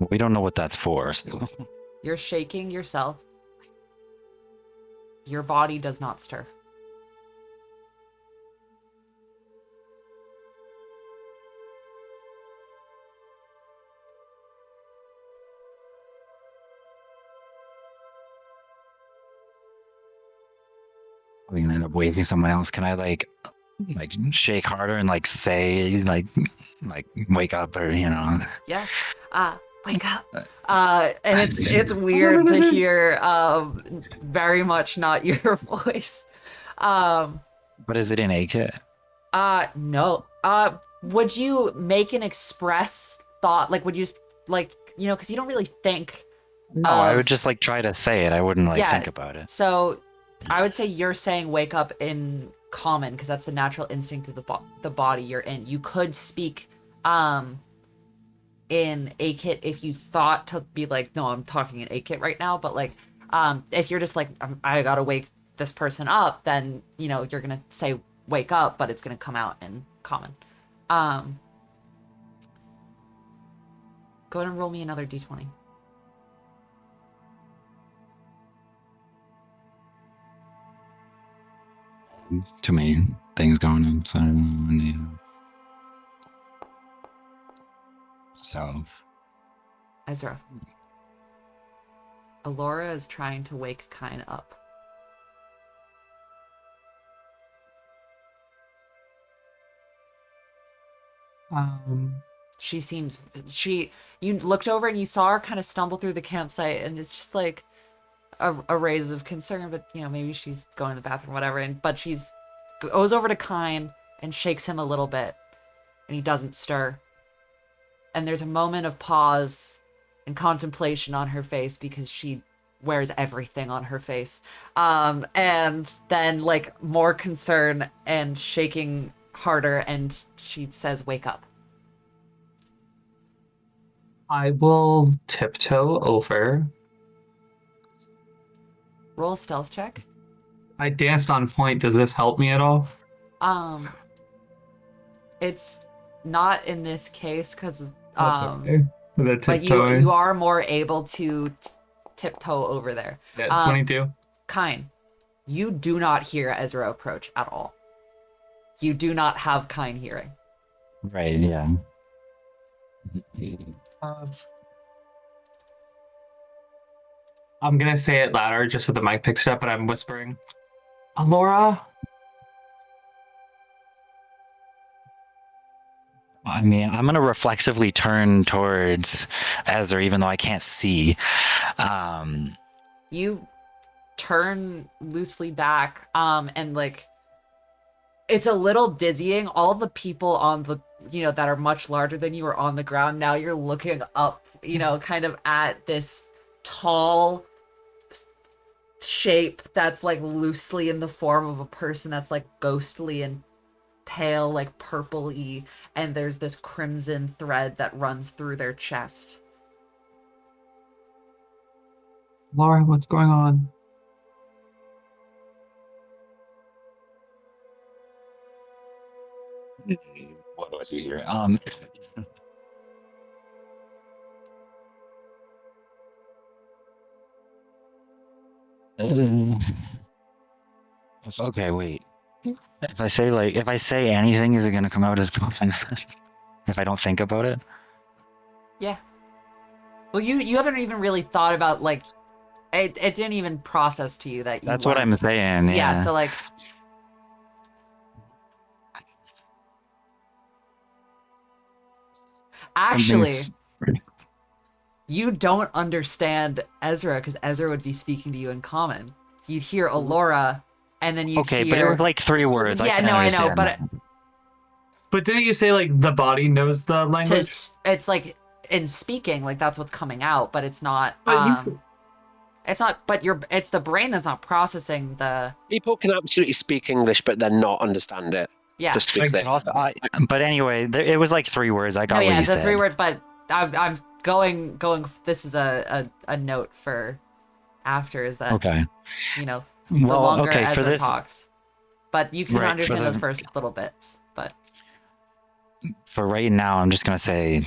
We don't know what that's for, so. You're shaking yourself. Your body does not stir. We're gonna end up waking someone else. Can I like shake harder and like say like wake up, or you know? Yeah. Wake up. And it's weird to hear very much not your voice. But is it in A-Kit? No. Would you make an express thought? Like, would you like, you know, because you don't really think. No, I would just like try to say it. I wouldn't like think about it. So I would say you're saying wake up in common because that's the natural instinct of the body you're in. You could speak in A-Kit if you thought to be like, no, I'm talking in A-Kit right now. But like, if you're just like, I gotta wake this person up, then, you know, you're gonna say wake up, but it's gonna come out in common. Go ahead and roll me another d20. Too many things going on, so I don't know. So, Ezra. Alora is trying to wake Kine up. You looked over and you saw her kind of stumble through the campsite, and it's just like a raise of concern, but you know, maybe she's going to the bathroom, whatever. But she's goes over to Kine and shakes him a little bit, and he doesn't stir. And there's a moment of pause and contemplation on her face because she wears everything on her face. And then like more concern and shaking harder, and she says, wake up. I will tiptoe over. Roll a stealth check. I danced on point. Does this help me at all? It's not in this case because okay. The but you are more able to tiptoe over there. Yeah, 22. Kine, you do not hear Ezra approach at all. You do not have Kine hearing. right, yeah. I'm gonna say it louder just so the mic picks it up, but I'm whispering. Alora? I mean, I'm gonna reflexively turn towards Ezra, even though I can't see. You turn loosely back, and like it's a little dizzying. All the people on the, you know, that are much larger than you are on the ground. Now you're looking up kind of at this tall shape that's like loosely in the form of a person that's like ghostly and pale, like purple-y, and there's this crimson thread that runs through their chest. Laura, what's going on? What do I do here? Okay, wait. If I say anything, is it gonna come out as coffin? If I don't think about it? Yeah. Well, you haven't even really thought about like it didn't even process to you that you That's what I'm weren't- saying. Yeah. So like actually you don't understand Ezra because Ezra would be speaking to you in common. You'd hear Alora, and then you'd Okay, hear... but it was like 3 words. Yeah, I can no, I know, understand but that. But didn't you say like the body knows the language? it's like in speaking, like that's what's coming out, but it's not. But It's not. But it's the brain that's not processing the. People can absolutely speak English, but then not understand it. Yeah. Just to be clear. But anyway, it was like 3 words. I got No, what yeah, you the said. 3 word. But I'm going. This is a note for after is that Okay. the Well, longer okay, Ezra for this, talks, but you can Right, for understand those the- first little bits. But for right now, I'm just gonna say,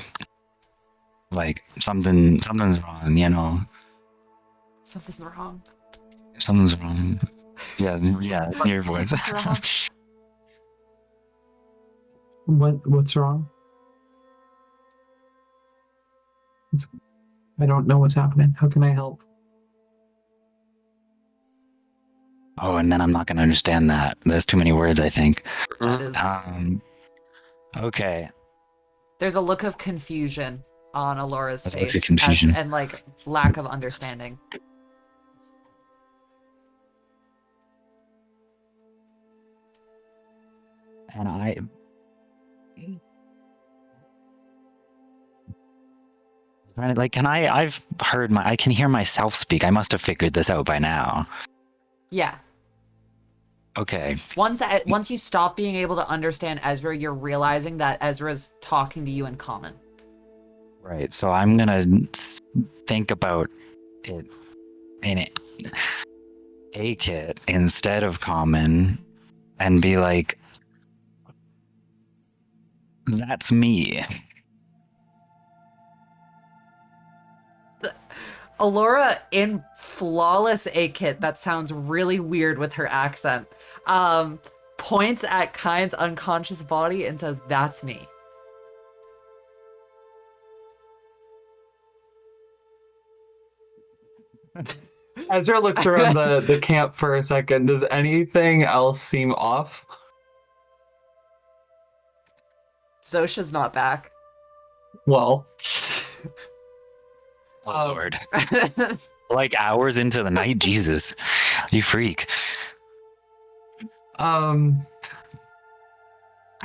like something's wrong. something's wrong. Something's wrong. Yeah, your voice. Something's wrong. what's wrong? I don't know what's happening. How can I help? Oh, and then I'm not gonna understand that. There's too many words, I think. That is. Okay. There's a look of confusion on Alora's There's a look face of confusion. and like lack of understanding. And I've heard I can hear myself speak. I must have figured this out by now. Yeah. Okay. Once you stop being able to understand Ezra, you're realizing that Ezra's talking to you in common. Right. So I'm gonna think about it in a kit instead of common, and be like, "That's me." Alora in flawless A-Kit, that sounds really weird with her accent, points at Kyne's unconscious body and says, "That's me." Ezra looks around the camp for a second. Does anything else seem off? Zosha's not back. Well, Oh, Lord. Like hours into the night? Jesus. You freak. I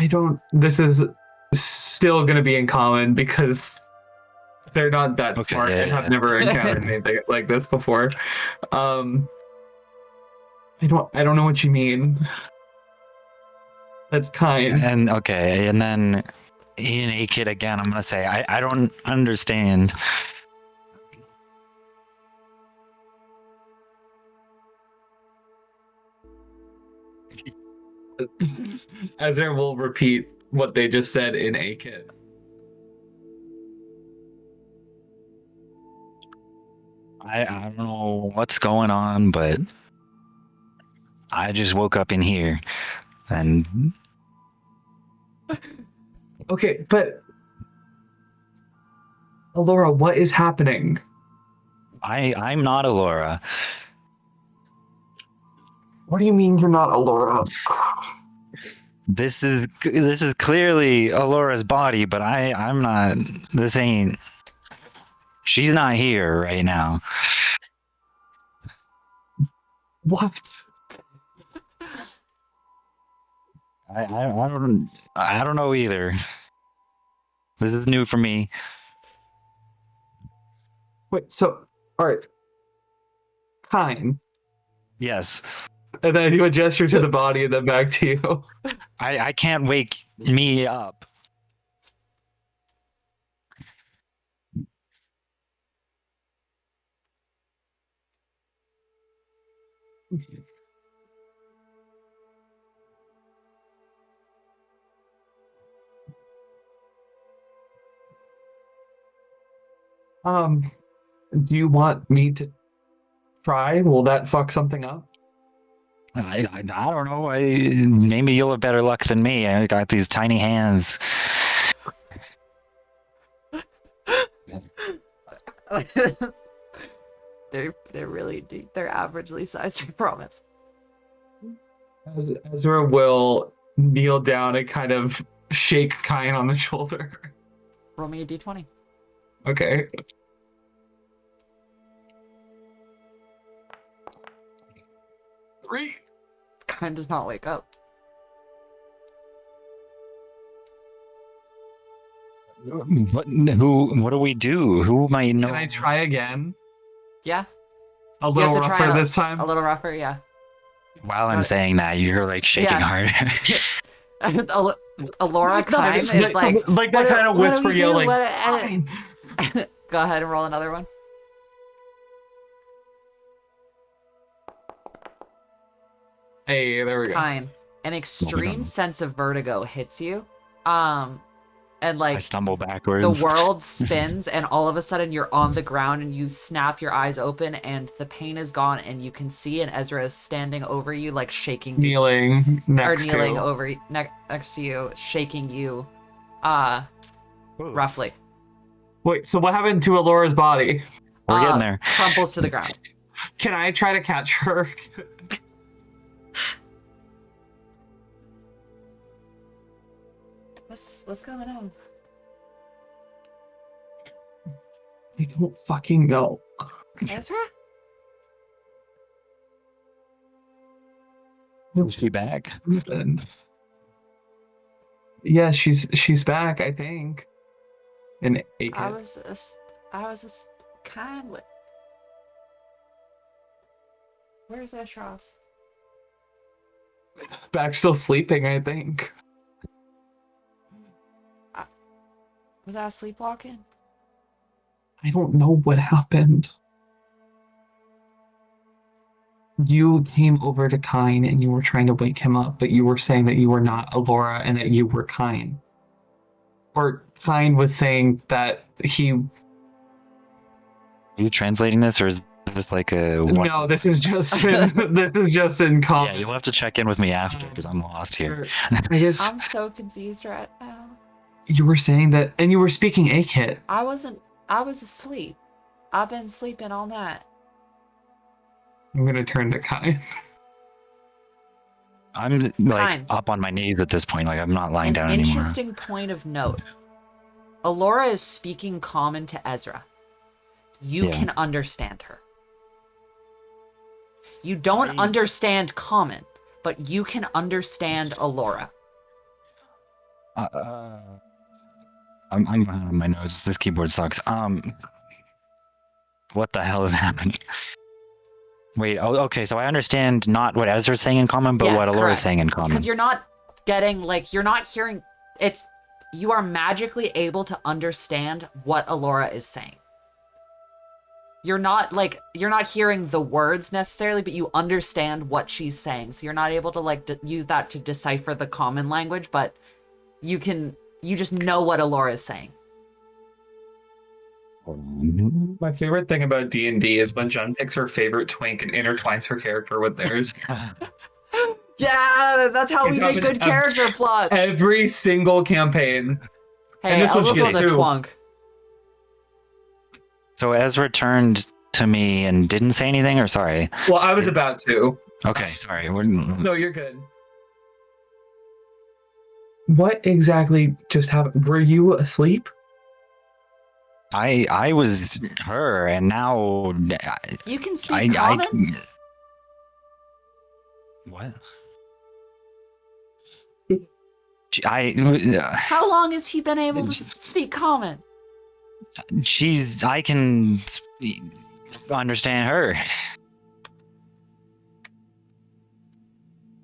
don't. This is still going to be in common because they're not that Okay, smart and have never encountered anything like this before. I don't know what you mean. That's kind. And okay, and then in a kid again, I'm gonna say I don't understand. Ezra will repeat what they just said in a kid. I don't know what's going on, but I just woke up in here, and Okay, but Alora, what is happening? I'm not Alora. What do you mean you're not Alora? This is clearly Alora's body, but I'm not. This ain't. She's not here right now. What? I don't know either. This is new for me. Wait, so, alright. Kind. Yes. And then I do a gesture to the body and then back to you. I can't wake me up. Do you want me to try? Will that fuck something up? I don't know. Maybe you'll have better luck than me. I got these tiny hands. They're really deep. They're averagely sized, I promise. Ezra will kneel down and kind of shake Kyan on the shoulder. Roll me a d20. Okay. Three. Kind does not wake up. What do we do? Who might know? Can I try again? Yeah. A You have little to try rougher this time? A little rougher, yeah. While I'm saying that, you're like shaking Yeah. hard. Alora Kime is like that "What do- kind of what do whisper we do? yelling. What- "Fine." Go ahead and roll another one. Hey, there we go. Kime. An extreme sense of vertigo hits you. And I like stumble backwards. the world spins and all of a sudden you're on the ground and you snap your eyes open and the pain is gone and you can see and Ezra is standing over you like shaking you Kneeling or next kneeling to. over next to you, shaking you Ooh, roughly. Wait, so what happened to Alora's body? We're getting there. Crumples to the ground. Can I try to catch her? What's going on? I don't fucking know. Ezra? Is she back? Yeah, she's back, I think. In a I was just kind of. Where's Estroff? back still sleeping, I think. Was I sleepwalking? I don't know what happened. You came over to Kine and you were trying to wake him up, but you were saying that you were not Alora and that you were Kine. Or Kine was saying that he. Are you translating this, or is this like a? No, this is just in Yeah, common. you'll have to check in with me after because I'm lost here. I guess I'm so confused right now. you were saying that, and you were speaking Akit. I was asleep. I've been sleeping all night. I'm gonna turn to Kine. I'm like Fine. up on my knees at this point. Like I'm not lying An down anymore. interesting point of note. Alora is speaking common to Ezra. You Yeah. can understand her. You don't understand common, but you can understand Alora. I'm on my notes. This keyboard sucks. What the hell is happening? Wait. Oh, okay. So I understand not what Ezra's saying in common, but Yeah, what Alora's correct. saying in common. Because you're not getting, like, you're not hearing, you are magically able to understand what Alora is saying. You're not hearing the words necessarily, but you understand what she's saying. So you're not able to, like, use that to decipher the common language, but you just know what Alora is saying. My favorite thing about D&D is when Jen picks her favorite twink and intertwines her character with theirs. Yeah, that's how It's we make happened good character plots. Every single campaign. Hey, and this was Elizabeth's shitty a too. twunk. So Ezra turned to me and didn't say anything, or sorry? Well, I was about to. Okay, sorry. No, you're good. What exactly just happened? Were you asleep? I was her, and now You can speak common? What? How long has he been able to speak common? I can understand her.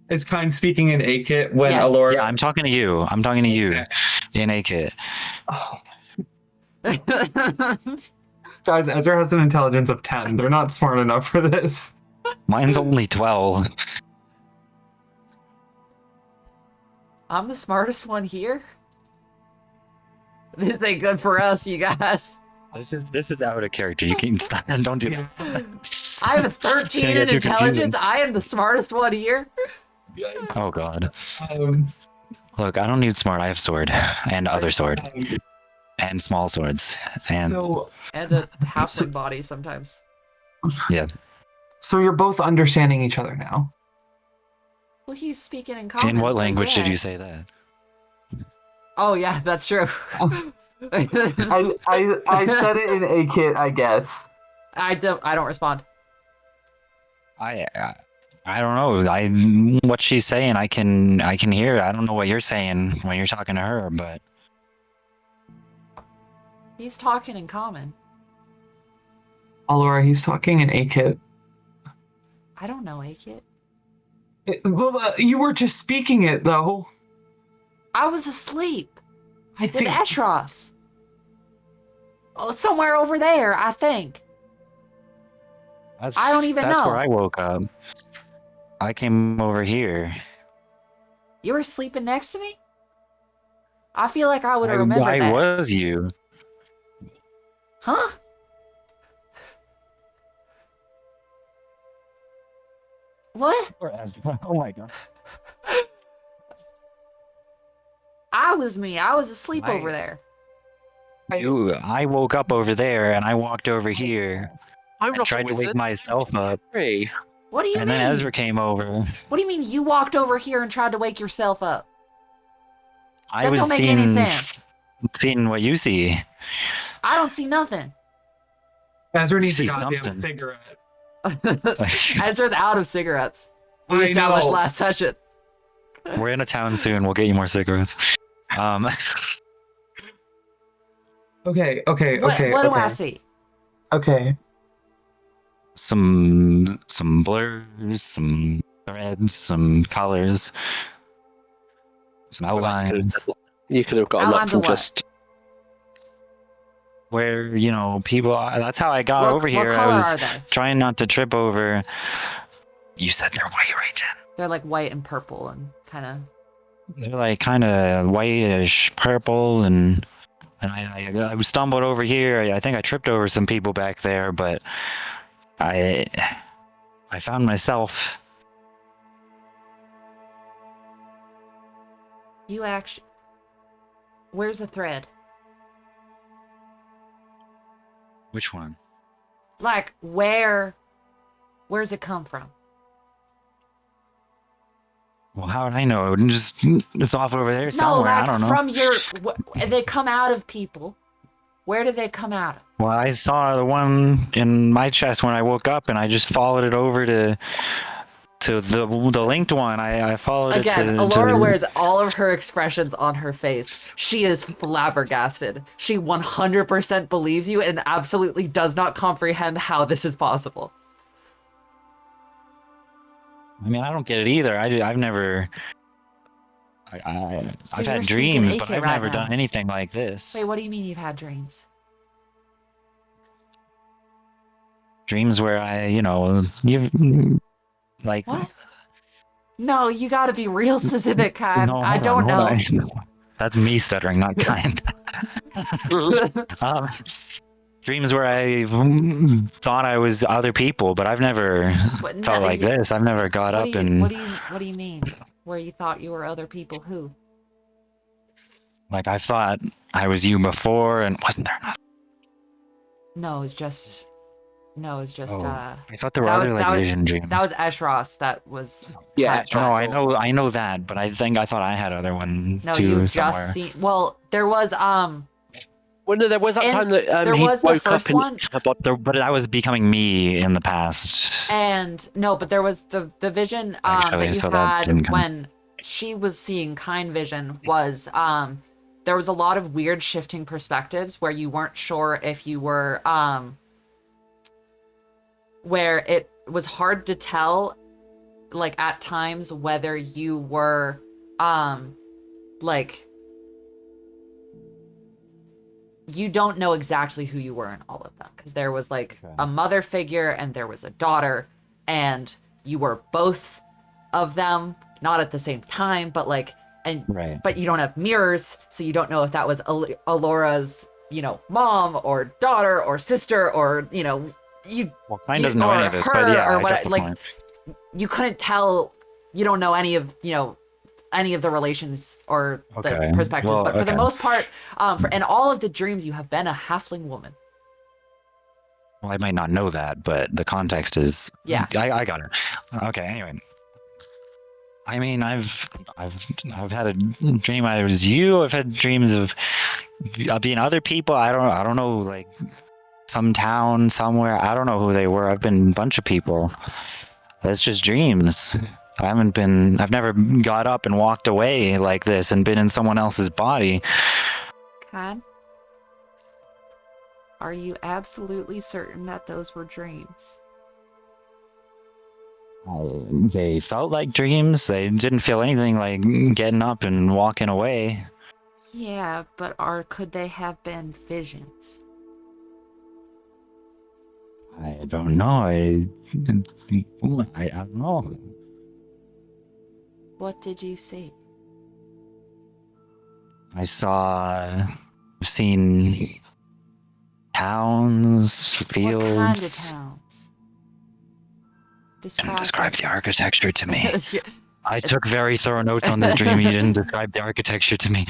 Is Kind speaking in Akit when Yes. Alora? Yeah, I'm talking to you. I'm talking to you in a kit. Oh, guys, Ezra has an intelligence of 10. They're not smart enough for this. Mine's only 12. I'm the smartest one here. This ain't good for us, you guys. This is out of character. You can stop and don't do that. I have a It's gonna 13 in get too intelligence. confusing. I am the smartest one here. Oh god. Um, Look, I don't need smart. I have sword and other sword and small swords and so, And a halfling body sometimes. yeah. so you're both understanding each other now. Well, he's speaking in common. In what so language did yeah. you say that? Oh yeah, that's true. I said it in Akit, I guess. I don't respond. I don't know. What she's saying, I can hear. I don't know what you're saying when you're talking to her, but He's talking in common. Alora, he's talking in Akit. I don't know, Akit. You were just speaking it, though. I was asleep I with think. Eshros. Oh, somewhere over there, I think. that's I don't even that's know. where I woke up. I came over here. You were sleeping next to me? I feel like I would have I remembered that. was you. Huh? What? Oh my god. I was me. I was asleep My- over there. I woke up over there and I walked over here. I'm I not tried a to wizard. wake myself up, Hey, What do you and mean? then Ezra came over. What do you mean you walked over here and tried to wake yourself up? I That was don't make any seeing sense. what you see. I don't see nothing. Ezra needs a see goddamn something. cigarette. Ezra's out of cigarettes. We I established know. last session. We're in a town soon. We'll get you more cigarettes. Okay. What do I see? Okay. Some blurs, some threads, some colors, some outlines. you could have got a lot Outlines from of what? just. Where people. That's how I got over What here. I color was are they? trying not to trip over. You said they're white, right, Jen? They're like white and purple and kind of. They're like kind of whitish purple, and I stumbled over here. I think I tripped over some people back there, but I found myself. You actually. Where's the thread? Which one? Like, where's it come from? Well, how would I know? It's off over there No, somewhere. like I don't know. from your. They come out of people. Where do they come out of? Well, I saw the one in my chest when I woke up, and I just followed it over to the linked one. I followed Again, it to. Alora wears all of her expressions on her face. She is flabbergasted. She 100% believes you and absolutely does not comprehend how this is possible. I mean, I don't get it either. I've never. So I've you're had speaking dreams, AK but I've right never now. done anything like this. Wait, what do you mean you've had dreams? Dreams where like. What? No, you gotta be real specific, Kyle. No, I hold don't know. on, hold on. That's me stuttering, not kind. Dreams where I thought I was other people, but I've never But no, felt like this. I've never got up and what do you mean? Where you thought you were other people? Who? like I thought I was you before, and wasn't there enough? No, it's just. Oh, uh. I thought there were that was- other that like was- vision dreams. That was Eshros. That was. Yeah, had No, that. I know that, but I thought I had other one No, too you somewhere. just seen. Well, there was Well, no, there was that And time that there he was the woke first up and one. But that was becoming me in the past. And no, but there was the vision Actually, that you so that had didn't come. when she was seeing kind vision was there was a lot of weird shifting perspectives where you weren't sure if you were where it was hard to tell, like at times, whether you were like you don't know exactly who you were in all of them, because there was like a mother figure and there was a daughter, and you were both of them, not at the same time, but like, and Right. but you don't have mirrors, so you don't know if that was Alora's, mom or daughter or sister, or you Well, Klein doesn't know or any of this, her, but yeah, or I what, get the like point. you couldn't tell. You don't know any of any of the relations or the Okay. perspectives, Well, but for the okay. most part, in all of the dreams, you have been a halfling woman. Well, I might not know that, but the context is. Yeah. I got it. Okay. Anyway, I mean, I've had a dream. I was you. I've had dreams of being other people. I don't know, like some town somewhere. I don't know who they were. I've been a bunch of people. That's just dreams. I've never got up and walked away like this and been in someone else's body. Con, are you absolutely certain that those were dreams? They felt like dreams. They didn't feel anything like getting up and walking away. Yeah, but could they have been visions? I don't know. I don't know. What did you see? I've seen towns, fields. What kind of towns? Didn't describe the them. architecture to me. Yeah. I took very thorough notes on this dream. You didn't describe the architecture to me.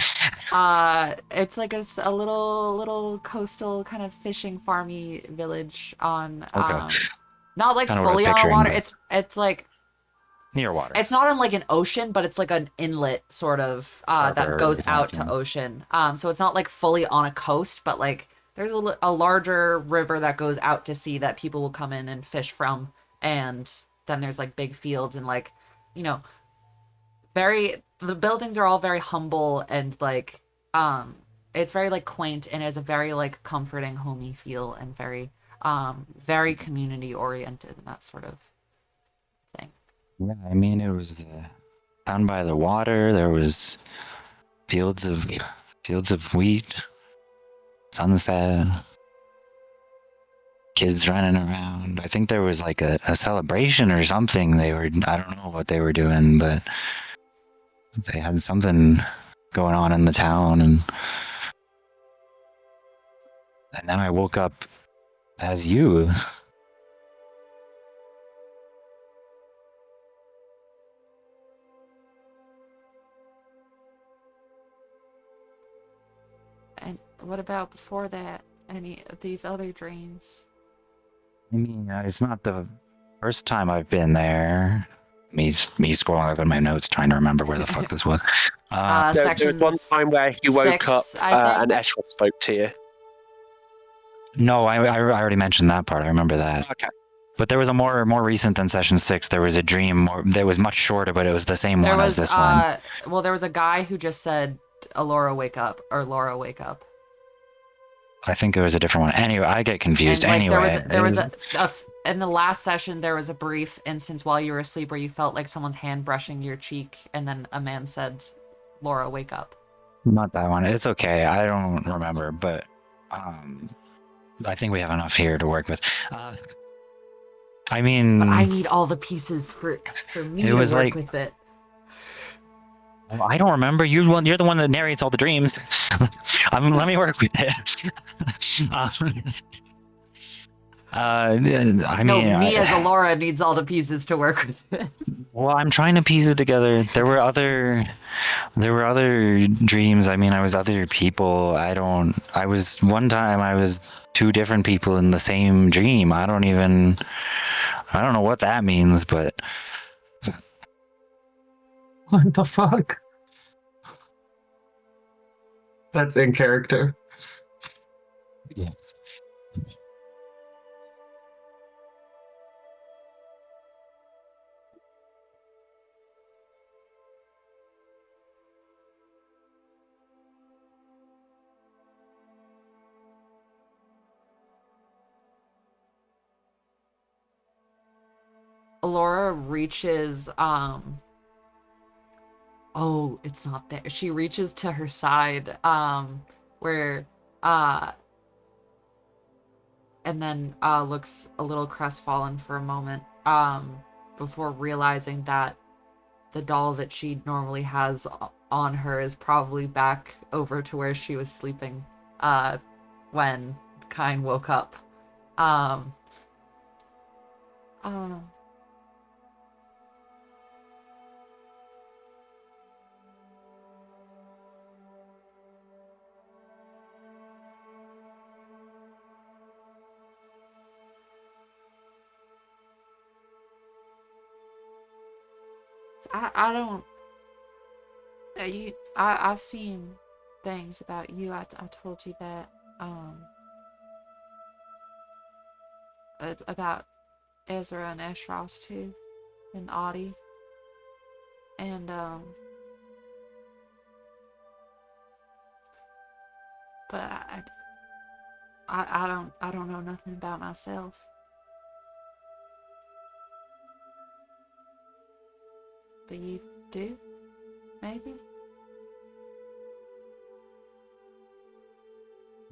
It's like a little coastal kind of fishing farmy village on Okay. not like kinda what I was fully on picturing, water. but- It's like Near water. it's not on like an ocean, but it's like an inlet sort of that Harbor goes or out to something. ocean. So it's not like fully on a coast, but like there's a larger river that goes out to sea that people will come in and fish from, and then there's like big fields and like the buildings are all very humble and like it's very like quaint, and it has a very like comforting homey feel, and very community oriented and that sort of thing. Yeah, I mean, it was down by the water. There was fields of wheat, sunset, kids running around. I think there was like a celebration or something. I don't know what they were doing, but they had something going on in the town, and then I woke up as you. And what about before that? Any of these other dreams? I mean, it's not the first time I've been there. Me scrolling over my notes, trying to remember where the fuck this was. There Section was one time where you woke up 6, I and think. Eshwa spoke to you. No, I already mentioned that part. I remember that. Okay. But there was a more recent than session 6. There was a dream that was much shorter, but it was the same There one was as this one. well, there was a guy who just said, "Alora, wake up," or "Laura, wake up." I think it was a different one. Anyway, I get confused. And like Anyway, there was in the last session there was a brief instance while you were asleep where you felt like someone's hand brushing your cheek, and then a man said, "Laura, wake up." not that one. It's okay. I don't remember, but I think we have enough here to work with. I mean, But I need all the pieces for me It to was work like- with it. I don't remember. You're the one that narrates all the dreams. Let me work with it. I mean, Me as Alora needs all the pieces to work with it. well, I'm trying to piece it together. There were other dreams. I mean, I was other people. One time I was two different people in the same dream. I don't know what that means, but What the fuck? That's in character. Yeah. Alora reaches oh, it's not there. She reaches to her side, where and then looks a little crestfallen for a moment, before realizing that the doll that she normally has on her is probably back over to where she was sleeping when Kine woke up. Um, um, I don't. I've seen things about you. I told you that. About Ezra and Eshros too, and Audie, and but I don't know nothing about myself. But you do, maybe.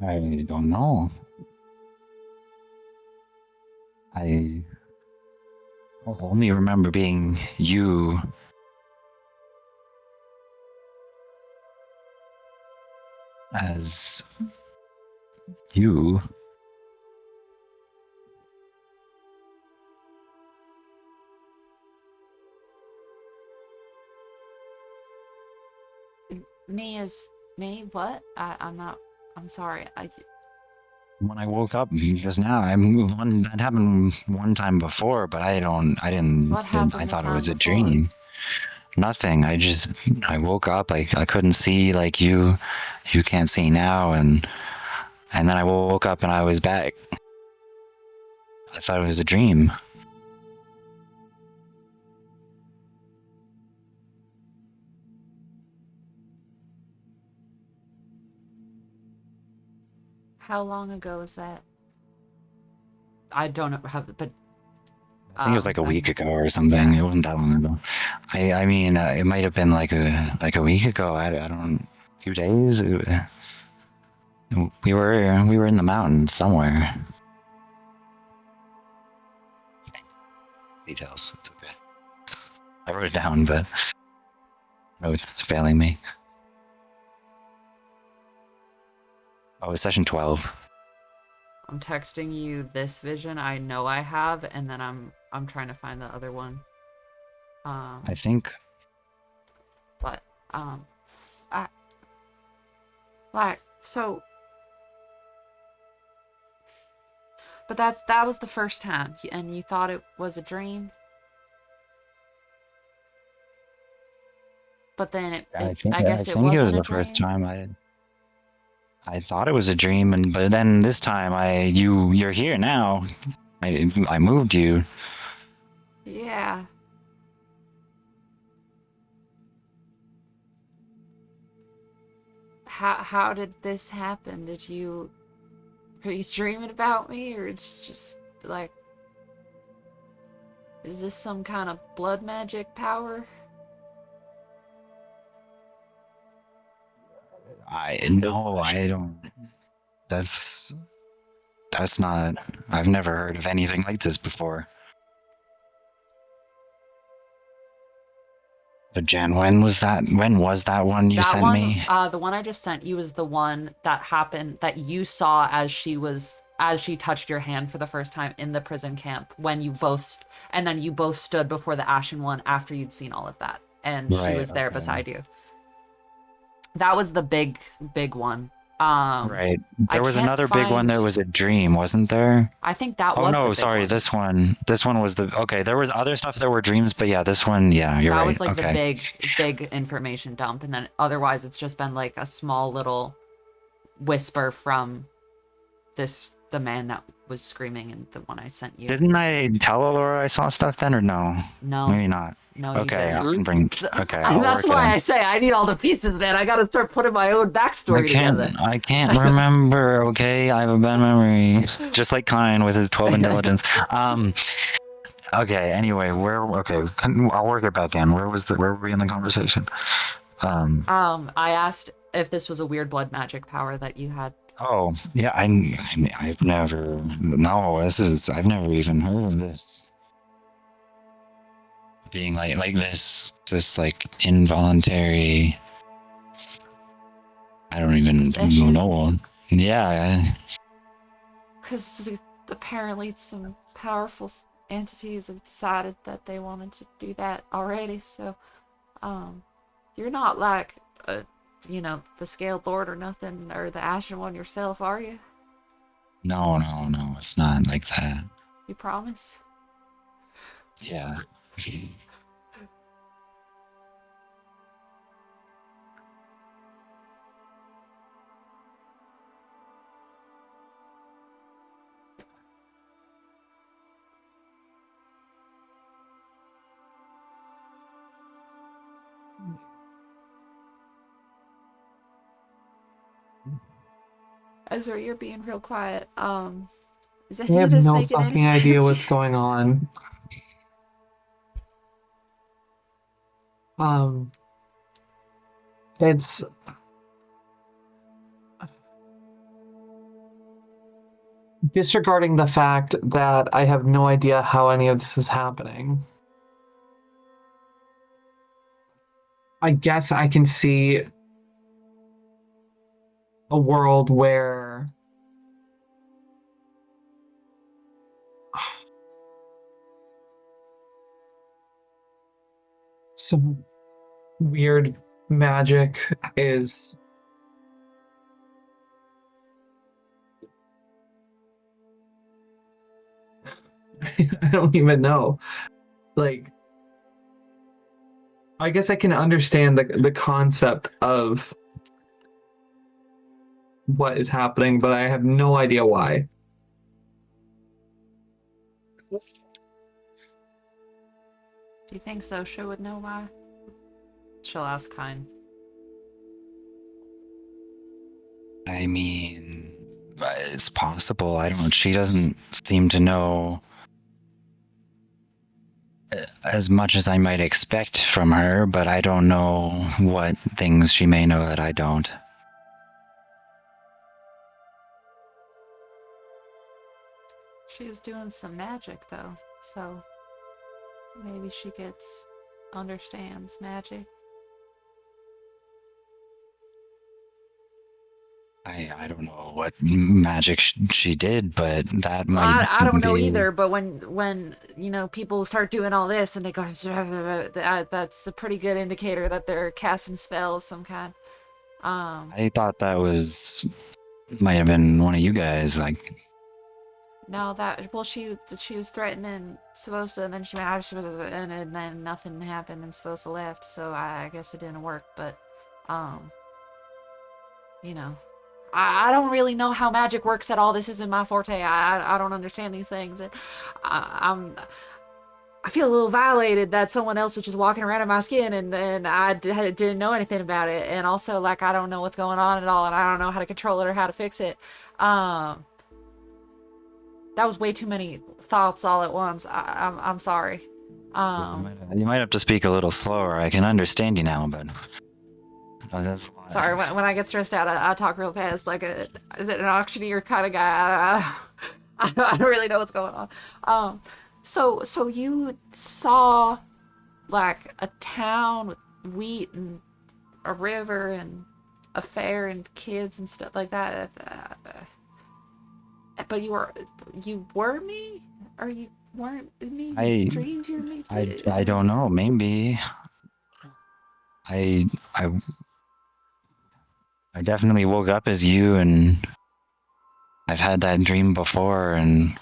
I don't know. I only remember being you. As you. Me is me. What? I'm not. I'm sorry. When I woke up just now, that happened one time before, but I What happened the thought it time was a before? dream. Nothing. I woke up. I couldn't see like you can't see now, and then I woke up and I was back. I thought it was a dream. How long ago was that? I don't have, but I think it was like a week ago or something. yeah. It wasn't that long ago. I mean, it might have been like a week ago. I don't. A few days. We were in the mountains somewhere. Details. It's okay. I wrote it down, but no, it's failing me. Oh, it's session 12. I'm texting you this vision I know I have, and then I'm trying to find the other one. I think. But I like so. But that was the first time, and you thought it was a dream. But then I I guess it think it was wasn't a the first dream. time I thought it was a dream, but then this time you're here now. I moved you. Yeah. How did this happen? Were you dreaming about me, or it's just like, is this some kind of blood magic power? I don't. That's not. I've never heard of anything like this before. So Jan, when was that? When was that one you sent me? The one I just sent you is the one that happened that you saw as she touched your hand for the first time in the prison camp, when you both and then you both stood before the Ashen One after you'd seen all of that, and she was there beside you. That was the big one. Right. There was another big one. There was a dream, wasn't there? I think that Oh was. no, the sorry. one. This one was the. Okay, there was other stuff that were dreams, but yeah, this one. Yeah, you're right. That was like okay. the big information dump, and then otherwise it's just been like a small little whisper from the man that was screaming in the one I sent you. Didn't I tell Laura I saw stuff then, or no? No. Maybe not. No, okay, you I can bring. Okay, that's why I say I need all the pieces, man. I gotta start putting my own backstory together. I can't remember. Okay, I have a bad memory, just like Kine with his 12 intelligence. Okay. Anyway, okay? I'll work it back in. Where were we in the conversation? I asked if this was a weird blood magic power that you had. Oh, yeah. I've never. No, I've never even heard of this. Being like this like involuntary. I don't even Possession? know. Yeah. Because apparently some powerful entities have decided that they wanted to do that already. So, you're not like, the Scaled Lord or nothing, or the Ashen One yourself, are you? No. It's not like that. You promise? Yeah. Ezra, you're being real quiet. Is I any of have this no making any fucking idea sense? what's going on. It's disregarding the fact that I have no idea how any of this is happening. I guess I can see a world where some weird magic is I don't even know. Like, I guess I can understand the concept of what is happening, but I have no idea why. Do you think Sosha would know why? She'll ask Kine. I mean, it's possible. I don't know. She doesn't seem to know as much as I might expect from her, but I don't know what things she may know that I don't. She was doing some magic though, so maybe she understands magic. I don't know what magic she did, but that Well, might I don't know be. either, but when people start doing all this and they go, that's a pretty good indicator that they're casting a spell of some kind. I thought that might have been one of you guys. Like, No, she was threatening Svosa, and then and then nothing happened, and Svosa left. So I guess it didn't work. But, you know, I don't really know how magic works at all. This isn't my forte. I don't understand these things, and I feel a little violated that someone else was just walking around in my skin, and I didn't know anything about it, and also like I don't know what's going on at all, and I don't know how to control it or how to fix it. That was way too many thoughts all at once. I'm sorry. you might have to speak a little slower. I can understand you now, but Sorry, when I get stressed out, I talk real fast, like an auctioneer kind of guy. I don't really know what's going on. So you saw like a town with wheat and a river and a fair and kids and stuff like that. But you were me, or you weren't me? You dreamed you were me. I don't know. Maybe I definitely woke up as you, and I've had that dream before, and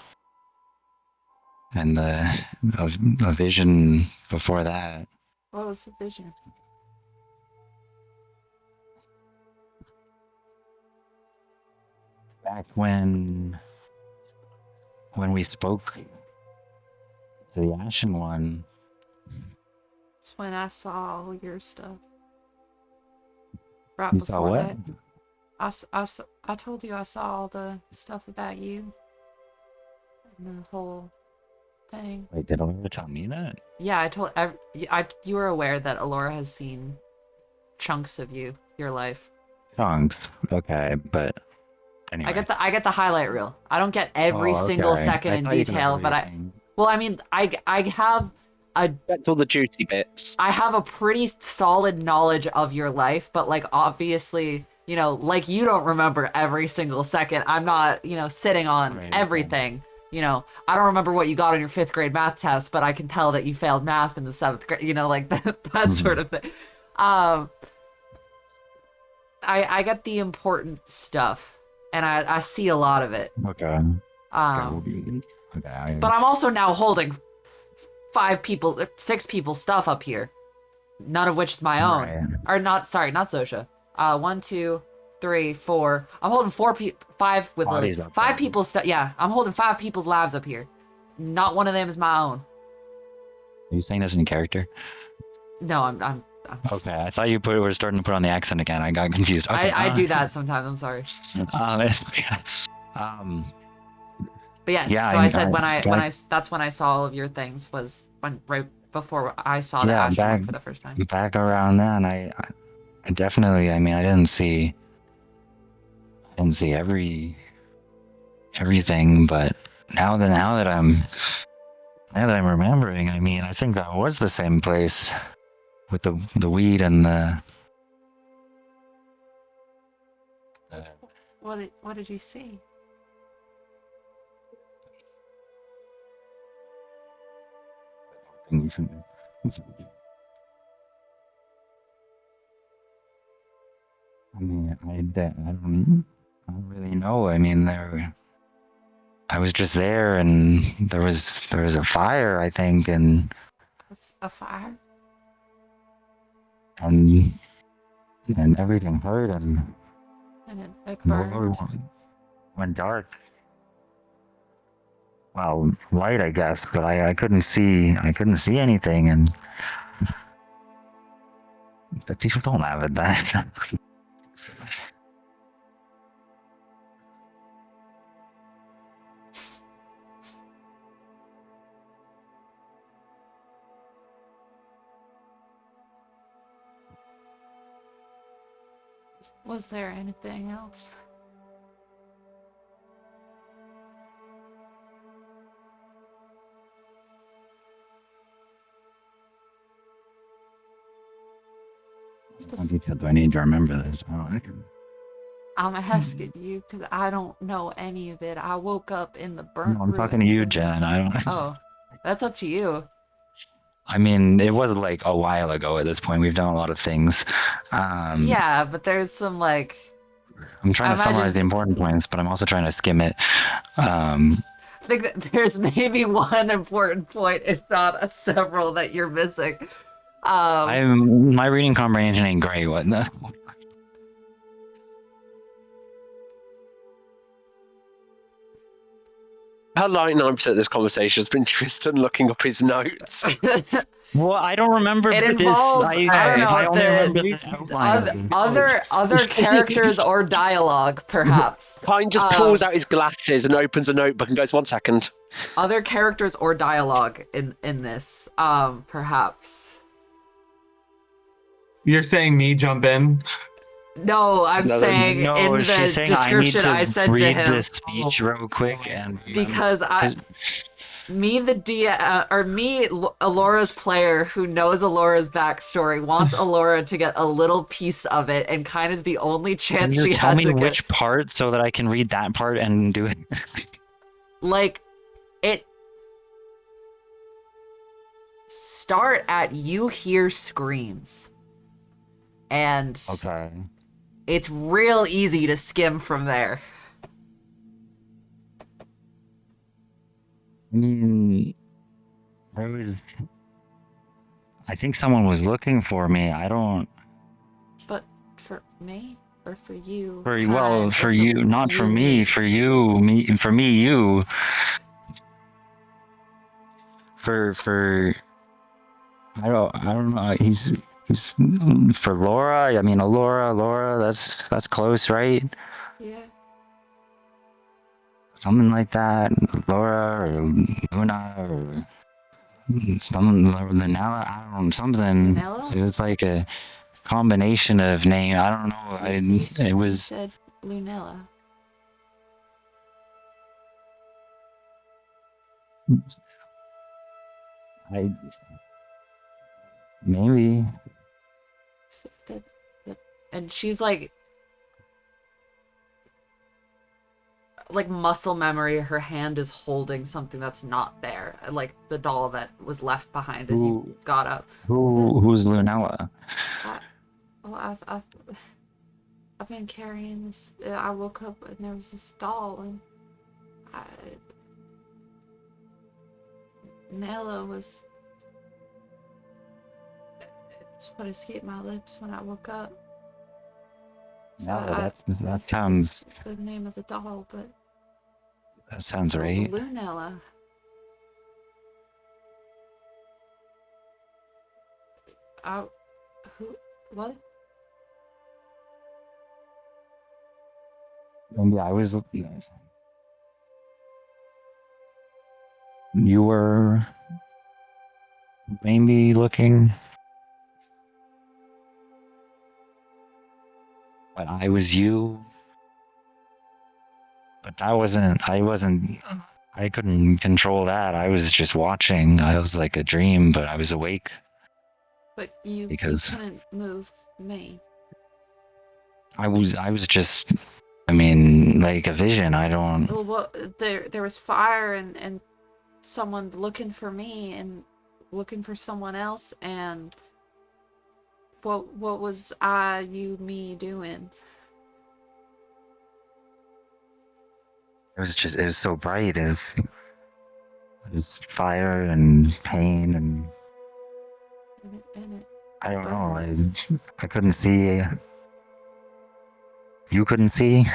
a vision before that. What was the vision? Back when we spoke to the Ashen One. It's when I saw all your stuff. Right You before saw what? that, I told you I saw all the stuff about you. And the whole Bang. Wait, did Olivia tell me that? Yeah, you were aware that Alora has seen chunks of your life. Chunks. Okay, but anyway. I get the highlight reel. I don't get every Oh, single okay. second I in thought you got detail, but everything. well, I mean, I have That's all the juicy bits. I have a pretty solid knowledge of your life, but like obviously, like you don't remember every single second. I'm not, sitting on Right, everything. I don't remember what you got on your 5th grade math test, but I can tell that you failed math in the 7th grade, like that sort of thing. I get the important stuff, and I see a lot of it. Okay. Okay. But I'm also now holding 6 people's stuff up here, none of which is my own. Right. Or not, sorry, not Sosha. 1, 2, 3, 4. I'm holding 5 with Lily. Bodies up 5 there. people's stuff. Yeah, I'm holding 5 people's lives up here. Not one of them is my own. Are you saying this in character? No, I'm Okay, I thought you were starting to put on the accent again. I got confused. Okay, I do that sometimes. I'm sorry. But yes, Yeah, so I- I said I- that's when I saw all of your things, was right before I saw the Yeah, Ashen back- one for the first time. back around then, I definitely. I mean, I didn't see everything, but now that I'm remembering, I mean, I think that was the same place with the weed and the. What did you see? I mean, I don't really know. I mean, I was just there, and there was a fire, I think, and A fire? and everything hurt, and And it the world burned. went dark. Well, light, I guess, but I couldn't see anything, and the teacher don't have it that. Was there anything else? How detailed do I need to remember this? I'm asking you because I don't know any of it. I woke up in the burnt No, I'm talking to you, ruins. Jen. I don't. Oh, that's up to you. I mean, it was like a while ago at this point. We've done a lot of things. Yeah, but there's some like. I'm trying I to summarize imagine- the important points, but I'm also trying to skim it. I think that there's maybe one important point, if not several, that you're missing. My reading comprehension ain't great. What the? About 99% of this conversation has been Tristan looking up his notes. Well, I don't remember It this. involves, I don't know, I only the- remember this outline. other characters or dialogue, perhaps. Pine just pulls out his glasses and opens a notebook and goes, 1 second. Other characters or dialogue in this, perhaps. You're saying me jump in? No, I'm No, saying No, in the she's saying description I I need to sent to read him. this speech real quick and Because me, Alora's player who knows Alora's backstory, wants Alora to get a little piece of it, and kind of is the only Can chance you she tell has me to get. which part so that I can read that part and do it? Like, it start at you hear screams, and Okay. it's real easy to skim from there. I mean, I think someone was looking for me. I don't. But for me or for you? For Kind, well, or for you, not for me. me? For you, me. For me, you. For. I don't know. He's for Laura. I mean, Laura. That's close, right? Yeah. something like that. Laura or Luna or some Lunella. I don't know, something. Lunella? It was like a combination of name. I don't know. It You was. said Lunella. I maybe. And she's like muscle memory, her hand is holding something that's not there, like the doll that was left behind as you got up. Who's Lunella? I've been carrying this. I woke up and there was this doll, and Nella was. It's what escaped my lips when I woke up. So No, that sounds. the name of the doll, but That sounds right. Lunella. Who? What? Maybe I was. You were maybe looking, but I was you. But that wasn't. I wasn't. I couldn't control that. I was just watching. I was like a dream, but I was awake. But you Because- couldn't move me. I was just. I mean, like a vision. I don't. Well, there was fire and someone looking for me and looking for someone else, and what was me doing? It was so bright. It was fire and pain and And it I don't know. burns. I couldn't see. You couldn't see.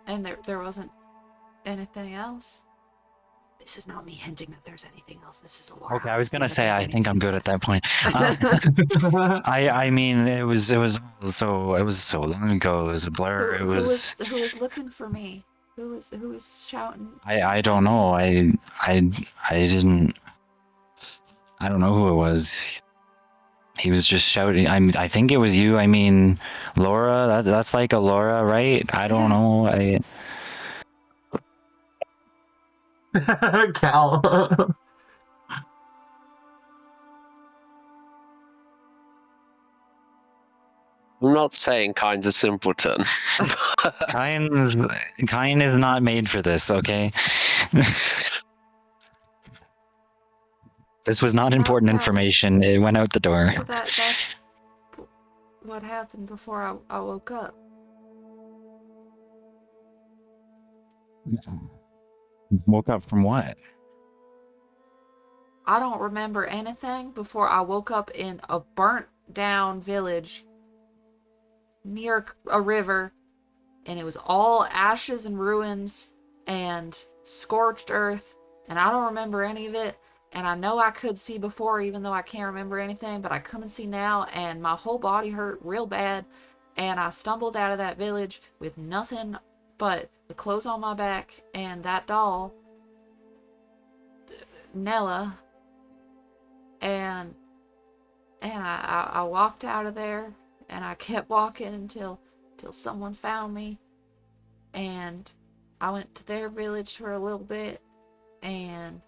And there wasn't anything else. This is not me hinting that there's anything else. This is a Laura. Okay, I was gonna saying that say there's I think I'm good anything at that point. I mean it was so long ago. It was a blur. else. It was Who was looking for me? Who was shouting? I don't know. I didn't. I don't know who it was. He was just shouting. I think it was you. I mean, Laura. That's like a Laura, right? I don't Yeah. know. Cal. I'm not saying Kind's a simpleton. Kind is not made for this. Okay. This was not important that- information. It went out the door. So that's what happened before I woke up. Woke up from what? I don't remember anything before I woke up in a burnt down village near a river, and it was all ashes and ruins and scorched earth, and I don't remember any of it. And I know I could see before, even though I can't remember anything, but I couldn't see now, and my whole body hurt real bad, and I stumbled out of that village with nothing but the clothes on my back and that doll, Nella, and I walked out of there, and I kept walking until someone found me, and I went to their village for a little bit, and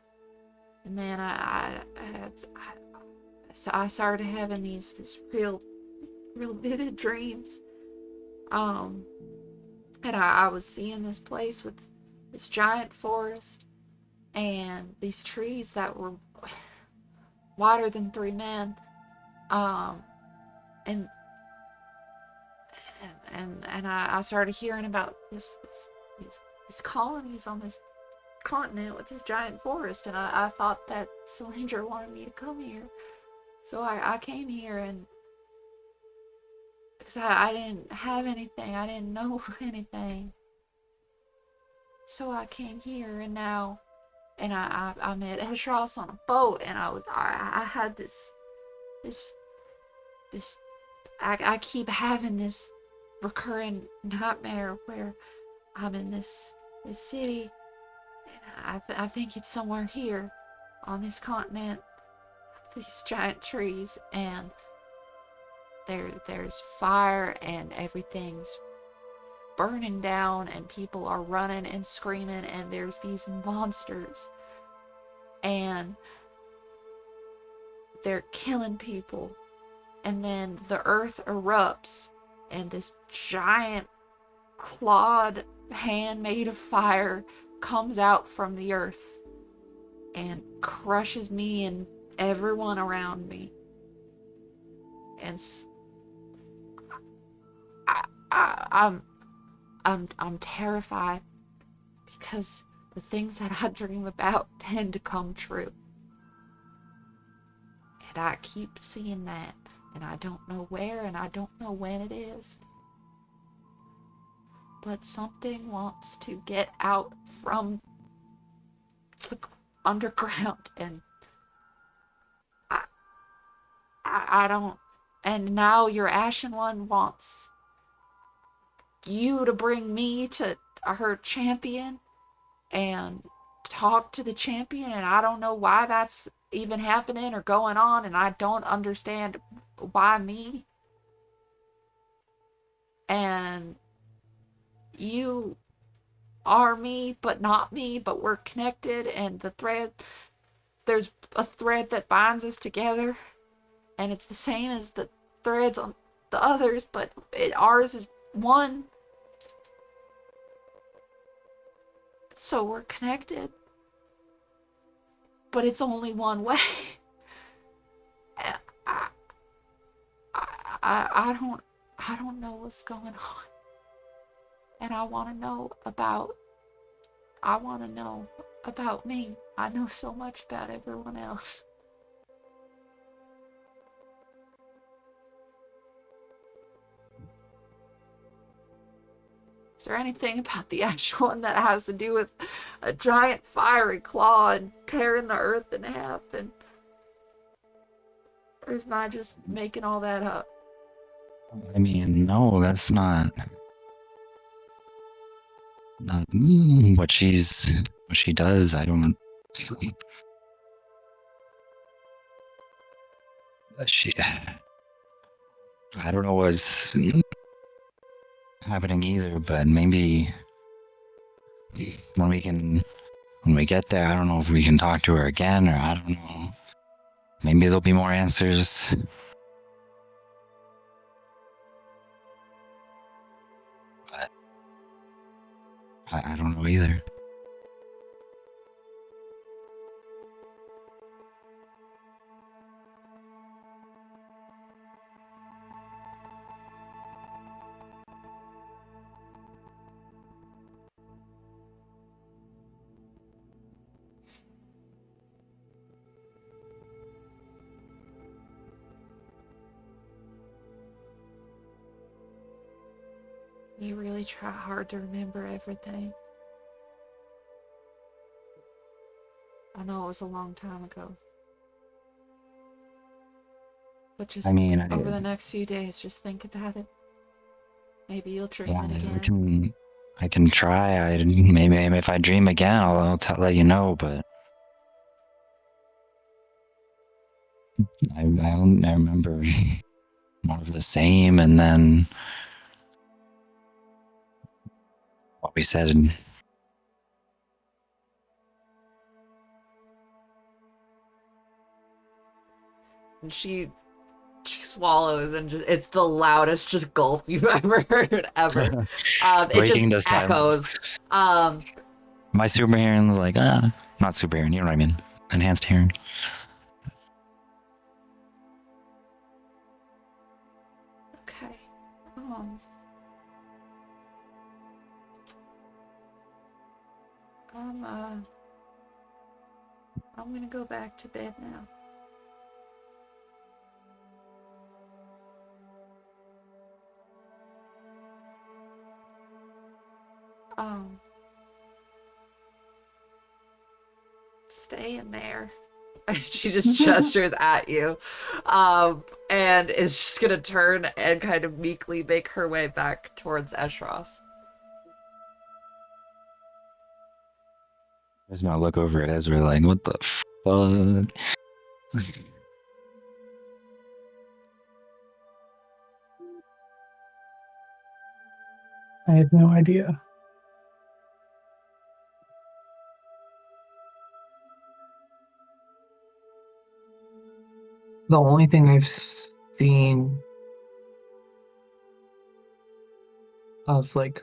then I started having these real vivid dreams, and I was seeing this place with this giant forest and these trees that were wider than 3 men, and I started hearing about these colonies on this continent with this giant forest, and I thought that Cylindra wanted me to come here, so I came here, and Because I didn't have anything. I didn't know anything. So I came here, and now, and I met Heshros on a boat, and I had this, I keep having this recurring nightmare where I'm in this city, and I think it's somewhere here, on this continent, these giant trees, and there's fire, and everything's burning down, and people are running and screaming, and there's these monsters, and they're killing people, and then the earth erupts, and this giant clawed hand made of fire comes out from the earth and crushes me and everyone around me, and I'm terrified because the things that I dream about tend to come true. And I keep seeing that, and I don't know where, and I don't know when it is. But something wants to get out from the underground, and I don't. And now your Ashen One wants you to bring me to her champion and talk to the champion, and I don't know why that's even happening or going on, and I don't understand why me. And you are me, but not me, but we're connected, and there's a thread that binds us together, and it's the same as the threads on the others, but ours is one. So we're connected, but it's only one way. And I don't know what's going on, and I want to know about me. I know so much about everyone else. Is there anything about the actual one that has to do with a giant fiery claw and tearing the earth in half? Or is I just making all that up? I mean, no, that's not what she does. I don't. She. I don't know what's happening either, but maybe when we get there, I don't know if we can talk to her again, or I don't know. Maybe there'll be more answers. But I don't know either. You really try hard to remember everything. I know it was a long time ago. But just over the next few days, just think about it. Maybe you'll dream it again. I can try. Maybe if I dream again, I'll let you know. But I remember more of the same, and then what we said. And she swallows, and it's the loudest just gulp you've ever heard ever. It just echoes. My super hearing's like not super hearing. You know what I mean? Enhanced hearing. Okay. I'm gonna go back to bed now. Um, stay in there. She just gestures at you, and is just gonna turn and kind of meekly make her way back towards Eshros. There's no look over at Ezra like, what the fuck? I have no idea. The only thing I've seen of like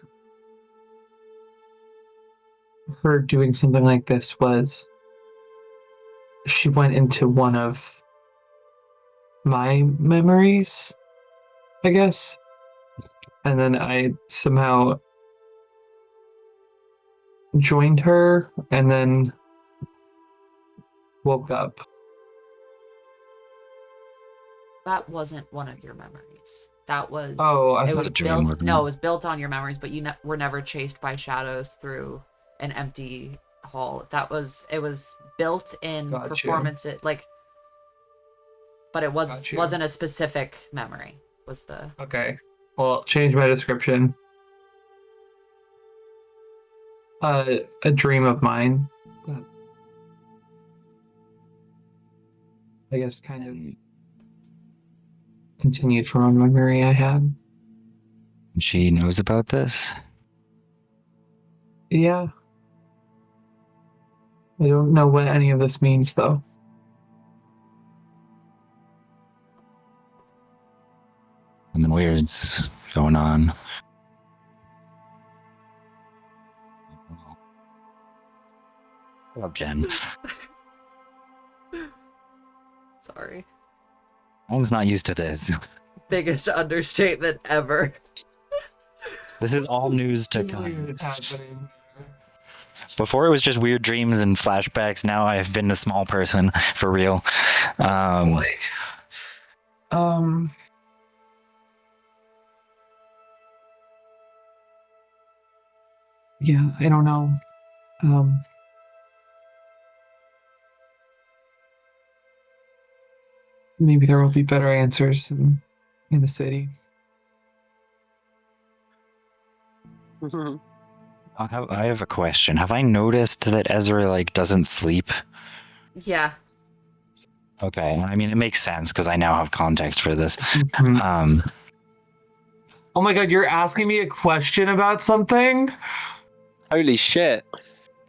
her doing something like this was she went into one of my memories, I guess. And then I somehow joined her and then woke up. That wasn't one of your memories. That was Oh, I it thought was a dream built. working. No, it was built on your memories, but you were never chased by shadows through an empty hall. It was built in Got you. performance. It like, but it Got you. wasn't a specific memory. Was the Okay. Well, change my description. A dream of mine. That I guess kind of continued from a memory I had. She knows about this? Yeah. I don't know what any of this means, though. Something weird's going on. Love Jen. sorry. I was not used to this. Biggest understatement ever. This is all news to What come. is happening? Before it was just weird dreams and flashbacks. Now I've been a small person for real. Um. Yeah, I don't know. Maybe there will be better answers in the city. I have a question. Have I noticed that Ezra like doesn't sleep? Yeah. Okay, I mean it makes sense because I now have context for this. Oh my god, you're asking me a question about something? Holy shit.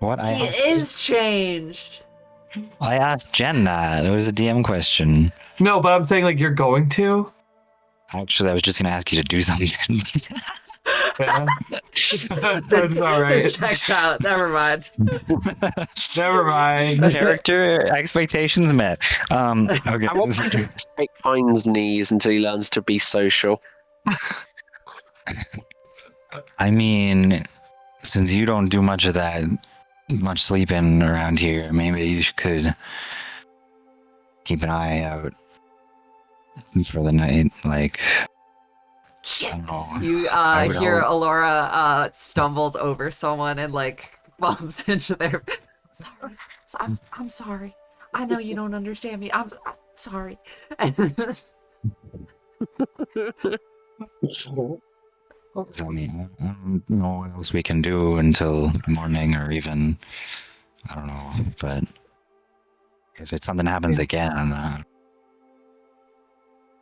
What I He asked, is changed. I asked Jen that. It was a DM question. No, but I'm saying like you're going to. Actually, I was just gonna ask you to do something. Yeah. This, That's all right. this checks out. Never mind. Never mind. Character expectations met. Okay. I want to take Pine's knees until he learns to be social. I mean, since you don't do much of that, much sleeping around here, maybe you could keep an eye out for the night. Like, I don't know. You I would hear hope- Alora stumbles over someone and like bumps into their. Sorry, I'm sorry. I know you don't understand me. I'm sorry. I mean, I don't know what else we can do until morning, or even I don't know. But if it's something happens Yeah. again,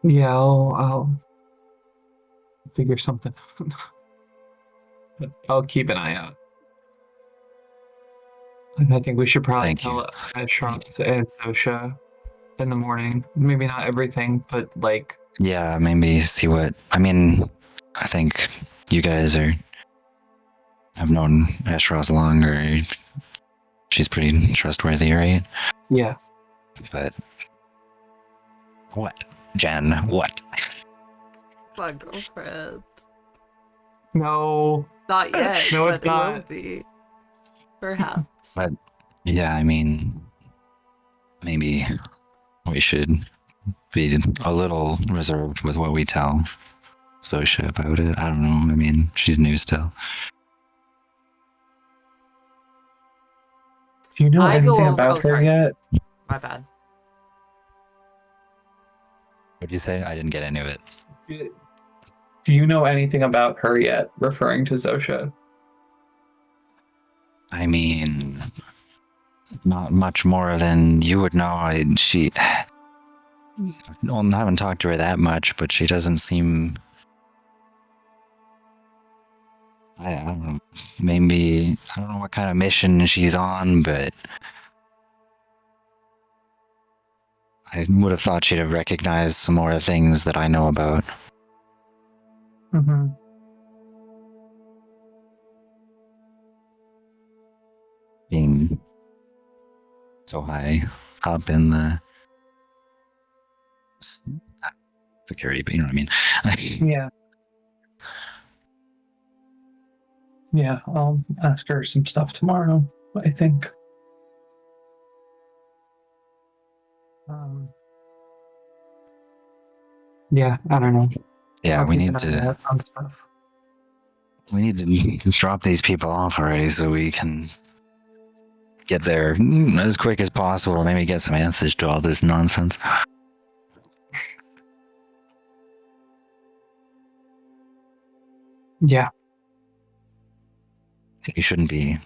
Yeah, I'll figure something out. But I'll keep an eye out. And I think we should probably Thank you. tell Ashrox and Sosha in the morning. Maybe not everything, but like yeah, maybe see what. I mean, I think you guys have known Ashros longer. She's pretty trustworthy, right? yeah. But what, Jen? What? My girlfriend. No. Not yet. No, but it's it will not. be. Perhaps. But yeah, I mean, maybe we should be a little reserved with what we tell Sosha about it. I don't know. I mean, she's new still. Do you know I go anything over- about oh, her sorry. yet? My bad. What'd you say? I didn't get any of it. Do you know anything about her yet? Referring to Zosha. I mean, not much more than you would know. I haven't talked to her that much, but she doesn't seem. I don't know. Maybe I don't know what kind of mission she's on, but I would have thought she'd have recognized some more things that I know about. Mm-hmm. Being so high up in the security, but you know what I mean. Yeah. Yeah, I'll ask her some stuff tomorrow, I think. Yeah, I don't know. Yeah, I'll we keep need an eye to. out on stuff. We need to drop these people off already so we can get there as quick as possible. Maybe get some answers to all this nonsense. Yeah. You shouldn't be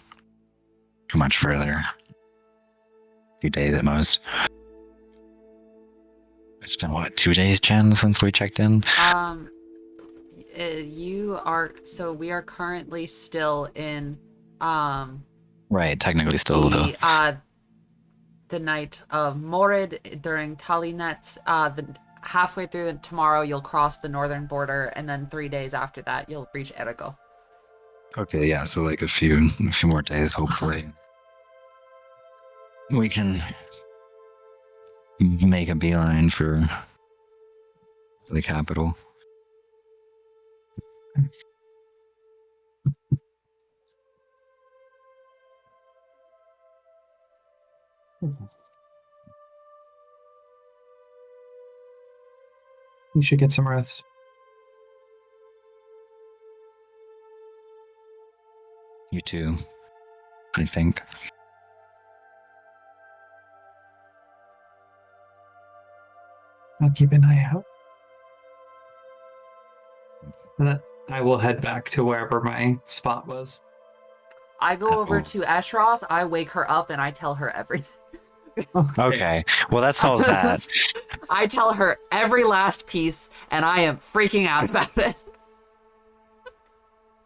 too much further. A few days at most. It's been what, 2 days, Jen, since we checked in? We are currently still in Right, technically still though. the night of Morid during Talinet. Halfway through tomorrow you'll cross the northern border, and then 3 days after that you'll reach Erigo. Okay, yeah, so like a few more days, hopefully. We can make a beeline for the capital. You should get some rest. You too, I think. I'll keep an eye out. I will head back to wherever my spot was. I go over to Eshros, I wake her up, and I tell her everything. Okay, well that solves that. I tell her every last piece, and I am freaking out about it.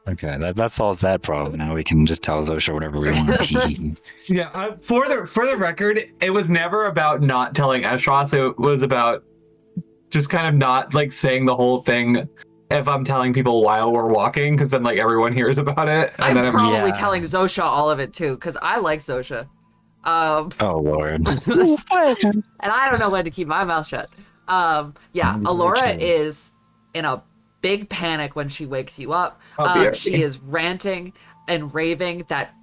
Okay, that solves that problem. Now we can just tell Zosha whatever we want. Yeah, for the record, it was never about not telling Eshros. It was about just kind of not like saying the whole thing if I'm telling people while we're walking, because then like everyone hears about it. And I'm probably Yeah. telling Zosha all of it too, because I like Zosha. Oh Lord. And I don't know when to keep my mouth shut. Yeah, That's very Alora true. is in a big panic when she wakes you up. She is ranting and raving that,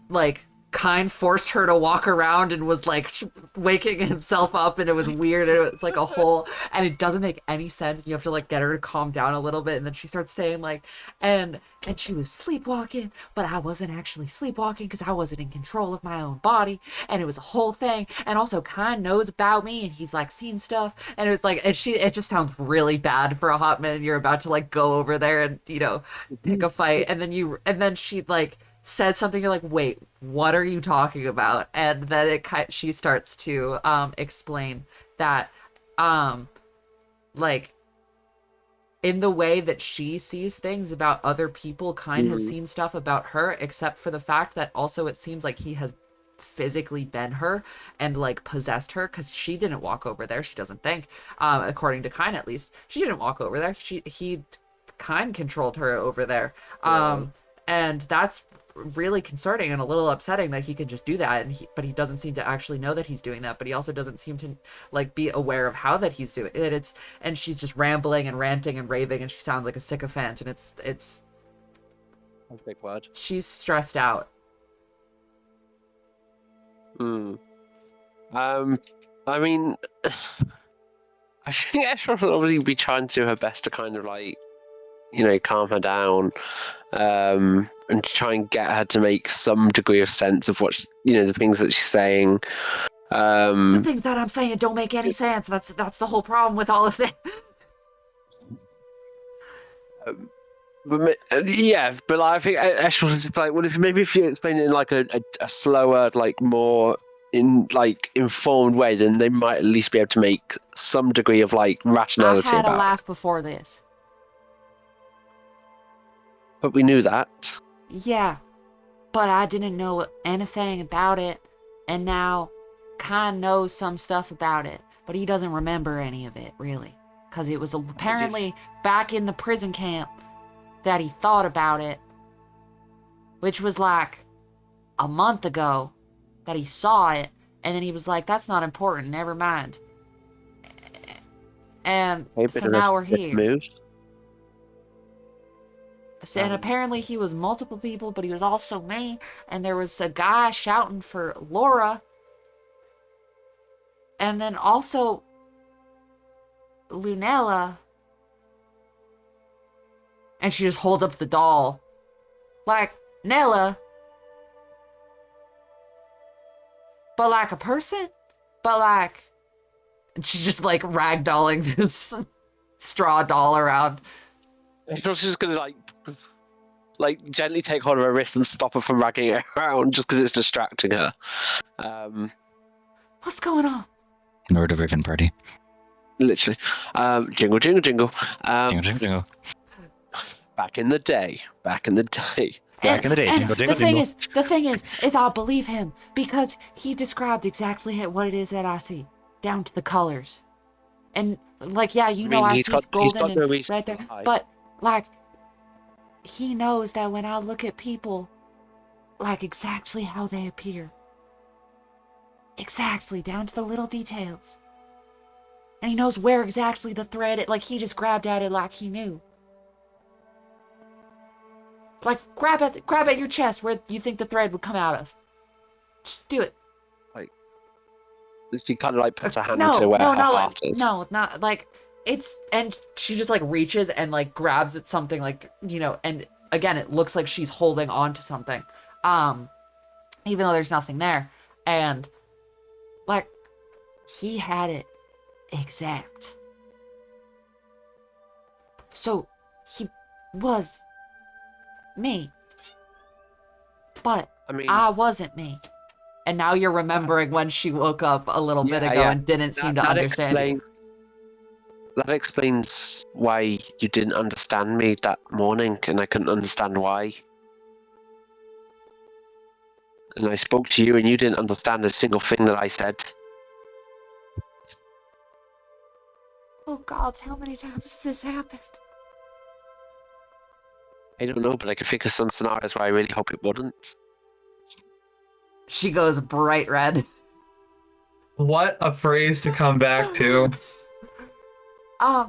like, Kine forced her to walk around and was like waking himself up, and it was weird, and it was like a whole, and it doesn't make any sense. You have to like get her to calm down a little bit, and then she starts saying like, and she was sleepwalking, but I wasn't actually sleepwalking because I wasn't in control of my own body, and it was a whole thing. And also Kine knows about me, and he's like seen stuff, and it was like, it just sounds really bad for a hot minute. You're about to like go over there and pick a fight, and then she like says something, you're like, wait, what are you talking about? And then she starts to explain that like in the way that she sees things about other people, Kine has seen stuff about her, except for the fact that also it seems like he has physically been her and like possessed her, because she didn't walk over there, she doesn't think, according to Kine at least, she didn't walk over there, Kine controlled her over there. And that's really concerning and a little upsetting that he could just do that, but he doesn't seem to actually know that he's doing that, but he also doesn't seem to like be aware of how that he's doing it. And she's just rambling and ranting and raving, and she sounds like a sycophant, and it's That's a big word. she's stressed out. I mean, I think Ashra will probably be trying to do her best to kind of like, calm her down. and try and get her to make some degree of sense of what the things that she's saying. The things that I'm saying don't make any sense. That's the whole problem with all of this. But I think Ash was just like, well, if you explain it in like a slower, like more informed way, then they might at least be able to make some degree of like I rationality had a about it. laugh before this. But we knew that. Yeah, but I didn't know anything about it, and now Khan knows some stuff about it, but he doesn't remember any of it, really. Because it was apparently back in the prison camp that he thought about it, which was like a month ago that he saw it, and then he was like, that's not important, never mind. And so now we're here. And apparently he was multiple people, but he was also me, and there was a guy shouting for Laura, and then also Lunella, and she just holds up the doll like Nella, but like a person, but like, and she's just like ragdolling this straw doll around. She's just gonna like gently take hold of her wrist and stop her from ragging it around just because it's distracting her. What's going on? Lord of Riven party. Literally. Jingle, jingle, jingle. Jingle, jingle, jingle. Back in the day. Back in the day. Jingle, jingle, the thing jingle. is I'll believe him because he described exactly what it is that I see, down to the colors. And like, yeah, I see golden and right there, but like, he knows that when I look at people, like exactly how they appear, exactly down to the little details, and he knows where exactly the thread. Like he just grabbed at it like he knew. Like grab at your chest where you think the thread would come out of. Just do it. Like she kind of like puts her hand into where her heart is. No, not like it's, and she just like reaches and like grabs at something, like, and again it looks like she's holding on to something, even though there's nothing there, and like he had it exact. So he was me, but I mean, I wasn't me. And now you're remembering when she woke up a little bit ago and didn't seem to understand you. That explains why you didn't understand me that morning, and I couldn't understand why. And I spoke to you, and you didn't understand a single thing that I said. Oh God, how many times has this happened? I don't know, but I can think of some scenarios where I really hope it wouldn't. She goes bright red. What a phrase to come back to. I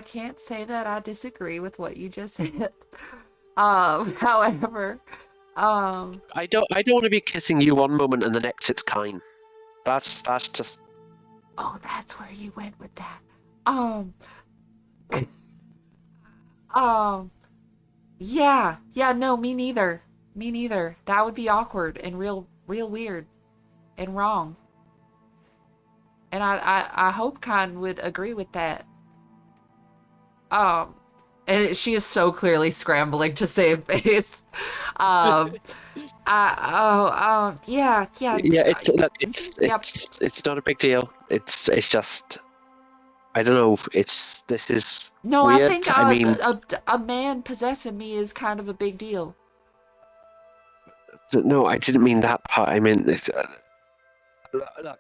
can't say that I disagree with what you just said. However, I don't want to be kissing you one moment and the next it's Kine. That's just. Oh, that's where you went with that. Yeah, no, me neither. That would be awkward and real weird and wrong. And I hope Khan would agree with that. And she is so clearly scrambling to save face. Yeah. Yeah, it's not a big deal. It's just, I don't know. This is no. Weird. I think I mean, a man possessing me is kind of a big deal. No, I didn't mean that part. I mean, look.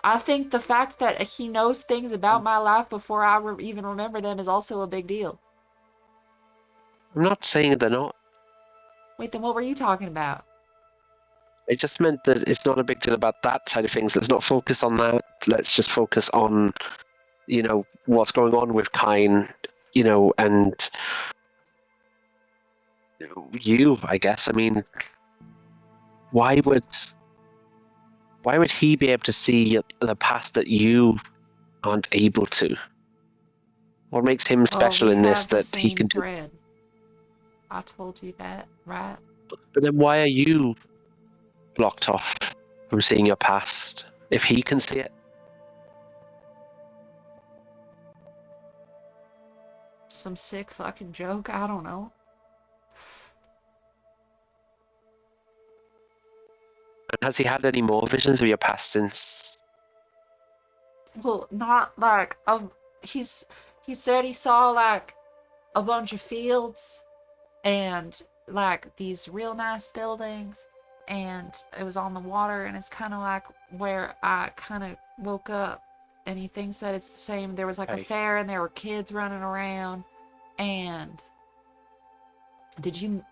I think the fact that he knows things about my life before I even remember them is also a big deal. I'm not saying they're not. Wait, then what were you talking about? It just meant that it's not a big deal about that side of things. Let's not focus on that. Let's just focus on, what's going on with Kine, and you, I guess. I mean, why would he be able to see the past that you aren't able to? What makes him special we in this have the that he same can do? thread. I told you that, right? But then why are you blocked off from seeing your past if he can see it? Some sick fucking joke. I don't know. And has he had any more visions of your past since? Well, not like he said he saw like a bunch of fields and like these real nice buildings, and it was on the water, and it's kind of like where I kind of woke up. And he thinks that it's the same. There was like a fair, and there were kids running around, and and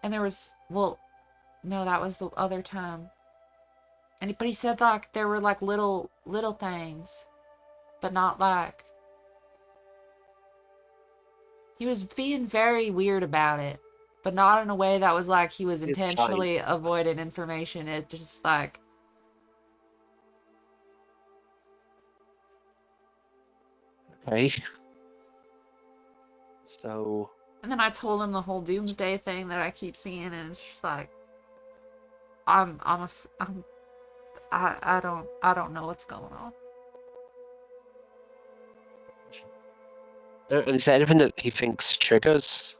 there was, well, no, that was the other time. But he said like there were like little things, but not like, he was being very weird about it, but not in a way that was like he was intentionally avoiding information. It just like, Okay. So. and then I told him the whole doomsday thing that I keep seeing, and it's just like, I don't know what's going on. And is there anything that he thinks triggers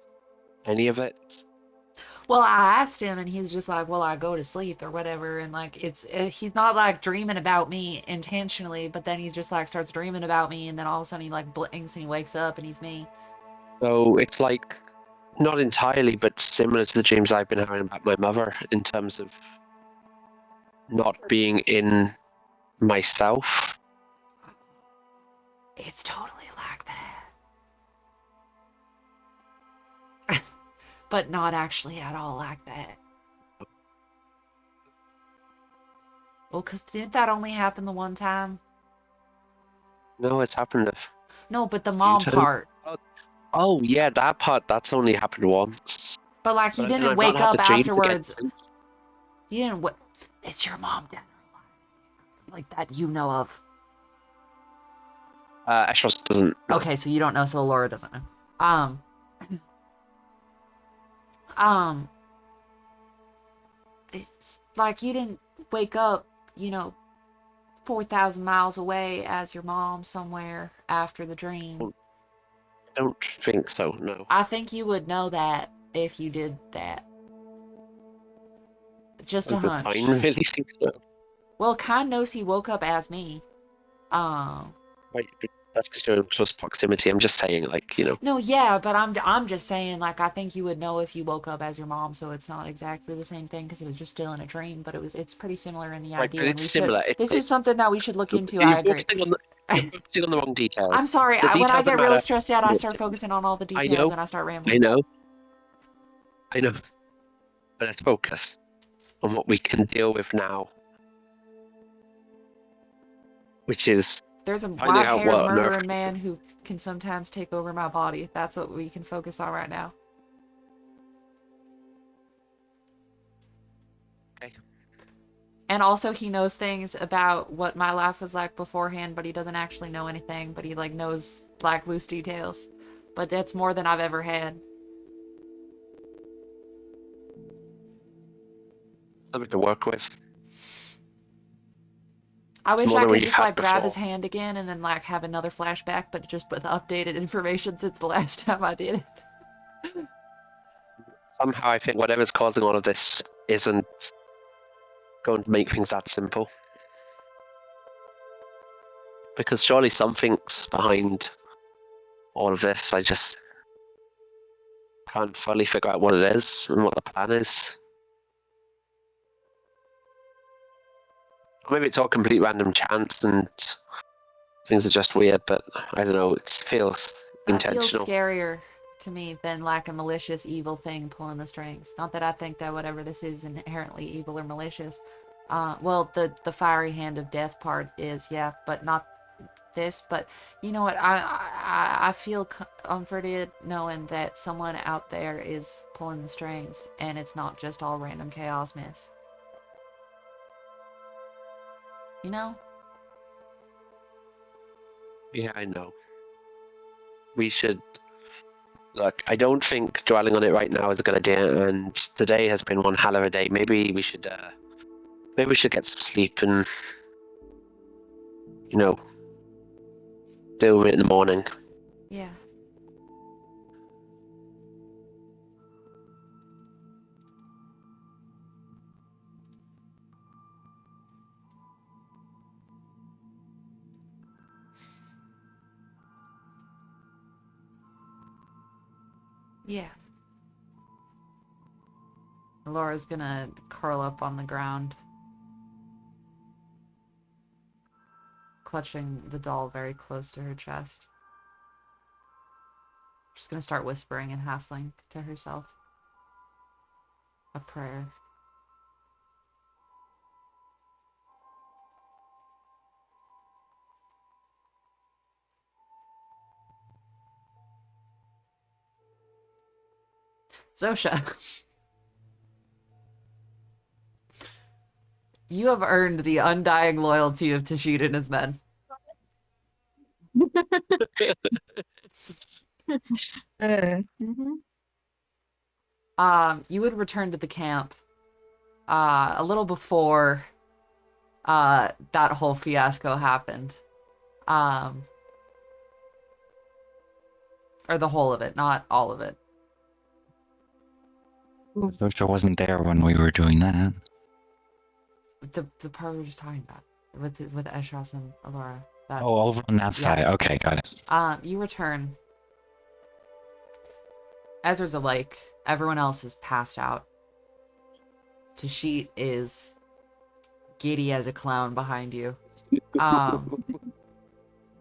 any of it? Well, I asked him, and he's just like, well, I go to sleep or whatever, and like he's not like dreaming about me intentionally, but then he's just like starts dreaming about me, and then all of a sudden he like blinks and he wakes up and he's me. So it's like not entirely, but similar to the dreams I've been having about my mother in terms of not being in myself. It's totally like that. But not actually at all like that. Well, because didn't that only happen the one time? No, it's happened. No, but the mom part. Oh, yeah, that part, that's only happened once. But like, you didn't wake up afterwards. You didn't. It's your mom, dead or alive? Like that you know of. Ashros doesn't know. Okay, so you don't know, so Laura doesn't know. It's like you didn't wake up, 4,000 miles away as your mom somewhere after the dream. I don't think so, no. I think you would know that if you did that. Just a hunch. I really think so. Well, Khan knows he woke up as me. Right, that's because you're in close proximity. I'm just saying, like, No, yeah, but I'm just saying, like, I think you would know if you woke up as your mom, so it's not exactly the same thing because it was just still in a dream, but it's pretty similar in the idea. But it's similar. This is something that we should look into. You're I agree. You're focusing on the wrong details. I'm sorry. When I get really stressed out, I start focusing on all the details and I start rambling. I know. But let's focus on what we can deal with now, which is there's a black-haired murdering man who can sometimes take over my body. That's what we can focus on right now. Okay. And also he knows things about what my life was like beforehand, but he doesn't actually know anything, but he like knows like loose details. But that's more than I've ever had. Something to work with. I wish I could just like grab his hand again and then like have another flashback, but just with updated information since the last time I did it. Somehow I think whatever's causing all of this isn't going to make things that simple. Because surely something's behind all of this. I just can't fully figure out what it is and what the plan is. Maybe it's all complete random chance and things are just weird, but I don't know, it feels intentional. It feels scarier to me than like a malicious evil thing pulling the strings. Not that I think that whatever this is inherently evil or malicious. Well, the fiery hand of death part is, yeah, but not this. But you know what? I feel comforted knowing that someone out there is pulling the strings and it's not just all random chaos mess. you know? Yeah, I know. We should look. I don't think dwelling on it right now is a good idea, and the day has been one hell of a day. Maybe we should get some sleep and deal with it in the morning. Yeah. Yeah. Laura's gonna curl up on the ground, clutching the doll very close to her chest. She's gonna start whispering in halfling to herself. A prayer. Zosha, you have earned the undying loyalty of Tashid and his men. Mhm. You would return to the camp a little before that whole fiasco happened. Or the whole of it, not all of it. Zosha wasn't there when we were doing that. The part we were just talking about with Eshros and Alora. That, Oh, over on that side. Yeah. Okay, got it. You return. Ezra's awake. Everyone else is passed out. Tashit is giddy as a clown behind you.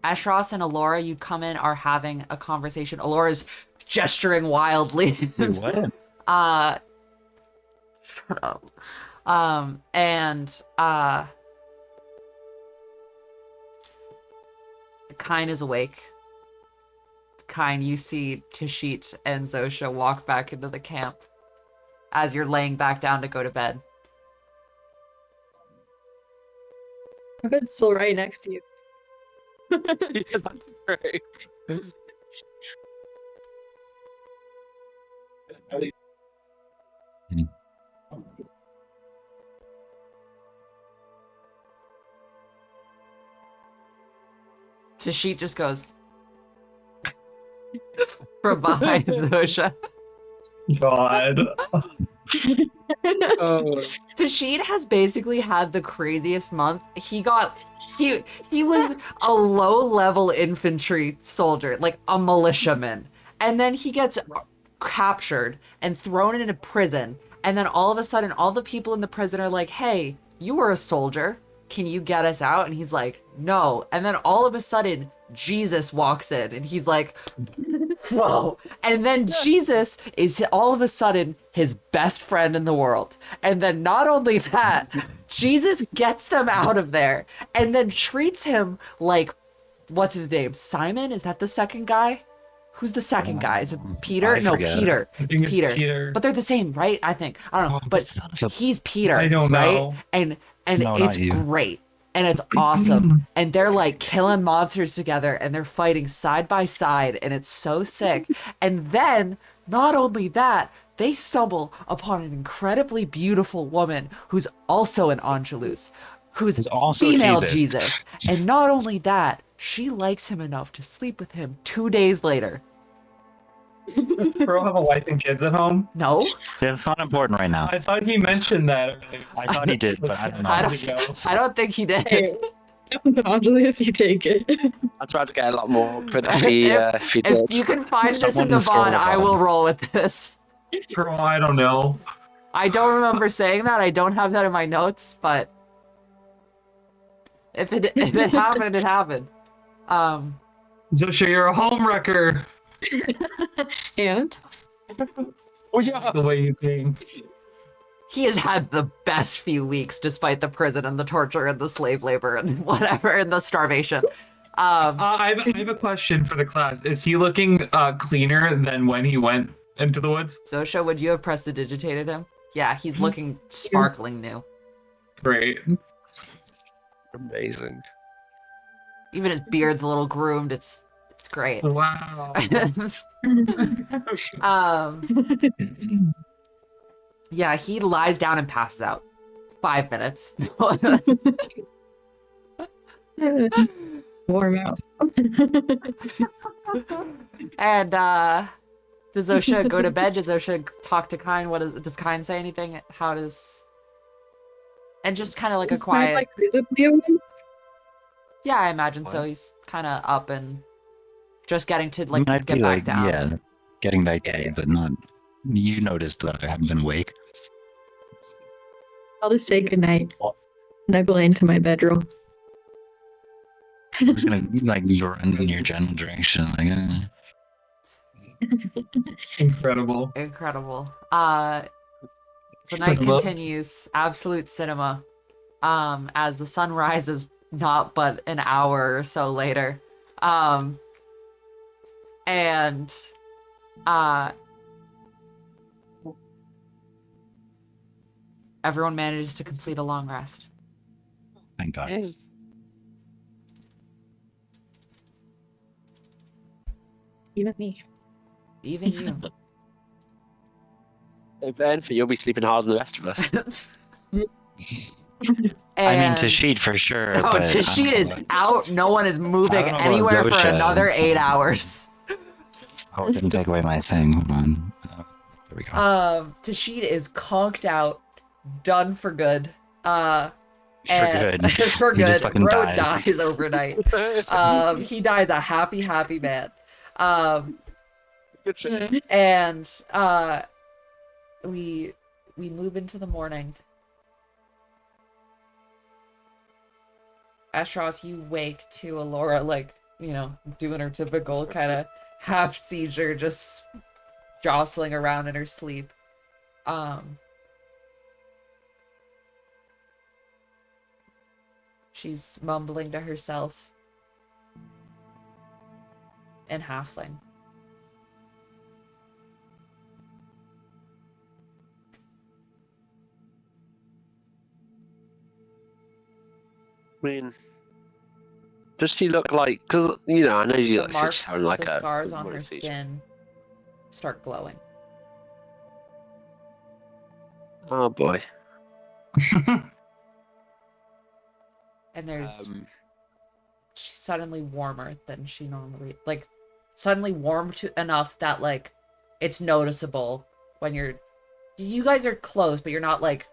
Ashros and Alora, you come in, are having a conversation. Alora's gesturing wildly. Wait, what? Shut up. Kine is awake. Kine, you see Tashit and Zosha walk back into the camp as you're laying back down to go to bed. My bed's still right next to you. Yeah, that's great. Tashit just goes from behind Zosha. God. Oh, Tashid has basically had the craziest month. He was a low-level infantry soldier, like a militiaman. And then he gets captured and thrown into prison. And then all of a sudden, all the people in the prison are like, hey, you were a soldier. Can you get us out? And he's like, no. And then all of a sudden, Jesus walks in and he's like, whoa. And then Jesus is all of a sudden his best friend in the world. And then not only that, Jesus gets them out of there and then treats him like, what's his name? Simon? Is that the second guy? Who's the second guy? Is it Peter? I No, forget. Peter. I think It's it's Peter. Peter. But they're the same, right? I think. I don't know. Oh, but son of a- he's Peter. I don't know. Right? And No, it's not you. great. And it's awesome. And they're like killing monsters together and they're fighting side by side and it's so sick. And then, not only that, they stumble upon an incredibly beautiful woman who's also an Angelus, who's also female Jesus. Jesus. And not only that, she likes him enough to sleep with him 2 days later. Bro, have a wife and kids at home? No? It's not important right now. I thought he mentioned that. I thought he did, but I don't know. I don't think he did. Hey, Angelus, you take it. I'd try to get a lot more credibility if he did. If you can find this in Someone the scroll VOD, up I on will him. roll with this. Bro, I don't know. I don't remember saying that. I don't have that in my notes, but if it happened, it happened. Zosha, you're a homewrecker. And Oh yeah. The way you think. He has had the best few weeks despite the prison and the torture and the slave labor and whatever and the starvation. I have a question for the class. Is he looking cleaner than when he went into the woods? Zosha, would you have prestidigitated him? Yeah, he's looking sparkling new. Great. Amazing. Even his beard's a little groomed. It's great. Wow. Yeah, he lies down and passes out. 5 minutes. Warm out. And does Osha go to bed? Does Osha talk to Kine? Does Kine say anything? How does? And just kind of like Is a Kine, quiet. like, visibly awake? Yeah, I imagine so. What? He's kind of up and just getting to I mean, I'd get be back like, down. yeah, getting back to but not. You noticed that I haven't been awake. I'll just say goodnight. Snuggle into my bedroll. I was gonna like run in your general direction, like. Incredible. Incredible. The night Cinema. continues. Absolute cinema. As the sun rises, not but an hour or so later. And everyone manages to complete a long rest. Thank God. Hey. Even me. Even you. If anything, you'll be sleeping harder than the rest of us. I mean, And- Tashid for sure. Oh, but Tashid is out. No one is moving I don't know about anywhere for Zosha. another 8 hours. Oh, it didn't take away my thing. Hold on. There we go. Tashid is conked out, done for good. For good. For He just good. fucking Bro dies. dies overnight. He dies a happy man. Good shit. And we move into the morning. Ashros, you wake to Alora, like, doing her typical kind of half seizure, just jostling around in her sleep. She's mumbling to herself in halfling. I mean, does she look like? Cause I know you The like said she's having like the a scars on her morning seizure. skin start glowing. Oh boy. And she's suddenly warmer than she normally, like, suddenly warm to enough that, like, it's noticeable when you guys are close, but you're not, like,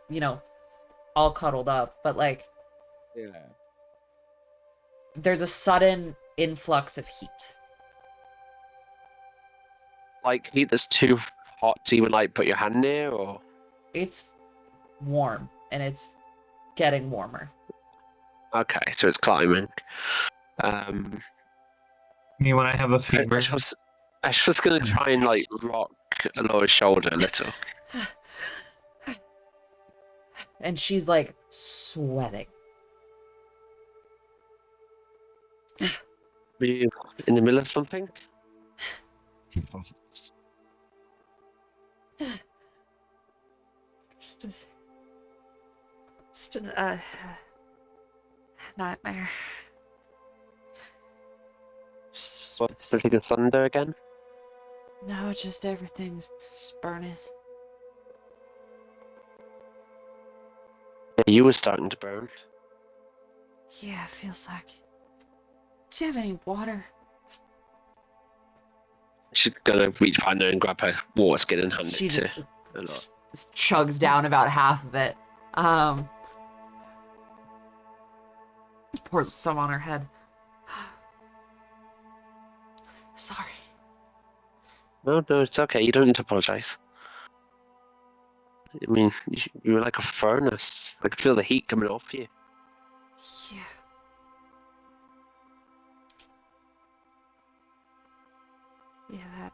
all cuddled up, but, like, Yeah. there's a sudden influx of heat. Like heat that's too hot to even like put your hand near, or It's warm, and it's getting warmer. okay, so it's climbing. Me when I have a fever. I was gonna try and like rock Alora's shoulder a little. And she's, like, sweating. Are you in the middle of something? Just a nightmare. What, something asunder again? No, just everything's just burning. Yeah, you were starting to burn. Yeah, it feels like. Do you have any water? She's gonna reach behind her and grab her water skin and hand She it to just Alora. chugs down about half of it. Pours some on her head. Sorry. No, it's okay. You don't need to apologize. I mean, you were like a furnace. I could feel the heat coming off you. Yeah. Yeah,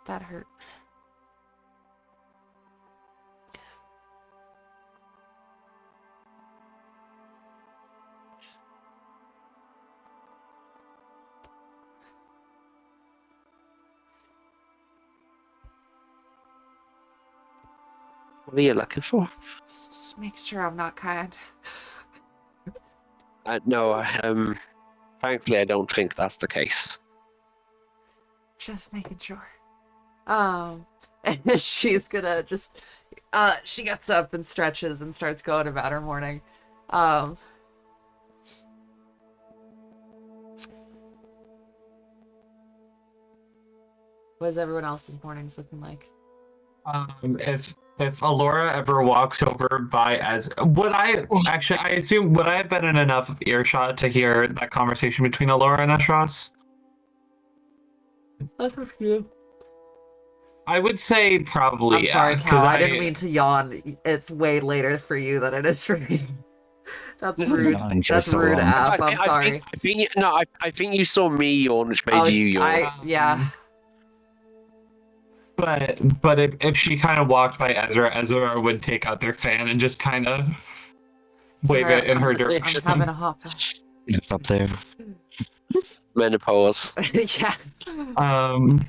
that hurt. What are you looking for? Just make sure I'm not kind. No, frankly, I don't think that's the case. Just making sure. And she's gonna just, she gets up and stretches and starts going about her morning. What is everyone else's mornings looking like? If Alora ever walks over by as would I actually I assume would I have been in enough earshot to hear that conversation between Alora and Ashros? That's up to you. I would say probably I'm sorry, yeah, Cal. I didn't mean to yawn. It's way later for you than it is for me. That's rude. Yawning for That's so rude, long. Af. I'm sorry. I think you saw me yawn, which made you yawn. Yeah. But if she kind of walked by Ezra would take out their fan and just kind of wave Sorry, it in her I'm direction. having a hot flash. It's up there. Menopause. Yeah.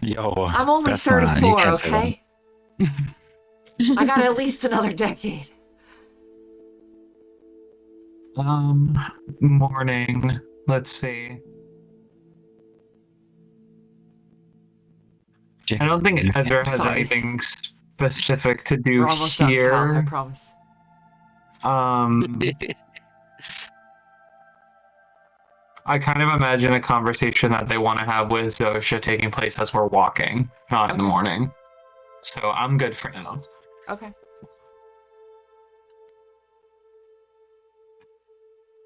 Yo. I'm only that's not- you 34, can't say that. okay? I got at least another decade. Morning. Let's see. I don't think Ezra has Sorry. anything specific to do We're almost done, Cal. I here. promise. I kind of imagine a conversation that they want to have with Zosha taking place as we're walking, not in the Okay. morning. So I'm good for now. Okay.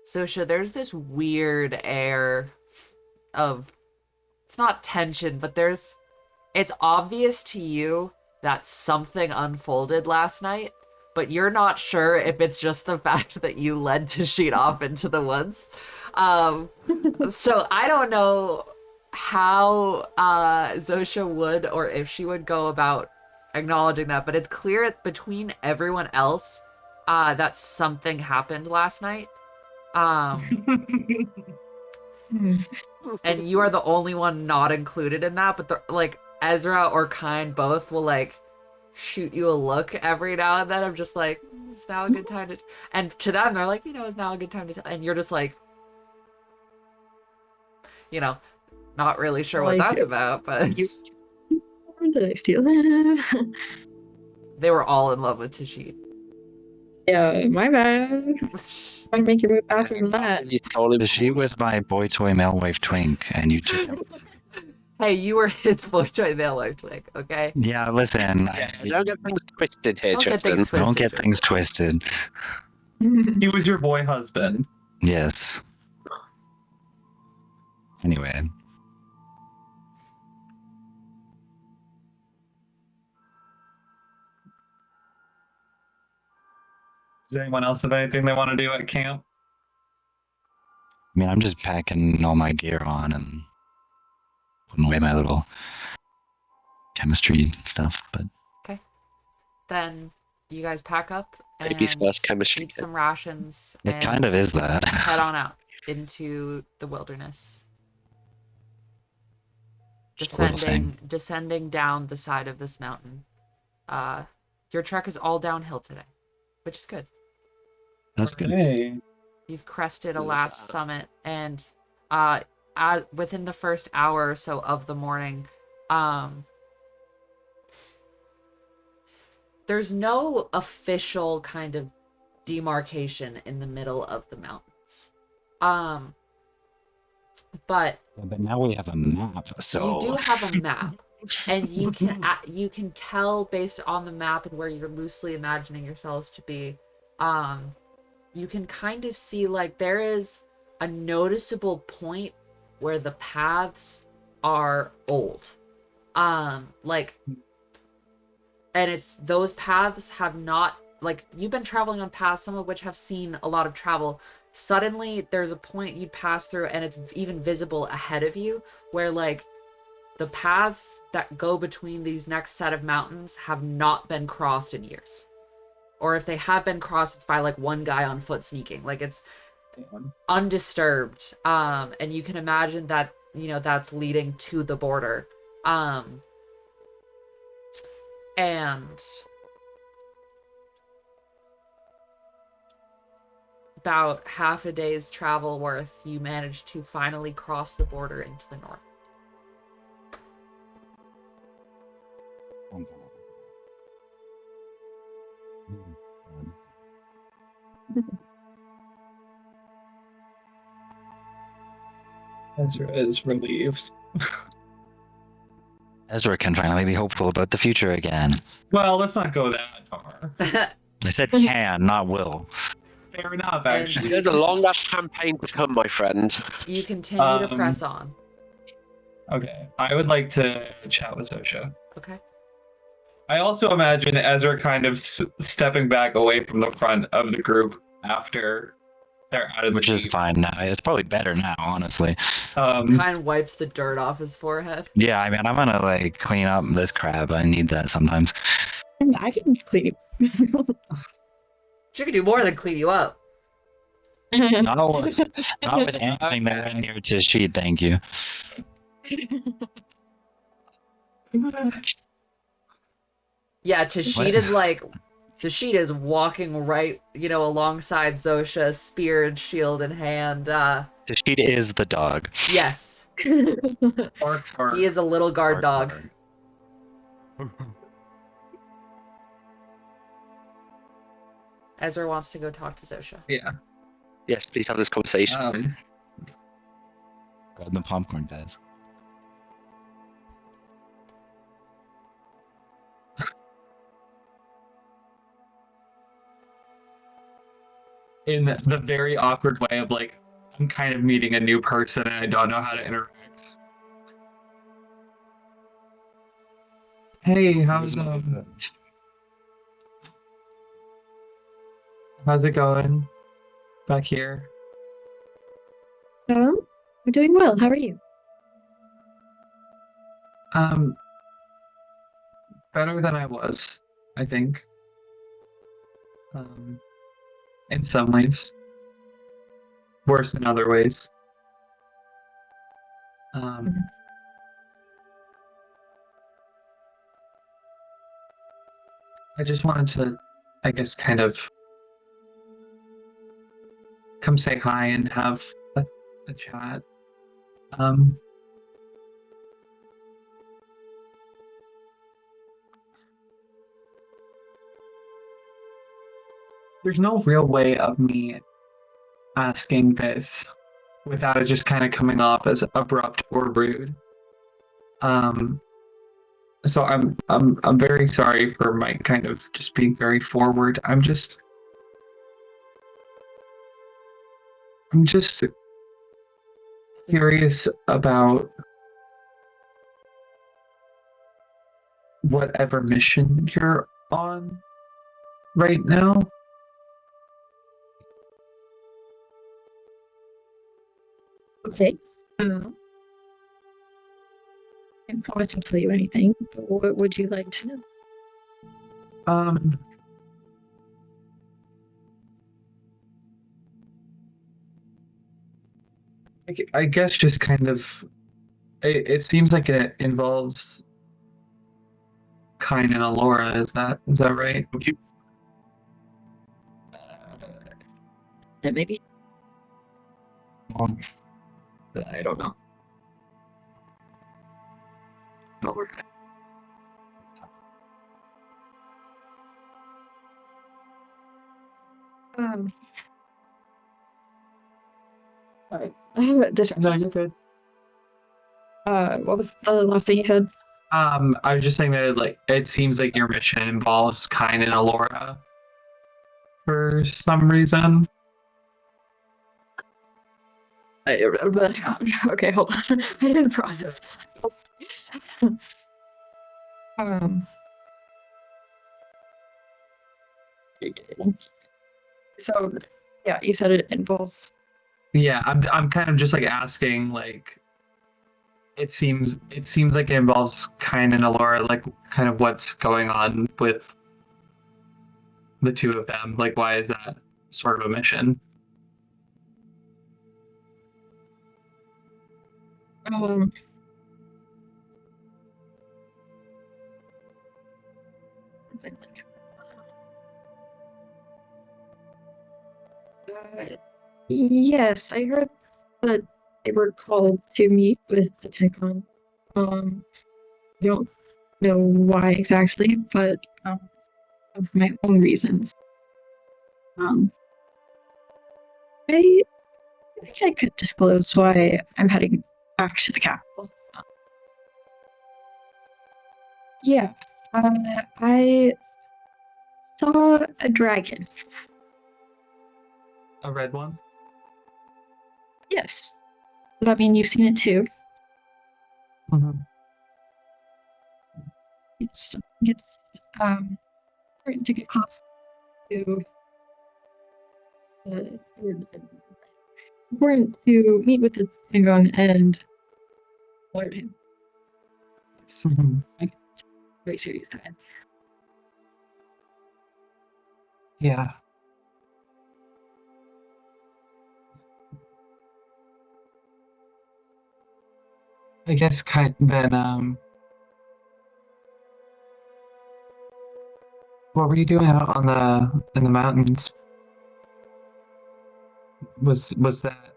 Sosha, there's this weird air of, it's not tension, but it's obvious to you that something unfolded last night, but you're not sure if it's just the fact that you led Tashit off into the woods. So I don't know how Zosha would, or if she would go about acknowledging that, but it's clear between everyone else that something happened last night. And you are the only one not included in that, but like Ezra or Kine both will like shoot you a look every now and then. I'm just like, is now a good time to and to them they're like, is now a good time to tell, and you're just like, not really sure what Like, that's about, but Did I steal that? they were all in love with Tashit. Yeah, my bad. Try to make your way faster than that. You stole him. She was my boy toy male wave twink, and you took him. Hey, you were his boy toy male life twig, okay? Yeah, listen. Don't get things twisted here, Don't get Tristan. things Don't twisted, get things twisted. He was your boy husband. Yes. Anyway. Does anyone else have anything they want to do at camp? I mean, I'm just packing all my gear on and putting away my little chemistry stuff, but Then you guys pack up and Baby's first chemistry eat kit. some rations it and kind of is that. head on out into the wilderness. Sort of thing. Descending down the side of this mountain. Your trek is all downhill today, which is good. That's good. Hey. You've crested a Love last that. summit, and within the first hour or so of the morning, there's no official kind of demarcation in the middle of the mountains. But But now we have a map, so you do have a map, and you can tell based on the map and where you're loosely imagining yourselves to be. You can kind of see like there is a noticeable point where the paths are old. Like, and it's those paths have not, like, you've been traveling on paths, some of which have seen a lot of travel. Suddenly there's a point you pass through and it's even visible ahead of you where like the paths that go between these next set of mountains have not been crossed in years. Or if they have been crossed, it's by like one guy on foot sneaking. Like it's undisturbed. And you can imagine that, that's leading to the border. And about half a day's travel worth, you manage to finally cross the border into the north. Ezra is relieved. Ezra can finally be hopeful about the future again. Well, let's not go that far. I said can, not will. Fair enough, And actually. There's a long ass campaign to come, my friend. you continue to Um, press on. Okay, I would like to chat with Sosha. Okay. I also imagine Ezra kind of stepping back away from the front of the group after they're out of the Which is jeep. fine now. It's probably better now, honestly. Kind of wipes the dirt off his forehead. Yeah, I mean, I'm gonna like clean up this crap. I need that sometimes. I can clean. She could do more than clean you up. Not with anything that went near to sheet, thank you. Yeah, Tashit is walking right, alongside Zosha, spear and shield in hand. The sheet is the dog. Yes, Bark, bark. he is a little guard dog. Ezra wants to go talk to Zosha. Yeah. Yes, please have this conversation. God, the popcorn guys. In the very awkward way of like, I'm kind of meeting a new person and I don't know how to interact. Hey, how's it going back here? We're doing well. How are you? Better than I was, I think. In some ways. Worse in other ways. I just wanted to, I guess, kind of come say hi and have a chat. There's no real way of me asking this without it just kind of coming off as abrupt or rude. So I'm very sorry for my kind of just being very forward. I'm just curious about whatever mission you're on right now. Okay. I can't promise to tell you anything, but what would you like to know? I guess just kind of, it seems like it involves Kine and Alora. Is that right? Maybe. I don't know. But we're gonna. Sorry. Distractions. No, you're good. What was the last thing you said? I was just saying that it seems like your mission involves Kine and Alora for some reason. Okay, hold on. I didn't process. So, yeah, you said it involves. Yeah, I'm kind of just like asking like. It seems like it involves Kine and Alora, like kind of what's going on with the two of them. Like, why is that sort of a mission? Yes, I heard that they were called to meet with the Techon. I don't know why exactly, but of my own reasons. Um, I think I could disclose why I'm heading back to the capital. Yeah, I saw a dragon. A red one? Yes. Does that mean you've seen it too? Mm-hmm. It's important to get close to important to meet with the Tingon and learn him. It's Mm-hmm. very serious time. Yeah. I guess then what were you doing out on in the mountains? Was that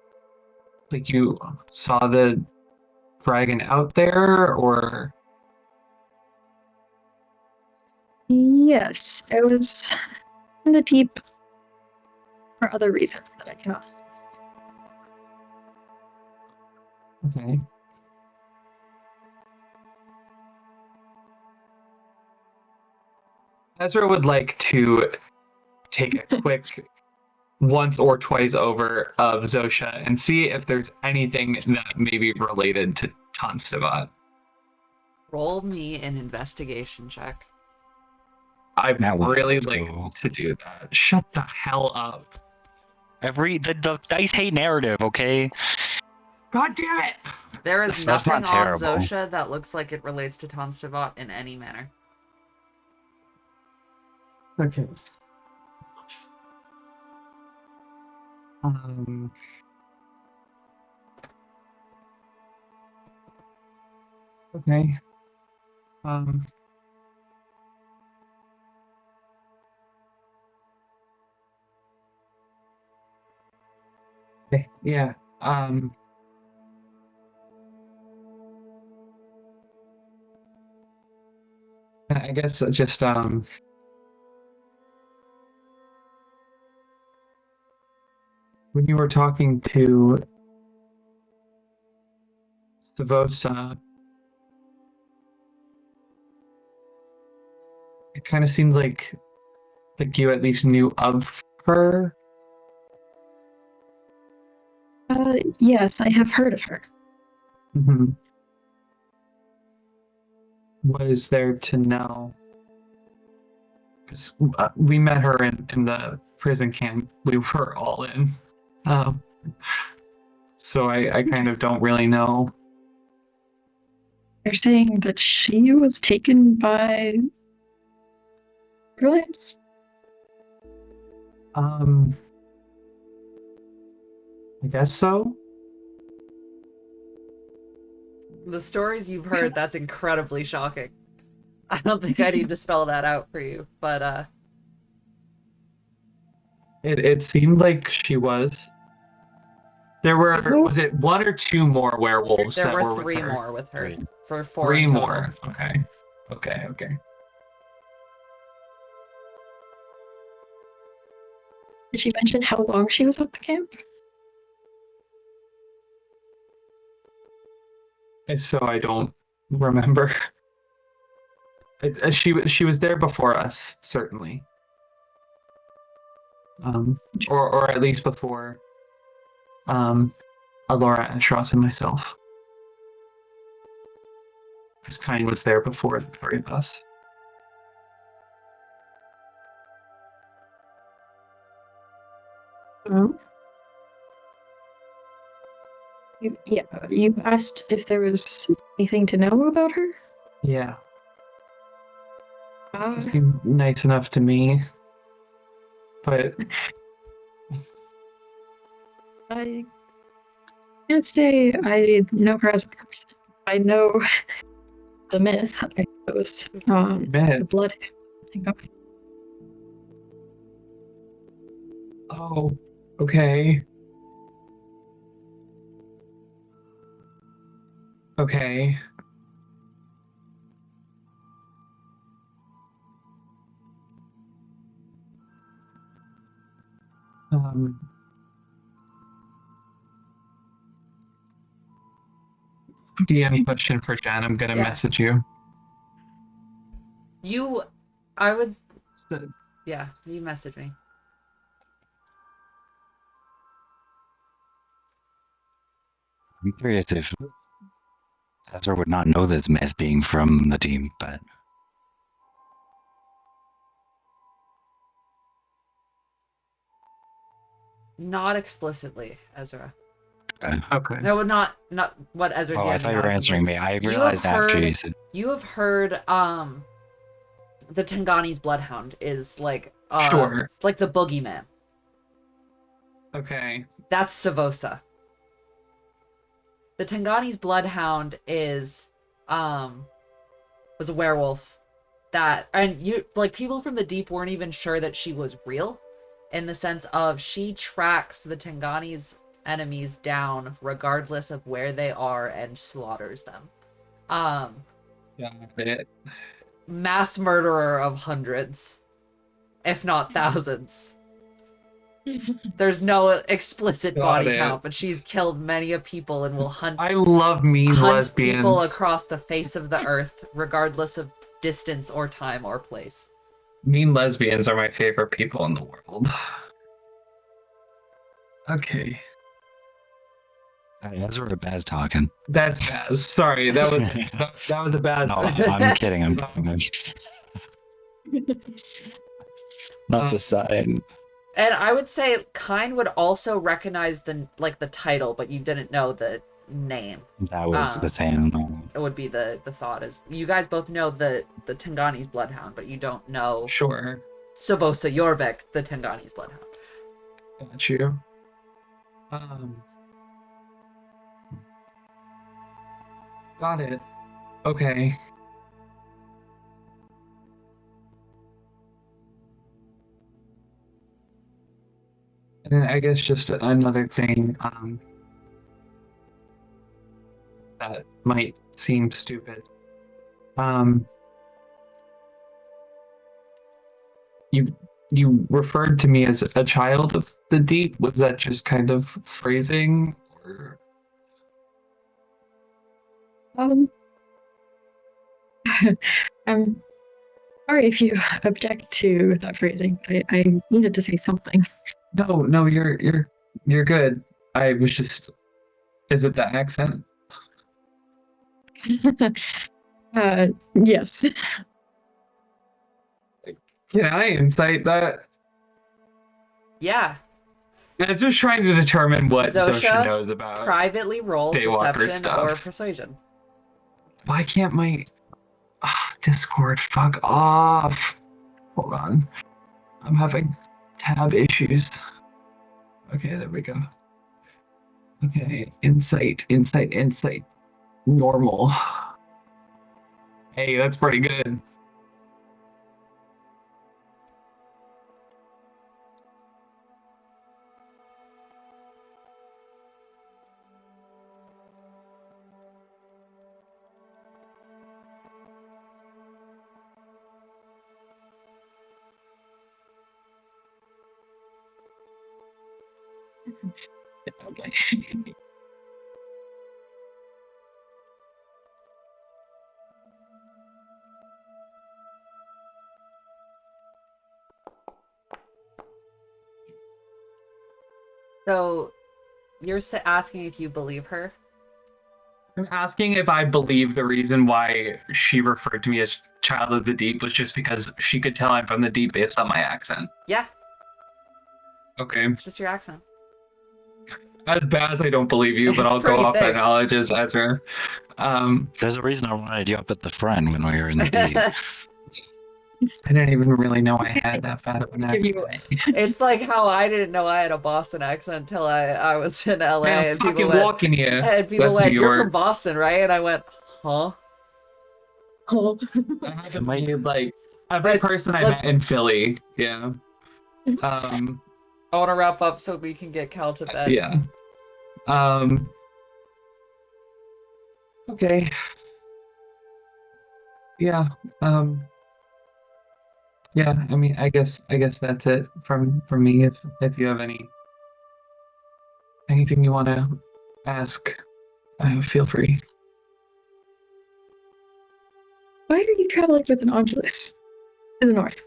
like you saw the dragon out there or Yes, I was in the deep for other reasons that I cannot discuss. okay. Ezra would like to take a quick once or twice over of Zosha and see if there's anything that may be related to Tonstavat. Roll me an investigation check. I'd Now what? really Let's like go. to do that. Shut the hell up. The dice hate narrative, okay? God damn it! There is That's nothing not on terrible. Zosha that looks like it relates to Tonstavat in any manner. Okay. Um. Okay. Um. Okay. Yeah. I guess just when you were talking to Savosa, it kind of seemed like you at least knew of her. Yes, I have heard of her. Mm-hmm. What is there to know? Because we met her in the prison camp. We were all in. Um, so I kind of don't really know. They're saying that she was taken by Brilliance. I guess so. The stories you've heard, that's incredibly shocking. I don't think I need to spell that out for you, but It seemed like she was. There was it one or two more werewolves there that were were with three her? more with her. Three. For four Three in total. more. Okay. Okay. Did she mention how long she was at the camp? If so, I don't remember. She was there before us, certainly. Or at least before Alora, Ashros, and myself. Because Kine was there before the three of us. You asked if there was anything to know about her? Yeah. She seemed nice enough to me. But I can't say I know her as a person. I know the myth, I suppose. The myth. blood. Oh. Okay. Okay. Um, DM question for Jen. I'm gonna Yeah. message you. I would, So- yeah, you message me. I'm curious if Ezra would not know this myth being from the team, but Not explicitly, Ezra. Okay. No, not what Ezra oh, did. I thought you were answering me. I You have realized after you said. You have heard the Tangani's bloodhound is like Sure. like the boogeyman. Okay. That's Savosa. The Tangani's bloodhound is was a werewolf that, and you like, people from the deep weren't even sure that she was real, in the sense of she tracks the Tangani's enemies down regardless of where they are and slaughters them. Got it. Mass murderer of hundreds, if not thousands. There's no explicit Got body it. count, but she's killed many a people and will hunt I love mean hunt people lesbians. across the face of the earth, regardless of distance or time or place. Mean lesbians are my favorite people in the world. Okay. Ezra or Baz talking? That's Baz. Sorry, that was that was a Baz. No, I'm kidding. I'm not the sign. And I would say Kine would also recognize the title, but you didn't know the name. That was the same. It would be the thought is you guys both know the Tangani's bloodhound, but you don't know Sure. Savosa Yorvik, the Tangani's bloodhound. Got you. Got it. Okay. And I guess just another thing that might seem stupid. You referred to me as a child of the deep. Was that just kind of phrasing? Or... I'm sorry if you object to that phrasing. I needed to say something. No, you're good. I was just. Is it the accent? Yes. Can I insight that? Yeah. I was just trying to determine what Zosha, Zosha knows about. Privately roll Daywalker deception stuff. or persuasion. Why can't my Discord fuck off? Hold on. I'm having tab issues. Okay, there we go. Okay, insight. Normal. Hey, that's pretty good. Okay. So, you're asking if you believe her? I'm asking if I believe the reason why she referred to me as Child of the Deep was just because she could tell I'm from the Deep based on my accent. Yeah, Okay. it's just your accent. As bad as I don't believe you, but It's I'll go pretty off that thick. knowledge as Ezra. There's a reason I wanted you up at the front when we were in the deep. I didn't even really know I had that bad of an Give accent. you away. It's like how I didn't know I had a Boston accent until I was in LA Man, I'm and people fucking went, walking here. and people That's went, New "You're York. from Boston, right?" And I went, "Huh?" Oh. I haven't made like every But person I let's- met in Philly. Yeah. I want to wrap up so we can get Cal to bed. Yeah. Okay. Yeah. Yeah, I mean, I guess that's it from me. If you have anything you want to ask, feel free. Why are you traveling with an Angelus to the north?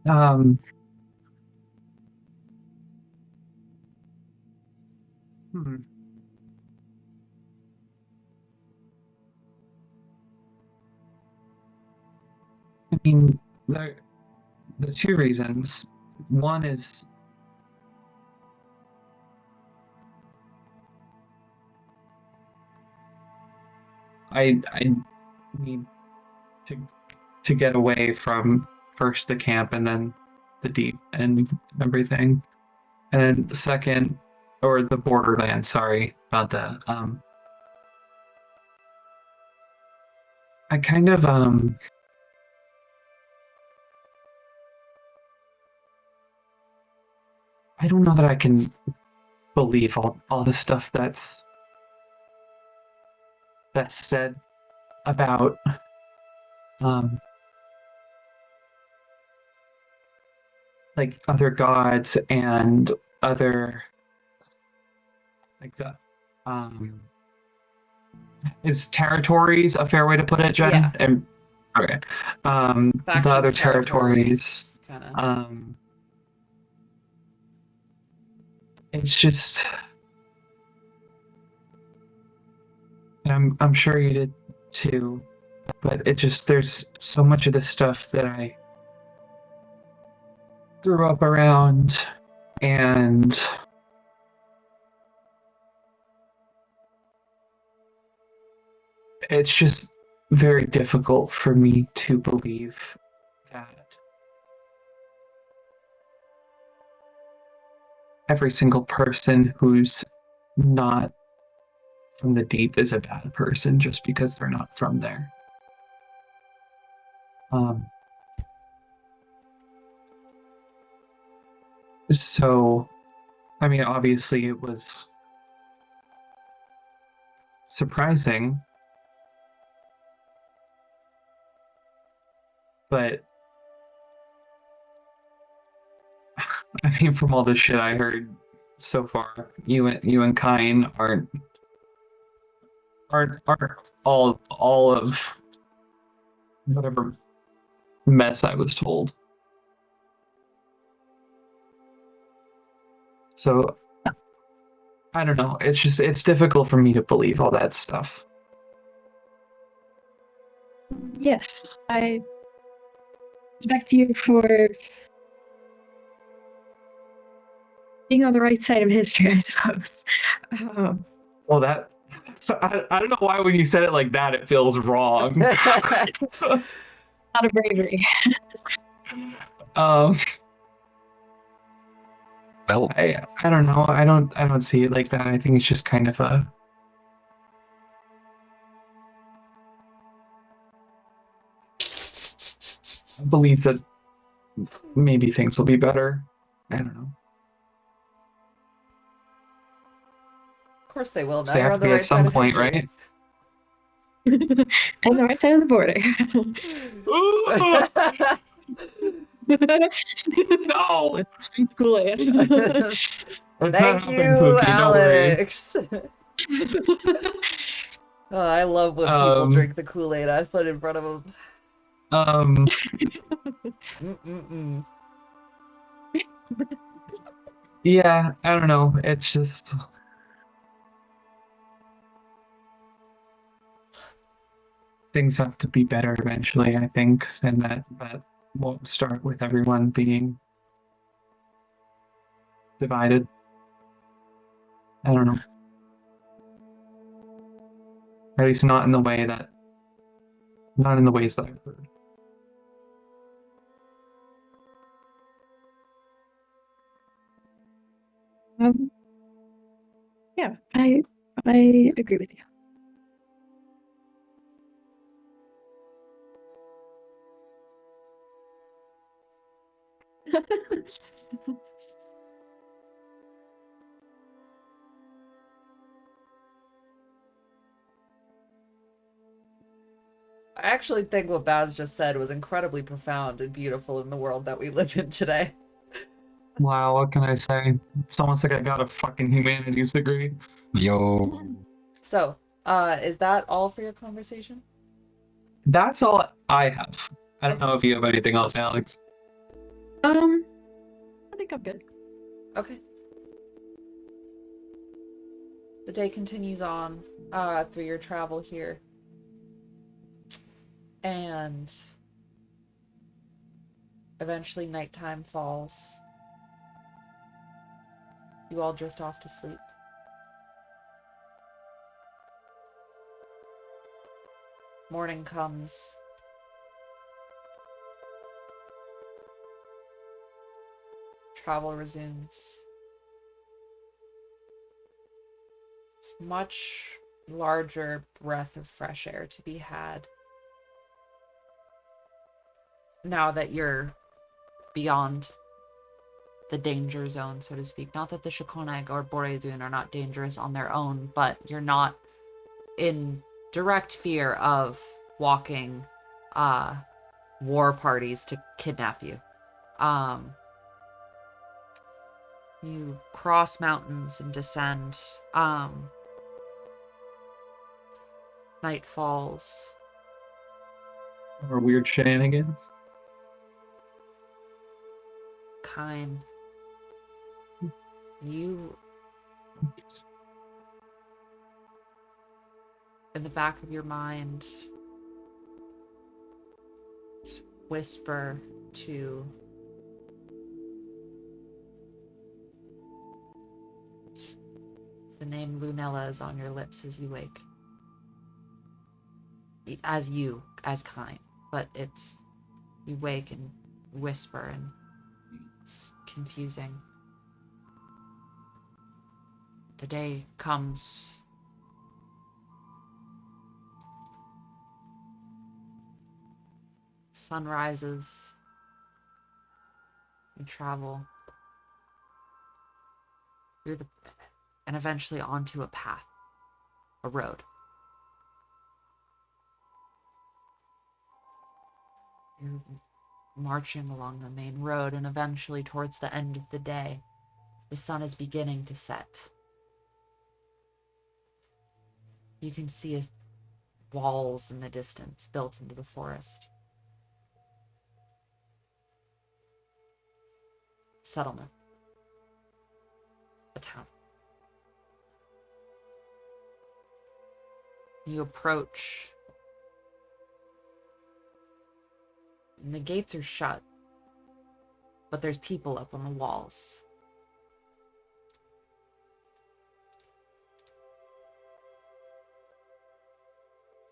Um. Hmm. I mean, the two reasons. One is I need to get away from first the camp and then the deep and everything. And then the second, or the borderland, sorry about that. I kind of I don't know that I can believe all the stuff that's said about um like other gods and other like the um is territories a fair way to put it, Jen? Yeah. And okay. The other Factions, territories, Kind of. it's just I'm sure you did too, but it just there's so much of this stuff that I grew up around, and it's just very difficult for me to believe that every single person who's not from the deep is a bad person just because they're not from there. So, I mean, obviously it was surprising, but I mean, from all the shit I heard so far, you and Kine aren't all of whatever mess I was told. So I don't know. It's difficult for me to believe all that stuff. Yes, I respect you for being on the right side of history, I suppose. Well, that I don't know why when you said it like that it feels wrong. Not a bravery. um, Well, I don't know. I don't see it like that. I think it's just kind of a belief that maybe things will be better. I don't know. Of course they will. Now They you're have on to the be right at side some of point, history. right? And the right side of the border. No! Glad. It's not Thank happening, you, Pookie, don't worry. Alex. Oh, I love when people drink the Kool-Aid I put in front of them. Mm-mm-mm. Yeah, I don't know. It's just things have to be better eventually, I think, and that won't start with everyone being divided. I don't know. At least not in the way that not in the ways that I've heard. Yeah, I agree with you. I actually think what Baz just said was incredibly profound and beautiful in the world that we live in today. Wow, what can I say? Someone's like I got a fucking humanities degree. Yo. So, is that all for your conversation? That's all I have. I don't know if you have anything else, Alex. I think I'm good. Okay. The day continues on through your travel here. And eventually nighttime falls. You all drift off to sleep. Morning comes. Travel resumes. It's much larger breath of fresh air to be had. Now that you're beyond the danger zone, so to speak. Not that the Shakonag or Boredun are not dangerous on their own, but you're not in direct fear of walking war parties to kidnap you. You cross mountains and descend. Night falls. Or weird shenanigans. Kine. You, in the back of your mind, whisper to the name Lunella is on your lips as you wake. As kind, but it's, you wake and whisper and it's confusing. The day comes. Sun rises. You travel through and eventually onto a path, a road. You're marching along the main road, and eventually towards the end of the day, the sun is beginning to set. You can see walls in the distance built into the forest. Settlement. A town. You approach, and the gates are shut, but there's people up on the walls.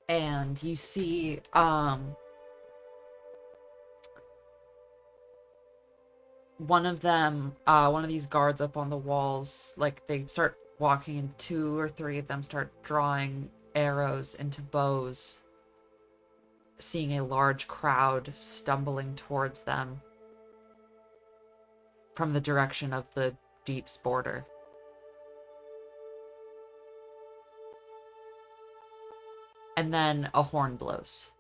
And you see one of these guards up on the walls, like they start walking, and 2 or 3 of them start drawing arrows into bows, seeing a large crowd stumbling towards them from the direction of the Deep's border. And then a horn blows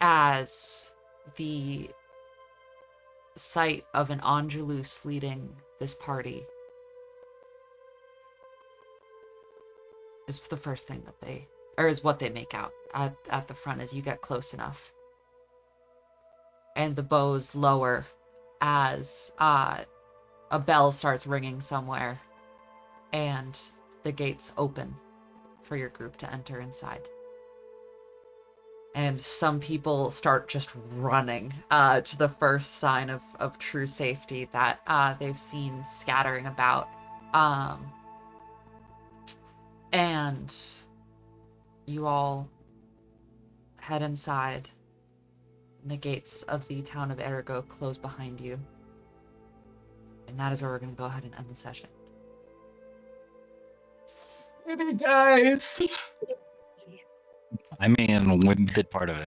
as the sight of an Angelus leading this party is the first thing that is what they make out at the front as you get close enough. And the bows lower as a bell starts ringing somewhere, and the gates open for your group to enter inside. And some people start just running to the first sign of true safety that they've seen scattering about. And you all head inside, and the gates of the town of Ergo close behind you. And that is where we're going to go ahead and end the session. Hey guys! I mean, we did part of it.